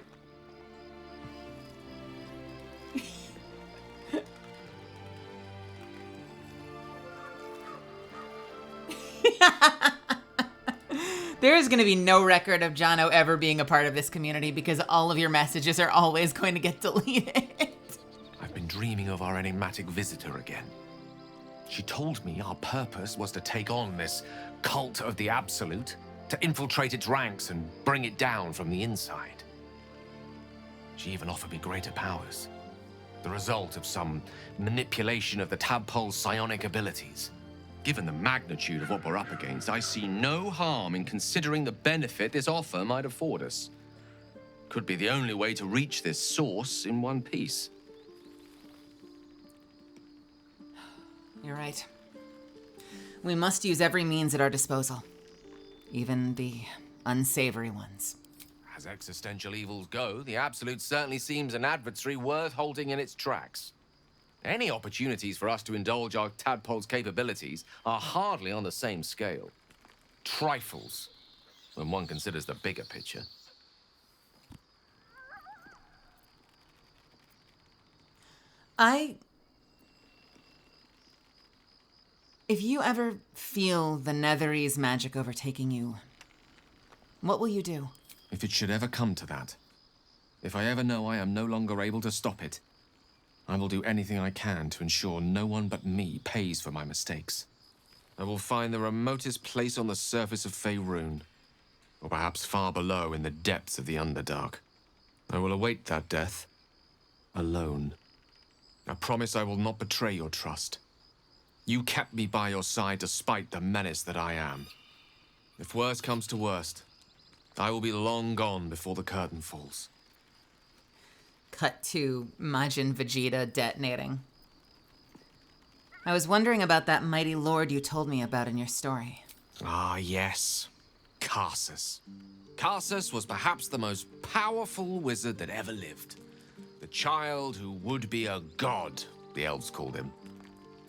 Speaker 1: There is going to be no record of Jono ever being a part of this community because all of your messages are always going to get deleted.
Speaker 15: I've been dreaming of our enigmatic visitor again. She told me our purpose was to take on this cult of the Absolute, to infiltrate its ranks and bring it down from the inside. She even offered me greater powers, the result of some manipulation of the tadpole's psionic abilities. Given the magnitude of what we're up against, I see no harm in considering the benefit this offer might afford us. Could be the only way to reach this source in one piece.
Speaker 1: You're right. We must use every means at our disposal, even the unsavory ones.
Speaker 15: As existential evils go, the Absolute certainly seems an adversary worth halting in its tracks. Any opportunities for us to indulge our tadpole's capabilities are hardly on the same scale. Trifles, when one considers the bigger picture.
Speaker 1: If you ever feel the Netherese magic overtaking you, what will you do?
Speaker 15: If it should ever come to that, if I ever know I am no longer able to stop it, I will do anything I can to ensure no one but me pays for my mistakes. I will find the remotest place on the surface of Faerun, or perhaps far below in the depths of the Underdark. I will await that death, alone. I promise I will not betray your trust. You kept me by your side despite the menace that I am. If worst comes to worst, I will be long gone before the curtain falls.
Speaker 1: Cut to Majin Vegeta detonating. I was wondering about that mighty lord you told me about in your story.
Speaker 15: Ah, yes. Karsus. Karsus was perhaps the most powerful wizard that ever lived. The child who would be a god, the elves called him.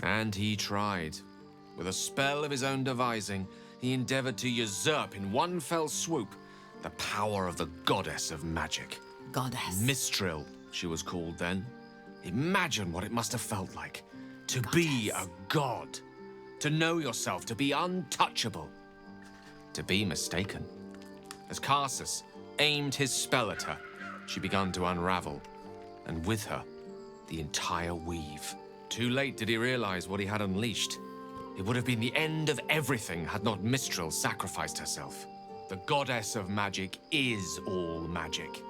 Speaker 15: And he tried. With a spell of his own devising, he endeavored to usurp in one fell swoop the power of the goddess of magic.
Speaker 1: Goddess.
Speaker 15: Mistral, she was called then. Imagine what it must have felt like to be a god, to know yourself, to be untouchable, to be mistaken. As Karsus aimed his spell at her, she began to unravel, and with her, the entire weave. Too late did he realize what he had unleashed. It would have been the end of everything had not Mistral sacrificed herself. The goddess of magic is all magic.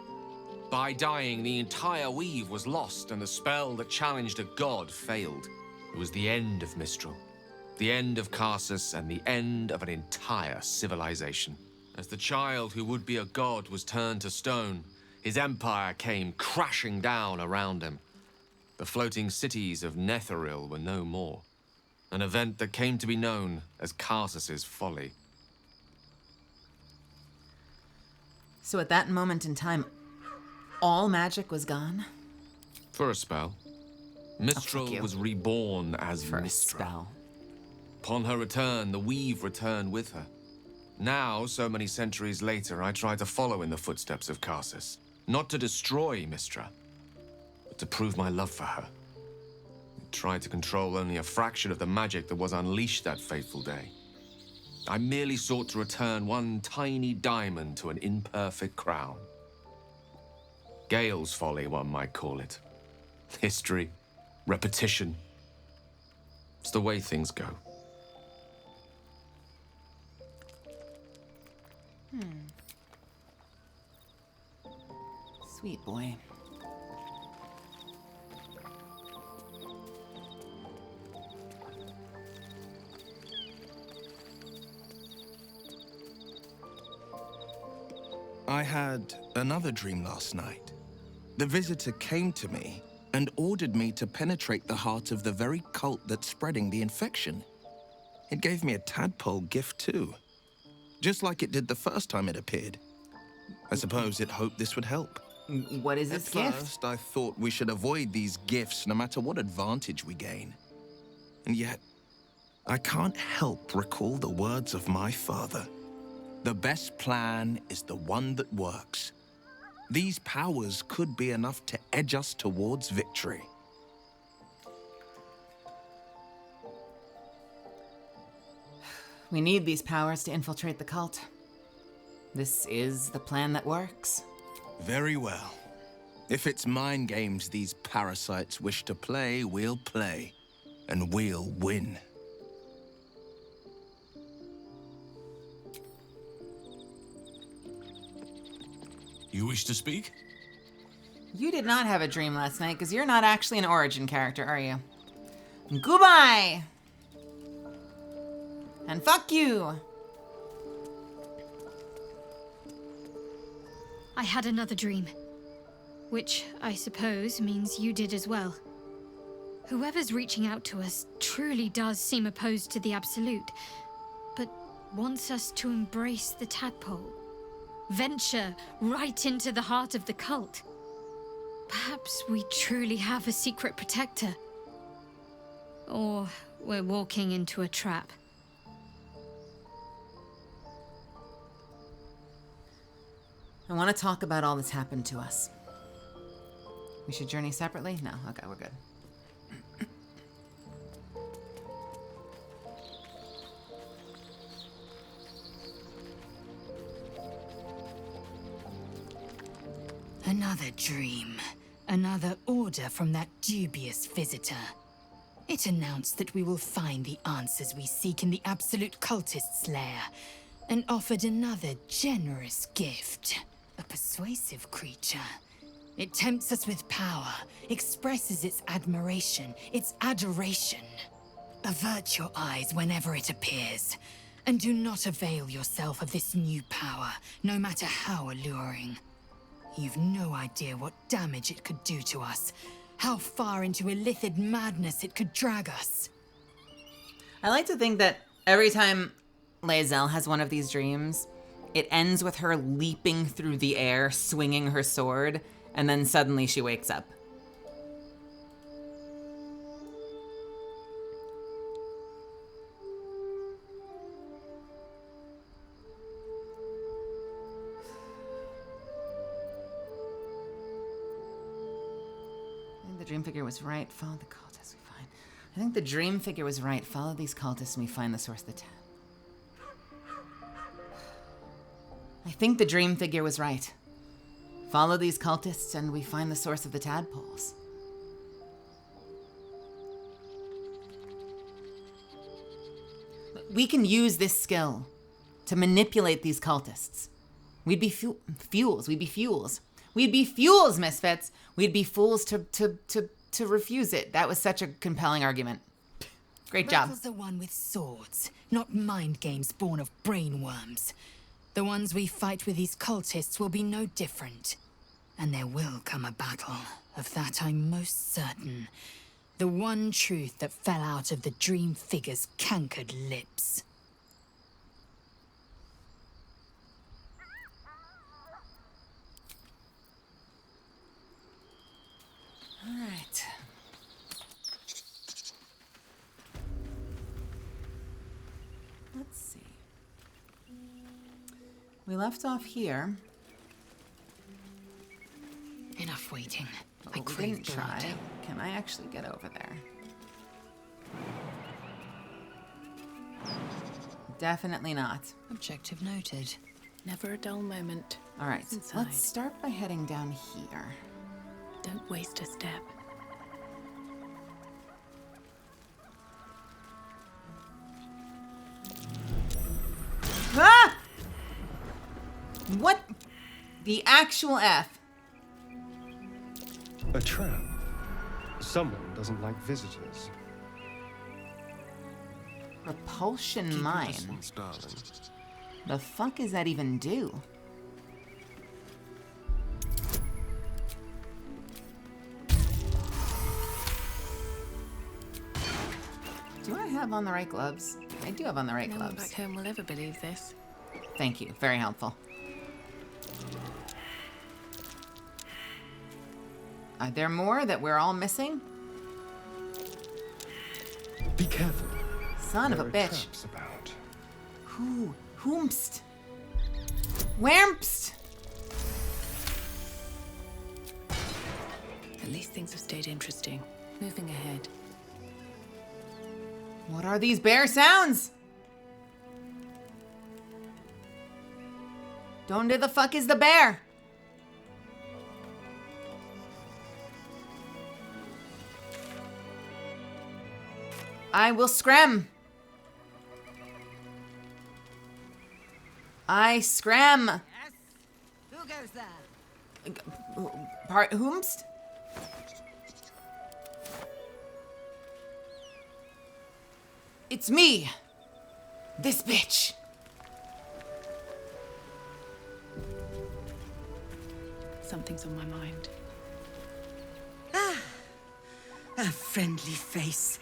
Speaker 15: By dying, the entire weave was lost, and the spell that challenged a god failed. It was the end of Mistral, the end of Karsus, and the end of an entire civilization. As the child who would be a god was turned to stone, his empire came crashing down around him. The floating cities of Netheril were no more. An event that came to be known as Karsus's folly.
Speaker 1: So at that moment in time, all magic was gone?
Speaker 15: For a spell. Mistral was reborn as Mistral. Upon her return, the weave returned with her. Now, so many centuries later, I try to follow in the footsteps of Karsus. Not to destroy Mistra, but to prove my love for her. I tried to control only a fraction of the magic that was unleashed that fateful day. I merely sought to return one tiny diamond to an imperfect crown. Gale's folly, one might call it. History, repetition. It's the way things go.
Speaker 1: Sweet boy.
Speaker 11: I had another dream last night. The visitor came to me and ordered me to penetrate the heart of the very cult that's spreading the infection. It gave me a tadpole gift too, just like it did the first time it appeared. I suppose it hoped this would help.
Speaker 1: What is this gift?
Speaker 11: At first, I thought we should avoid these gifts no matter what advantage we gain. And yet, I can't help recall the words of my father. The best plan is the one that works. These powers could be enough to edge us towards victory.
Speaker 1: We need these powers to infiltrate the cult. This is the plan that works.
Speaker 11: Very well. If it's mind games these parasites wish to play, we'll play. And we'll win.
Speaker 19: You wish to speak?
Speaker 1: You did not have a dream last night, because you're not actually an origin character, are you? Goodbye! And fuck you!
Speaker 8: I had another dream. Which, I suppose, means you did as well. Whoever's reaching out to us truly does seem opposed to the Absolute, but wants us to embrace the tadpole. Venture right into the heart of the cult. Perhaps we truly have a secret protector. Or we're walking into a trap.
Speaker 1: I want to talk about all that's happened to us. We should journey separately? No, okay, we're good.
Speaker 5: Another dream. Another order from that dubious visitor. It announced that we will find the answers we seek in the Absolute Cultist's lair, and offered another generous gift. A persuasive creature. It tempts us with power, expresses its admiration, its adoration. Avert your eyes whenever it appears, and do not avail yourself of this new power, no matter how alluring. You've no idea what damage it could do to us, how far into illithid madness it could drag us.
Speaker 1: I like to think that every time Lae'zel has one of these dreams, it ends with her leaping through the air, swinging her sword, and then suddenly she wakes up. I think the dream figure was right. Follow the cultists we find. I think the dream figure was right. Follow these cultists and we find the source of the tab. I think the dream figure was right. Follow these cultists and we find the source of the tadpoles. We can use this skill to manipulate these cultists. We'd be fuels. We'd be fuels. We'd be fuels, misfits. We'd be fools to refuse it. That was such a compelling argument. Great job.
Speaker 5: Battles are won with swords, not mind games born of brainworms. The ones we fight with these cultists will be no different. And there will come a battle. Of that I'm most certain. The one truth that fell out of the dream figure's cankered lips.
Speaker 1: All right. Let's see. We left off here.
Speaker 5: Enough waiting.
Speaker 1: I couldn't try. Can I actually get over there? Definitely not.
Speaker 2: Objective noted.
Speaker 18: Never a dull moment.
Speaker 1: All right,
Speaker 18: Inside.
Speaker 1: let's start by heading down here.
Speaker 18: Don't waste a step.
Speaker 1: Ah! What the actual F?
Speaker 6: A trap. Someone doesn't like visitors.
Speaker 1: Repulsion
Speaker 6: Keep
Speaker 1: mine.
Speaker 6: your distance, darling.
Speaker 1: The fuck does that even do? Do I have on the right gloves? I do have on the right
Speaker 18: No one
Speaker 1: gloves.
Speaker 18: back home will ever believe this.
Speaker 1: Thank you. Very helpful. Are there more that we're all missing?
Speaker 6: Be careful.
Speaker 1: Son of a
Speaker 6: There are
Speaker 1: bitch.
Speaker 6: traps about.
Speaker 1: Whomst? Whermst?
Speaker 18: At least things have stayed interesting. Moving ahead.
Speaker 1: What are these bear sounds? Donde the fuck is the bear? I will scram. I scram.
Speaker 20: Yes? Who goes there?
Speaker 1: Whomst? It's me. This bitch.
Speaker 18: Something's on my mind.
Speaker 20: A friendly face.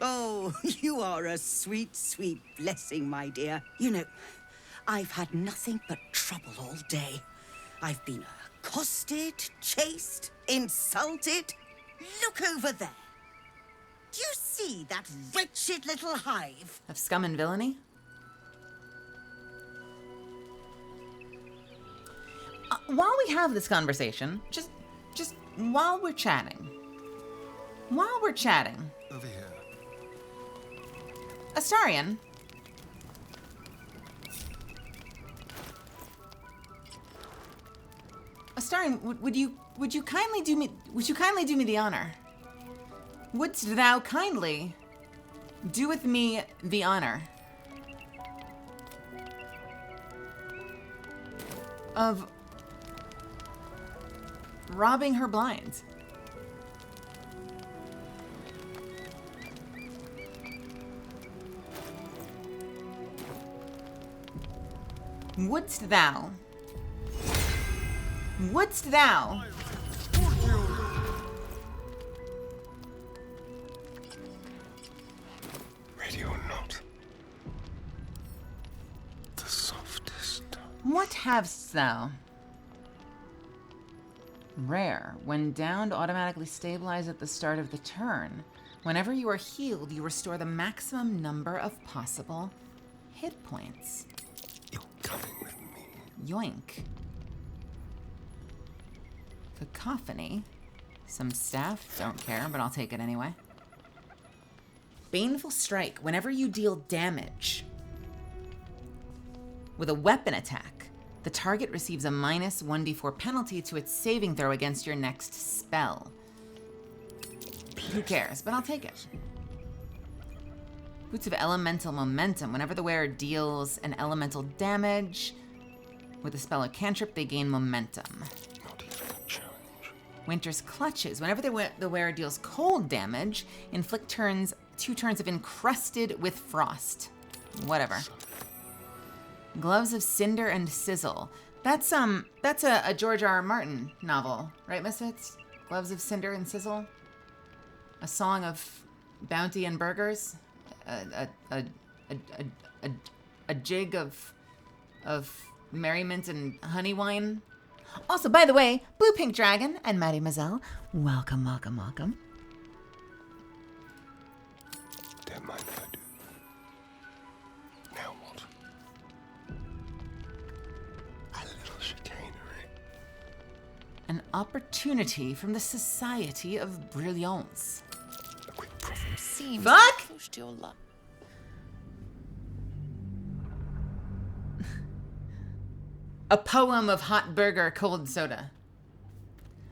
Speaker 20: Oh, you are a sweet, sweet blessing, my dear. You know, I've had nothing but trouble all day. I've been accosted, chased, insulted. Look over there. Do you see that wretched little hive?
Speaker 1: Of scum and villainy? While we have this conversation, just while we're chatting.
Speaker 6: Over here.
Speaker 1: Astarion. Astarion, would you kindly do me the honor? Wouldst thou kindly do with me the honor of robbing her blind? Wouldst thou?
Speaker 6: Ready or not. The softest.
Speaker 1: What havest thou? Rare. When downed, automatically stabilize at the start of the turn. Whenever you are healed, you restore the maximum number of possible hit points.
Speaker 6: You're coming with me.
Speaker 1: Yoink. Cacophony. Some staff. Don't care, but I'll take it anyway. Baneful Strike. Whenever you deal damage with a weapon attack, the target receives a minus 1d4 penalty to its saving throw against your next spell. Who cares? But I'll take it. Boots of Elemental Momentum. Whenever the wearer deals an elemental damage with a spell or cantrip, they gain momentum. Winter's Clutches. Whenever the wearer deals cold damage, inflict 2 turns of encrusted with frost. Whatever. Gloves of Cinder and Sizzle. That's a George R. R. Martin novel, right, Misfits? Gloves of Cinder and Sizzle. A song of bounty and burgers. A jig of merriment and honey wine. Also, by the way, Blue Pink Dragon and Mademoiselle, welcome.
Speaker 6: Don't mind if I do. Now what? A little chicanery.
Speaker 1: An opportunity from the Society of Brilliance.
Speaker 10: Seems
Speaker 1: Fuck!
Speaker 10: pushed your luck.
Speaker 1: A poem of hot burger, cold soda.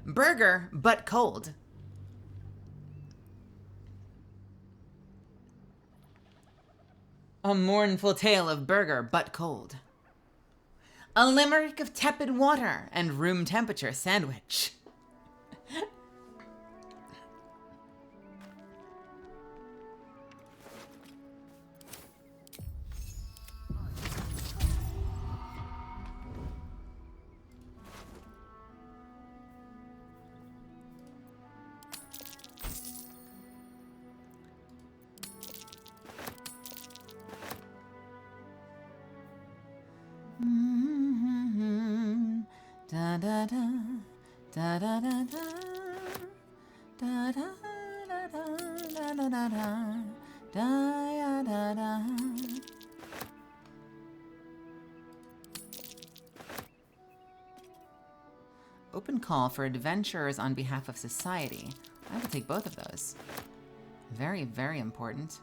Speaker 1: Burger, but cold. A mournful tale of burger, but cold. A limerick of tepid water and room temperature sandwich. Da da da da da da da da da da da da da da da da. Open call for adventurers on behalf of society. I will take both of those. Very, very important.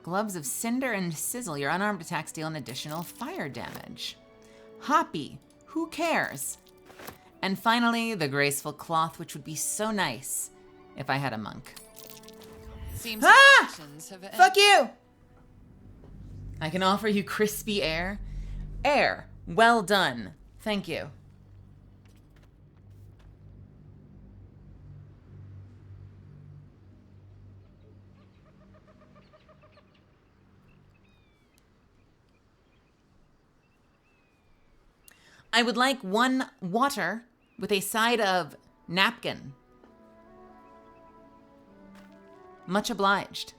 Speaker 1: Gloves of Cinder and Sizzle. Your unarmed attacks deal an additional fire damage. Hoppy. Who cares? And finally, the graceful cloth, which would be so nice if I had a monk.
Speaker 10: Seems
Speaker 1: Fuck you! I can offer you crispy air. Air. Well done. Thank you. I would like 1 water with a side of napkin. Much obliged.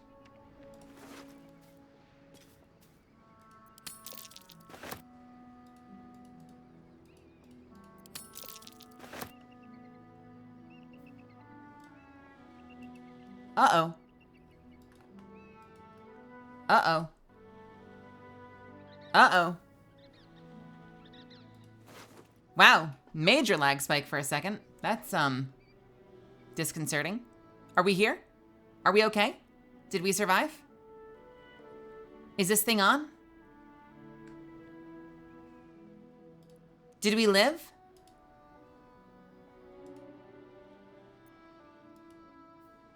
Speaker 1: Uh-oh. Uh-oh. Uh-oh. Wow, major lag spike for a second. That's, disconcerting. Are we here? Are we okay? Did we survive? Is this thing on? Did we live?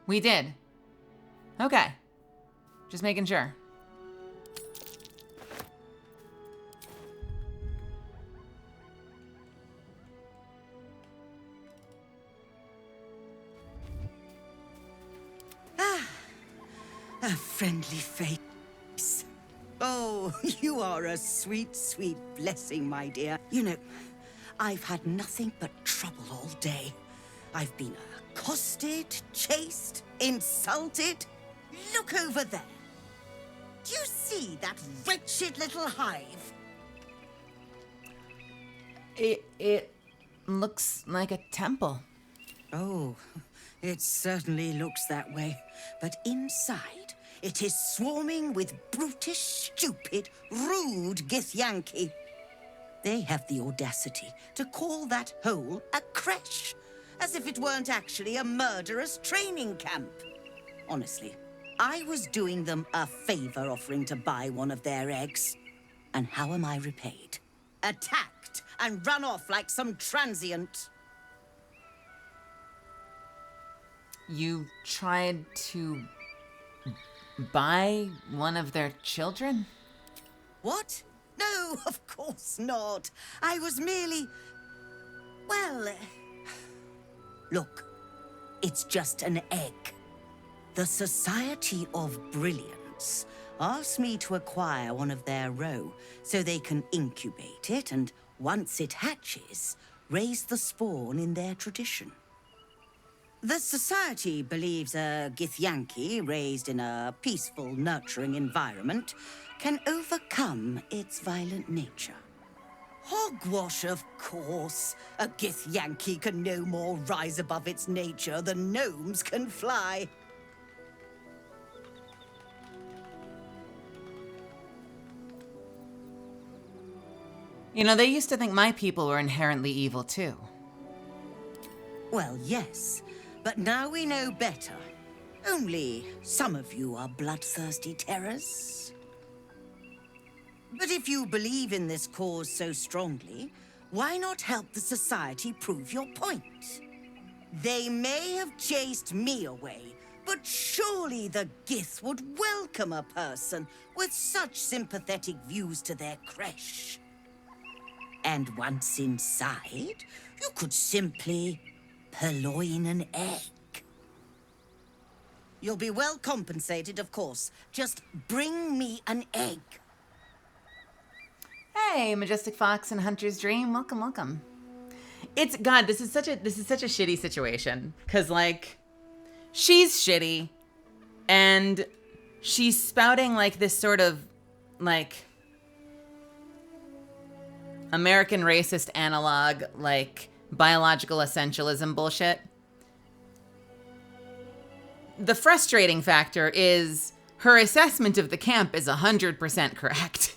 Speaker 1: We did. Okay. Just making sure.
Speaker 20: A friendly face. Oh, you are a sweet, sweet blessing, my dear. You know, I've had nothing but trouble all day. I've been accosted, chased, insulted. Look over there. Do you see that wretched little hive?
Speaker 1: It looks like a temple.
Speaker 20: Oh, it certainly looks that way. But inside, it is swarming with brutish, stupid, rude Githyanki. They have the audacity to call that hole a creche, as if it weren't actually a murderous training camp. Honestly, I was doing them a favor offering to buy one of their eggs. And how am I repaid? Attacked and run off like some transient.
Speaker 1: You tried to buy one of their children?
Speaker 20: What? No, of course not. I was merely... well... Look, it's just an egg. The Society of Brilliance asked me to acquire one of their roe so they can incubate it and, once it hatches, raise the spawn in their tradition. The Society believes a Githyanki raised in a peaceful, nurturing environment can overcome its violent nature. Hogwash, of course. A Githyanki can no more rise above its nature than gnomes can fly.
Speaker 1: You know, they used to think my people were inherently evil, too.
Speaker 20: Well, yes. But now we know better. Only some of you are bloodthirsty terrors. But if you believe in this cause so strongly, why not help the Society prove your point? They may have chased me away, but surely the Gith would welcome a person with such sympathetic views to their creche. And once inside, you could simply purloin an egg. You'll be well compensated, of course. Just bring me an egg.
Speaker 1: Hey, Majestic Fox and Hunter's Dream. Welcome, welcome. It's God, this is such a shitty situation. Cause like, she's shitty. And she's spouting like this sort of like American racist analog, like biological essentialism bullshit. The frustrating factor is her assessment of the camp is 100% correct.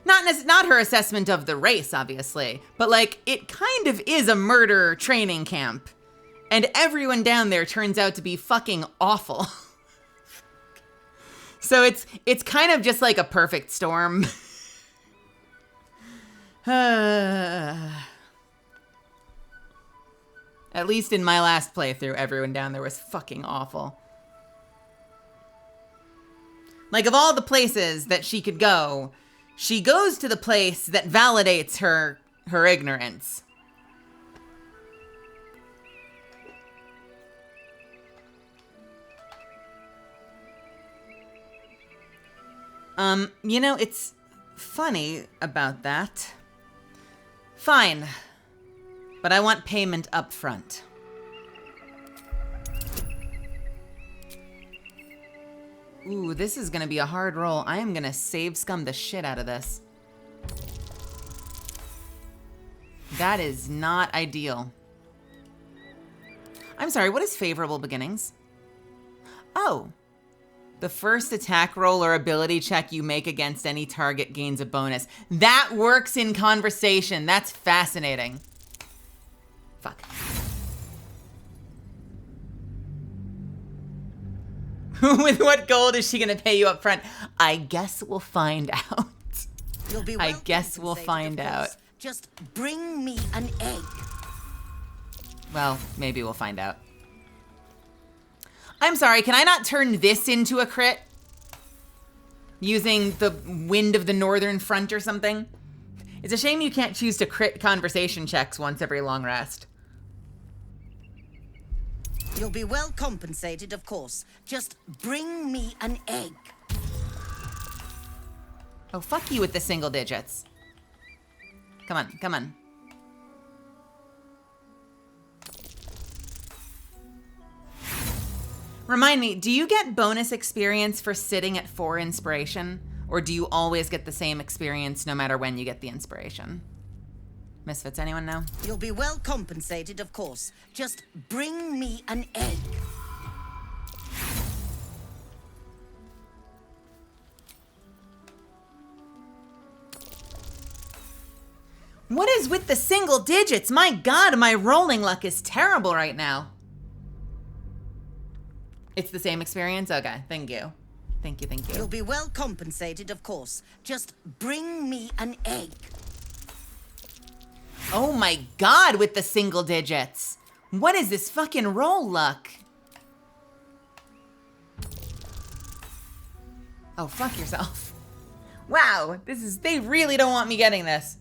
Speaker 1: Not her assessment of the race, obviously, but like it kind of is a murder training camp. And everyone down there turns out to be fucking awful. So it's kind of just like a perfect storm. At least in my last playthrough, everyone down there was fucking awful. Like, of all the places that she could go, she goes to the place that validates her ignorance. You know, it's funny about that. Fine. But I want payment up front. Ooh, this is gonna be a hard roll. I am gonna save scum the shit out of this. That is not ideal. I'm sorry, what is favorable beginnings? Oh. The first attack roll or ability check you make against any target gains a bonus. That works in conversation. That's fascinating. Fuck. With what gold is she gonna pay you up front? I guess we'll find out. I guess we'll find out.
Speaker 20: Just bring me an egg.
Speaker 1: Well, maybe we'll find out. I'm sorry, can I not turn this into a crit? Using the wind of the northern front or something? It's a shame you can't choose to crit conversation checks once every long rest.
Speaker 20: You'll be well compensated, of course. Just bring me an egg.
Speaker 1: Oh, fuck you with the single digits. Come on, come on. Remind me, do you get bonus experience for sitting at 4 inspiration? Or do you always get the same experience no matter when you get the inspiration? Misfits, anyone know?
Speaker 20: You'll be well compensated, of course. Just bring me an egg.
Speaker 1: What is with the single digits? My God, my rolling luck is terrible right now. It's the same experience? Okay, thank you. Thank you, thank you.
Speaker 20: You'll be well compensated, of course. Just bring me an egg.
Speaker 1: Oh my God, with the single digits. What is this fucking roll luck? Oh, fuck yourself. Wow, they really don't want me getting this.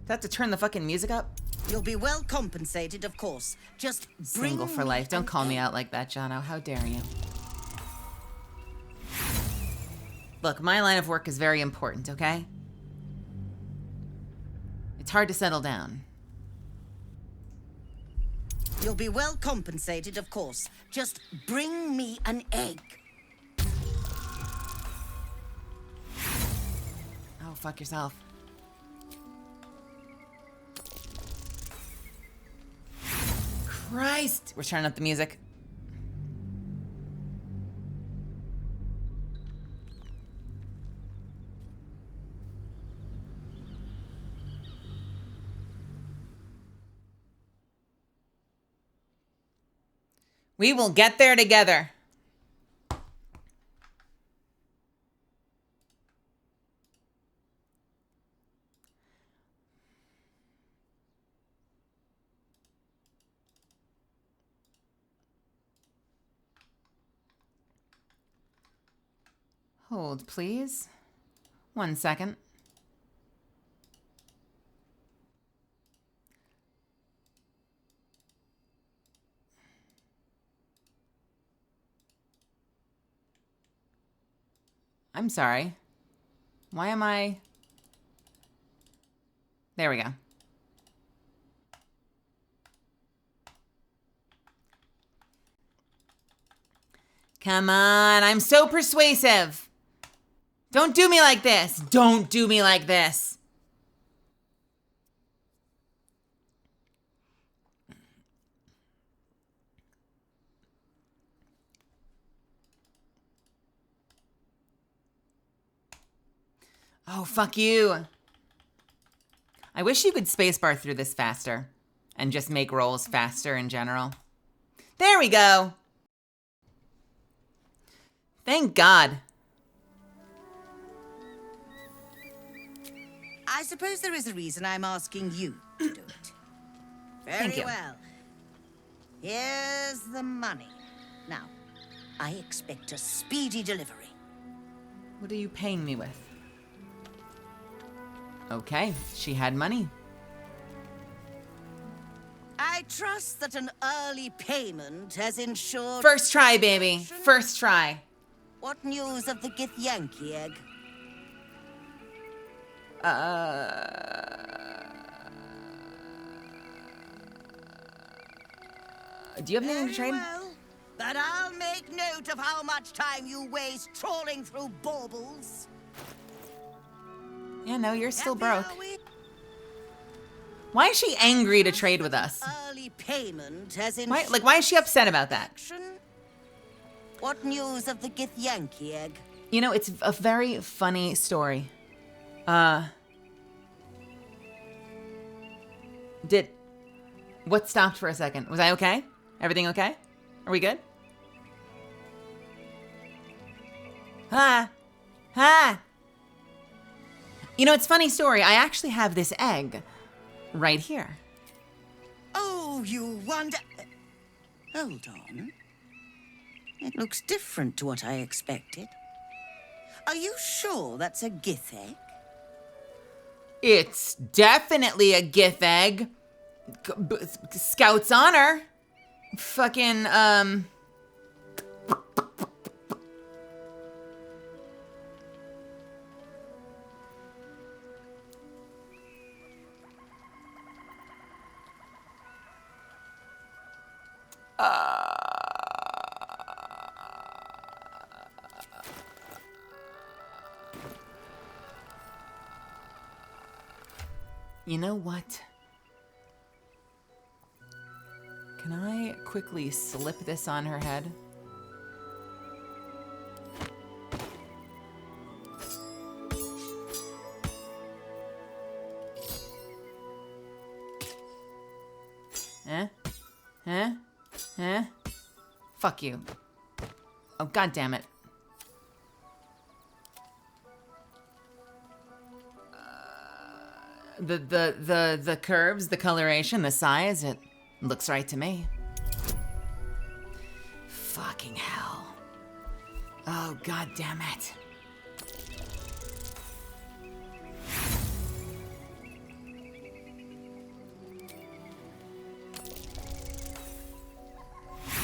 Speaker 1: Do I have to turn the fucking music up?
Speaker 20: You'll be well compensated, of course. Just bring
Speaker 1: Single for life. Don't call me out like that, Jono. How dare you? Look, my line of work is very important, okay? It's hard to settle down.
Speaker 20: You'll be well compensated, of course. Just bring me an egg.
Speaker 1: Oh, fuck yourself. Christ! We're turning up the music. We will get there together. Hold, please. 1 second. I'm sorry. Why am I... There we go. Come on, I'm so persuasive. Don't do me like this. Don't do me like this. Oh, fuck you. I wish you could spacebar through this faster and just make rolls faster in general. There we go. Thank God.
Speaker 20: I suppose there is a reason I'm asking you to do it.
Speaker 1: Thank you.
Speaker 20: Very well. Here's the money. Now, I expect a speedy delivery.
Speaker 1: What are you paying me with? Okay, she had money.
Speaker 20: I trust that an early payment has ensured...
Speaker 1: First try, baby. First try.
Speaker 20: What news of the ADVgg?
Speaker 1: Do you have anything to trade?
Speaker 20: Well, but I'll make note of how much time you waste trawling through baubles.
Speaker 1: Yeah, no, you're still broke. Why is she angry to trade with us?
Speaker 20: Early payment has
Speaker 1: Why is she upset about that?
Speaker 20: What news of the ADVgg?
Speaker 1: You know, it's a very funny story. What stopped for a second? Was I okay? Everything okay? Are we good? Ha! Ha! You know, it's a funny story. I actually have this egg right here.
Speaker 20: Oh, you wonder... Hold on. It looks different to what I expected. Are you sure that's a ADVgg?
Speaker 1: It's definitely a ADVgg. Scout's honor. Fucking, You know what? Can I quickly slip this on her head? Fuck you. Oh, God damn it. The curves, the coloration, the size, it looks right to me. Fucking hell. Oh, God damn it.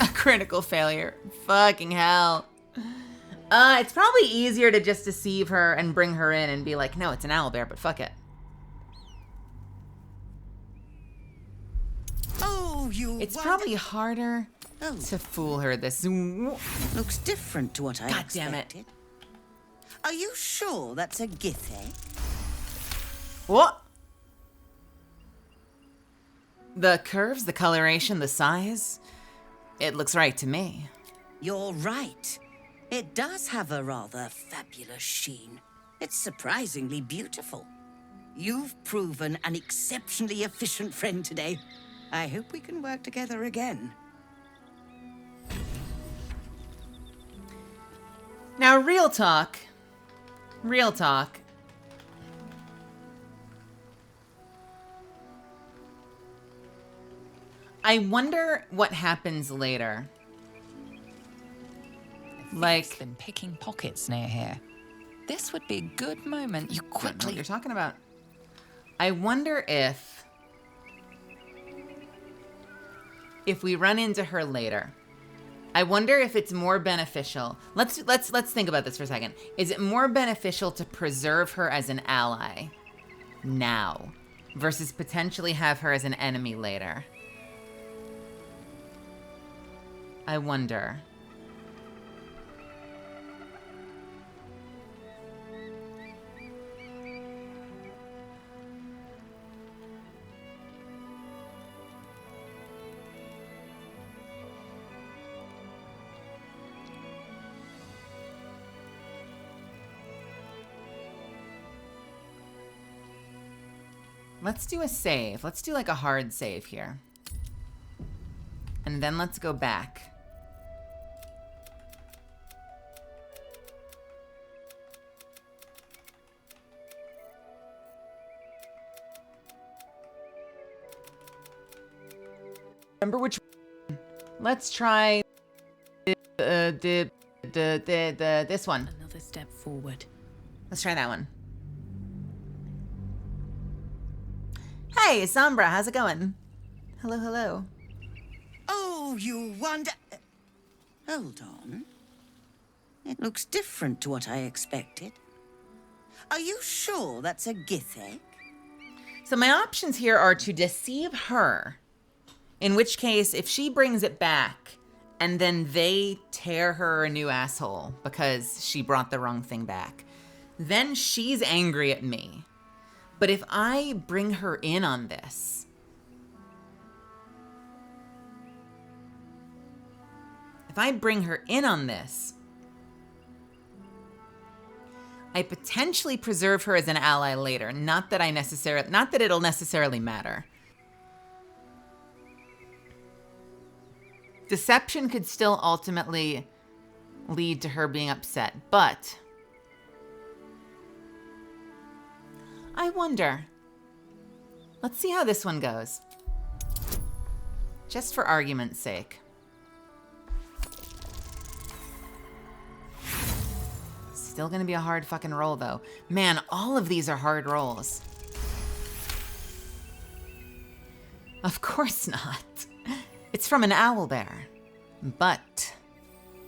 Speaker 1: A critical failure. Fucking hell. It's probably easier to just deceive her and bring her in and be like, no, it's an owlbear, but fuck it. It's probably harder to fool her this...
Speaker 20: Looks different to what I
Speaker 1: God damn it.
Speaker 20: expected. Are you sure that's a ADVgg?
Speaker 1: What? The curves, the coloration, the size, it looks right to me.
Speaker 20: You're right. It does have a rather fabulous sheen. It's surprisingly beautiful. You've proven an exceptionally efficient friend today. I hope we can work together again.
Speaker 1: Now, real talk. Real talk. I wonder what happens later.
Speaker 10: Like been picking pockets near here. This would be a good moment. You
Speaker 1: I don't know
Speaker 10: quickly.
Speaker 1: what you're talking about. I wonder if we run into her later. I wonder if it's more beneficial. Let's think about this for a second. Is it more beneficial to preserve her as an ally now versus potentially have her as an enemy later? I wonder. Let's do a save. Let's do like a hard save here. And then let's go back. Remember which one? Let's try this one.
Speaker 2: Another step forward.
Speaker 1: Let's try that one. Hey, Sombra, how's it going? Hello, hello.
Speaker 20: Oh, you wonder... Hold on. It looks different to what I expected. Are you sure that's a ADVgg?
Speaker 1: So my options here are to deceive her, in which case, if she brings it back, and then they tear her a new asshole because she brought the wrong thing back, then she's angry at me. But if I bring her in on this, I potentially preserve her as an ally later. Not that it'll necessarily matter. Deception could still ultimately lead to her being upset, but I wonder. Let's see how this one goes. Just for argument's sake. Still gonna be a hard fucking roll though. Man, all of these are hard rolls. Of course not. It's from an owlbear. But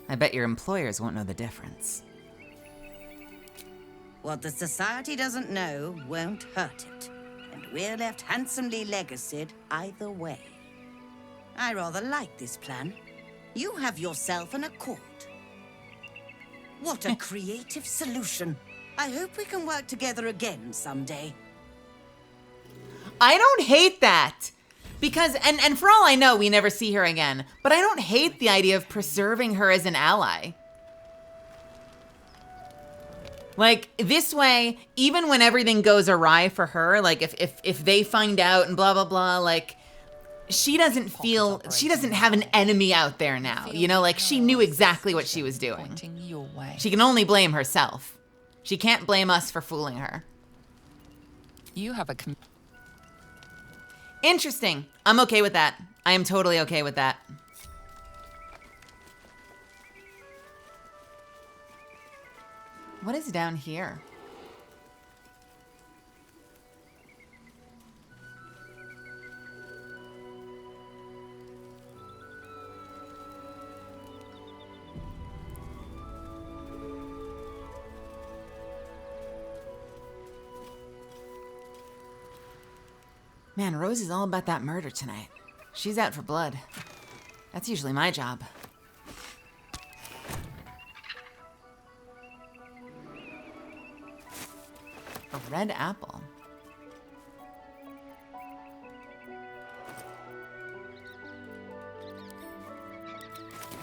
Speaker 1: I bet your employers won't know the difference.
Speaker 20: What the society doesn't know won't hurt it. And we're left handsomely legacied either way. I rather like this plan. You have yourself an accord. What a creative solution. I hope we can work together again someday.
Speaker 1: I don't hate that. Because, and for all I know, we never see her again. But I don't hate the idea of preserving her as an ally. Like, this way, even when everything goes awry for her, like, if they find out and blah, blah, blah, like, she doesn't have an enemy out there now. You know, like, she knew exactly what she was doing. She can only blame herself. She can't blame us for fooling her.
Speaker 10: You have a...
Speaker 1: Interesting. I'm okay with that. I am totally okay with that. What is down here? Man, Rose is all about that murder tonight. She's out for blood. That's usually my job. A red apple.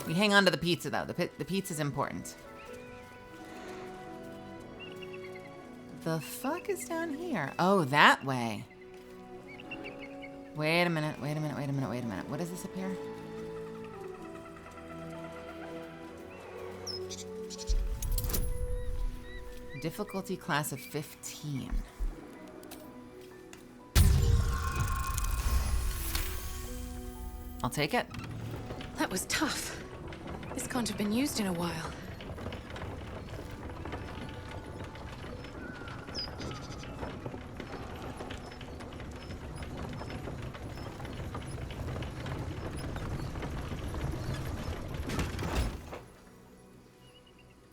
Speaker 1: We hang on to the pizza, though. The pizza's important. The fuck is down here? Oh, that way. Wait a minute. What is this up here? Difficulty class of 15. I'll take it.
Speaker 18: That was tough. This can't have been used in a while.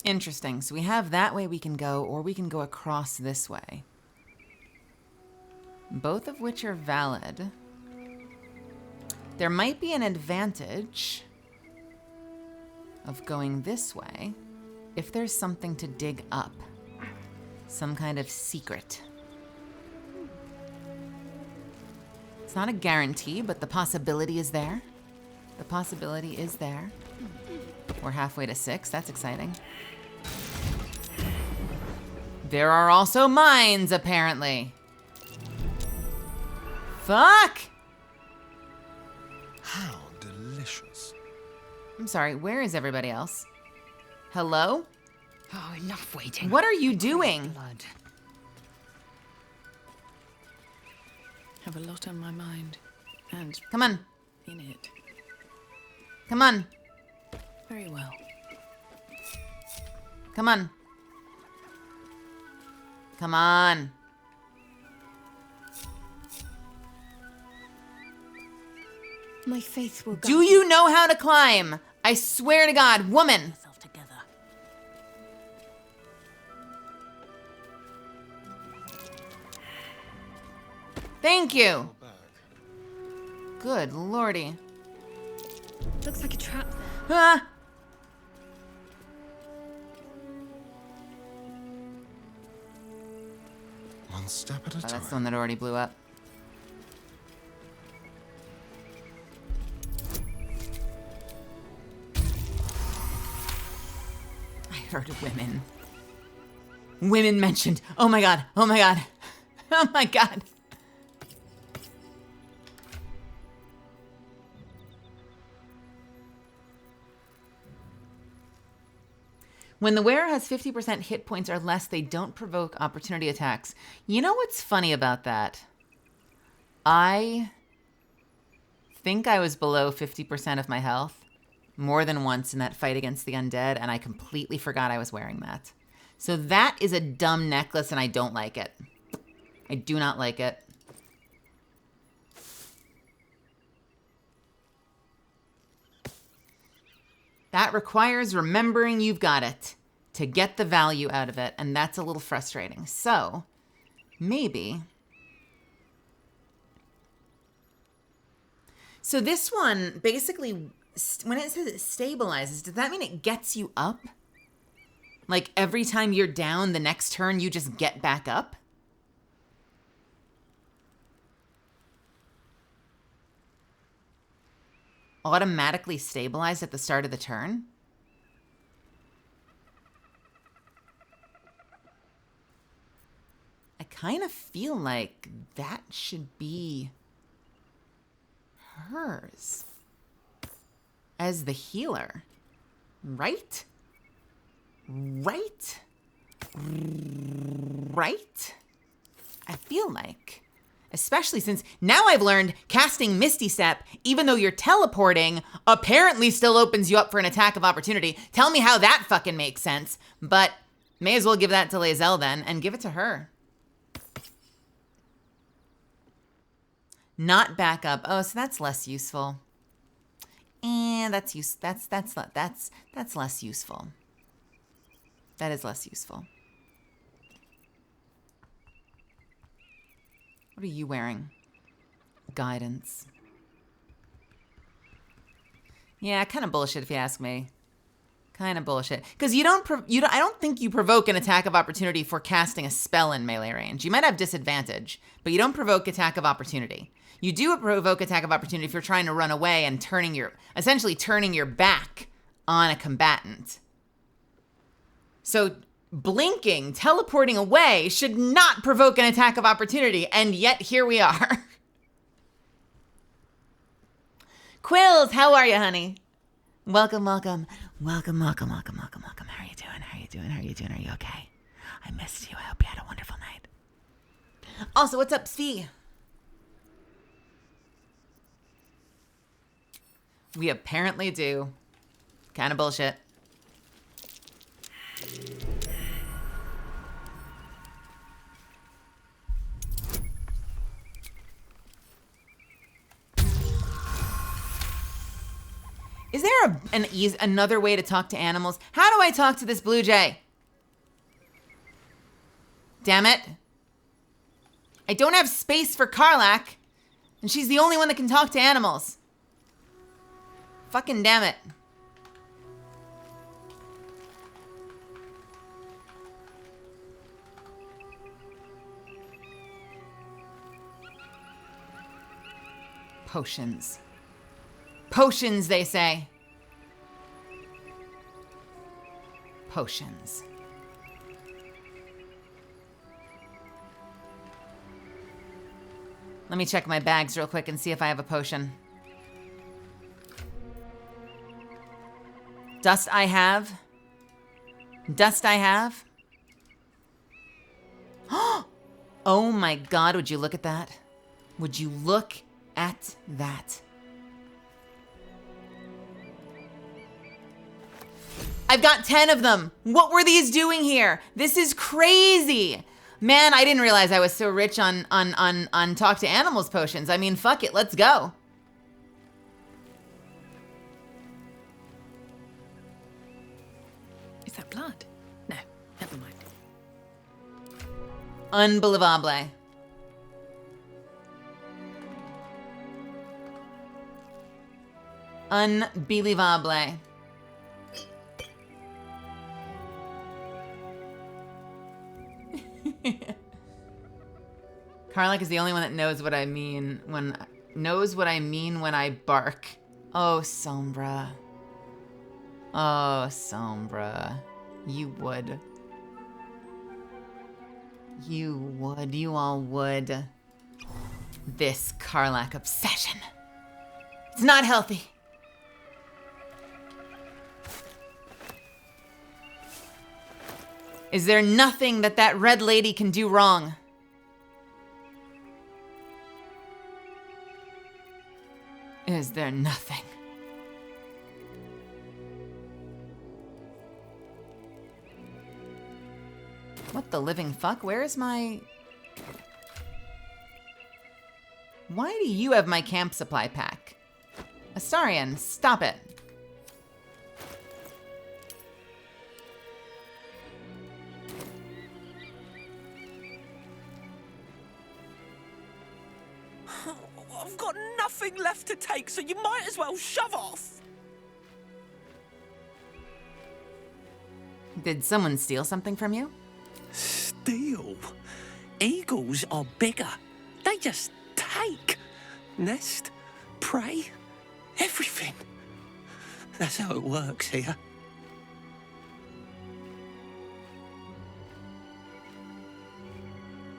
Speaker 1: Interesting. So we have that way we can go, or we can go across this way. Both of which are valid. There might be an advantage of going this way if there's something to dig up. Some kind of secret. It's not a guarantee, but the possibility is there. The possibility is there. We're halfway to 6. That's exciting. There are also mines, apparently. Fuck!
Speaker 6: How delicious.
Speaker 1: I'm sorry, where is everybody else? Hello?
Speaker 5: Oh, enough waiting.
Speaker 1: What are you doing?
Speaker 5: Blood.
Speaker 18: Have a lot on my mind. And
Speaker 1: come on.
Speaker 18: In it.
Speaker 1: Come on.
Speaker 18: Very well.
Speaker 1: Come on. Come on.
Speaker 8: My faith will guide
Speaker 1: Do you know how to climb? I swear to God, woman. Thank you. Good lordy.
Speaker 8: Looks like a trap there.
Speaker 1: Ah!
Speaker 6: One step at a time.
Speaker 1: That's the one that already blew up. I heard women. Women mentioned. Oh my God. Oh my God. Oh my God. When the wearer has 50% hit points or less, they don't provoke opportunity attacks. You know what's funny about that? I think I was below 50% of my health more than once in that fight against the undead, and I completely forgot I was wearing that. So that is a dumb necklace, and I don't like it. I do not like it. That requires remembering you've got it to get the value out of it, and that's a little frustrating. So, maybe. So this one, basically, when it says it stabilizes, does that mean it gets you up? Like every time you're down, the next turn you just get back up? Automatically stabilized at the start of the turn? I kind of feel like that should be hers as the healer, right? Right? Right? I feel like. Especially since now I've learned casting Misty Step, even though you're teleporting, apparently still opens you up for an attack of opportunity. Tell me how that fucking makes sense. But may as well give that to Lae'zel then, and give it to her. Not back up. Oh, so that's less useful. And that's less useful. That is less useful. What are you wearing? Guidance. Yeah, kind of bullshit if you ask me. Kind of bullshit. Because I don't think you provoke an attack of opportunity for casting a spell in melee range. You might have disadvantage, but you don't provoke attack of opportunity. You do provoke attack of opportunity if you're trying to run away and essentially turning your back on a combatant. So blinking, teleporting away should not provoke an attack of opportunity, and yet here we are. Quills, how are you, honey? Welcome, welcome. Welcome, welcome, welcome, welcome, welcome. How are you doing? How are you doing? How are you doing? Are you okay? I missed you. I hope you had a wonderful night. Also, what's up, Svi? We apparently do. Kind of bullshit. Is there another way to talk to animals? How do I talk to this blue jay? Damn it. I don't have space for Karlach, and she's the only one that can talk to animals. Fucking damn it. Potions. Potions, they say. Potions. Let me check my bags real quick and see if I have a potion. Dust I have. Dust I have. Oh my god, would you look at that? Would you look at that? I've got 10 of them. What were these doing here? This is crazy. Man, I didn't realize I was so rich on talk to animals potions. I mean, fuck it, let's go.
Speaker 2: Is that blood? No, never mind.
Speaker 1: Unbelievable. Unbelievable. Karlach is the only one that knows what I mean when I bark. Oh, Sombra. Oh, Sombra. You would. You would. You all would. This Karlach obsession. It's not healthy. Is there nothing that red lady can do wrong? Is there nothing? What the living fuck? Where is my... Why do you have my camp supply pack? Astarion, stop it.
Speaker 3: I've got nothing left to take, so you might as well shove off.
Speaker 1: Did someone steal something from you?
Speaker 3: Steal? Eagles are bigger. They just take. Nest, prey, everything. That's how it works here.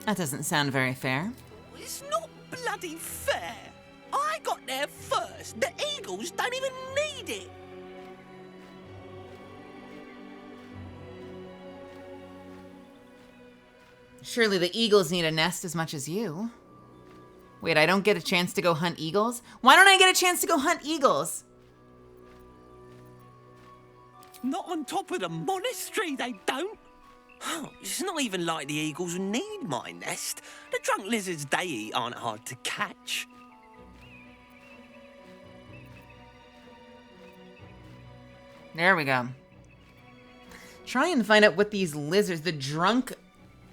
Speaker 1: That doesn't sound very fair.
Speaker 3: It's not bloody fair. I got there first. The eagles don't even need it.
Speaker 1: Surely the eagles need a nest as much as you. Wait, I don't get a chance to go hunt eagles? Why don't I get a chance to go hunt eagles?
Speaker 3: Not on top of the monastery, they don't. It's not even like the eagles need my nest. The drunk lizards they eat aren't hard to catch.
Speaker 1: There we go. Try and find out what these lizards, the drunk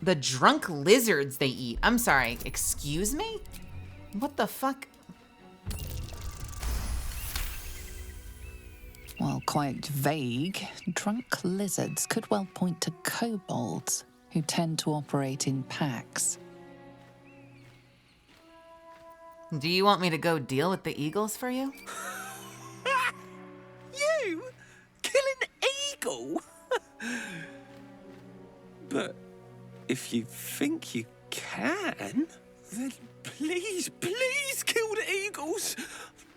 Speaker 1: lizards they eat. I'm sorry, excuse me? What the fuck?
Speaker 10: While quite vague, drunk lizards could well point to kobolds, who tend to operate in packs.
Speaker 1: Do you want me to go deal with the eagles for you?
Speaker 3: You? Kill an eagle? But if you think you can, then please, please kill the eagles.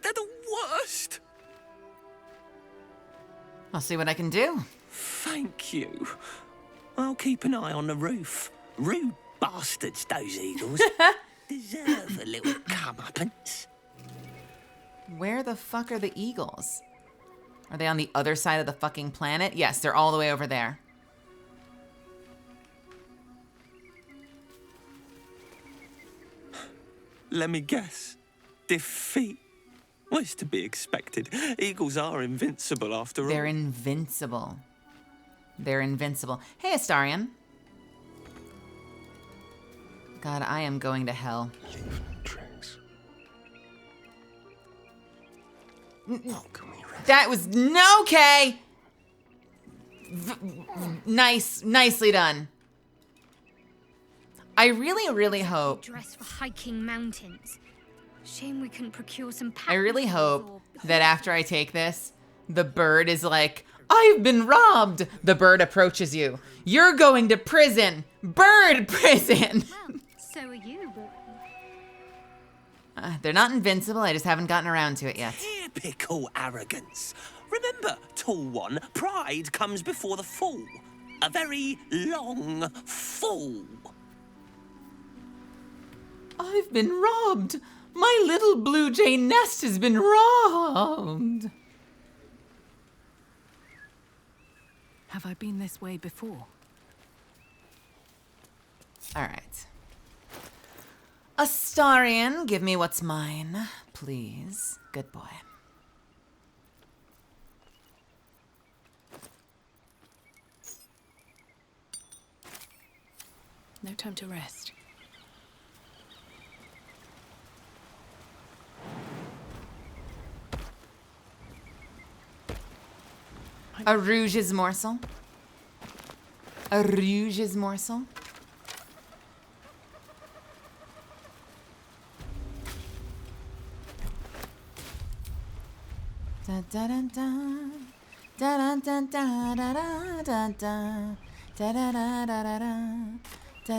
Speaker 3: They're the worst.
Speaker 1: I'll see what I can do.
Speaker 3: Thank you. I'll keep an eye on the roof. Rude bastards, those eagles. Deserve a little comeuppance.
Speaker 1: Where the fuck are the eagles? Are they on the other side of the fucking planet? Yes, they're all the way over there.
Speaker 3: Let me guess. Defeat. Well, it's to be expected. Eagles are invincible after all.
Speaker 1: They're invincible. They're invincible. Hey, Astarion. God, I am going to hell. That was okay. Nicely done. I really hope.
Speaker 8: Dress for hiking mountains. Shame we couldn't procure some.
Speaker 1: I really hope that after I take this, the bird is like, I've been robbed. The bird approaches you. You're going to prison. Bird prison.
Speaker 8: Well, so are you, but...
Speaker 1: They're not invincible. I just haven't gotten around to it yet.
Speaker 3: Typical arrogance. Remember, tall one, pride comes before the fall. A very long fall.
Speaker 1: I've been robbed. My little blue jay nest has been robbed.
Speaker 18: Have I been this way before?
Speaker 1: All right. Astarion, give me what's mine, please. Good boy.
Speaker 18: No time to rest.
Speaker 1: A rouge's morsel. A rouge's morsel. Da da da da da da da da da da da da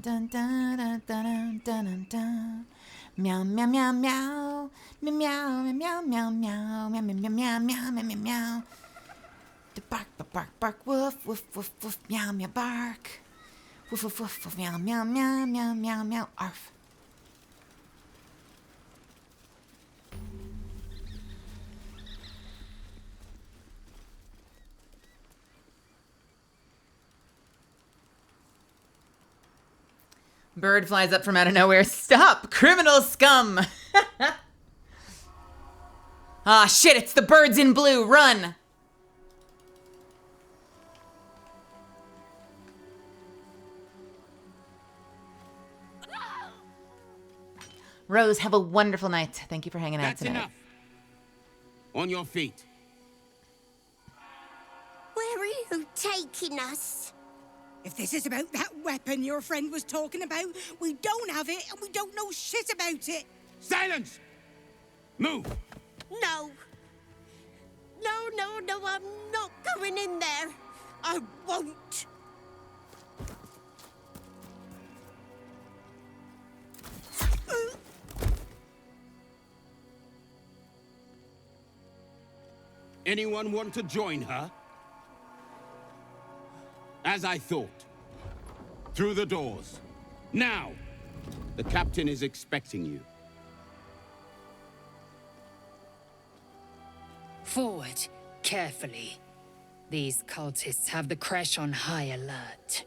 Speaker 1: da da da da da da. Meow meow meow meow meow meow meow meow meow meow meow meow meow meow meow. The bark bark bark woof woof woof woof meow meow bark. Woof woof woof woof meow meow meow meow meow meow arf. Bird flies up from out of nowhere. Stop, criminal scum! Ah, shit, it's the birds in blue. Run! Rose, have a wonderful night. Thank you for hanging out tonight.
Speaker 12: That's enough. On your feet.
Speaker 21: Where are you taking us?
Speaker 23: If this is about that weapon your friend was talking about, we don't have it and we don't know shit about it.
Speaker 12: Silence! Move!
Speaker 21: No. No, I'm not going in there. I won't.
Speaker 12: Anyone want to join her? As I thought. Through the doors. Now! The captain is expecting you.
Speaker 5: Forward, carefully. These cultists have the Kresh on high alert.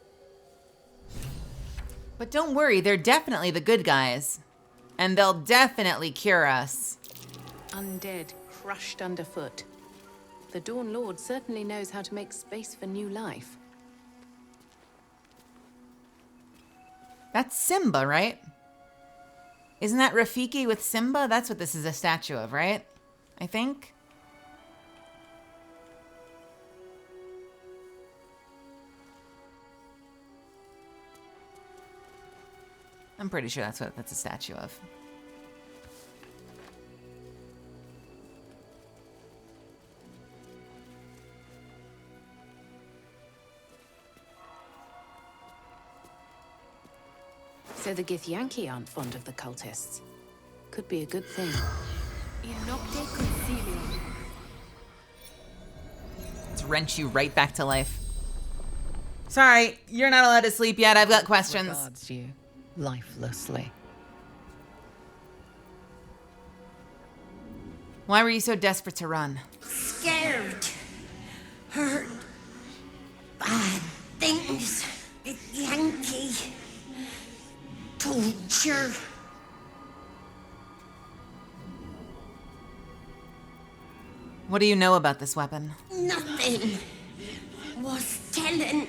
Speaker 1: But don't worry, they're definitely the good guys. And they'll definitely cure us.
Speaker 18: Undead, crushed underfoot. The Dawn Lord certainly knows how to make space for new life.
Speaker 1: That's Simba, right? Isn't that Rafiki with Simba? That's what this is a statue of, right? I think. I'm pretty sure that's what that's a statue of.
Speaker 18: So the Githyanki aren't fond of the cultists. Could be a good thing.
Speaker 1: Let's wrench you right back to life. Sorry, you're not allowed to sleep yet. I've got questions.
Speaker 10: Regards you lifelessly.
Speaker 1: Why were you so desperate to run?
Speaker 21: Scared. Hurt. Bad things. Yankee. Torture.
Speaker 1: What do you know about this weapon?
Speaker 21: Nothing. Was telling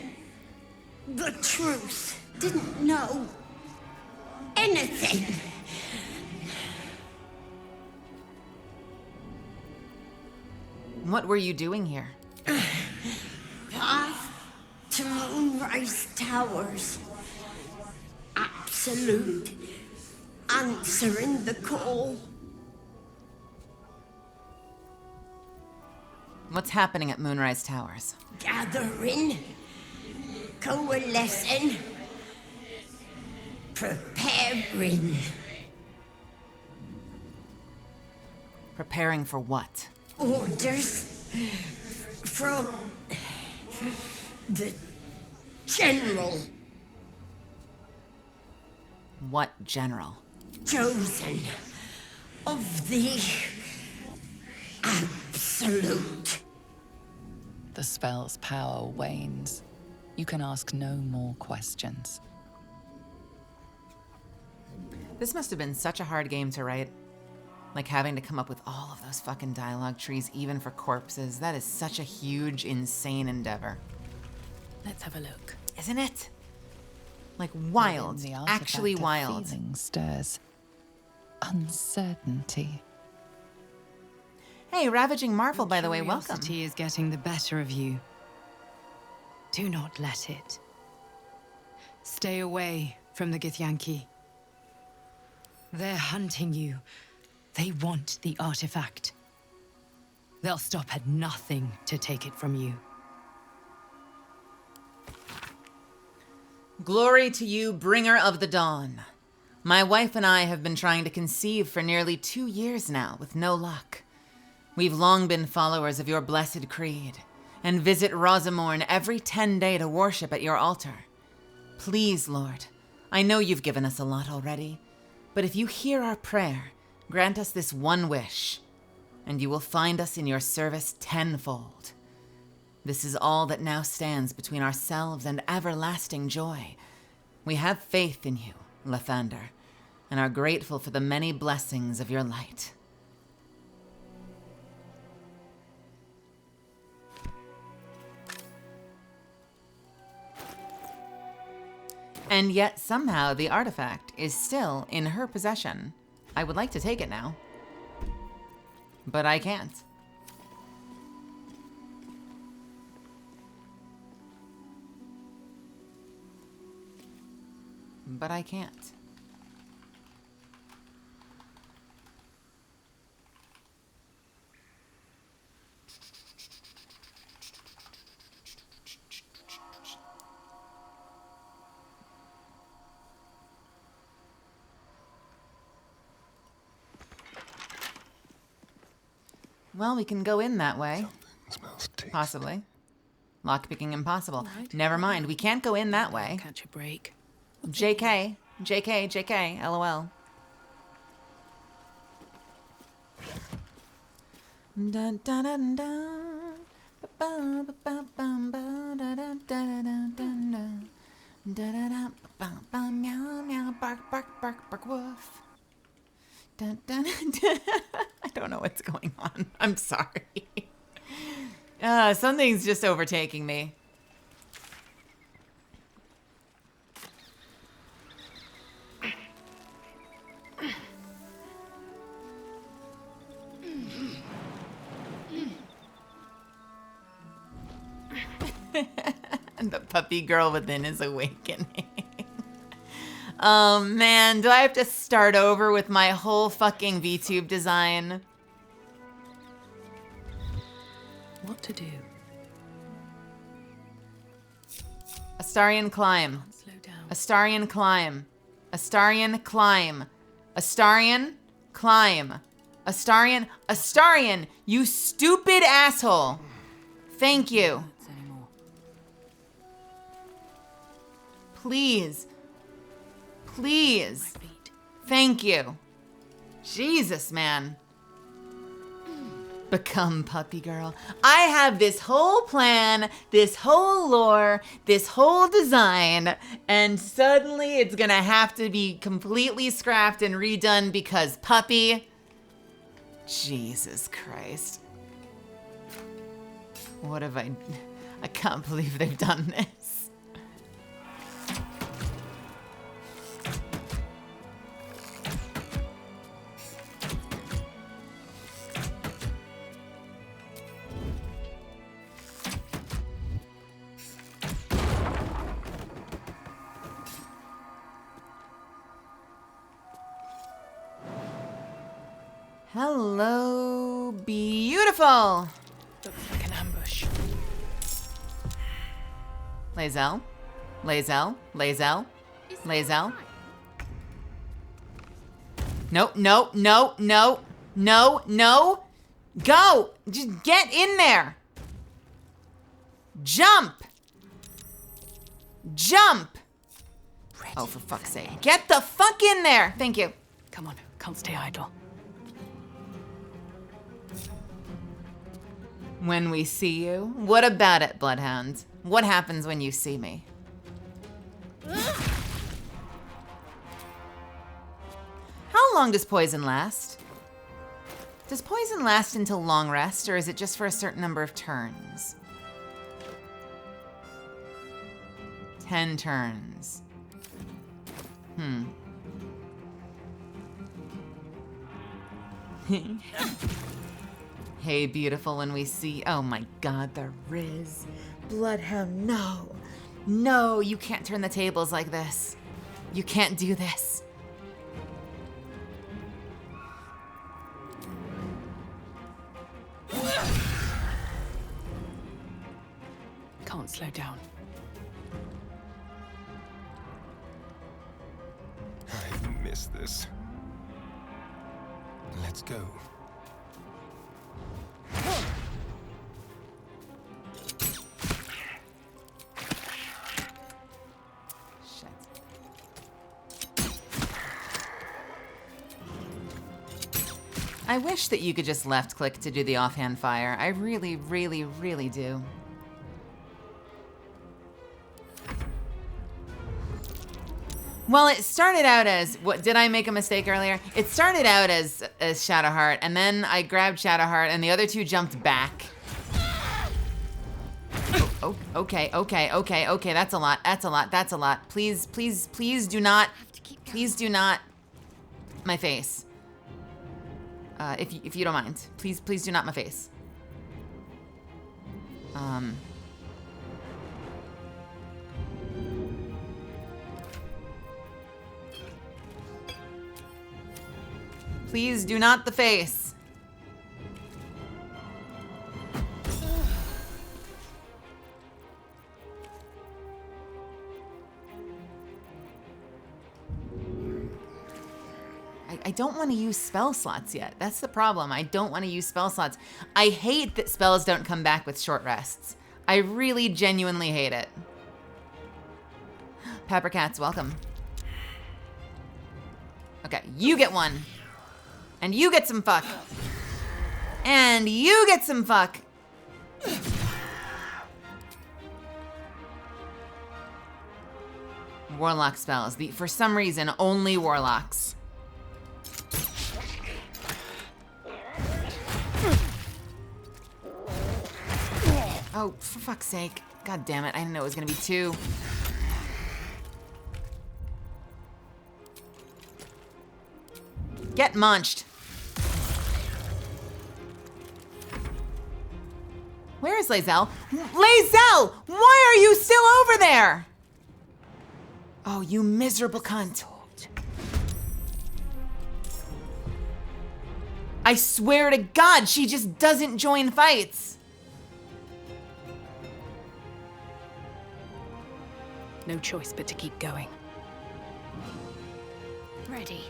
Speaker 21: the truth. Didn't know anything.
Speaker 1: What were you doing here?
Speaker 21: Path to Moonrise Towers. Absolute. Answering the call.
Speaker 1: What's happening at Moonrise Towers?
Speaker 21: Gathering. Coalescing. Preparing.
Speaker 1: Preparing for what?
Speaker 21: Orders from the General.
Speaker 1: What general?
Speaker 21: Chosen of the Absolute.
Speaker 10: The spell's power wanes. You can ask no more questions.
Speaker 1: This must have been such a hard game to write. Like having to come up with all of those fucking dialogue trees, even for corpses. That is such a huge, insane endeavor.
Speaker 18: Let's have a look.
Speaker 1: Isn't it? Like wild.
Speaker 10: Within the
Speaker 1: Actually
Speaker 10: artifact, a
Speaker 1: wild.
Speaker 10: feeling stirs. Uncertainty.
Speaker 1: Hey, Ravaging Marvel, by the way, welcome.
Speaker 17: Curiosity is getting the better of you. Do not let it. Stay away from the Githyanki. They're hunting you. They want the artifact. They'll stop at nothing to take it from you.
Speaker 1: Glory to you, bringer of the dawn. My wife and I have been trying to conceive for nearly 2 years now, with no luck. We've long been followers of your blessed creed, and visit Rosamorn every 10 days to worship at your altar. Please, Lord, I know you've given us a lot already, but if you hear our prayer, grant us this one wish, and you will find us in your service tenfold. This is all that now stands between ourselves and everlasting joy. We have faith in you, Lathander, and are grateful for the many blessings of your light. And yet somehow the artifact is still in her possession. I would like to take it now, but I can't. But I can't. Well, we can go in that way. Possibly. Lockpicking impossible. Never mind, we can't go in that way.
Speaker 18: Catch a break.
Speaker 1: JK, JK, JK, LOL. Dun, dun, dun, dun. Ba, ba, ba, bum, ba, da, da, da, da, da, da. Da, da, da, ba, ba, meow, meow, bark, bark, bark, bark, woof. Dun, dun, dun. I don't know what's going on. I'm sorry. Something's just overtaking me. And the puppy girl within is awakening. Oh man, do I have to start over with my whole fucking VTube design?
Speaker 18: What to do?
Speaker 1: Astarian climb.
Speaker 18: Slow down.
Speaker 1: Astarian climb. Astarian climb. Astarian climb. Astarian. Astarian, you stupid asshole. Thank you. Please. Please. Thank you. Jesus, man. Become puppy girl. I have this whole plan, this whole lore, this whole design, and suddenly it's gonna have to be completely scrapped and redone because puppy. Jesus Christ. What have I can't believe they've done this. Hello, beautiful.
Speaker 18: Looks like an ambush.
Speaker 1: Lae'zel, Lae'zel, Lae'zel, Lae'zel. No, no, no, no, no, no. Go! Just get in there. Jump! Jump! Oh, for fuck's sake. Get the fuck in there! Thank you.
Speaker 18: Come on, can't stay idle.
Speaker 1: When we see you? What about it, Bloodhound? What happens when you see me? How long does poison last? Does poison last until long rest, or is it just for a certain number of turns? 10 turns. Hey, beautiful, when we see... Oh my god, the Riz. Bloodhound, no. No, you can't turn the tables like this. You can't do this.
Speaker 18: Can't slow down.
Speaker 6: I miss this. Let's go.
Speaker 1: I wish that you could just left click to do the offhand fire. I really, really, really do. Well, it started out as, what, did I make a mistake earlier? It started out as Shadowheart, and then I grabbed Shadowheart, and the other two jumped back. Oh, okay, okay, okay, okay, that's a lot, that's a lot, that's a lot. Please, please, please do not, my face. If you don't mind, please, please do not my face. Please do not the face. I don't want to use spell slots yet. That's the problem. I don't want to use spell slots. I hate that spells don't come back with short rests. I really genuinely hate it. Pepper Cats, welcome. Okay, you get one. And you get some fuck. And you get some fuck. Warlock spells. For some reason, only warlocks. Oh, for fuck's sake. God damn it, I didn't know it was gonna be 2. Get munched. Where is Lae'zel? Lae'zel! Why are you still over there? Oh, you miserable cunt. I swear to God, she just doesn't join fights.
Speaker 18: No choice but to keep going.
Speaker 5: Ready.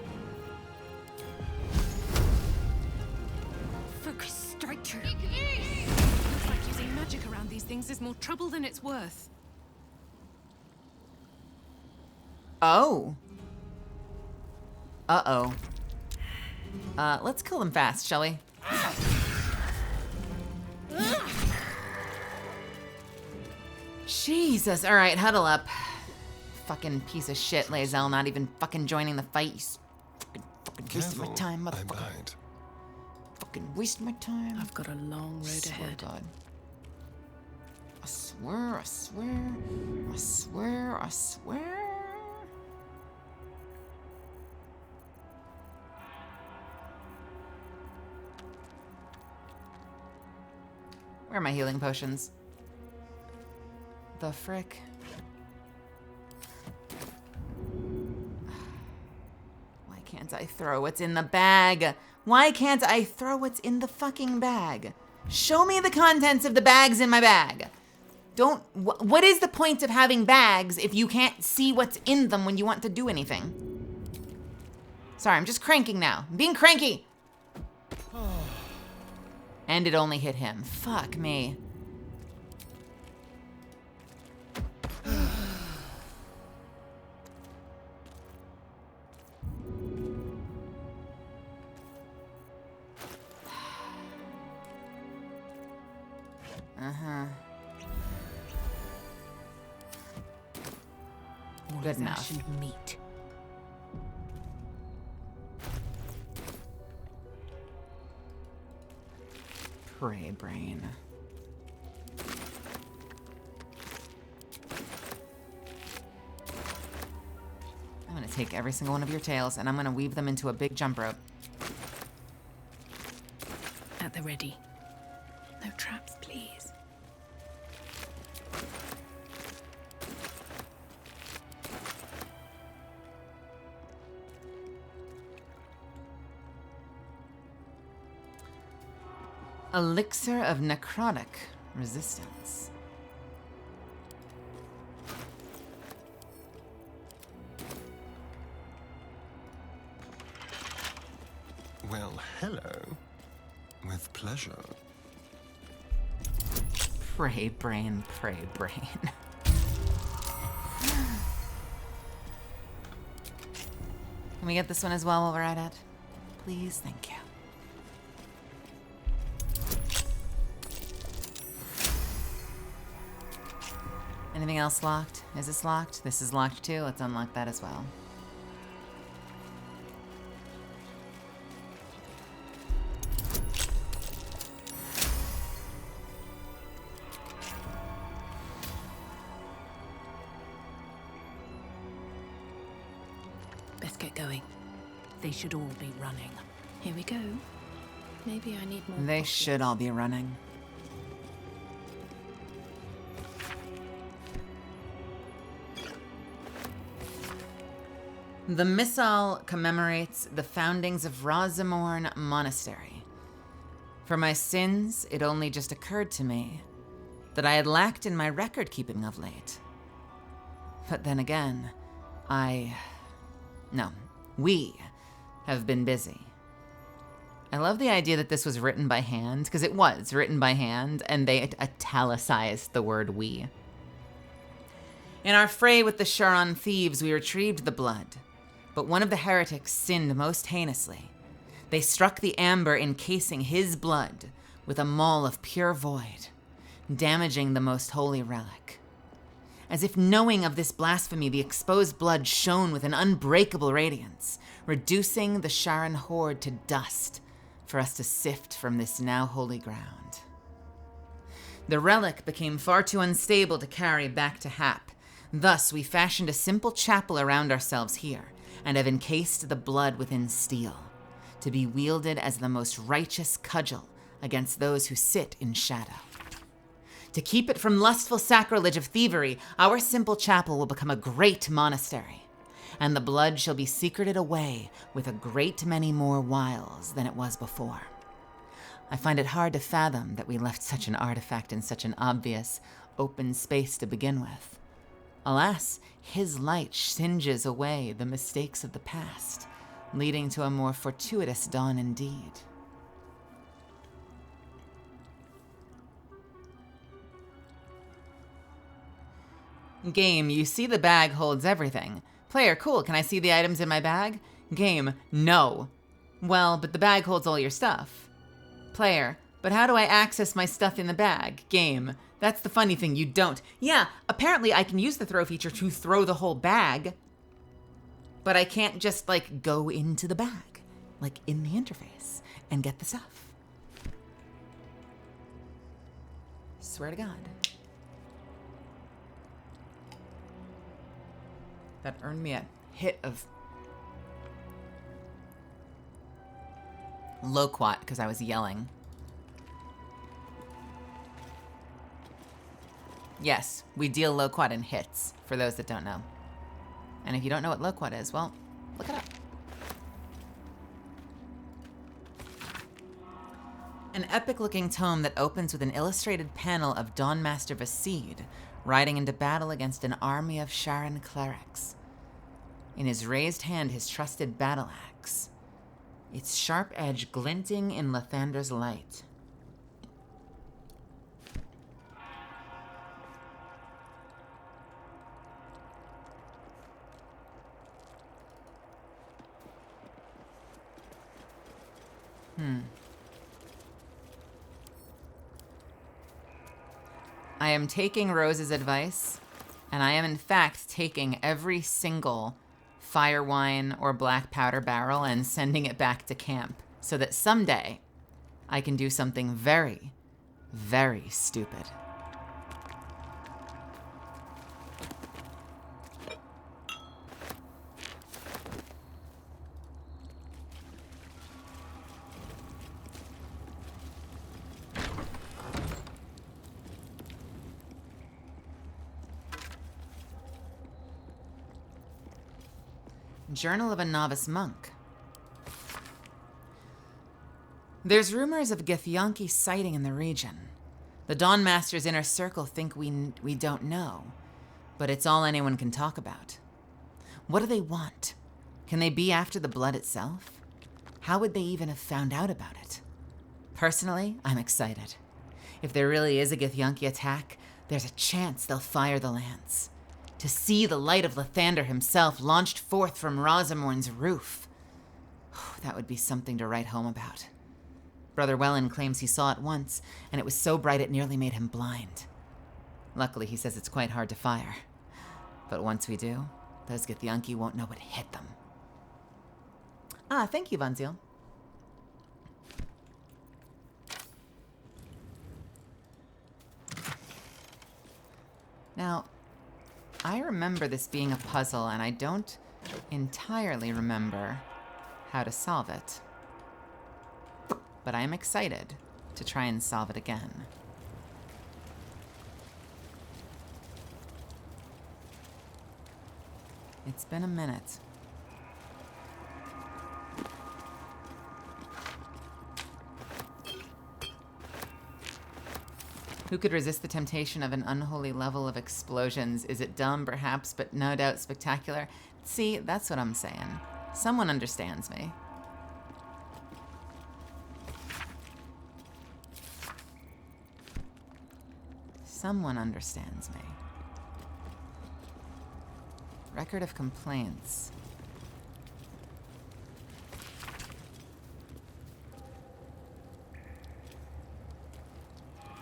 Speaker 5: Focus, strike true.
Speaker 18: Looks like using magic around these things is more trouble than it's worth.
Speaker 1: Oh. Uh-oh. Let's kill them fast, shall we? Jesus. All right, huddle up. Fucking piece of shit, Lae'zel, not even fucking joining the fight. You fucking wasting my time, motherfucker. Fucking wasting my time.
Speaker 18: I've got a long road ahead.
Speaker 1: God. I swear, I swear, I swear, I swear. Where are my healing potions? The frick? Why can't I throw what's in the bag? Why can't I throw what's in the fucking bag? Show me the contents of the bags in my bag. Don't, what is the point of having bags if you can't see what's in them when you want to do anything? Sorry, I'm just cranking now. I'm being cranky. And it only hit him. Fuck me. Good enough.
Speaker 18: Meat.
Speaker 1: Prey brain. I'm gonna take every single one of your tails and I'm gonna weave them into a big jump rope.
Speaker 18: At the ready. No traps, please.
Speaker 1: Elixir of necrotic resistance.
Speaker 6: Well, hello. With pleasure.
Speaker 1: Prey brain, prey brain. Can we get this one as well while we're at it? Please, thank you. Anything else locked? Is this locked? This is locked too. Let's unlock that as well.
Speaker 18: Best get going. They should all be running. Here we go. Maybe I need more.
Speaker 1: They should all be running. The missal commemorates the foundings of Razamorn Monastery. For my sins, it only just occurred to me that I had lacked in my record keeping of late. But then again, we have been busy. I love the idea that this was written by hand, because it was written by hand, and they italicized the word we. In our fray with the Charon thieves, we retrieved the blood. But one of the heretics sinned most heinously. They struck the amber encasing his blood with a maul of pure void, damaging the most holy relic. As if knowing of this blasphemy, the exposed blood shone with an unbreakable radiance, reducing the Charon horde to dust for us to sift from this now holy ground. The relic became far too unstable to carry back to Hap. Thus, we fashioned a simple chapel around ourselves here, and have encased the blood within steel, to be wielded as the most righteous cudgel against those who sit in shadow. To keep it from lustful sacrilege of thievery, our simple chapel will become a great monastery, and the blood shall be secreted away with a great many more wiles than it was before. I find it hard to fathom that we left such an artifact in such an obvious, open space to begin with. Alas, his light singes away the mistakes of the past, leading to a more fortuitous dawn indeed. Game, you see the bag holds everything. Player, cool. Can I see the items in my bag? Game, no. Well, but the bag holds all your stuff. Player, but how do I access my stuff in the bag? Game, that's the funny thing, you don't. Yeah, apparently I can use the throw feature to throw the whole bag, but I can't just, like, go into the bag, like, in the interface, and get the stuff. Swear to God. That earned me a hit of loquat because I was yelling. Yes, we deal loquat in hits, for those that don't know. And if you don't know what loquat is, well, look it up. An epic-looking tome that opens with an illustrated panel of Dawnmaster Vaseed riding into battle against an army of Sharon clerics. In his raised hand, his trusted battle axe, its sharp edge glinting in Lathander's light. I am taking Rose's advice, and I am in fact taking every single fire wine or black powder barrel and sending it back to camp so that someday I can do something very, very stupid. Journal of a Novice Monk. There's rumors of Githyanki sighting in the region. The Dawnmaster's inner circle think we don't know, but it's all anyone can talk about. What do they want? Can they be after the blood itself? How would they even have found out about it? Personally, I'm excited. If there really is a Githyanki attack, there's a chance they'll fire the lance. To see the light of Lathander himself launched forth from Rosamorn's roof. That would be something to write home about. Brother Wellen claims he saw it once, and it was so bright it nearly made him blind. Luckily, he says it's quite hard to fire. But once we do, those Githyanki won't know what hit them. Thank you, Vanziel. Now, I remember this being a puzzle, and I don't entirely remember how to solve it. But I am excited to try and solve it again. It's been a minute. Who could resist the temptation of an unholy level of explosions? Is it dumb, perhaps, but no doubt spectacular? See, that's what I'm saying. Someone understands me. Someone understands me. Record of complaints.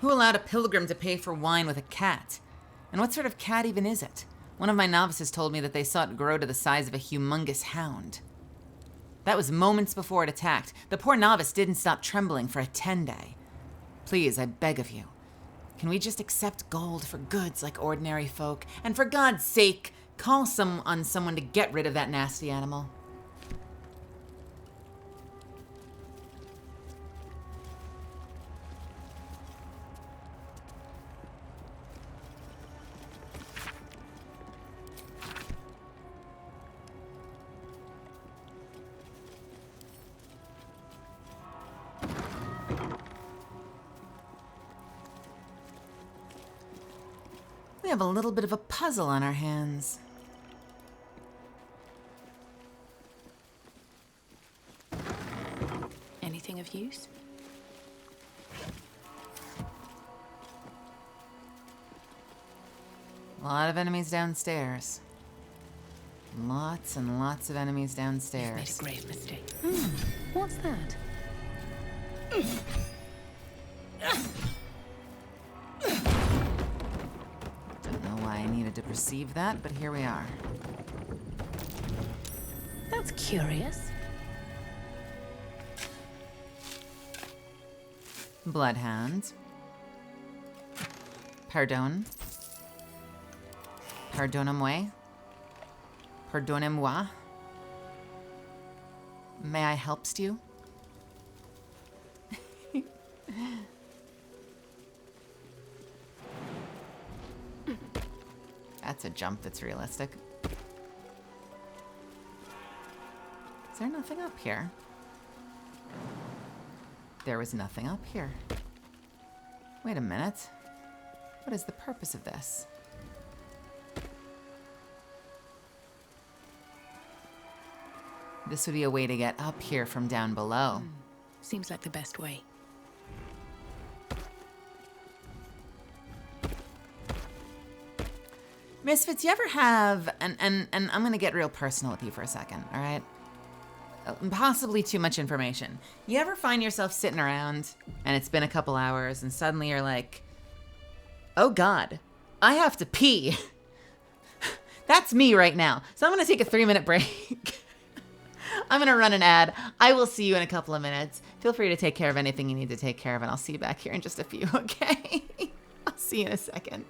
Speaker 1: Who allowed a pilgrim to pay for wine with a cat? And what sort of cat even is it? One of my novices told me that they saw it grow to the size of a humongous hound. That was moments before it attacked. The poor novice didn't stop trembling for a 10-day. Please, I beg of you. Can we just accept gold for goods like ordinary folk? And for God's sake, call on someone to get rid of that nasty animal. We have a little bit of a puzzle on our hands.
Speaker 18: Anything of use?
Speaker 1: A lot of enemies downstairs. Lots and lots of enemies downstairs.
Speaker 18: Made a grave mistake. What's that?
Speaker 1: Don't know why I needed to perceive that, but here we are.
Speaker 18: That's curious.
Speaker 1: Bloodhound. Pardon. Pardonnez-moi. Pardonnez-moi. May I helpst you? That's a jump that's realistic. Is there nothing up here? There was nothing up here. Wait a minute. What is the purpose of this? This would be a way to get up here from down below.
Speaker 18: Seems like the best way.
Speaker 1: Misfits, you ever have, and I'm gonna get real personal with you for a second, all right? Possibly too much information. You ever find yourself sitting around and it's been a couple hours and suddenly you're like, oh God, I have to pee. That's me right now. So I'm gonna take a 3-minute break. I'm gonna run an ad. I will see you in a couple of minutes. Feel free to take care of anything you need to take care of and I'll see you back here in just a few, okay? I'll see you in a second.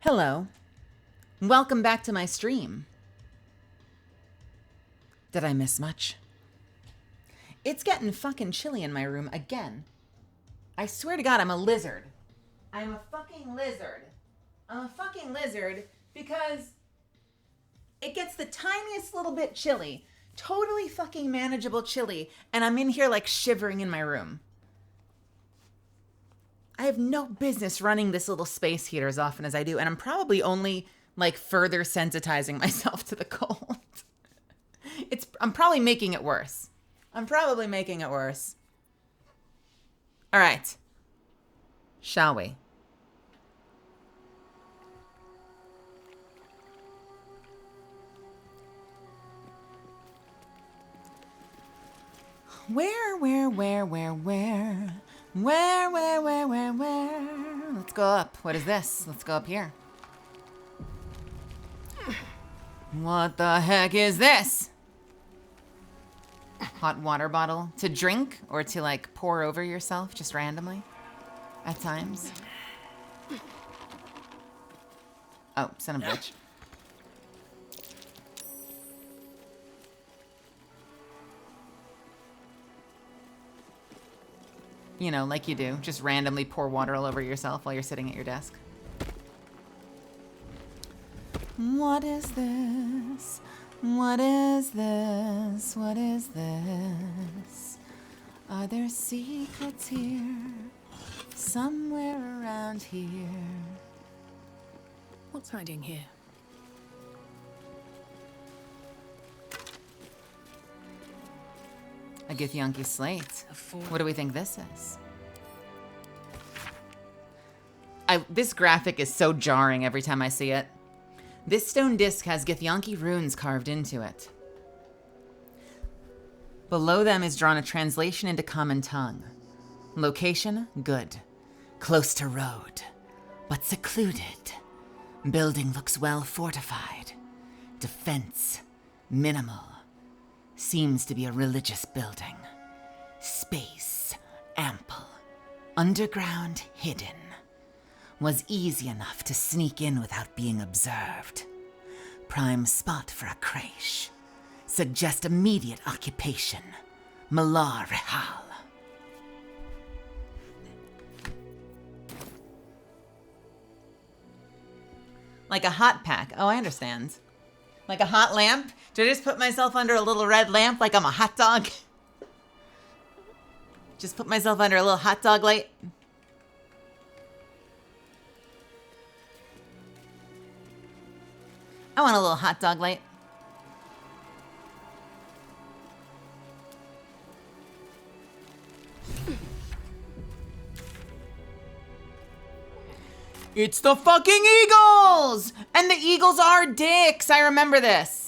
Speaker 1: Hello. Welcome back to my stream. Did I miss much? It's getting fucking chilly in my room again. I swear to God, I'm a lizard. I'm a fucking lizard. I'm a fucking lizard because it gets the tiniest little bit chilly. Totally fucking manageable chilly. And I'm in here like shivering in my room. I have no business running this little space heater as often as I do. And I'm probably only like further sensitizing myself to the cold. I'm probably making it worse. I'm probably making it worse. All right. Shall we? Where? Let's go up. What is this? Let's go up here. What the heck is this? Hot water bottle to drink or to like pour over yourself just randomly at times. Oh, son of a bitch. You know, like you do. Just randomly pour water all over yourself while you're sitting at your desk. What is this? What is this? What is this? Are there secrets here? Somewhere around here.
Speaker 18: What's hiding here?
Speaker 1: A Githyanki slate. What do we think this is? This graphic is so jarring every time I see it. This stone disc has Githyanki runes carved into it. Below them is drawn a translation into common tongue. Location, good. Close to road, but secluded. Building looks well fortified. Defense, minimal. Seems to be a religious building. Space, ample. Underground, hidden. Was easy enough to sneak in without being observed. Prime spot for a creche. Suggest immediate occupation. Malar Rehal. Like a hot pack. Oh, I understand. Like a hot lamp? Do I just put myself under a little red lamp like I'm a hot dog? Just put myself under a little hot dog light? I want a little hot dog light. It's the fucking Eagles! And the Eagles are dicks. I remember this.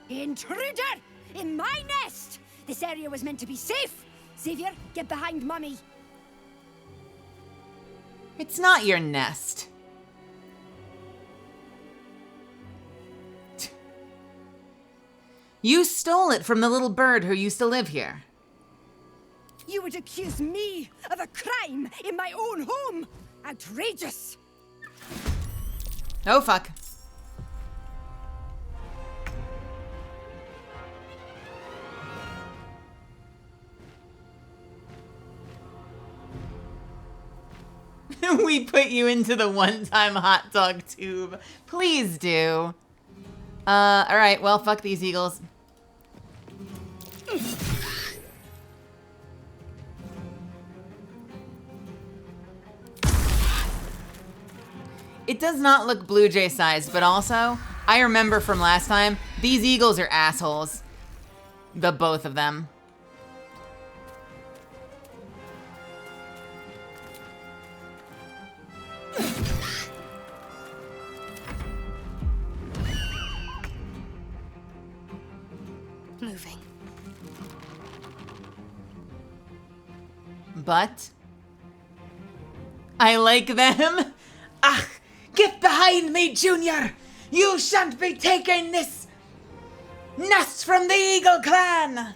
Speaker 13: Intruder! In my nest! This area was meant to be safe. Xavier, get behind Mummy.
Speaker 1: It's not your nest. You stole it from the little bird who used to live here.
Speaker 13: You would accuse me of a crime in my own home? Outrageous!
Speaker 1: Oh, fuck. We put you into the one-time hot dog tube. Please do. All right, well, fuck these Eagles. It does not look Blue Jay sized, but also, I remember from last time, these Eagles are assholes. The both of them.
Speaker 13: Moving.
Speaker 1: But I like them. Ah, get behind me, Junior! You shan't be taking this nest from the Eagle Clan!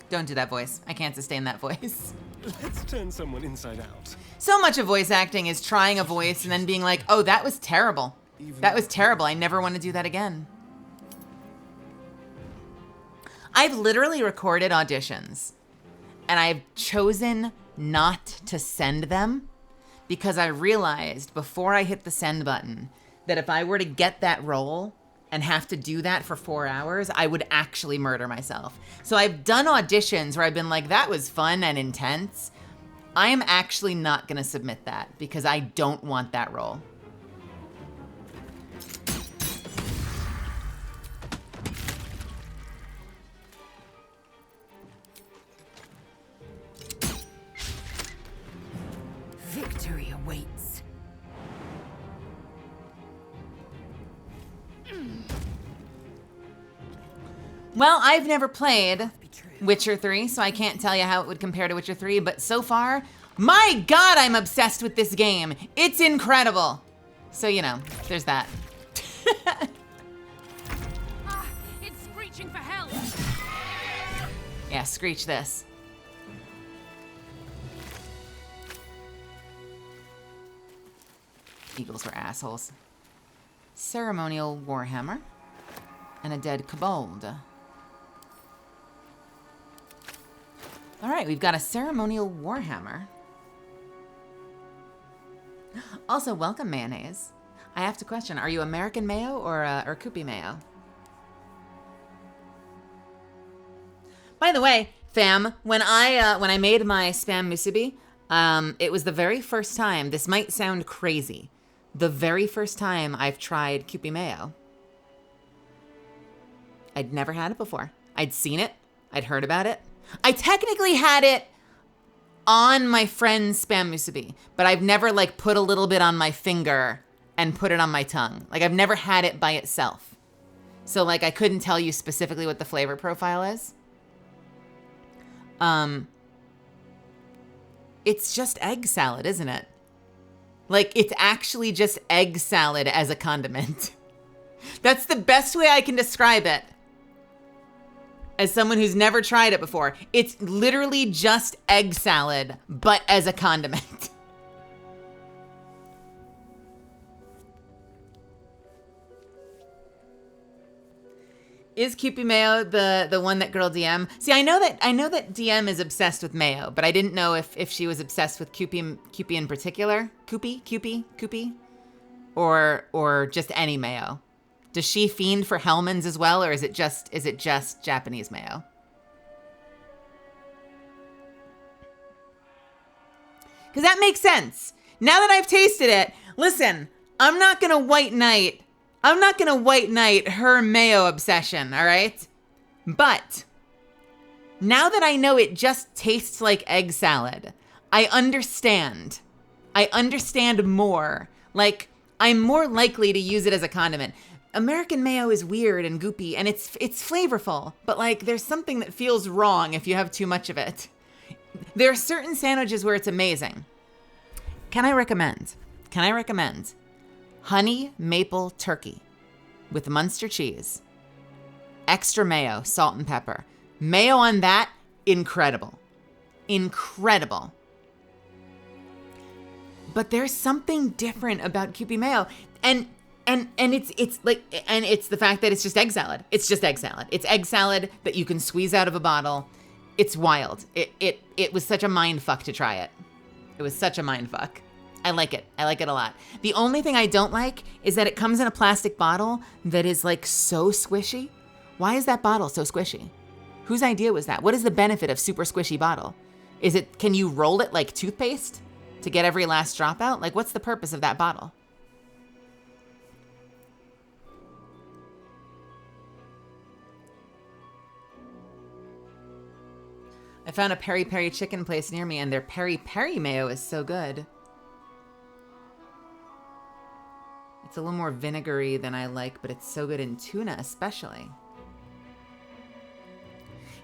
Speaker 1: Don't do that voice. I can't sustain that voice.
Speaker 6: Let's turn someone inside out.
Speaker 1: So much of voice acting is trying a voice and then being like, oh, that was terrible. That was terrible. I never want to do that again. I've literally recorded auditions and I've chosen not to send them because I realized before I hit the send button that if I were to get that role and have to do that for 4 hours, I would actually murder myself. So I've done auditions where I've been like, that was fun and intense. I am actually not gonna submit that because I don't want that role.
Speaker 5: Victory awaits.
Speaker 1: Well, I've never played Witcher 3, so I can't tell you how it would compare to Witcher 3, but so far, my God, I'm obsessed with this game. It's incredible. So, you know, there's that.
Speaker 9: It's screeching for help.
Speaker 1: Yeah, screech this. Eagles were assholes. Ceremonial Warhammer. And a dead kobold. All right, we've got a ceremonial Warhammer. Also, welcome, Mayonnaise. I have to question, are you American Mayo or Koopy Mayo? By the way, fam, when I made my spam musubi, it was the very first time, this might sound crazy, the very first time I've tried Koopy Mayo. I'd never had it before. I'd seen it. I'd heard about it. I technically had it on my friend's spam musubi, but I've never like put a little bit on my finger and put it on my tongue. Like I've never had it by itself. So like I couldn't tell you specifically what the flavor profile is. It's just egg salad, isn't it? Like it's actually just egg salad as a condiment. That's the best way I can describe it. As someone who's never tried it before, it's literally just egg salad, but as a condiment. Is Koopy Mayo the one that girl DM? See, I know that DM is obsessed with mayo, but I didn't know if she was obsessed with Koopy in particular. Koopy, or just any mayo. Does she fiend for Hellman's as well, or is it just Japanese mayo? Because that makes sense. Now that I've tasted it, listen, I'm not gonna white knight her mayo obsession, all right? But now that I know it just tastes like egg salad, I understand more. Like, I'm more likely to use it as a condiment. American mayo is weird and goopy, and it's flavorful, but like there's something that feels wrong if you have too much of it. There are certain sandwiches where it's amazing. Can I recommend honey maple turkey with Munster cheese, extra mayo, salt and pepper. Mayo on that, incredible. Incredible. But there's something different about Koopy Mayo, and it's the fact that it's just egg salad. It's just egg salad. It's egg salad that you can squeeze out of a bottle. It's wild. It was such a mind fuck to try it. It was such a mind fuck. I like it. I like it a lot. The only thing I don't like is that it comes in a plastic bottle that is like so squishy. Why is that bottle so squishy? Whose idea was that? What is the benefit of super squishy bottle? Can you roll it like toothpaste to get every last drop out? Like, what's the purpose of that bottle? I found a peri peri chicken place near me, and their peri peri mayo is so good. It's a little more vinegary than I like, but it's so good in tuna especially.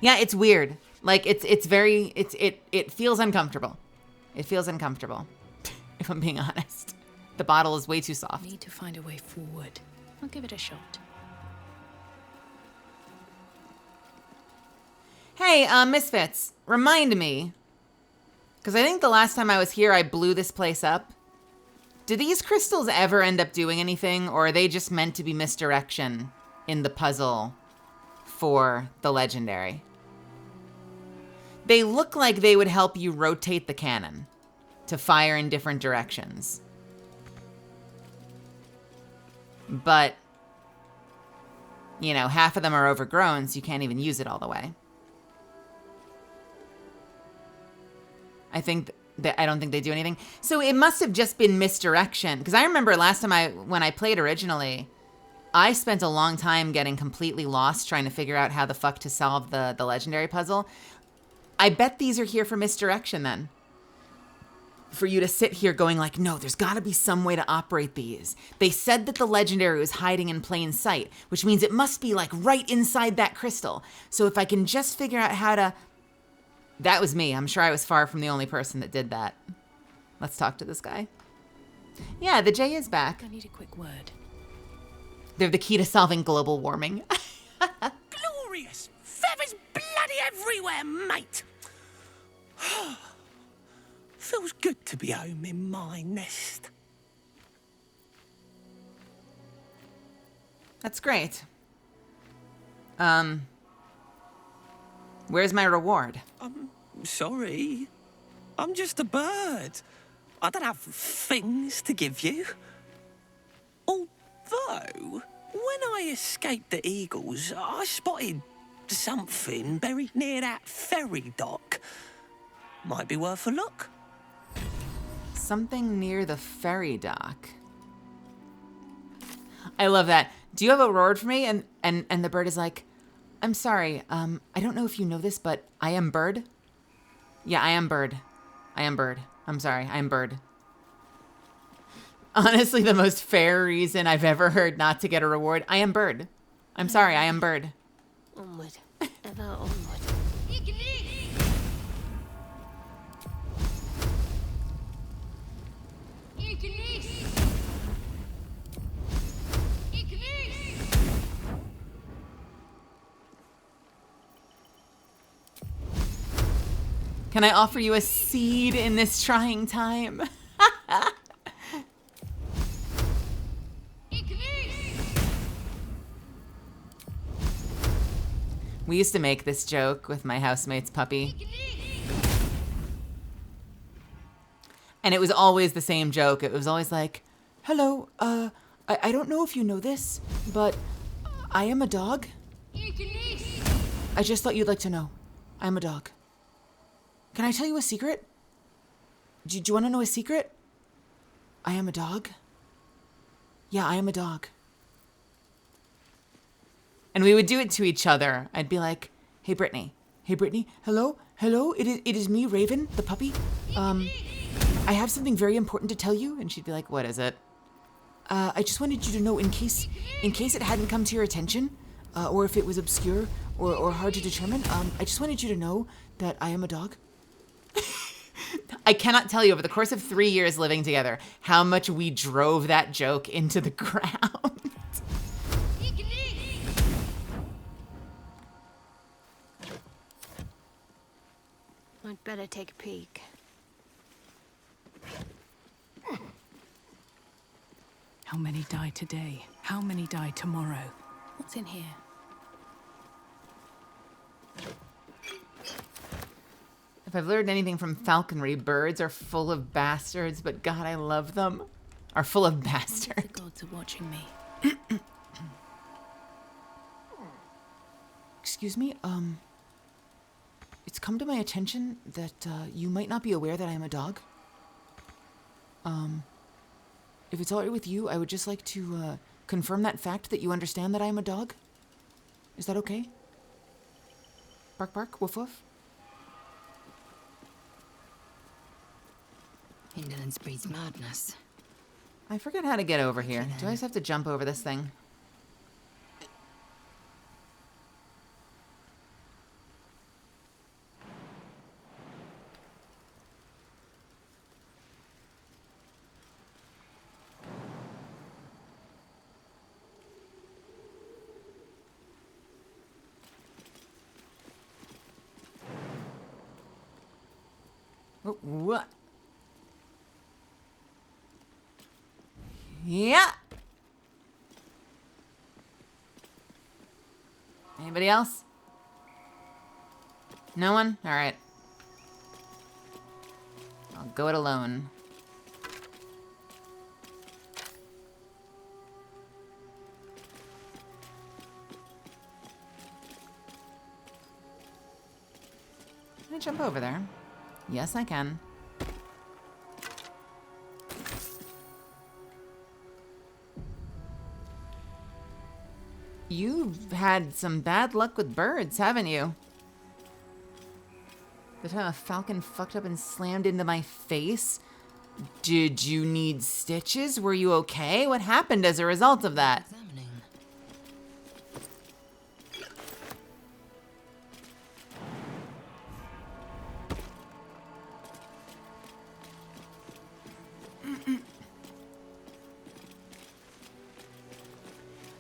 Speaker 1: Yeah, it's weird. Like it feels uncomfortable. It feels uncomfortable, if I'm being honest. The bottle is way too soft.
Speaker 18: Need to find a way forward. I'll give it a shot.
Speaker 1: Hey, Misfits, remind me. Because I think the last time I was here, I blew this place up. Do these crystals ever end up doing anything, or are they just meant to be misdirection in the puzzle for the legendary? They look like they would help you rotate the cannon to fire in different directions. But, you know, half of them are overgrown, so you can't even use it all the way. I don't think they do anything. So it must have just been misdirection. Because I remember last time when I played originally, I spent a long time getting completely lost trying to figure out how the fuck to solve the legendary puzzle. I bet these are here for misdirection then. For you to sit here going like, no, there's got to be some way to operate these. They said that the legendary was hiding in plain sight, which means it must be like right inside that crystal. So if I can just figure out how to... That was me. I'm sure I was far from the only person that did that. Let's talk to this guy. Yeah, the J is back.
Speaker 18: I need a quick word.
Speaker 1: They're the key to solving global warming.
Speaker 3: Glorious! Feathers bloody everywhere, mate! Feels good to be home in my nest.
Speaker 1: That's great. Where's my reward?
Speaker 3: I'm sorry. I'm just a bird. I don't have things to give you. Although, when I escaped the eagles, I spotted something buried near that ferry dock. Might be worth a look.
Speaker 1: Something near the ferry dock. I love that. Do you have a reward for me? And the bird is like, I'm sorry, I don't know if you know this, but I am Bird. Yeah, I am Bird. I am Bird. I'm sorry, I am Bird. Honestly, the most fair reason I've ever heard not to get a reward. I am Bird. I'm sorry, I am Bird.
Speaker 8: Onward. Ever onward.
Speaker 1: Can I offer you a seed in this trying time? We used to make this joke with my housemate's puppy. And it was always the same joke. It was always like, hello, I don't know if you know this, but I am a dog. I just thought you'd like to know. I'm a dog. Can I tell you a secret? Do you want to know a secret? I am a dog. Yeah, I am a dog. And we would do it to each other. I'd be like, hey, Brittany. Hey, Brittany. Hello? Hello? It is me, Raven, the puppy. I have something very important to tell you. And she'd be like, what is it? I just wanted you to know in case it hadn't come to your attention, or if it was obscure or hard to determine, I just wanted you to know that I am a dog. I cannot tell you over the course of 3 years living together how much we drove that joke into the ground.
Speaker 8: I'd better take a peek.
Speaker 18: How many die today? How many die tomorrow? What's in here?
Speaker 1: If I've learned anything from falconry, birds are full of bastards, but God, I love them. Are full of bastards.
Speaker 18: The gods are watching me.
Speaker 1: Excuse me, it's come to my attention that you might not be aware that I am a dog. If it's all right with you, I would just like to confirm that fact that you understand that I am a dog. Is that okay? Bark, bark, woof, woof.
Speaker 4: Indolence breeds madness.
Speaker 1: I forget how to get over here. Do I just have to jump over this thing? What? Yeah. Anybody else? No one? All right. I'll go it alone. Can I jump over there? Yes, I can. You've had some bad luck with birds, haven't you? The time a falcon fucked up and slammed into my face? Did you need stitches? Were you okay? What happened as a result of that?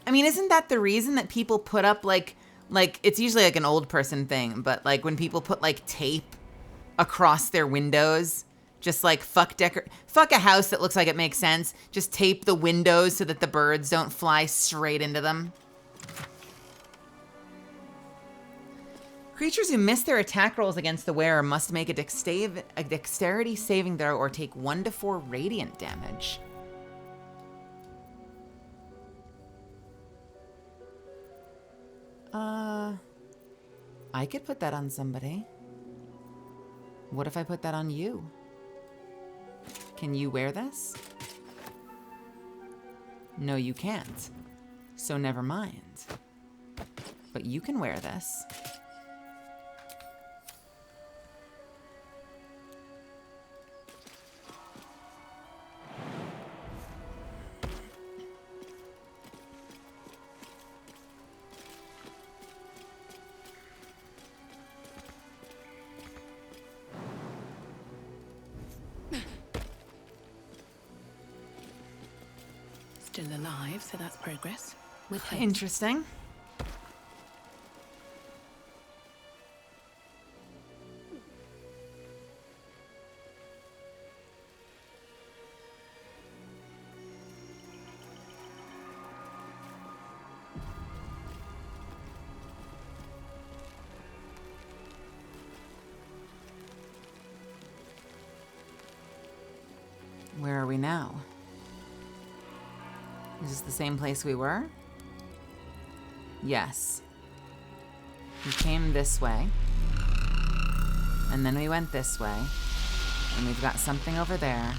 Speaker 1: I mean, isn't that the reason that people put up like it's usually like an old person thing, but like when people put like tape across their windows, just like fuck a house that looks like it makes sense, just tape the windows so that the birds don't fly straight into them. Creatures who miss their attack rolls against the wearer must make a dexterity saving throw or take 1 to 4 radiant damage. I could put that on somebody. What if I put that on you? Can you wear this? No, you can't. So never mind. But you can wear this.
Speaker 18: Still alive, so that's progress. With haste.
Speaker 1: Interesting. Where are we now? Is this the same place we were? Yes. We came this way. And then we went this way. And we've got something over there.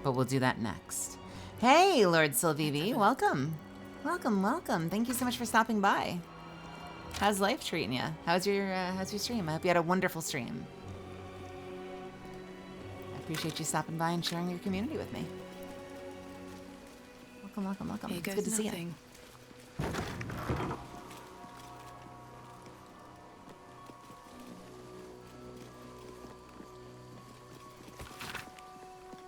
Speaker 1: But we'll do that next. Hey, Lord Silvivi, welcome. Welcome, welcome. Thank you so much for stopping by. How's life treating you? How's your stream? I hope you had a wonderful stream. I appreciate you stopping by and sharing your community with me. Welcome, welcome, welcome. It's good to see you.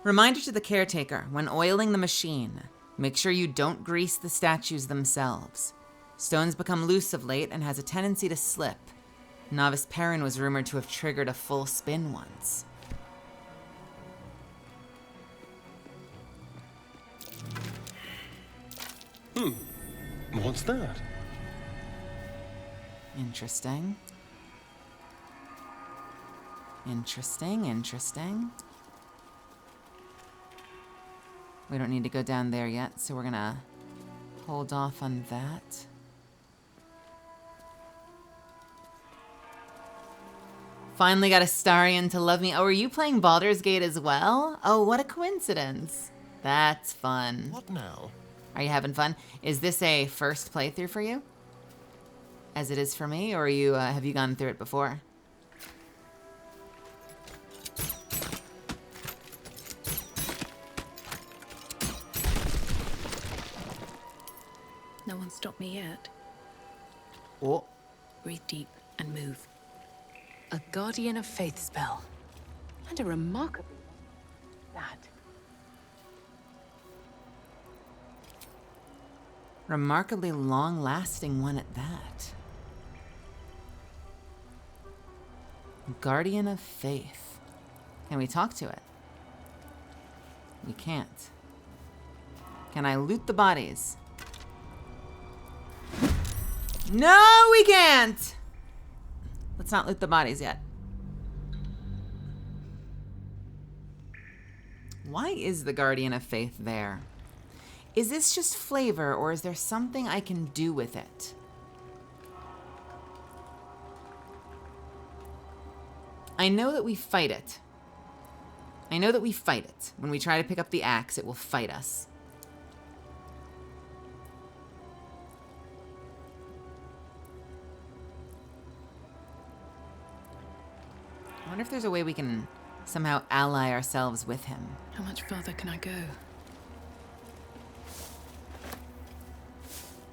Speaker 1: Reminder to the caretaker, when oiling the machine, make sure you don't grease the statues themselves. Stones become loose of late and has a tendency to slip. Novice Perrin was rumored to have triggered a full spin once.
Speaker 6: What's that?
Speaker 1: Interesting. Interesting, interesting. We don't need to go down there yet, so we're gonna hold off on that. Finally got Astarion to love me. Oh, are you playing Baldur's Gate as well? Oh, what a coincidence. That's fun.
Speaker 6: What now?
Speaker 1: Are you having fun? Is this a first playthrough for you? As it is for me, or are you, have you gone through it before?
Speaker 18: No one stopped me yet.
Speaker 1: Oh.
Speaker 18: Breathe deep and move. A Guardian of Faith spell. And a remarkably that.
Speaker 1: Remarkably long-lasting one at that. Guardian of Faith. Can we talk to it? We can't. Can I loot the bodies? No, we can't! Let's not loot the bodies yet. Why is the Guardian of Faith there? Is this just flavor, or is there something I can do with it? I know that we fight it. I know that we fight it. When we try to pick up the axe, it will fight us. I wonder if there's a way we can somehow ally ourselves with him.
Speaker 18: How much further can I go?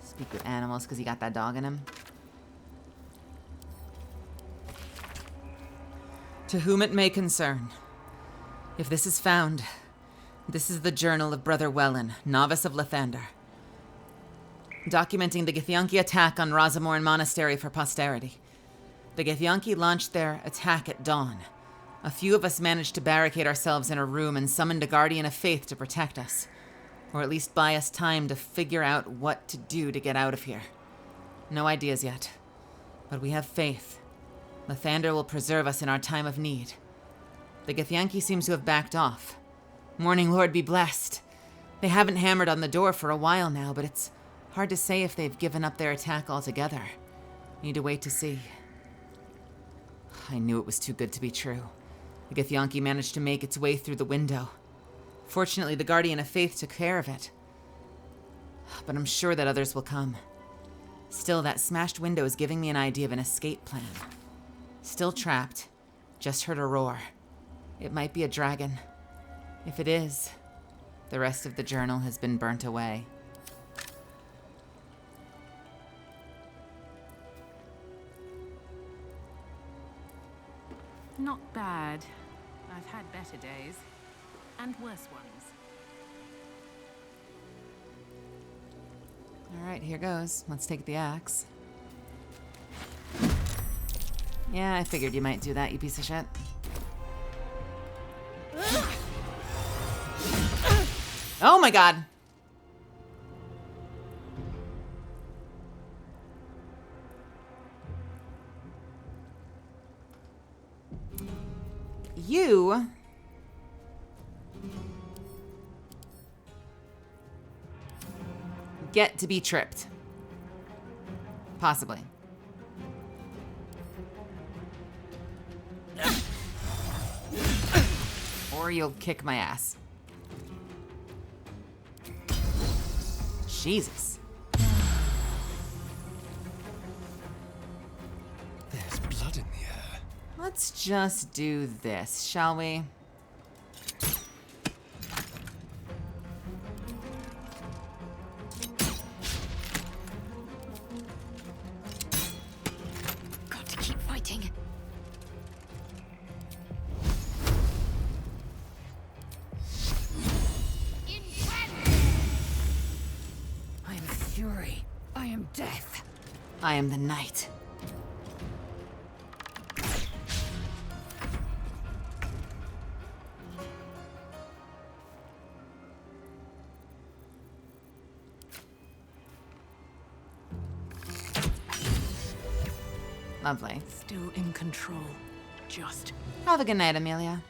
Speaker 1: Speak with animals because he got that dog in him. To whom it may concern, if this is found, this is the journal of Brother Wellen, novice of Lathander, documenting the Githyanki attack on Razamorn Monastery for posterity. The Githyanki launched their attack at dawn. A few of us managed to barricade ourselves in a room and summoned a Guardian of Faith to protect us, or at least buy us time to figure out what to do to get out of here. No ideas yet, but we have faith. Lathander will preserve us in our time of need. The Githyanki seems to have backed off. Morning Lord be blessed. They haven't hammered on the door for a while now, but it's hard to say if they've given up their attack altogether. Need to wait to see. I knew it was too good to be true. The Githyanki managed to make its way through the window. Fortunately, the Guardian of Faith took care of it. But I'm sure that others will come. Still, that smashed window is giving me an idea of an escape plan. Still trapped. Just heard a roar. It might be a dragon. If it is, the rest of the journal has been burnt away.
Speaker 9: Not bad. I've had better days. And worse ones.
Speaker 1: Alright, here goes. Let's take the axe. Yeah, I figured you might do that, you piece of shit. Oh my god! You... get to be tripped. Possibly. Or you'll kick my ass. Jesus.
Speaker 6: There's blood in the air.
Speaker 1: Let's just do this, shall we?
Speaker 2: Got to keep fighting.
Speaker 5: I am fury. I am death.
Speaker 1: I am the night. Lovely.
Speaker 18: Still in control. Just
Speaker 1: Have a good night, Amelia.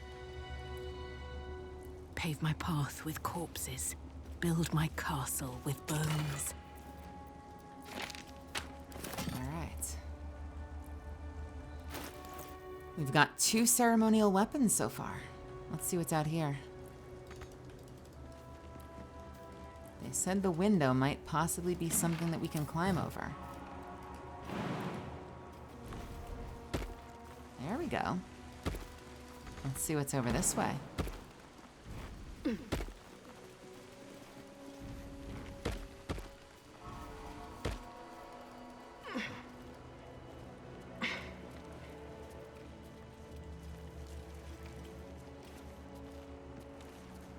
Speaker 18: pave my path with corpses. Build my castle with bones.
Speaker 1: Alright. We've got 2 ceremonial weapons so far. Let's see what's out here. They said the window might possibly be something that we can climb over. There we go. Let's see what's over this way.
Speaker 10: The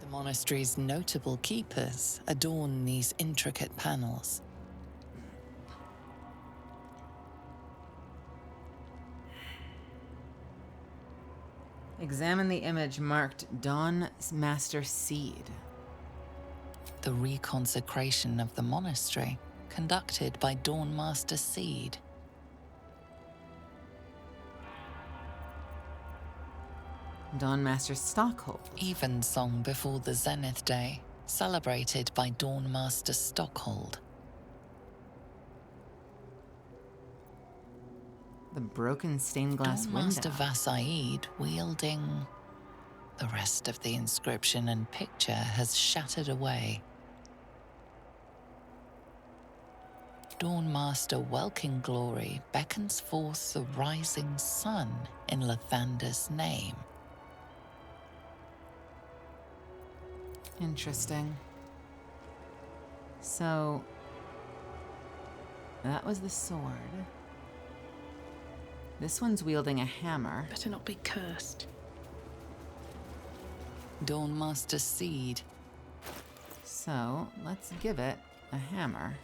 Speaker 10: monastery's notable keepers adorn these intricate panels.
Speaker 1: Examine the image marked Dawn Master Seed.
Speaker 10: The reconsecration of the monastery, conducted by Dawn Master Seed.
Speaker 1: Dawn Master Stockhold.
Speaker 10: Evensong before the Zenith Day, celebrated by Dawn Master Stockhold.
Speaker 1: The broken stained glass
Speaker 10: Dawn
Speaker 1: window.
Speaker 10: Master Vasaid wielding... The rest of the inscription and picture has shattered away. Dawn Master Welkin Glory beckons forth the rising sun in Lathander's name.
Speaker 1: Interesting. So, that was the sword. This one's wielding a hammer.
Speaker 18: Better not be cursed.
Speaker 10: Dawn Master Seed.
Speaker 1: So, let's give it a hammer.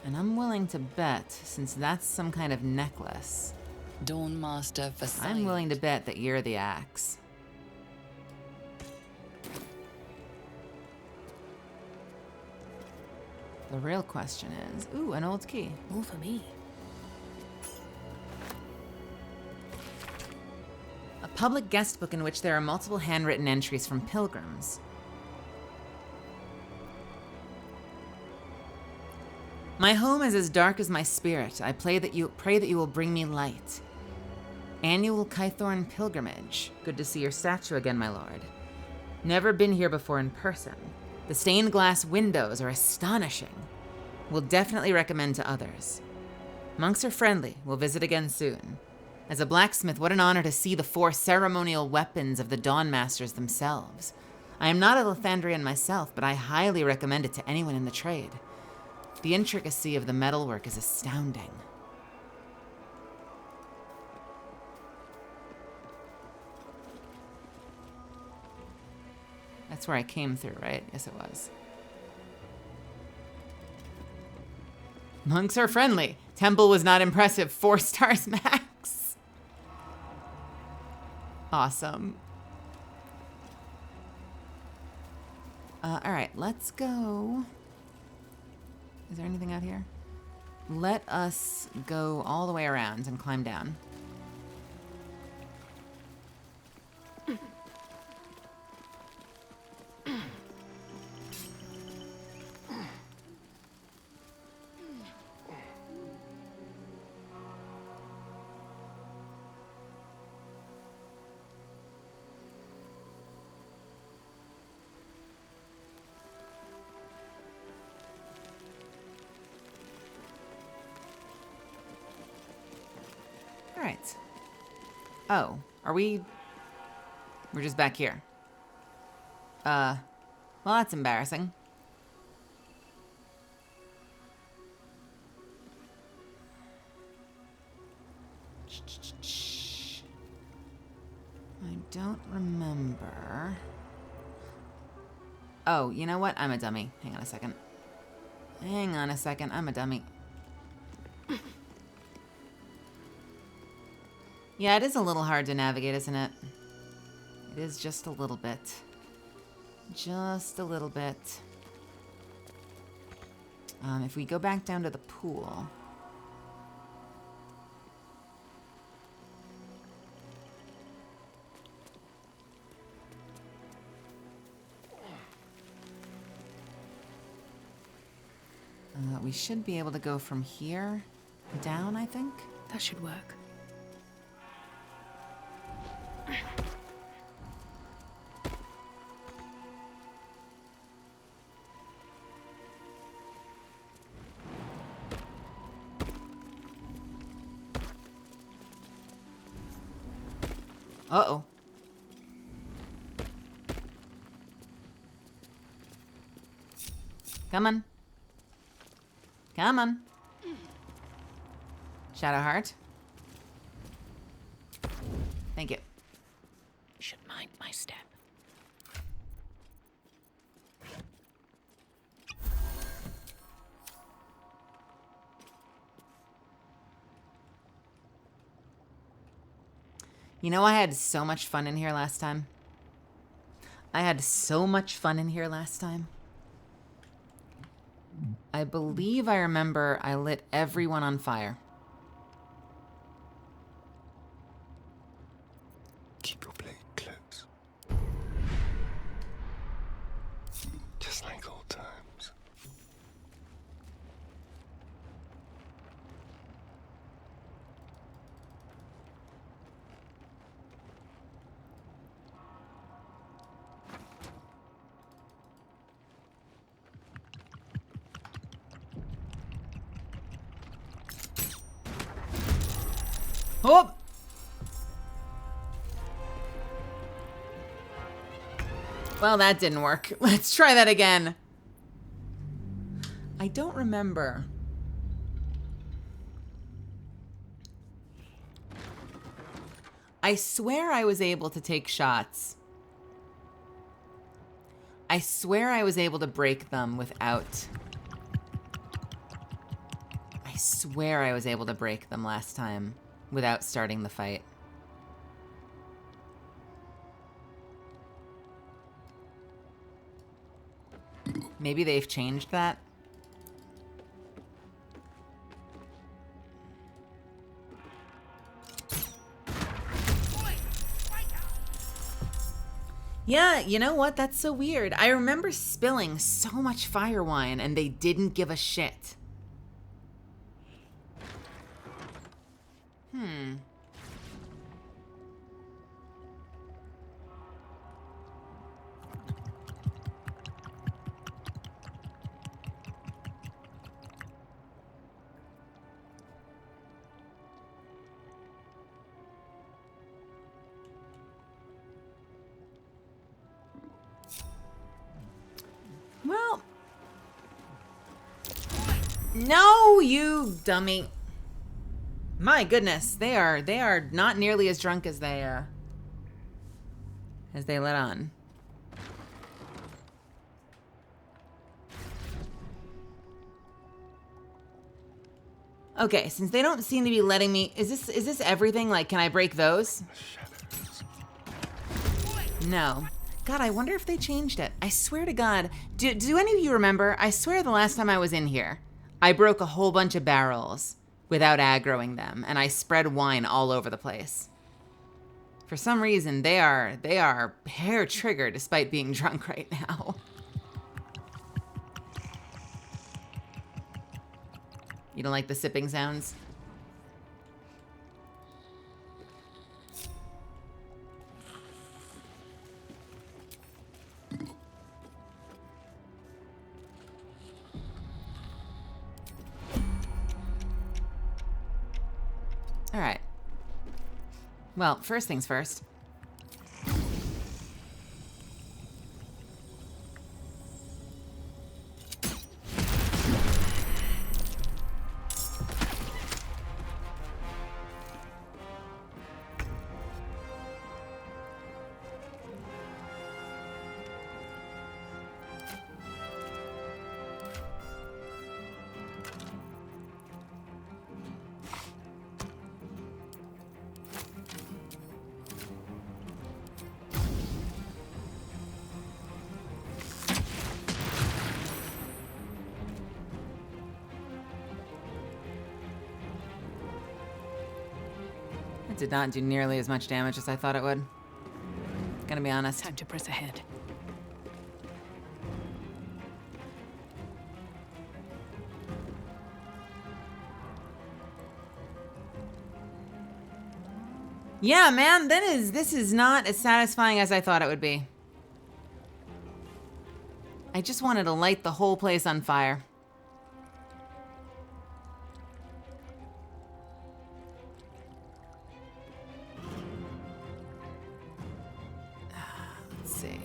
Speaker 1: And I'm willing to bet, since that's some kind of necklace,
Speaker 10: Dawn Master Vasaid.
Speaker 1: I'm willing to bet that you're the axe. The real question is, ooh, an old key.
Speaker 18: More for me.
Speaker 1: A public guest book in which there are multiple handwritten entries from pilgrims. My home is as dark as my spirit. I pray that you will bring me light. Annual Kythorn pilgrimage. Good to see your statue again, my lord. Never been here before in person. The stained glass windows are astonishing. Will definitely recommend to others. Monks are friendly. We'll visit again soon. As a blacksmith, what an honor to see the 4 ceremonial weapons of the Dawn Masters themselves. I am not a Lathandrian myself, but I highly recommend it to anyone in the trade. The intricacy of the metalwork is astounding. That's where I came through, right? Yes, it was. Monks are friendly. Temple was not impressive. 4 stars max. Awesome. All right, let's go. Is there anything out here? Let us go all the way around and climb down. All right. Oh, are we... We're just back here. Well, that's embarrassing. I don't remember. Oh, you know what? I'm a dummy. Hang on a second. Hang on a second. I'm a dummy. Yeah, it is a little hard to navigate, isn't it? It is just a little bit. Just a little bit. If we go back down to the pool... we should be able to go from here down, I think?
Speaker 18: That should work.
Speaker 1: Uh-oh. Come on. Come on. Shadowheart. Thank you.
Speaker 18: Should mind my step.
Speaker 1: You know, I had so much fun in here last time. I had so much fun in here last time. I believe I remember I lit everyone on fire.
Speaker 6: Keep your blade close. Just like old times.
Speaker 1: Oh! Well, that didn't work. Let's try that again. I don't remember. I swear I was able to take shots. I swear I was able to break them without... I swear I was able to break them last time without starting the fight. Maybe they've changed that. Yeah, you know what? That's so weird. I remember spilling so much fire wine and they didn't give a shit. Well, no, you dummy. My goodness, they are not nearly as drunk as they let on. Okay, since they don't seem to be letting me, is this everything? Like, can I break those? No. God, I wonder if they changed it. I swear to God. Do any of you remember? I swear the last time I was in here, I broke a whole bunch of barrels without aggroing them, and I spread wine all over the place. For some reason, they are hair triggered despite being drunk right now. You don't like the sipping sounds? All right. Well, first things first. It did not do nearly as much damage as I thought it would. Gonna be honest.
Speaker 18: Time to press ahead.
Speaker 1: Yeah, man, this is not as satisfying as I thought it would be. I just wanted to light the whole place on fire. Let's see.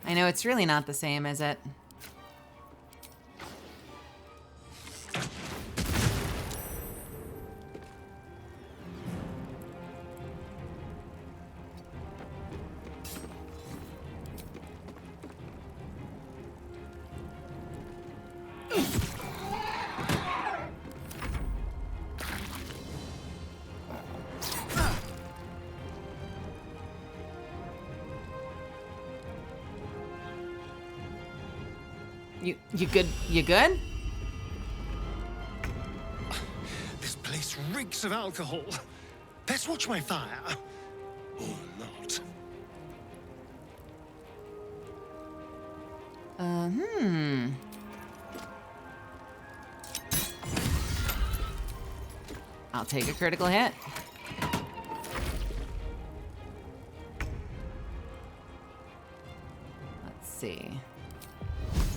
Speaker 1: I know it's really not the same, is it? You good? You good?
Speaker 14: This place reeks of alcohol. Best watch my fire. Or not.
Speaker 1: I'll take a critical hit. Let's see.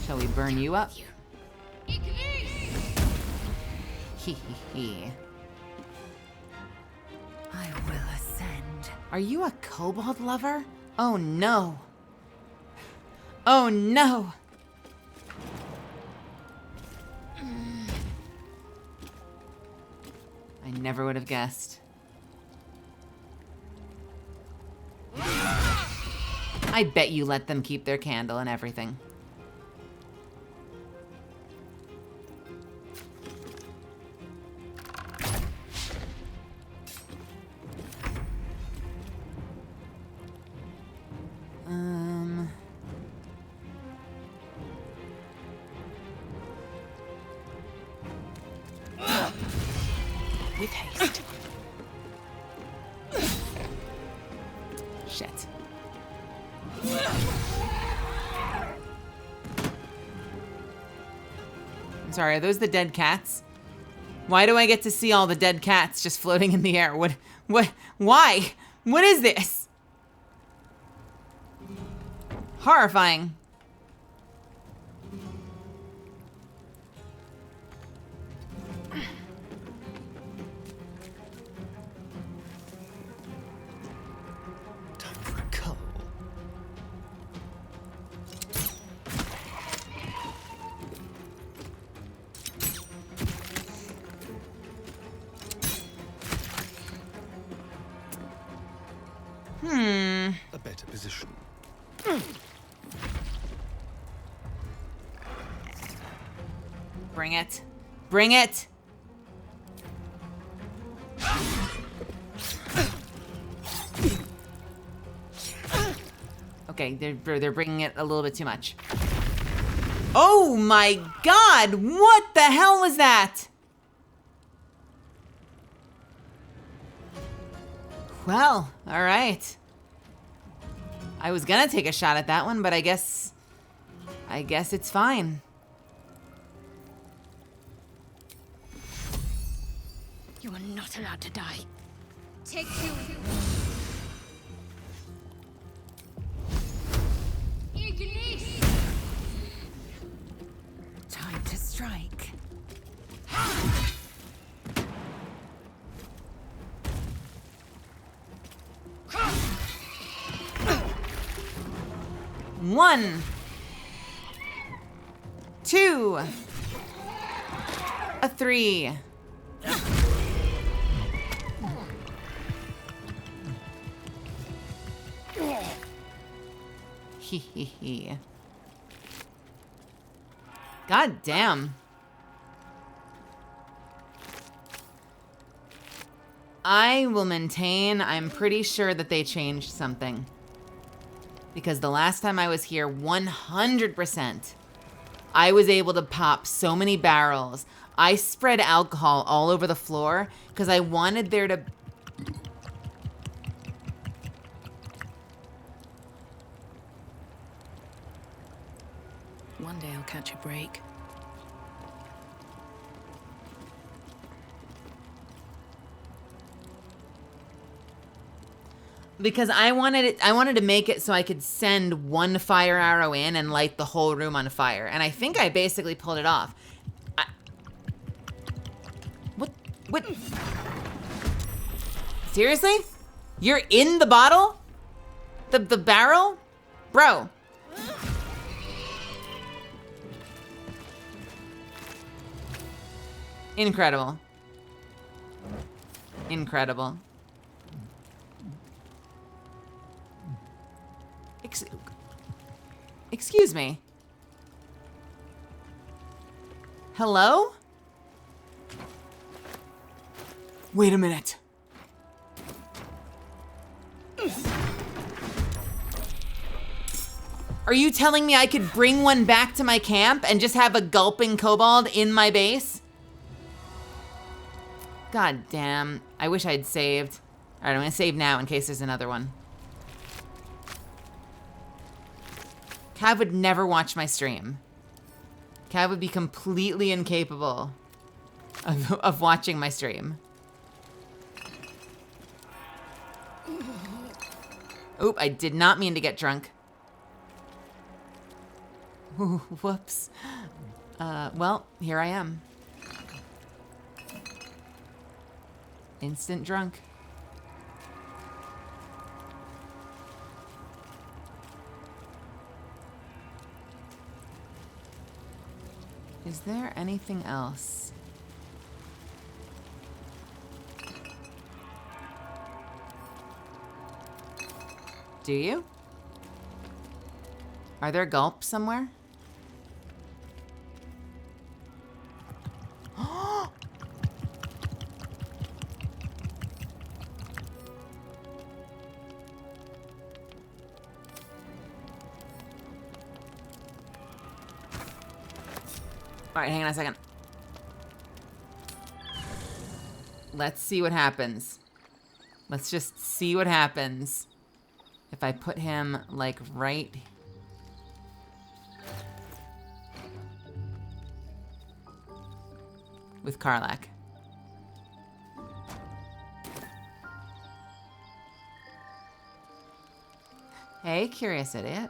Speaker 1: Shall we burn you up? Hee hee hee.
Speaker 5: I will ascend.
Speaker 1: Are you a kobold lover? Oh no. Oh no. I never would have guessed. I bet you let them keep their candle and everything.
Speaker 5: With haste.
Speaker 1: Shit. I'm sorry, are those the dead cats? Why do I get to see all the dead cats just floating in the air? What, why? What is this? Horrifying.
Speaker 14: A better position.
Speaker 1: Bring it. Bring it. Okay, they're bringing it a little bit too much. Oh my god! What the hell was that? Well, all right. I was gonna take a shot at that one, but I guess it's fine.
Speaker 13: You are not allowed to die. Take two.
Speaker 5: Time to strike.
Speaker 1: One, two, a three. Hee hee hee. God damn. I will maintain, I'm pretty sure that they changed something. Because the last time I was here, 100%, I was able to pop so many barrels. I spread alcohol all over the floor because I wanted there to...
Speaker 18: One day I'll catch a break.
Speaker 1: Because I wanted to make it so I could send one fire arrow in and light the whole room on fire. And I think I basically pulled it off. What? Seriously? You're in the bottle? The barrel? Bro. Incredible. Incredible. Excuse me. Hello? Wait a minute. Are you telling me I could bring one back to my camp and just have a gulping kobold in my base? God damn. I wish I'd saved. All right, I'm gonna save now in case there's another one. Cav would never watch my stream. Cav would be completely incapable of watching my stream. Oop, I did not mean to get drunk. Ooh, whoops. Well, here I am. Instant drunk. Is there anything else? Do you? Are there gulps somewhere? All right, hang on a second. Let's see what happens. Let's just see what happens if I put him like right. With Karlach. Hey, curious idiot.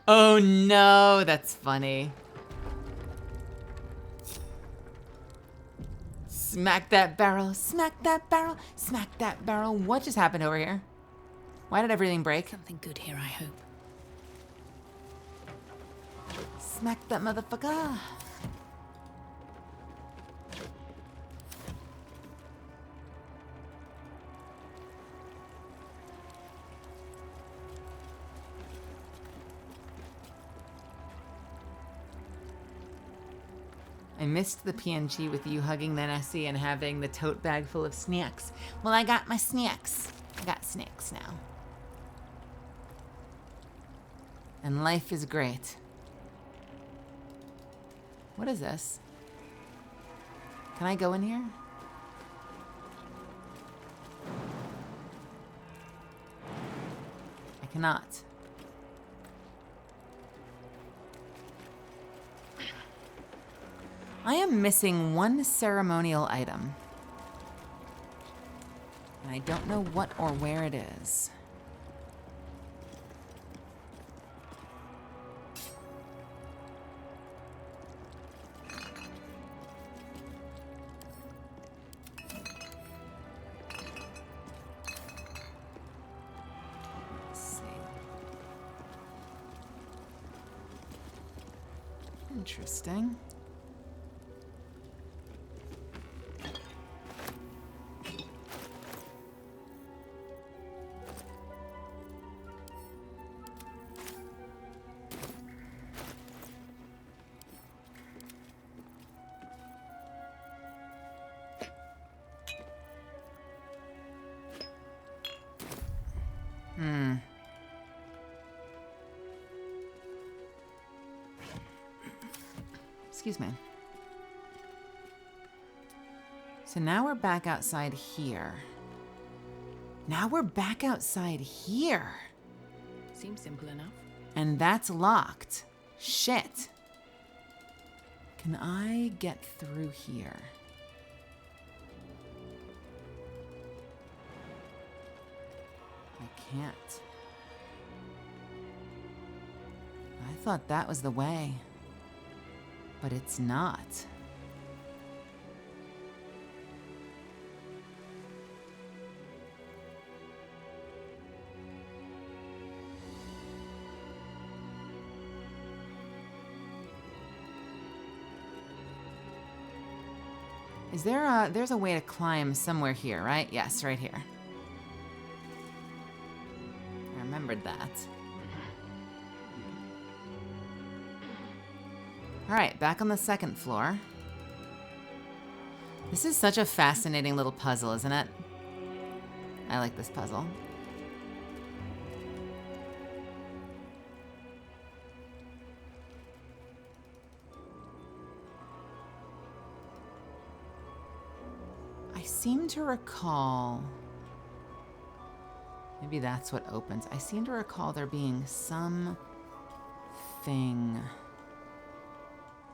Speaker 1: Oh no, that's funny. Smack that barrel, smack that barrel, smack that barrel. What just happened over here? Why did everything break?
Speaker 2: Something good here, I hope.
Speaker 1: Smack that motherfucker. I missed the PNG with you hugging the Nessie and having the tote bag full of snacks. Well, I got my snacks. I got snacks now. And life is great. What is this? Can I go in here? I cannot. I am missing one ceremonial item. And I don't know what or where it is. Let's see. Interesting. Excuse me. So now we're back outside here. Now we're back outside here.
Speaker 18: Seems simple enough.
Speaker 1: And that's locked. Shit. Can I get through here? I can't. I thought that was the way. But it's not. Is there a... There's a way to climb somewhere here, right? Yes, right here. I remembered that. Alright, back on the second floor. This is such a fascinating little puzzle, isn't it? I like this puzzle. I seem to recall... Maybe that's what opens. I seem to recall there being some thing.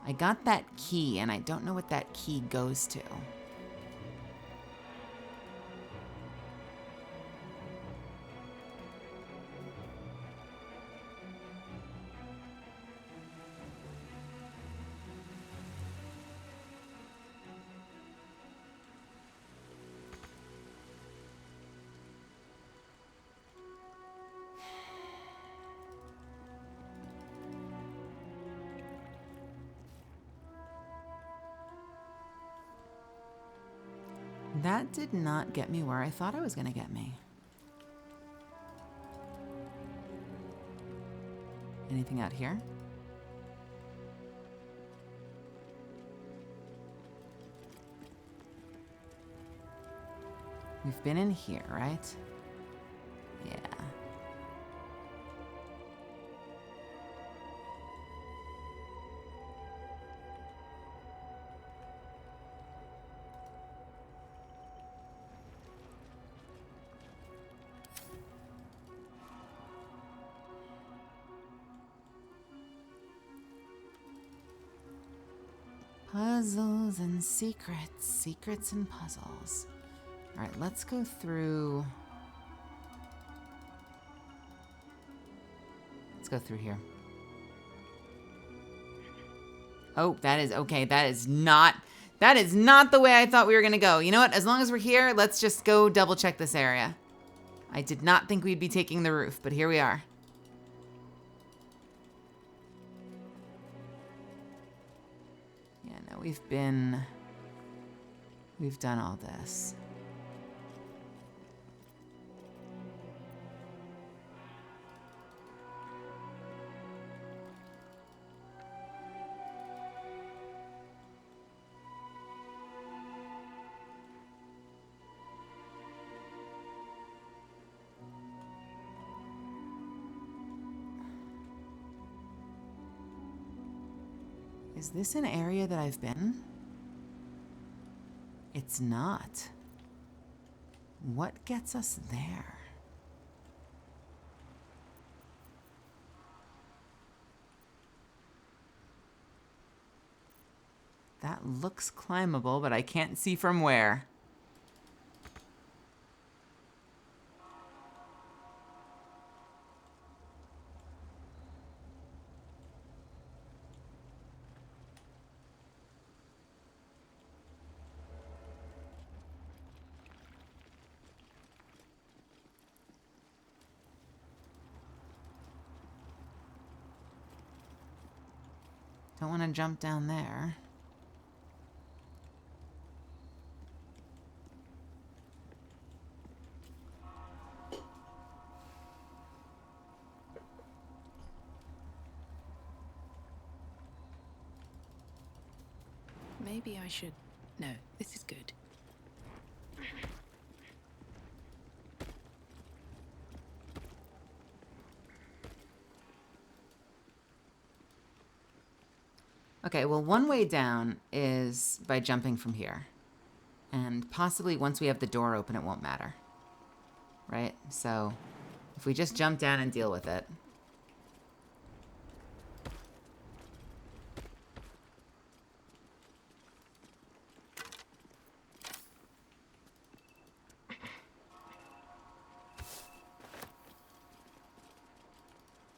Speaker 1: I got that key, and I don't know what that key goes to. That did not get me where I thought it was going to get me. Anything out here? We've been in here, right? Yeah. Puzzles and secrets, secrets and puzzles. All right, let's go through. Let's go through here. Oh, that is okay. That is not the way I thought we were gonna go. You know what? As long as we're here, let's just go double check this area. I did not think we'd be taking the roof, but here we are. We've done all this. Is this an area that I've been? It's not. What gets us there? That looks climbable, but I can't see from where. Don't want to jump down there.
Speaker 18: Maybe I should... No, this is good.
Speaker 1: Okay, well, one way down is by jumping from here. And possibly once we have the door open, it won't matter. Right? So, if we just jump down and deal with it.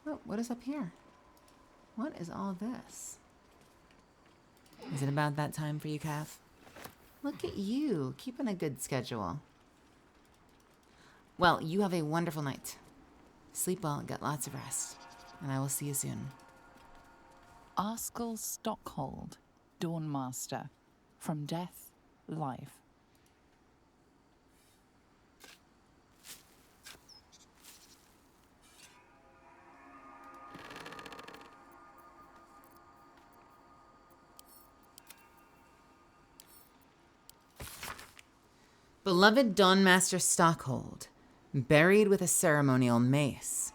Speaker 1: Oh, what is up here? What is all this? Is it about that time for you, Cav? Look at you, keeping a good schedule. Well, you have a wonderful night. Sleep well and get lots of rest. And I will see you soon.
Speaker 10: Arskel Stockhold, Dawnmaster. From death,
Speaker 7: life.
Speaker 1: Beloved Dawnmaster Stockhold, buried with a ceremonial mace,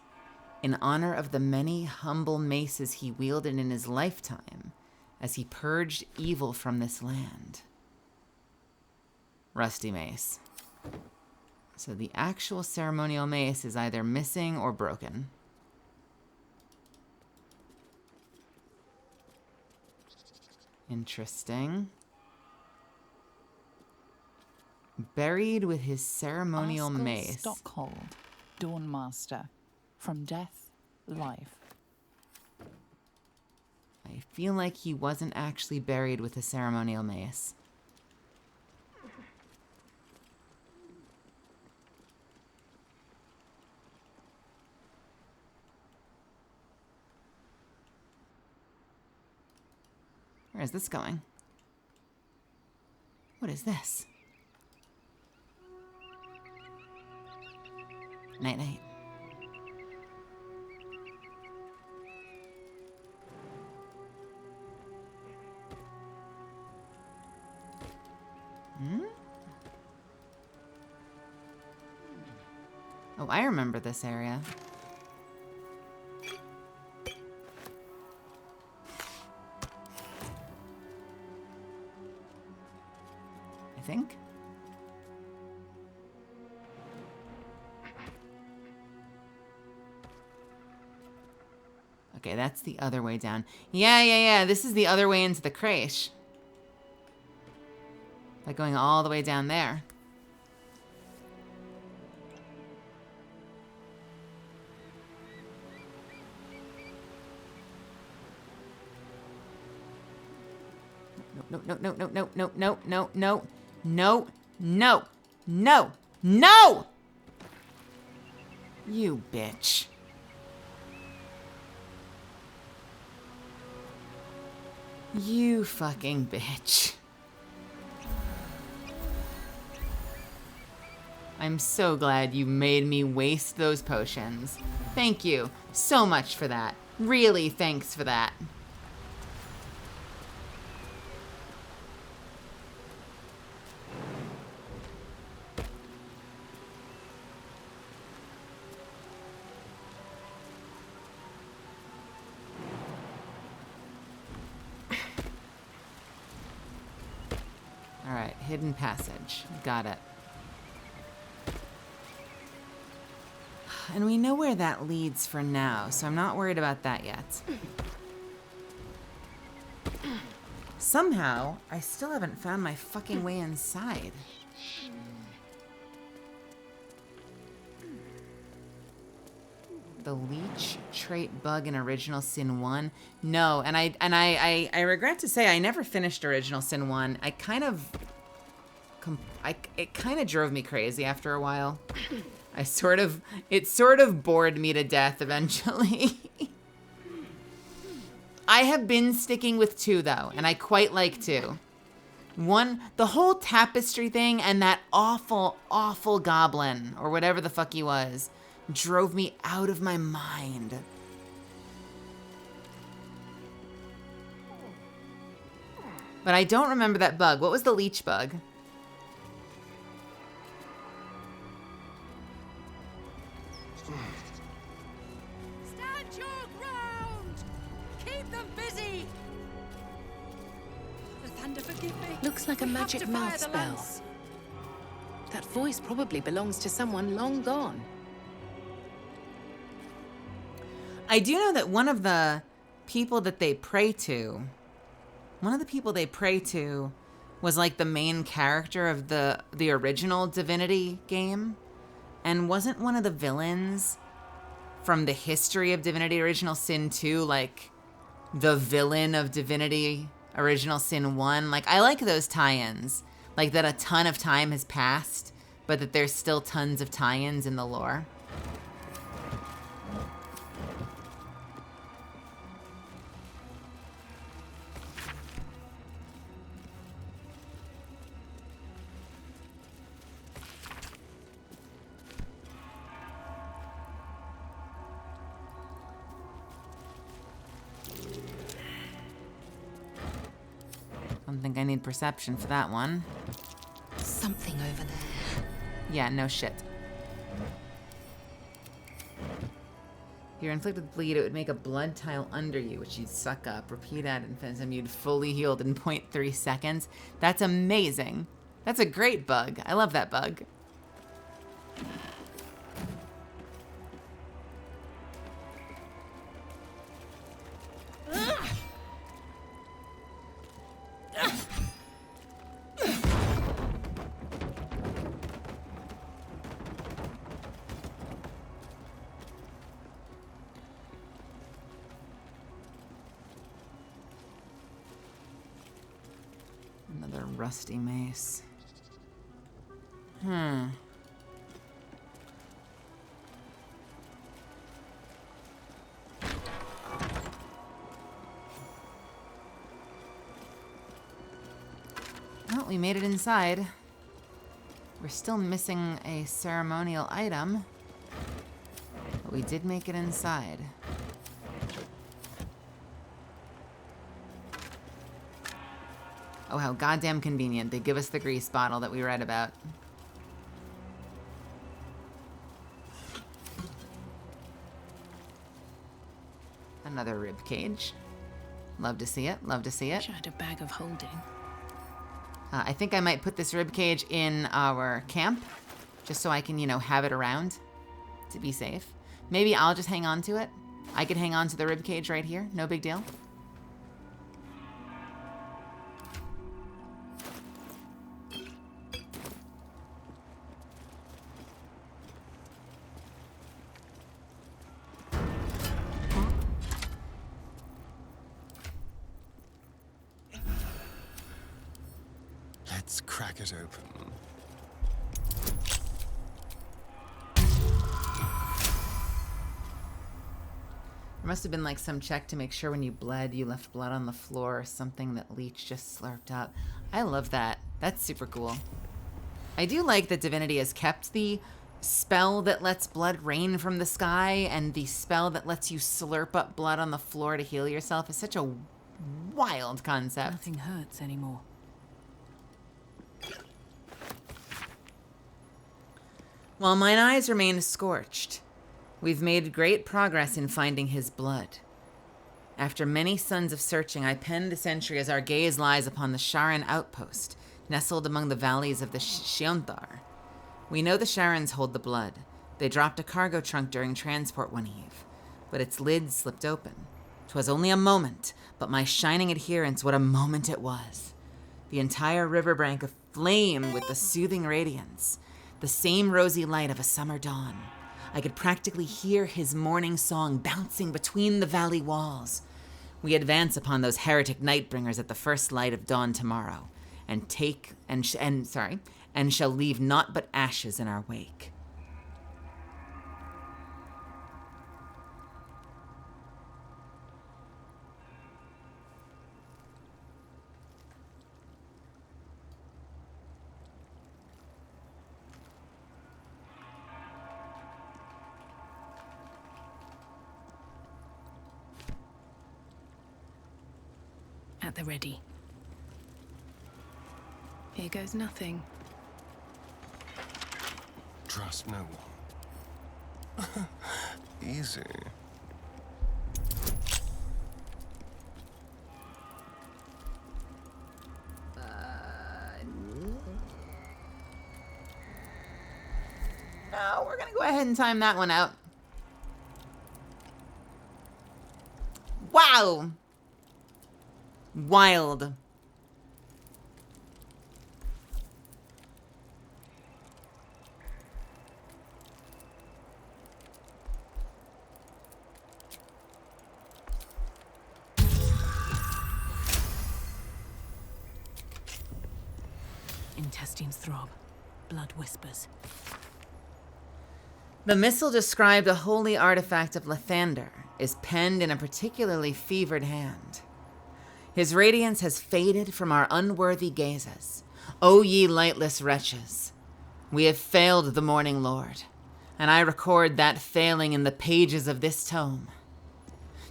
Speaker 1: in honor of the many humble maces he wielded in his lifetime as he purged evil from this land. Rusty mace. So the actual ceremonial mace is either missing or broken. Interesting. Buried with his ceremonial
Speaker 7: Askell
Speaker 1: mace.
Speaker 7: Stockhold, Dawnmaster, from death, life.
Speaker 1: I feel like he wasn't actually buried with a ceremonial mace. Where is this going? What is this? Night night. Hmm? Oh, I remember this area. I think. Okay, that's the other way down. Yeah. This is the other way into the creche. Like going all the way down there. No! You bitch. You fucking bitch. I'm so glad you made me waste those potions. Thank you so much for that. Really, thanks for that. All right, hidden passage. Got it. And we know where that leads for now, so I'm not worried about that yet. Somehow, I still haven't found my fucking way inside. The leech trait bug in Original Sin 1? No, and I regret to say I never finished Original Sin 1. It kind of drove me crazy after a while. It sort of bored me to death eventually. I have been sticking with 2 though, and I quite like 2. 1, the whole tapestry thing and that awful, awful goblin, or whatever the fuck he was, drove me out of my mind. But I don't remember that bug. What was the leech bug?
Speaker 23: Stand your ground! Keep them busy! The thunder forgive me.
Speaker 18: Looks like a magic mouth spell. That voice probably belongs to someone long gone.
Speaker 1: I do know that one of the people they pray to was like the main character of the original Divinity game. And wasn't one of the villains from the history of Divinity Original Sin 2 like the villain of Divinity Original Sin 1? Like, I like those tie-ins. Like that a ton of time has passed, but that there's still tons of tie-ins in the lore. Don't think I need perception for that one.
Speaker 4: Something over there.
Speaker 1: Yeah, no shit. If you're inflicted with bleed, it would make a blood tile under you, which you'd suck up. Repeat ad infinitum. You'd fully healed in 0.3 seconds. That's amazing. That's a great bug. I love that bug. Another rusty mace. Well, we made it inside. We're still missing a ceremonial item, but we did make it inside. Oh, how goddamn convenient. They give us the grease bottle that we read about. Another rib cage. Love to see it. Love to see it.
Speaker 18: Wish I had a bag of holding.
Speaker 1: I think I might put this rib cage in our camp, just so I can, you know, have it around to be safe. Maybe I'll just hang on to it. I could hang on to the rib cage right here. No big deal.
Speaker 6: Let's crack it open.
Speaker 1: There must have been like some check to make sure when you bled, you left blood on the floor or something that Leech just slurped up. I love that. That's super cool. I do like that Divinity has kept the spell that lets blood rain from the sky and the spell that lets you slurp up blood on the floor to heal yourself. Is such a wild concept.
Speaker 18: Nothing hurts anymore.
Speaker 1: While mine eyes remain scorched, we've made great progress in finding his blood. After many suns of searching, I penned this entry as our gaze lies upon the Sharan outpost, nestled among the valleys of the Shionthar. We know the Sharans hold the blood. They dropped a cargo trunk during transport one eve, but its lid slipped open. 'Twas only a moment, but my shining adherence, what a moment it was. The entire riverbank aflame with the soothing radiance, the same rosy light of a summer dawn. I could practically hear his morning song bouncing between the valley walls. We advance upon those heretic nightbringers at the first light of dawn tomorrow, and shall leave naught but ashes in our wake.
Speaker 18: At the ready. Here goes nothing.
Speaker 6: Trust no one. Easy.
Speaker 1: No, we're gonna go ahead and time that one out. Wow! Wild.
Speaker 18: Intestines throb. Blood whispers.
Speaker 1: The missal described a holy artifact of Lathander is penned in a particularly fevered hand. His radiance has faded from our unworthy gazes. O ye lightless wretches, we have failed the Morning Lord, and I record that failing in the pages of this tome.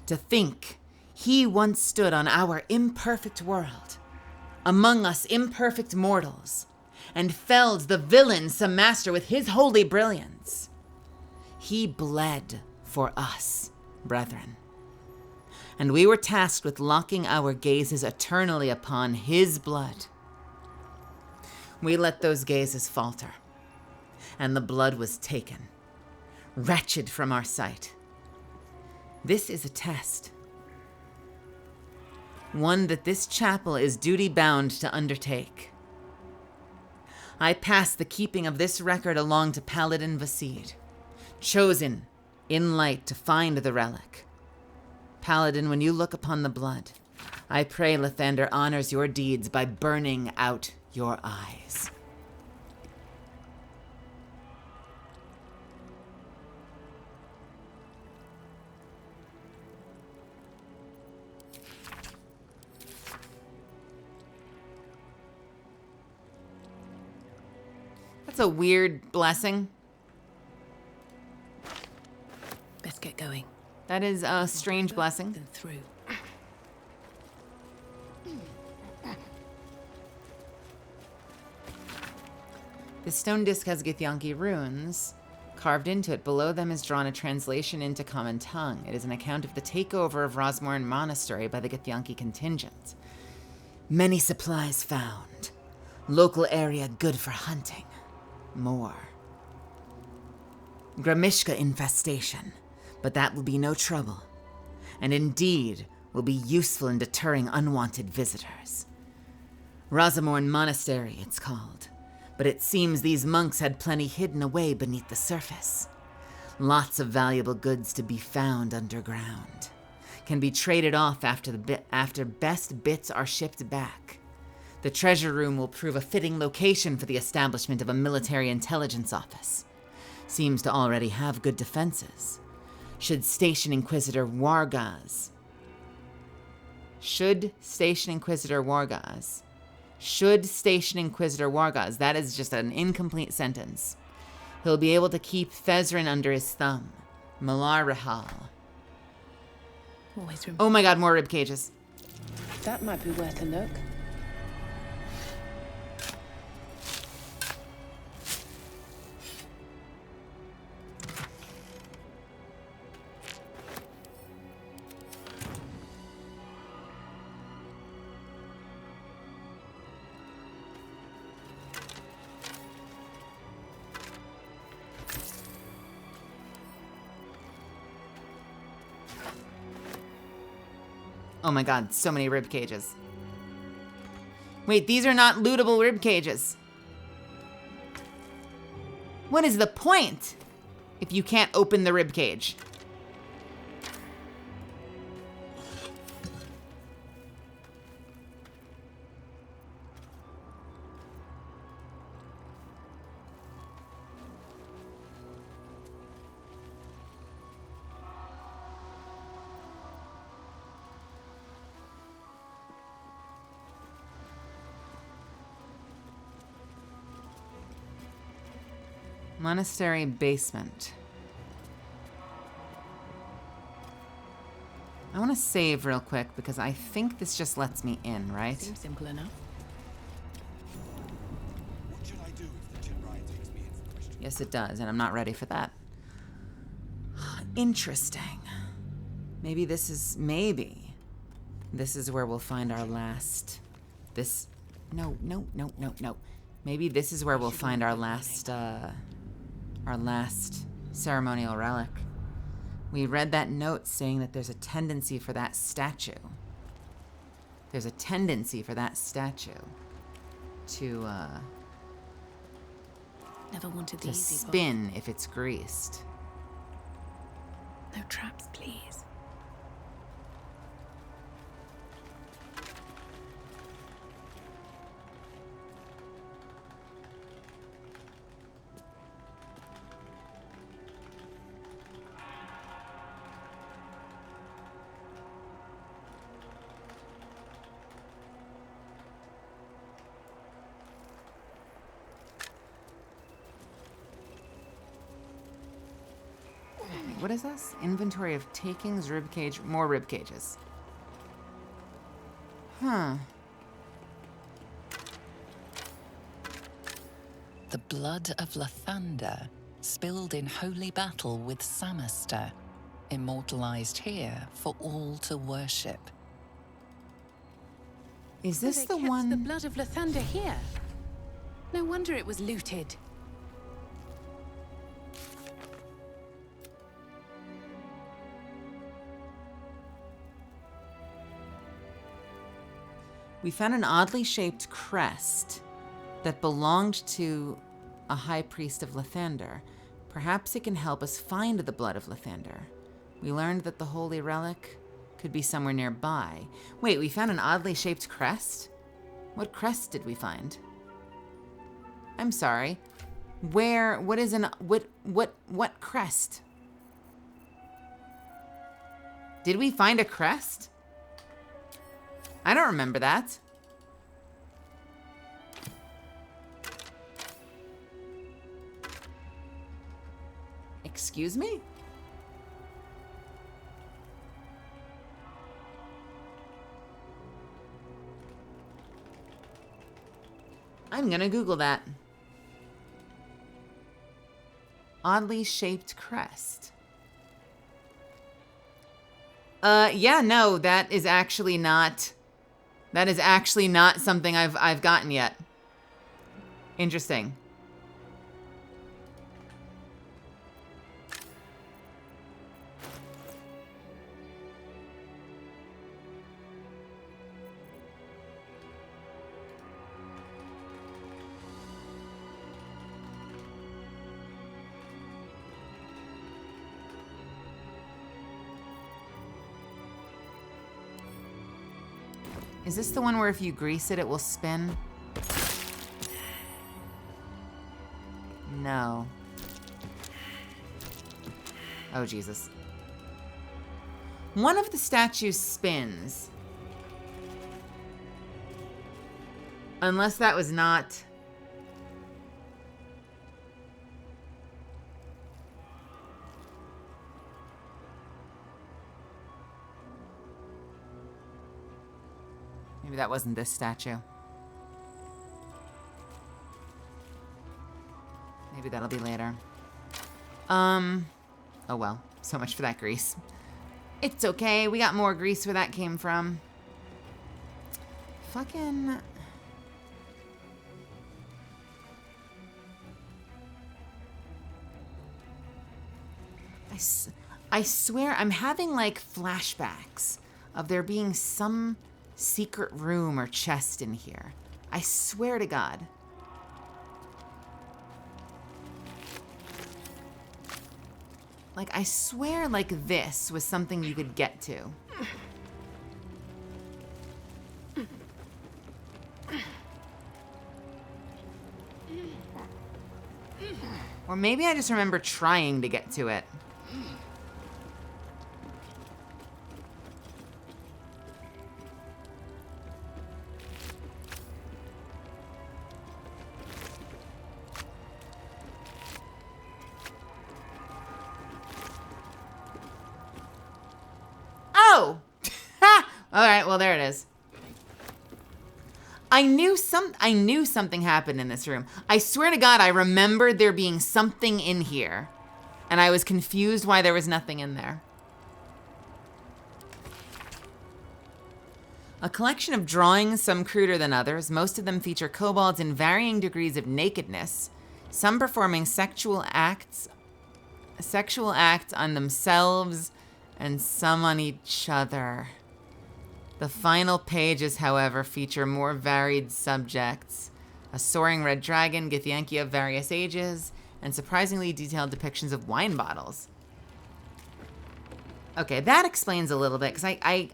Speaker 1: To think he once stood on our imperfect world, among us imperfect mortals, and felled the villain some master with his holy brilliance. He bled for us, brethren, and we were tasked with locking our gazes eternally upon his blood. We let those gazes falter, and the blood was taken, wretched from our sight. This is a test, one that this chapel is duty-bound to undertake. I pass the keeping of this record along to Paladin Vasid, chosen in light to find the relic. Paladin, when you look upon the blood, I pray Lathander honors your deeds by burning out your eyes. That's a weird blessing.
Speaker 18: Best get going.
Speaker 1: That is a strange blessing.
Speaker 18: Then through.
Speaker 1: The stone disc has Githyanki runes. Carved into it, below them is drawn a translation into common tongue. It is an account of the takeover of Rosmorn Monastery by the Githyanki contingent. Many supplies found. Local area good for hunting. More. Gramishka infestation, but that will be no trouble, and indeed will be useful in deterring unwanted visitors. Rosamorn Monastery, it's called, but it seems these monks had plenty hidden away beneath the surface. Lots of valuable goods to be found underground. Can be traded off after best bits are shipped back. The treasure room will prove a fitting location for the establishment of a military intelligence office. Seems to already have good defenses. Should Station Inquisitor Wargaz, that is just an incomplete sentence. He'll be able to keep Fezrin under his thumb. Malar Rahal. Oh my god, more rib cages.
Speaker 15: That might be worth a look.
Speaker 1: Oh my god, so many rib cages. Wait, these are not lootable rib cages. What is the point if you can't open the rib cage? Monastery basement. I want to save real quick because I think this just lets me in, right?
Speaker 18: Seems simple enough.
Speaker 12: What should I do if the Jedi takes me in for questioning?
Speaker 1: Yes, it does, and I'm not ready for that. Interesting. Maybe this is where we'll find our last... No. Maybe this is where we'll find our last ceremonial relic. We read that note saying that there's a tendency for that statue. There's a tendency for that statue to
Speaker 18: Never wanted the
Speaker 1: to
Speaker 18: easy
Speaker 1: spin if it's greased.
Speaker 18: No traps, please.
Speaker 1: What is this? Inventory of takings, ribcage, more rib cages. Huh.
Speaker 10: The blood of Lathander, spilled in holy battle with Samaster, immortalized here for all to worship.
Speaker 1: Is this
Speaker 18: So they
Speaker 1: the
Speaker 18: kept
Speaker 1: one?
Speaker 18: the blood of Lathander here. No wonder it was looted.
Speaker 1: We found an oddly shaped crest that belonged to a high priest of Lathander. Perhaps it can help us find the blood of Lathander. We learned that the holy relic could be somewhere nearby. Wait, we found an oddly shaped crest? What crest did we find? I'm sorry. Where, what is an, what crest? Did we find a crest? I don't remember that. Excuse me? I'm gonna Google that. Oddly shaped crest. Yeah, no, that is actually not something I've gotten yet. Interesting. Is this the one where if you grease it, it will spin? No. Oh, Jesus. One of the statues spins. Unless that was not... Maybe that wasn't this statue. Maybe that'll be later. Oh well, so much for that grease. It's okay, we got more grease where that came from. Fucking... I swear I'm having like flashbacks of there being some secret room or chest in here. I swear to God. Like, I swear like this was something you could get to. Or maybe I just remember trying to get to it. Oh! Ha! All right, well, there it is. I knew something happened in this room. I swear to God, I remembered there being something in here, and I was confused why there was nothing in there. A collection of drawings, some cruder than others. Most of them feature kobolds in varying degrees of nakedness, some performing sexual acts on themselves, and some on each other. The final pages, however, feature more varied subjects. A soaring red dragon, Githyanki of various ages, and surprisingly detailed depictions of wine bottles. Okay, that explains a little bit, because I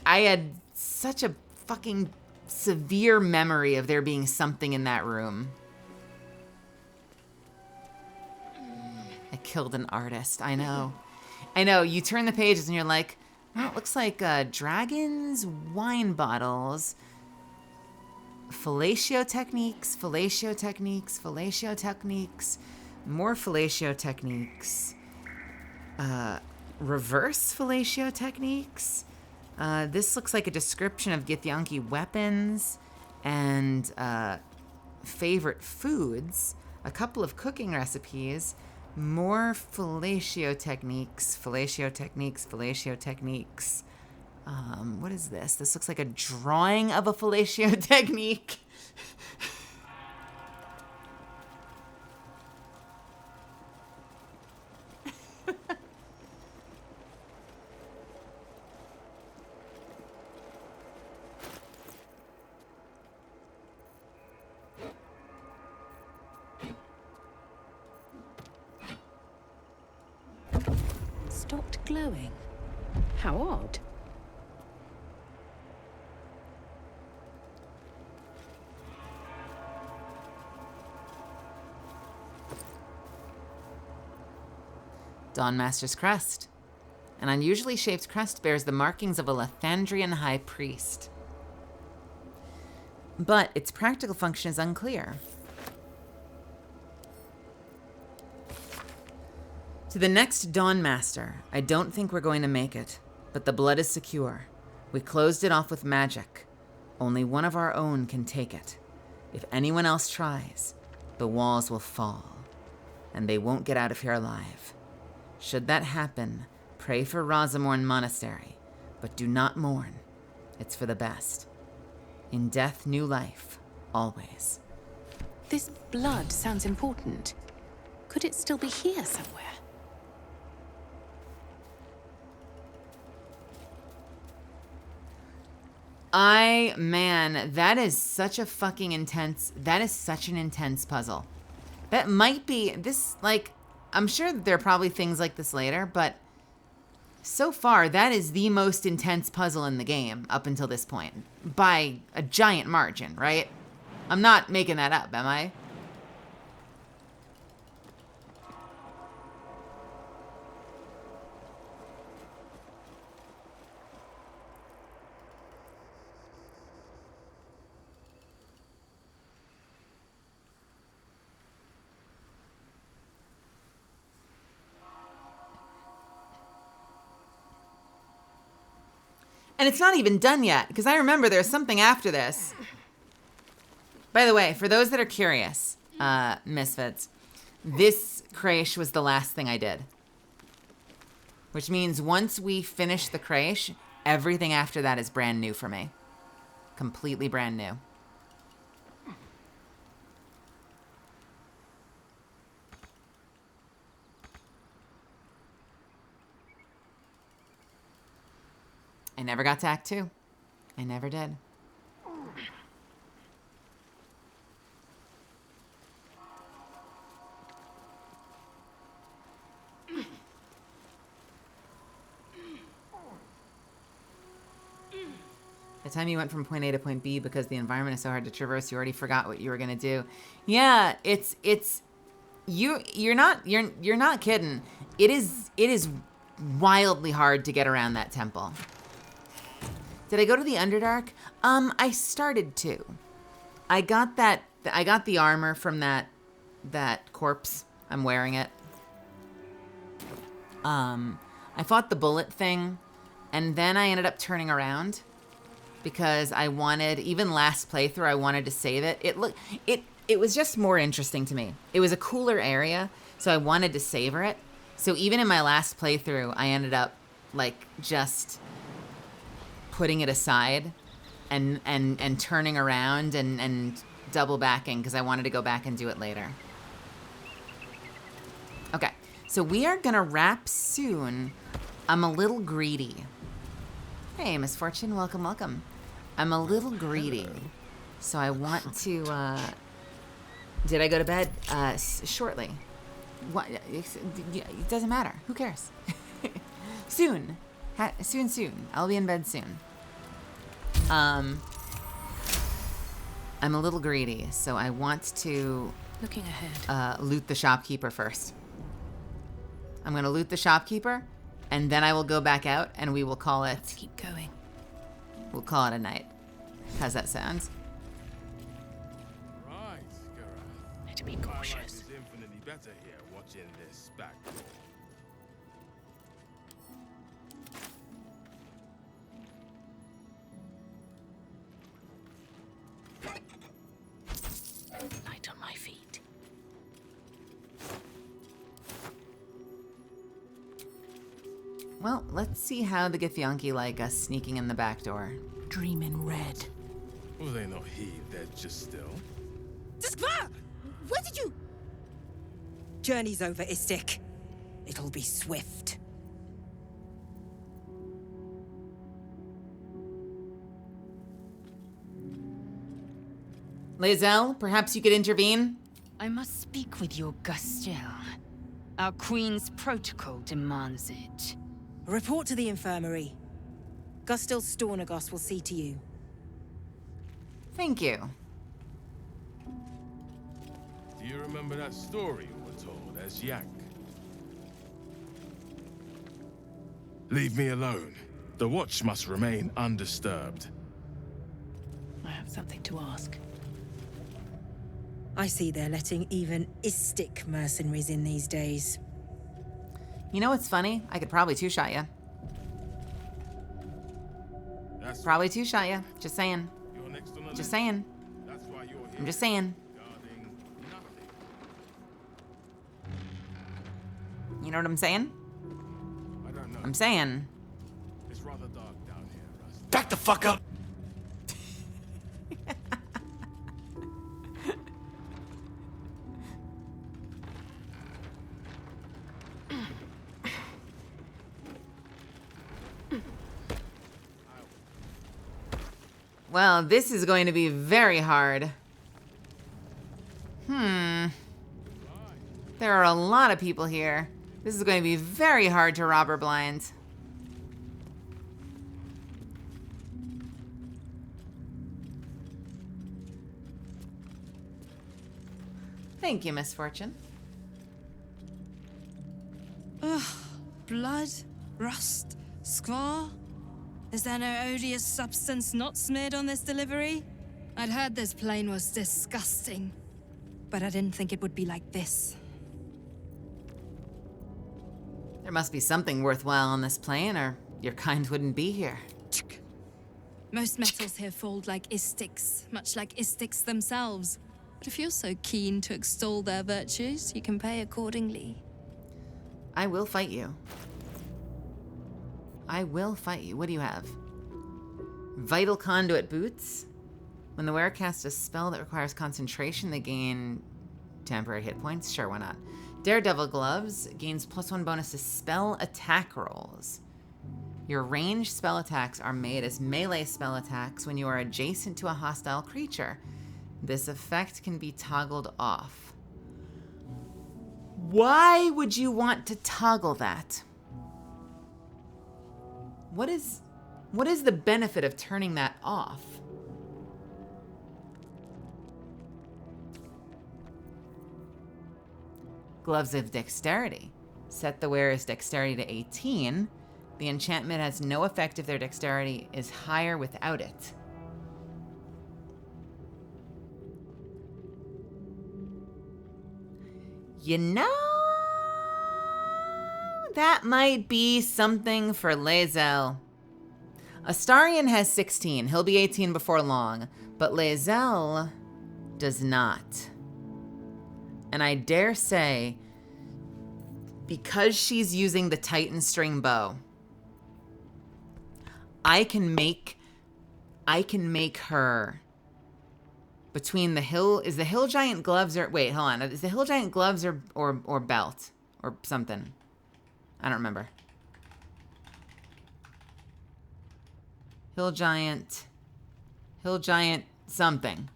Speaker 1: had such a fucking severe memory of there being something in that room. I killed an artist, I know. I know, you turn the pages and you're like, well, it looks like dragons, wine bottles, fellatio techniques, fellatio techniques, fellatio techniques, more fellatio techniques, reverse fellatio techniques. This looks like a description of Githyanki weapons and favorite foods, a couple of cooking recipes, more fellatio techniques. What is this? This looks like a drawing of a fellatio technique.
Speaker 18: Stopped glowing. How odd.
Speaker 1: Dawnmaster's crest. An unusually shaped crest bears the markings of a Lathandrian high priest. But its practical function is unclear. To the next Dawnmaster, I don't think we're going to make it, but the blood is secure. We closed it off with magic. Only one of our own can take it. If anyone else tries, the walls will fall, and they won't get out of here alive. Should that happen, pray for Rosamorn Monastery, but do not mourn. It's for the best. In death, new life, always.
Speaker 18: This blood sounds important. Could it still be here somewhere?
Speaker 1: Man, that is such a fucking intense, that is such an intense puzzle. That might be, this, like, I'm sure that there are probably things like this later, but so far, that is the most intense puzzle in the game up until this point. By a giant margin, right? I'm not making that up, am I? And it's not even done yet, because I remember there's something after this. By the way, for those that are curious, Misfits, this creche was the last thing I did. Which means once we finish the creche, everything after that is brand new for me. Completely brand new. I never got to Act 2. I never did. The time you went from point A to point B because the environment is so hard to traverse, you already forgot what you were gonna do. Yeah, you're not kidding. It is wildly hard to get around that temple. Did I go to the Underdark? I started to. I got the armor from that corpse. I'm wearing it. I fought the bullet thing, and then I ended up turning around because I wanted, even last playthrough, I wanted to save it. It was just more interesting to me. It was a cooler area, so I wanted to savor it. So even in my last playthrough, I ended up like just putting it aside and turning around and double backing because I wanted to go back and do it later. Okay, so we are gonna wrap soon. I'm a little greedy. Hey, Misfortune, welcome, welcome. I'm a little greedy, so I want to, did I go to bed? Shortly. What? It doesn't matter. Who cares? Soon. Soon. I'll be in bed soon. I'm a little greedy, so I want to
Speaker 18: looking ahead.
Speaker 1: Loot the shopkeeper first. I'm gonna loot the shopkeeper, and then I will go back out, and we will call it.
Speaker 18: Let's keep going.
Speaker 1: We'll call it a night. How's that sound?
Speaker 12: Right, Gareth.
Speaker 18: Need to be cautious.
Speaker 12: My life is infinitely better here watching this spectacle.
Speaker 1: Well, let's see how the Githyanki like us sneaking in the back door.
Speaker 18: Dream in red.
Speaker 11: Will they not heed? They're just still.
Speaker 23: Skvar! Where did you...
Speaker 20: Journey's over, Istik. It'll be swift.
Speaker 1: Lae'zel, perhaps you could intervene?
Speaker 5: I must speak with your Gustel. Our queen's protocol demands it.
Speaker 20: Report to the infirmary. Gustil Stornagos will see to you.
Speaker 1: Thank you.
Speaker 11: Do you remember that story we were told as Yank? Leave me alone. The watch must remain undisturbed.
Speaker 18: I have something to ask.
Speaker 20: I see they're letting even Istik mercenaries in these days.
Speaker 1: You know what's funny? I could probably two-shot you. Probably two-shot you. Just saying. Just saying. I'm just saying. You know what I'm saying?
Speaker 11: I don't know.
Speaker 1: I'm saying.
Speaker 11: It's rather dark down here, Rust.
Speaker 3: Back the fuck up!
Speaker 1: Well, this is going to be very hard. There are a lot of people here. This is going to be very hard to rob or blind. Thank you, Misfortune.
Speaker 16: Ugh. Blood? Rust? Skvar? Is there no odious substance not smeared on this delivery? I'd heard this plane was disgusting, but I didn't think it would be like this.
Speaker 1: There must be something worthwhile on this plane, or your kind wouldn't be here.
Speaker 16: Most metals here fold like Istiks, much like Istiks themselves. But if you're so keen to extol their virtues, you can pay accordingly.
Speaker 1: I will fight you. I will fight you. What do you have? Vital Conduit Boots. When the wearer casts a spell that requires concentration, they gain temporary hit points. Sure, why not? Daredevil Gloves gains +1 bonus to spell attack rolls. Your ranged spell attacks are made as melee spell attacks when you are adjacent to a hostile creature. This effect can be toggled off. Why would you want to toggle that? What is the benefit of turning that off? Gloves of Dexterity. Set the wearer's dexterity to 18. The enchantment has no effect if their dexterity is higher without it. You know, that might be something for Lae'zel. Astarion has 16. He'll be 18 before long, but Lae'zel does not. And I dare say, because she's using the Titan string bow, I can make her between the hill. Is the hill giant gloves or wait, hold on. Is the hill giant gloves or belt or something? I don't remember. Hill giant something.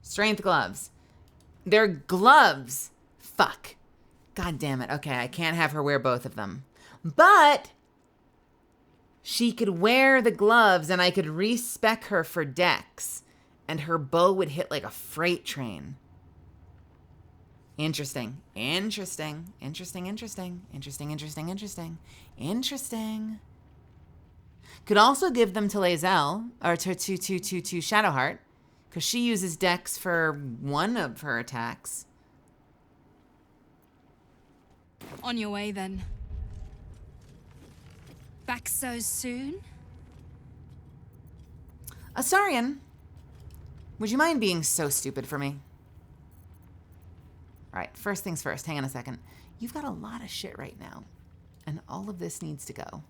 Speaker 1: Strength gloves. They're gloves. Fuck. God damn it. Okay, I can't have her wear both of them. But she could wear the gloves and I could respec her for dex and her bow would hit like a freight train. Interesting. Interesting. Interesting, interesting. Interesting, interesting, interesting. Interesting. Could also give them to Lae'zel, or to Shadowheart, because she uses dex for one of her attacks.
Speaker 16: On your way, then. Back so soon?
Speaker 1: Astarion, would you mind being so stupid for me? All right, first things first. Hang on a second. You've got a lot of shit right now, and all of this needs to go.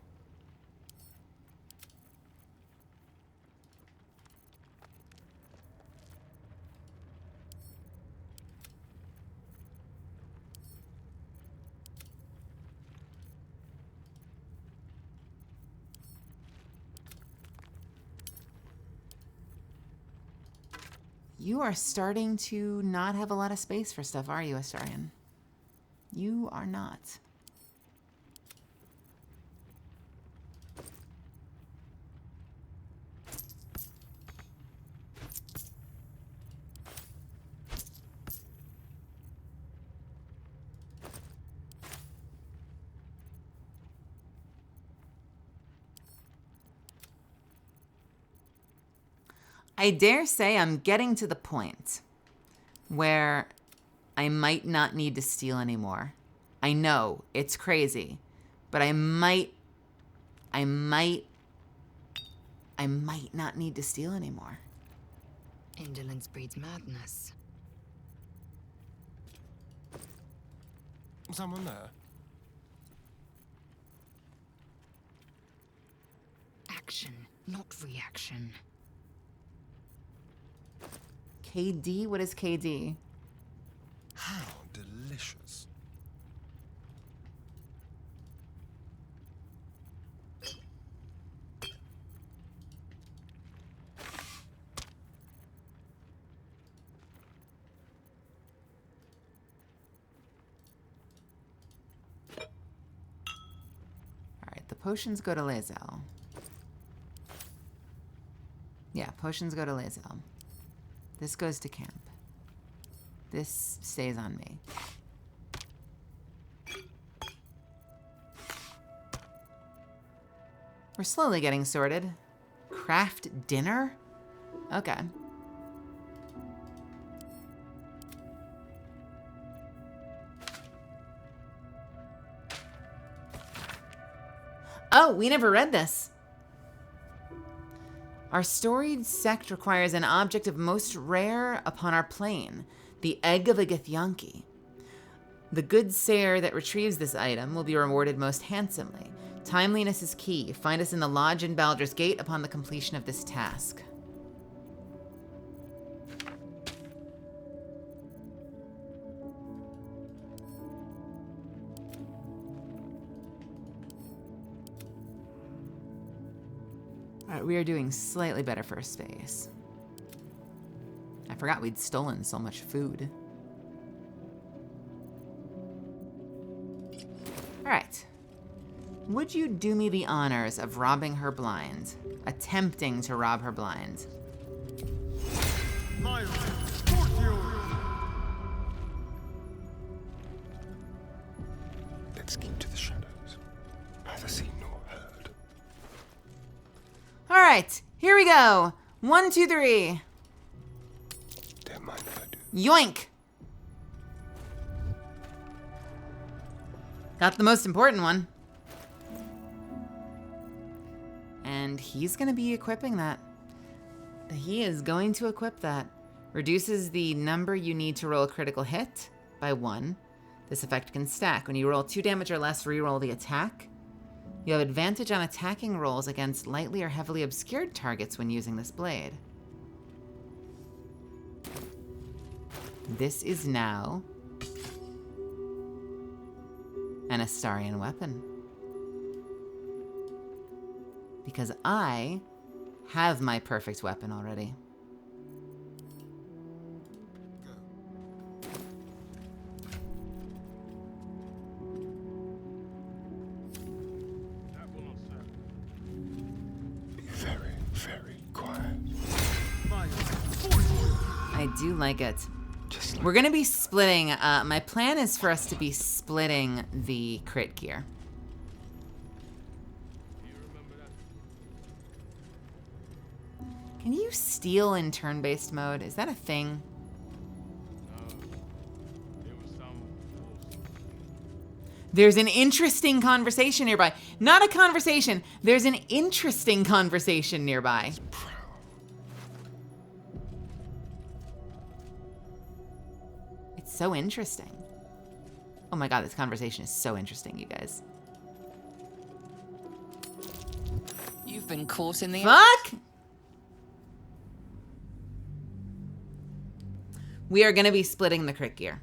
Speaker 1: You are starting to not have a lot of space for stuff, are you, Astarion? You are not. I dare say I'm getting to the point where I might not need to steal anymore. I know, it's crazy, but I might not need to steal anymore.
Speaker 17: Indolence breeds madness.
Speaker 14: Someone there?
Speaker 17: Action, not reaction.
Speaker 1: KD? What is KD?
Speaker 14: How delicious.
Speaker 1: Alright, the potions go to Lae'zel. Yeah, potions go to Lae'zel. This goes to camp. This stays on me. We're slowly getting sorted. Craft dinner? Okay. Oh, we never read this. Our storied sect requires an object of most rare upon our plane, the egg of a Githyanki. The good sayer that retrieves this item will be rewarded most handsomely. Timeliness is key. Find us in the lodge in Baldur's Gate upon the completion of this task. Alright, we are doing slightly better for space. I forgot we'd stolen so much food. Alright. Would you do me the honors of robbing her blind? Attempting to rob her blind.
Speaker 14: Let's keep to the shadows. Neither seen nor heard.
Speaker 1: Alright, here we go. 1, 2, 3.
Speaker 14: Don't mind if I do.
Speaker 1: Yoink! Got the most important one. And he's going to be equipping that. He is going to equip that. Reduces the number you need to roll a critical hit by 1. This effect can stack. When you roll 2 damage or less, reroll the attack. You have advantage on attacking rolls against lightly or heavily obscured targets when using this blade. This is now an Astarion weapon. Because I have my perfect weapon already.
Speaker 14: Be very, very quiet.
Speaker 1: I do like it. We're going to be splitting. My plan is for us to be splitting the crit gear. Can you steal in turn-based mode? Is that a thing? There's an interesting conversation nearby. Not a conversation. There's an interesting conversation nearby. It's so interesting. Oh my god, this conversation is so interesting, you guys.
Speaker 10: You've been caught in the
Speaker 1: Fuck! We are going to be splitting the crit gear.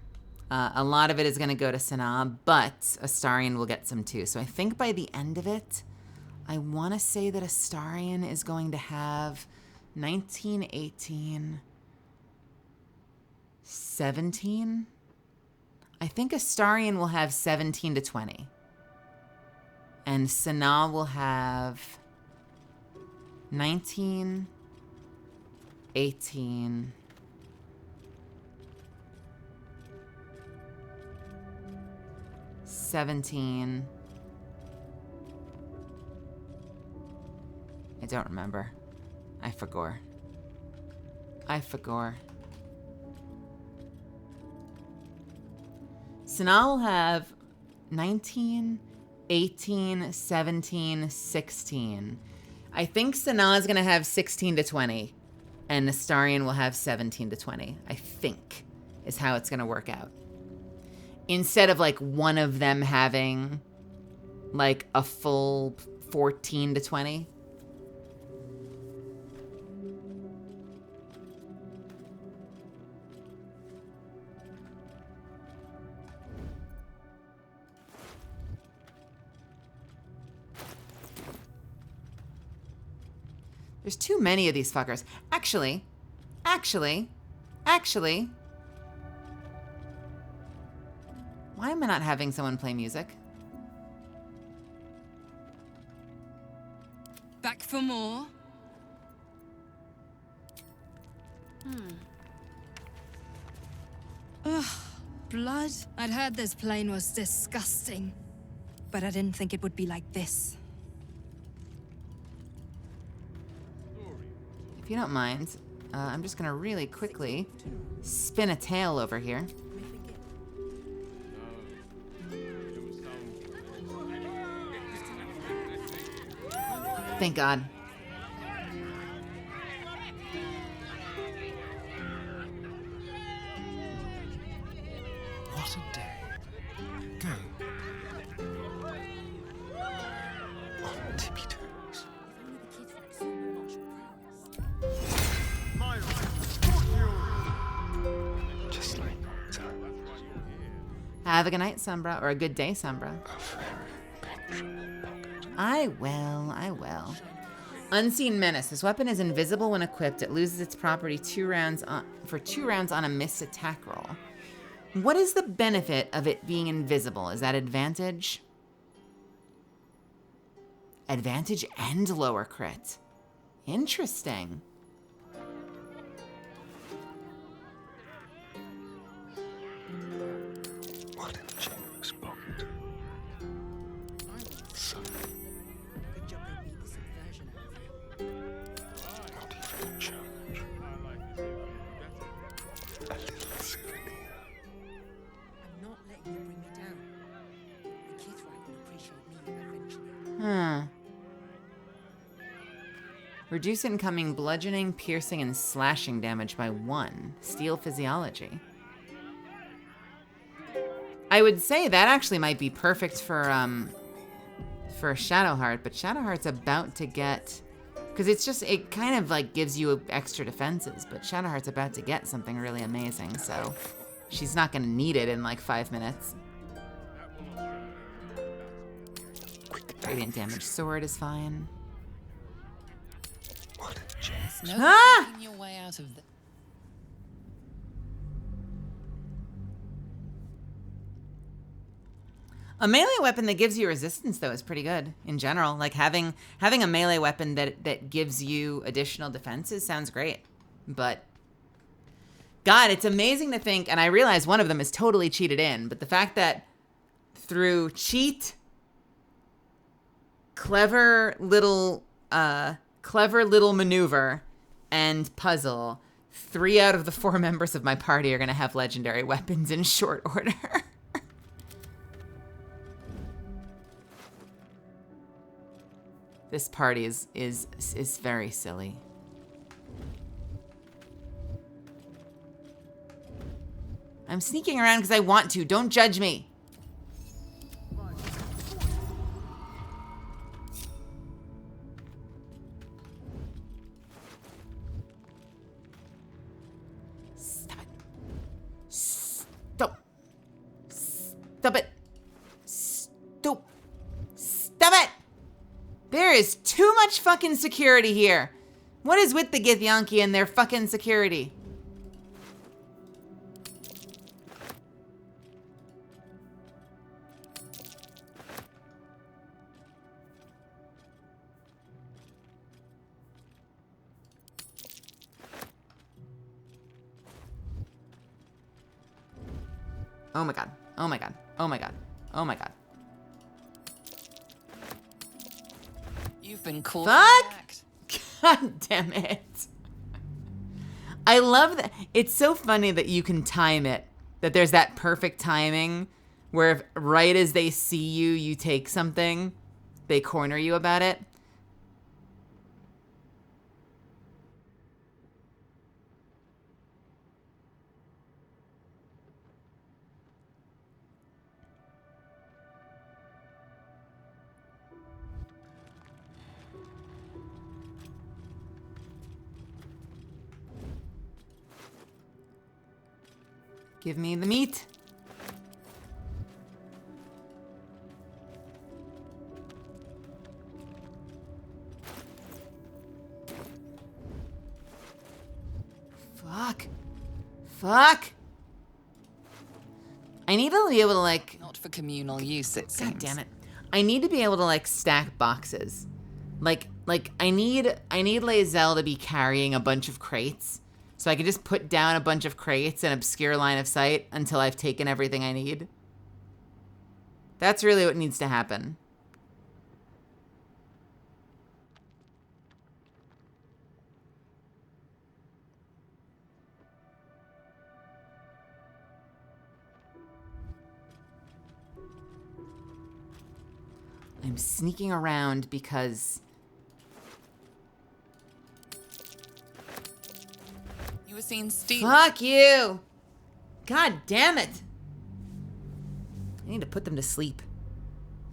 Speaker 1: A lot of it is going to go to Sanaa, but Astarion will get some too. So I think by the end of it, I want to say that Astarion is going to have 19, 18, 17. I think Astarion will have 17 to 20. And Sanaa will have 19, 18, 17. I don't remember. I forgot. Sanaa will have 19, 18, 17, 16. I think Sanaa is going to have 16 to 20, and Astarion will have 17 to 20, I think, is how it's going to work out. Instead of like one of them having like a full 14 to 20. There's too many of these fuckers. Actually. Why am I not having someone play music?
Speaker 16: Back for more? Ugh, blood. I'd heard this plane was disgusting, but I didn't think it would be like this.
Speaker 1: If you don't mind, I'm just gonna really quickly spin a tail over here. Thank God.
Speaker 6: What a day. Go. On tippy toes. Just like that.
Speaker 1: Have a good night, Sombra, or a good day, Sombra. I will. Unseen Menace. This weapon is invisible when equipped. It loses its property for 2 rounds on a missed attack roll. What is the benefit of it being invisible? Is that advantage? Advantage and lower crit. Interesting.
Speaker 6: What a generous pocket. So. Not even a challenge. A little souvenir.
Speaker 19: I'm not letting you bring me down. The Kithrak will appreciate me eventually.
Speaker 1: Huh. Reduce incoming bludgeoning, piercing, and slashing damage by 1. Steel physiology. I would say that actually might be perfect for Shadowheart, but Shadowheart's about to get... Because it kind of like gives you extra defenses, but Shadowheart's about to get something really amazing, so she's not going to need it in like 5 minutes. Radiant damage sword is fine.
Speaker 6: What a chance.
Speaker 10: No taking your way out of the...
Speaker 1: A melee weapon that gives you resistance, though, is pretty good in general. Like having a melee weapon that gives you additional defenses sounds great. But God, it's amazing to think, and I realize one of them is totally cheated in, but the fact that through cheat, clever little maneuver, and puzzle, 3 out of the 4 members of my party are going to have legendary weapons in short order. This party is very silly. I'm sneaking around because I want to. Don't judge me. Stop it. Stop. Stop it. Stop. Stop it. There is too much fucking security here. What is with the Githyanki and their fucking security? Oh my god. Oh my god. Oh my god. Oh my god.
Speaker 10: You've been caught.
Speaker 1: Fuck! God damn it. I love that. It's so funny that you can time it. That there's that perfect timing where if right as they see you, you take something, they corner you about it. Give me the meat. Fuck. Fuck. I need to be able to like...
Speaker 10: Not for communal use, it seems.
Speaker 1: God damn it. I need to be able to like stack boxes. Like I need Lae'zel to be carrying a bunch of crates. So I can just put down a bunch of crates and obscure line of sight until I've taken everything I need. That's really what needs to happen. I'm sneaking around because...
Speaker 10: You were seen stealing.
Speaker 1: Fuck you! God damn it! I need to put them to sleep.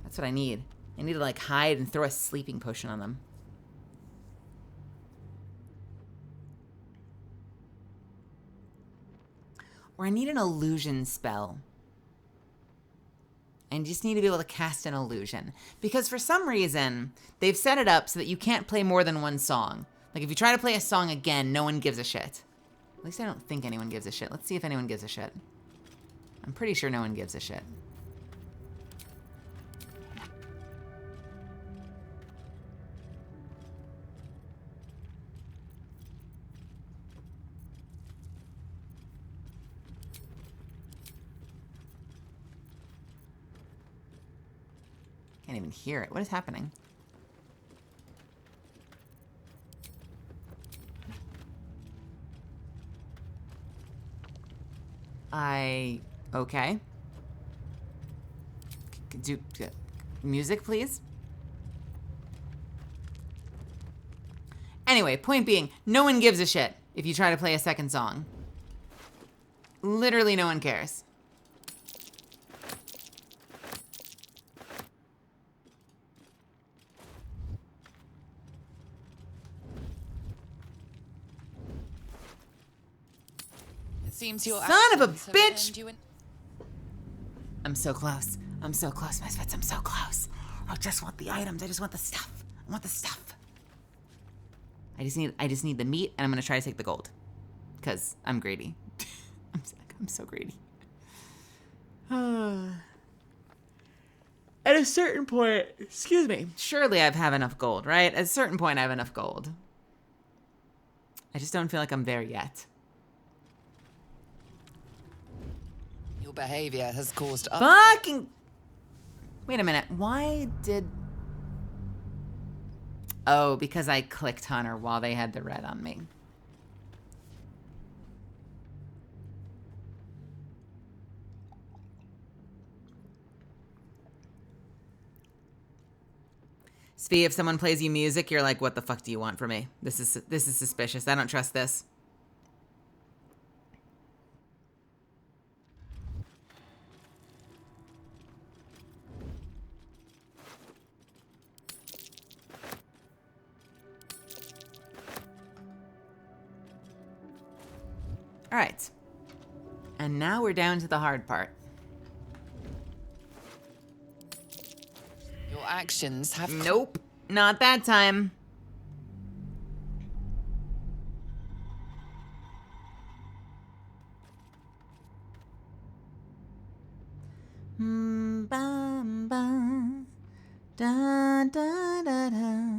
Speaker 1: That's what I need. I need to like hide and throw a sleeping potion on them. Or I need an illusion spell. I just need to be able to cast an illusion. Because for some reason, they've set it up so that you can't play more than one song. Like if you try to play a song again, no one gives a shit. At least I don't think anyone gives a shit. Let's see if anyone gives a shit. I'm pretty sure no one gives a shit. Can't even hear it. What is happening? Okay. Music, please? Anyway, point being, no one gives a shit if you try to play a second song. Literally no one cares.
Speaker 10: Seems your
Speaker 1: Son of a
Speaker 10: actions have
Speaker 1: bitch!
Speaker 10: earned you an-
Speaker 1: I'm so close. I'm so close, Misfits. I'm so close. I just want the items. I just want the stuff. I want the stuff. I just need the meat, and I'm gonna try to take the gold. Because I'm greedy. I'm so greedy. At a certain point, excuse me, surely I have enough gold, right? At a certain point, I have enough gold. I just don't feel like I'm there yet.
Speaker 10: Your behavior has caused
Speaker 1: Fucking... Wait a minute. Why did... Oh, because I clicked Hunter while they had the red on me. Svi, if someone plays you music, you're like, what the fuck do you want from me? This is suspicious. I don't trust this. All right. And now we're down to the hard part.
Speaker 10: Your actions have...
Speaker 1: Nope. Not that time. Bum, bum. Da, da, da, da.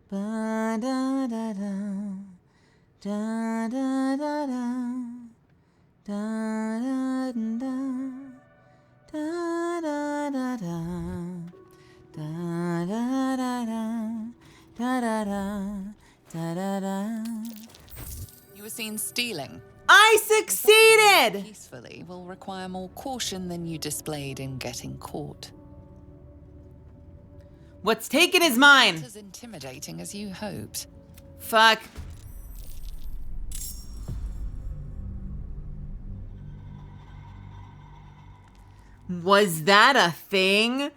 Speaker 1: Ba, da, da, da. Da, da, da, da. Da, da, da. Da, da, da, da. Da, da, da, da. Da, da, da. Da, da, da.
Speaker 10: You were seen stealing.
Speaker 1: I succeeded!
Speaker 10: Peacefully will require more caution than you displayed in getting caught.
Speaker 1: What's taken is mine.
Speaker 10: Not as intimidating as you hoped.
Speaker 1: Fuck. Was that a thing?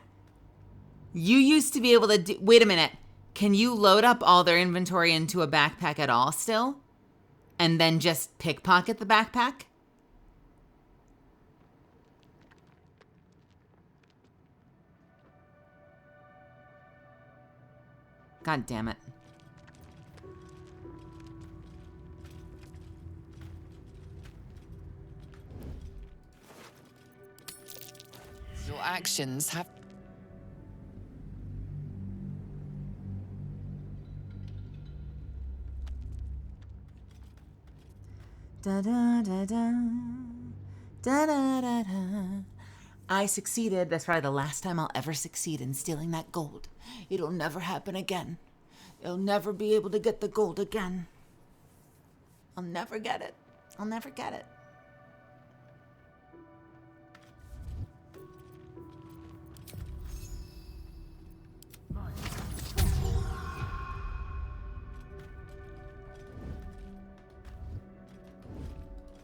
Speaker 1: You used to be able to do... Wait a minute. Can you load up all their inventory into a backpack at all still? And then just pickpocket the backpack? God damn it.
Speaker 10: Your actions have...
Speaker 1: Da da da da. Da da da da. I succeeded. That's probably the last time I'll ever succeed in stealing that gold. It'll never happen again. I'll never be able to get the gold again. I'll never get it. I'll never get it.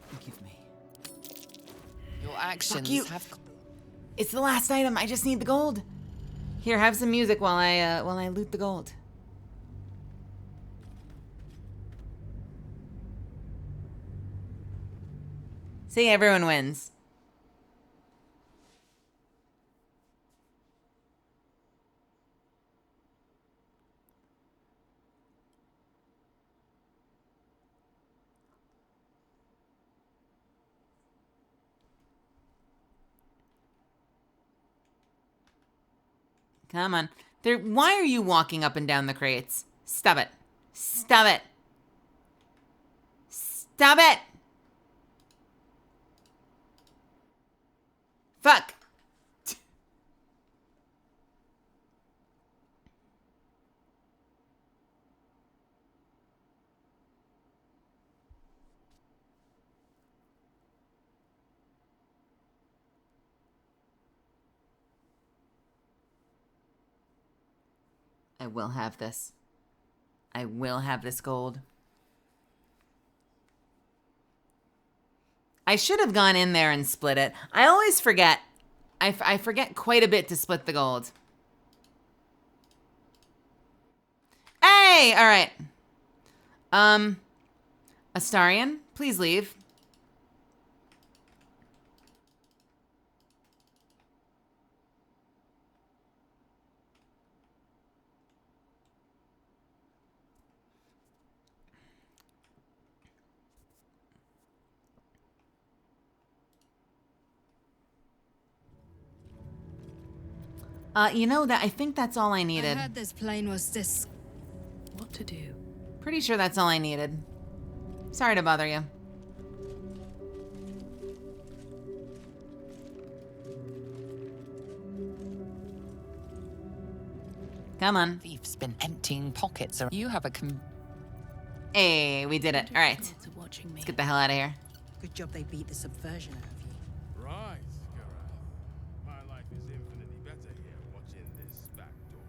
Speaker 1: Forgive me.
Speaker 10: Your actions
Speaker 1: Fuck you.
Speaker 10: have...
Speaker 1: It's the last item. I just need the gold. Here, have some music while I loot the gold. See, everyone wins. Come on. Why are you walking up and down the crates? Stop it. Stop it. Stop it. Fuck. I will have this. I will have this gold. I should have gone in there and split it. I always forget. I forget quite a bit to split the gold. Hey! All right. Astarion, please leave. You know that I think that's all I needed.
Speaker 16: I heard this plane was
Speaker 18: What to do?
Speaker 1: Pretty sure that's all I needed. Sorry to bother you. Come on.
Speaker 10: Thief's been emptying pockets. You have a
Speaker 1: Hey, we did it. All right. Let's get the hell out of here.
Speaker 19: Good job they beat the subversion out of you.
Speaker 11: Right, Garath. My life is infinitely better here watching this back door.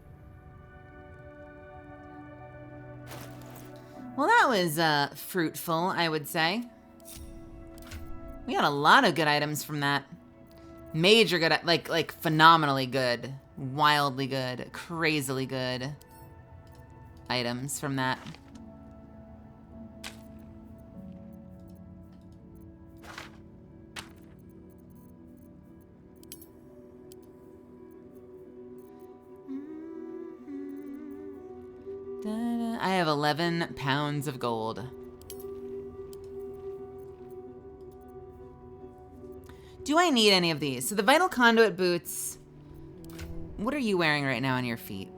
Speaker 1: Well, that was fruitful, I would say. We got a lot of good items from that. Major good, like phenomenally good, wildly good, crazily good items from that. I have 11 pounds of gold. Do I need any of these? So the Vital Conduit boots, what are you wearing right now on your feet?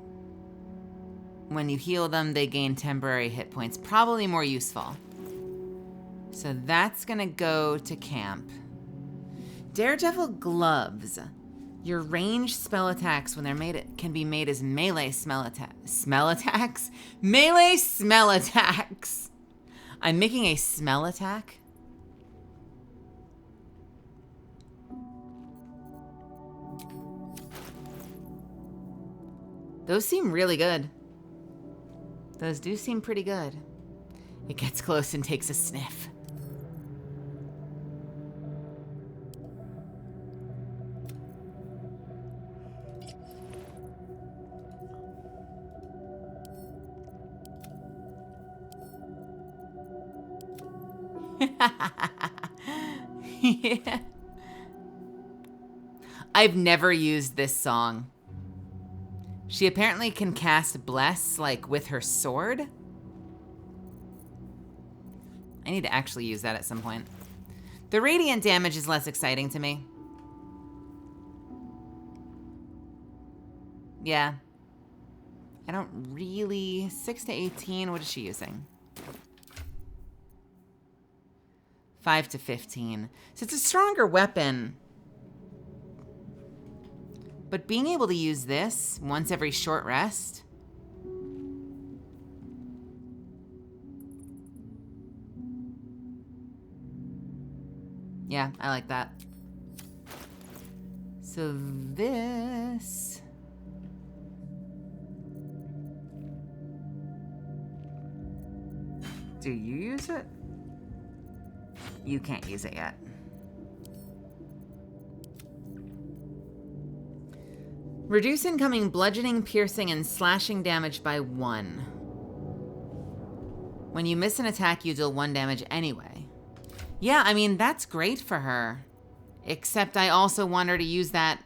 Speaker 1: When you heal them, they gain temporary hit points. Probably more useful. So that's gonna go to camp. Daredevil gloves. Your ranged spell attacks when they're made can be made as melee smell attacks? Melee smell attacks. I'm making a smell attack. Those seem really good. Those do seem pretty good. It gets close and takes a sniff. Yeah. I've never used this song. She apparently can cast Bless, like, with her sword. I need to actually use that at some point. The radiant damage is less exciting to me. Yeah. I don't really... 6 to 18, what is she using? 5 to 15. So it's a stronger weapon. But being able to use this once every short rest. Yeah, I like that. So this. Do you use it? You can't use it yet. Reduce incoming bludgeoning, piercing, and slashing damage by 1. When you miss an attack, you deal 1 damage anyway. Yeah, I mean, that's great for her. Except I also want her to use that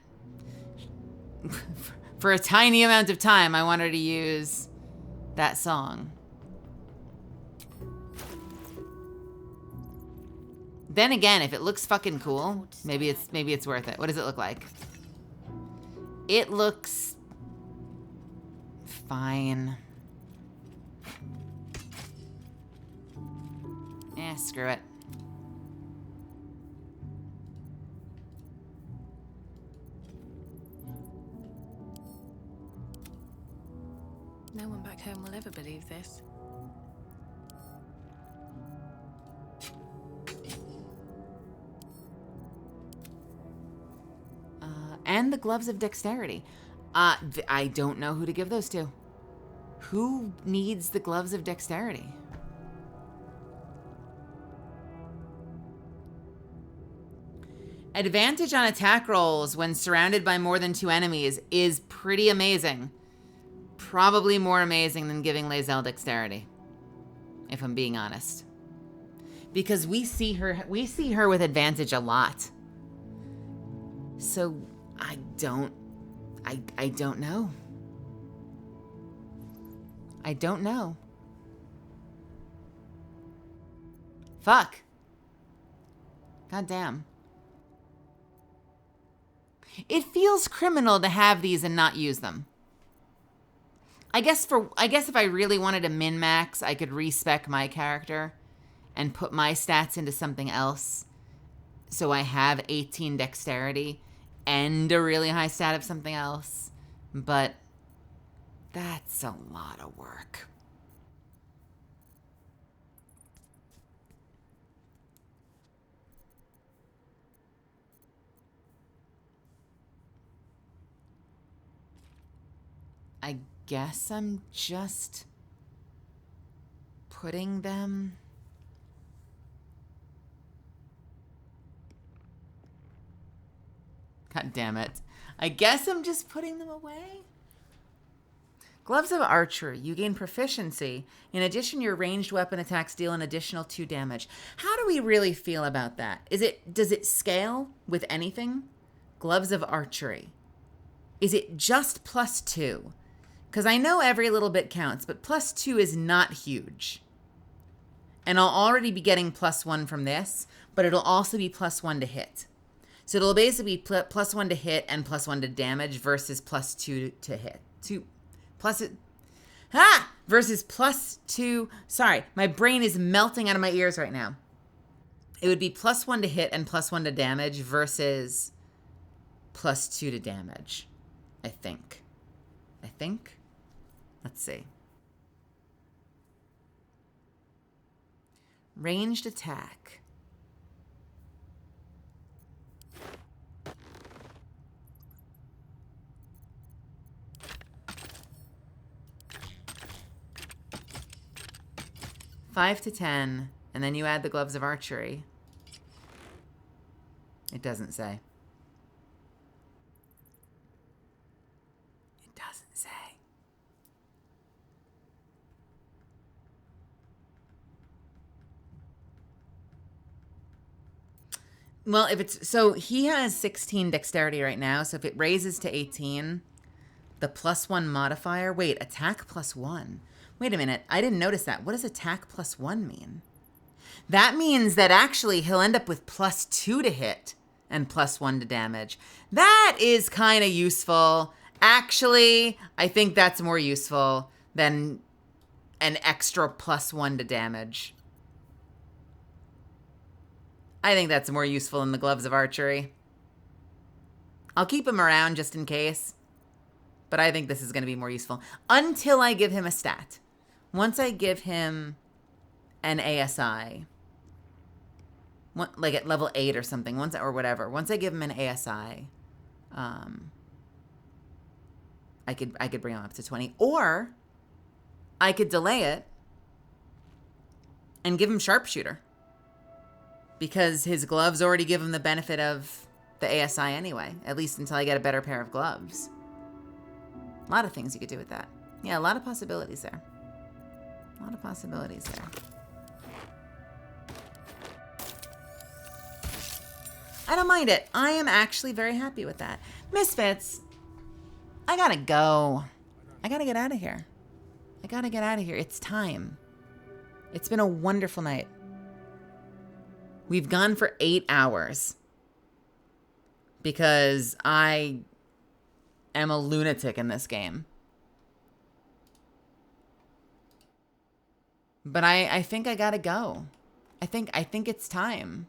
Speaker 1: for a tiny amount of time. I want her to use that song. Then again, if it looks fucking cool, maybe it's worth it. What does it look like? It looks fine. Screw it.
Speaker 9: No one back home will ever believe this.
Speaker 1: And the gloves of dexterity. I don't know who to give those to. Who needs the gloves of dexterity? Advantage on attack rolls when surrounded by more than 2 enemies is pretty amazing. Probably more amazing than giving Lae'zel dexterity, if I'm being honest. Because we see her with advantage a lot. So I don't know. I don't know. Fuck. God damn. It feels criminal to have these and not use them. I guess if I really wanted to min-max, I could respec my character and put my stats into something else. So I have 18 dexterity and a really high stat of something else. But that's a lot of work. I guess I'm just putting them... God damn it. I guess I'm just putting them away. Gloves of Archery. You gain proficiency. In addition, your ranged weapon attacks deal an additional 2 damage. How do we really feel about that? Does it scale with anything? Gloves of Archery. Is it just +2? Because I know every little bit counts, but +2 is not huge. And I'll already be getting +1 from this, but it'll also be +1 to hit. So it'll basically be +1 to hit and +1 to damage versus +2 to hit. Versus +2. Sorry, my brain is melting out of my ears right now. It would be +1 to hit and +1 to damage versus +2 to damage. I think. Let's see. Ranged attack. Five to 10, and then you add the gloves of archery. It doesn't say. It doesn't say. Well, if it's, so he has 16 dexterity right now, so if it raises to 18, the +1 modifier, wait, attack +1. Wait a minute, I didn't notice that. What does attack +1 mean? That means that actually he'll end up with +2 to hit and +1 to damage. That is kind of useful. Actually, I think that's more useful than an extra +1 to damage. I think that's more useful than the gloves of archery. I'll keep him around just in case, but I think this is going to be more useful until I give him a stat. Once I give him an ASI, like at level 8 or something, or whatever. Once I give him an ASI, I could bring him up to 20, or I could delay it and give him sharpshooter, because his gloves already give him the benefit of the ASI anyway, at least until I get a better pair of gloves. A lot of things you could do with that. Yeah, a lot of possibilities there. I don't mind it. I am actually very happy with that. Misfits, I gotta go. I gotta get out of here. It's time. It's been a wonderful night. We've gone for 8 hours because I am a lunatic in this game. But I think I gotta go. I think it's time.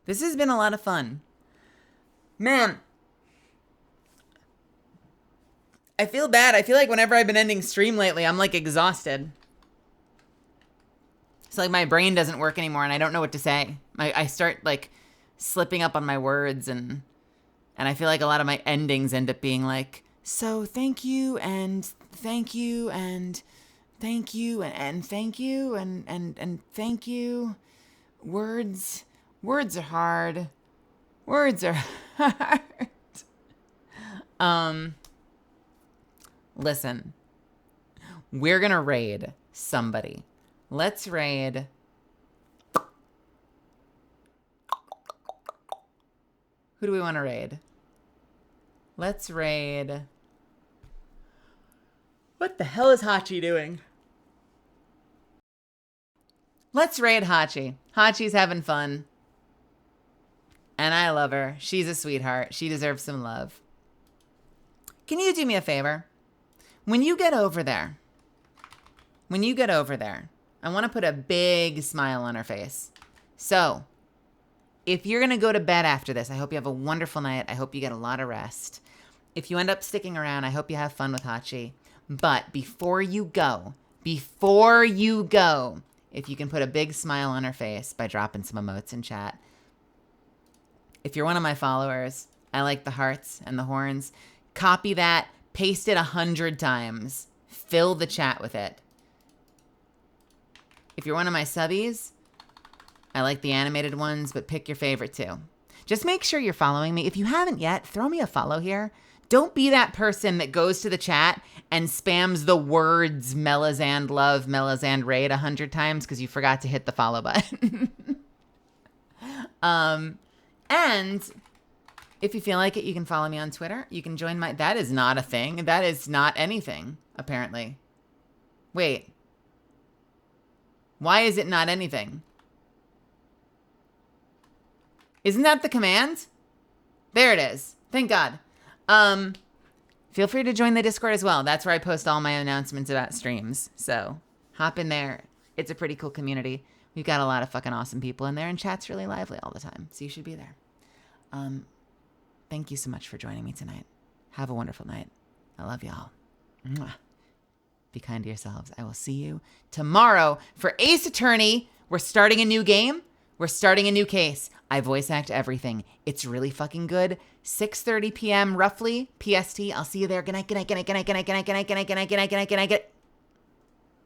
Speaker 1: This has been a lot of fun. Man, I feel bad. I feel like whenever I've been ending stream lately, I'm like exhausted. It's like my brain doesn't work anymore and I don't know what to say. I start like slipping up on my words, and I feel like a lot of my endings end up being like, so thank you and thank you and thank you and thank you and thank you. Words are hard. Listen, we're gonna raid somebody. Let's raid. Who do we want to raid? Let's raid. What the hell is Hachi doing? Let's raid Hachi. Hachi's having fun. And I love her. She's a sweetheart. She deserves some love. Can you do me a favor? When you get over there, I want to put a big smile on her face. So, if you're going to go to bed after this, I hope you have a wonderful night. I hope you get a lot of rest. If you end up sticking around, I hope you have fun with Hachi. But before you go, if you can put a big smile on her face by dropping some emotes in chat. If you're one of my followers, I like the hearts and the horns. Copy that, paste it 100 times. Fill the chat with it. If you're one of my subbies, I like the animated ones, but pick your favorite too. Just make sure you're following me. If you haven't yet, throw me a follow here. Don't be that person that goes to the chat and spams the words Melazand love, Melazand raid 100 times because you forgot to hit the follow button. And If you feel like it, you can follow me on Twitter. You can join my... That is not a thing. That is not anything, apparently. Wait. Why is it not anything? Isn't that the command? There it is. Thank God. Feel free to join the Discord as well. That's where I post all my announcements about streams. So hop in there. It's a pretty cool community. We've got a lot of fucking awesome people in there, and chat's really lively all the time. So you should be there. Thank you so much for joining me tonight. Have a wonderful night. I love y'all. Mwah. Be kind to yourselves. I will see you tomorrow for Ace Attorney. We're starting a new game. We're starting a new case. I voice act everything. It's really fucking good. 6:30 p.m. roughly PST. I'll see you there. Good night, good night, good night, good night, good night, good night, good night, good night, good night, good night, good night.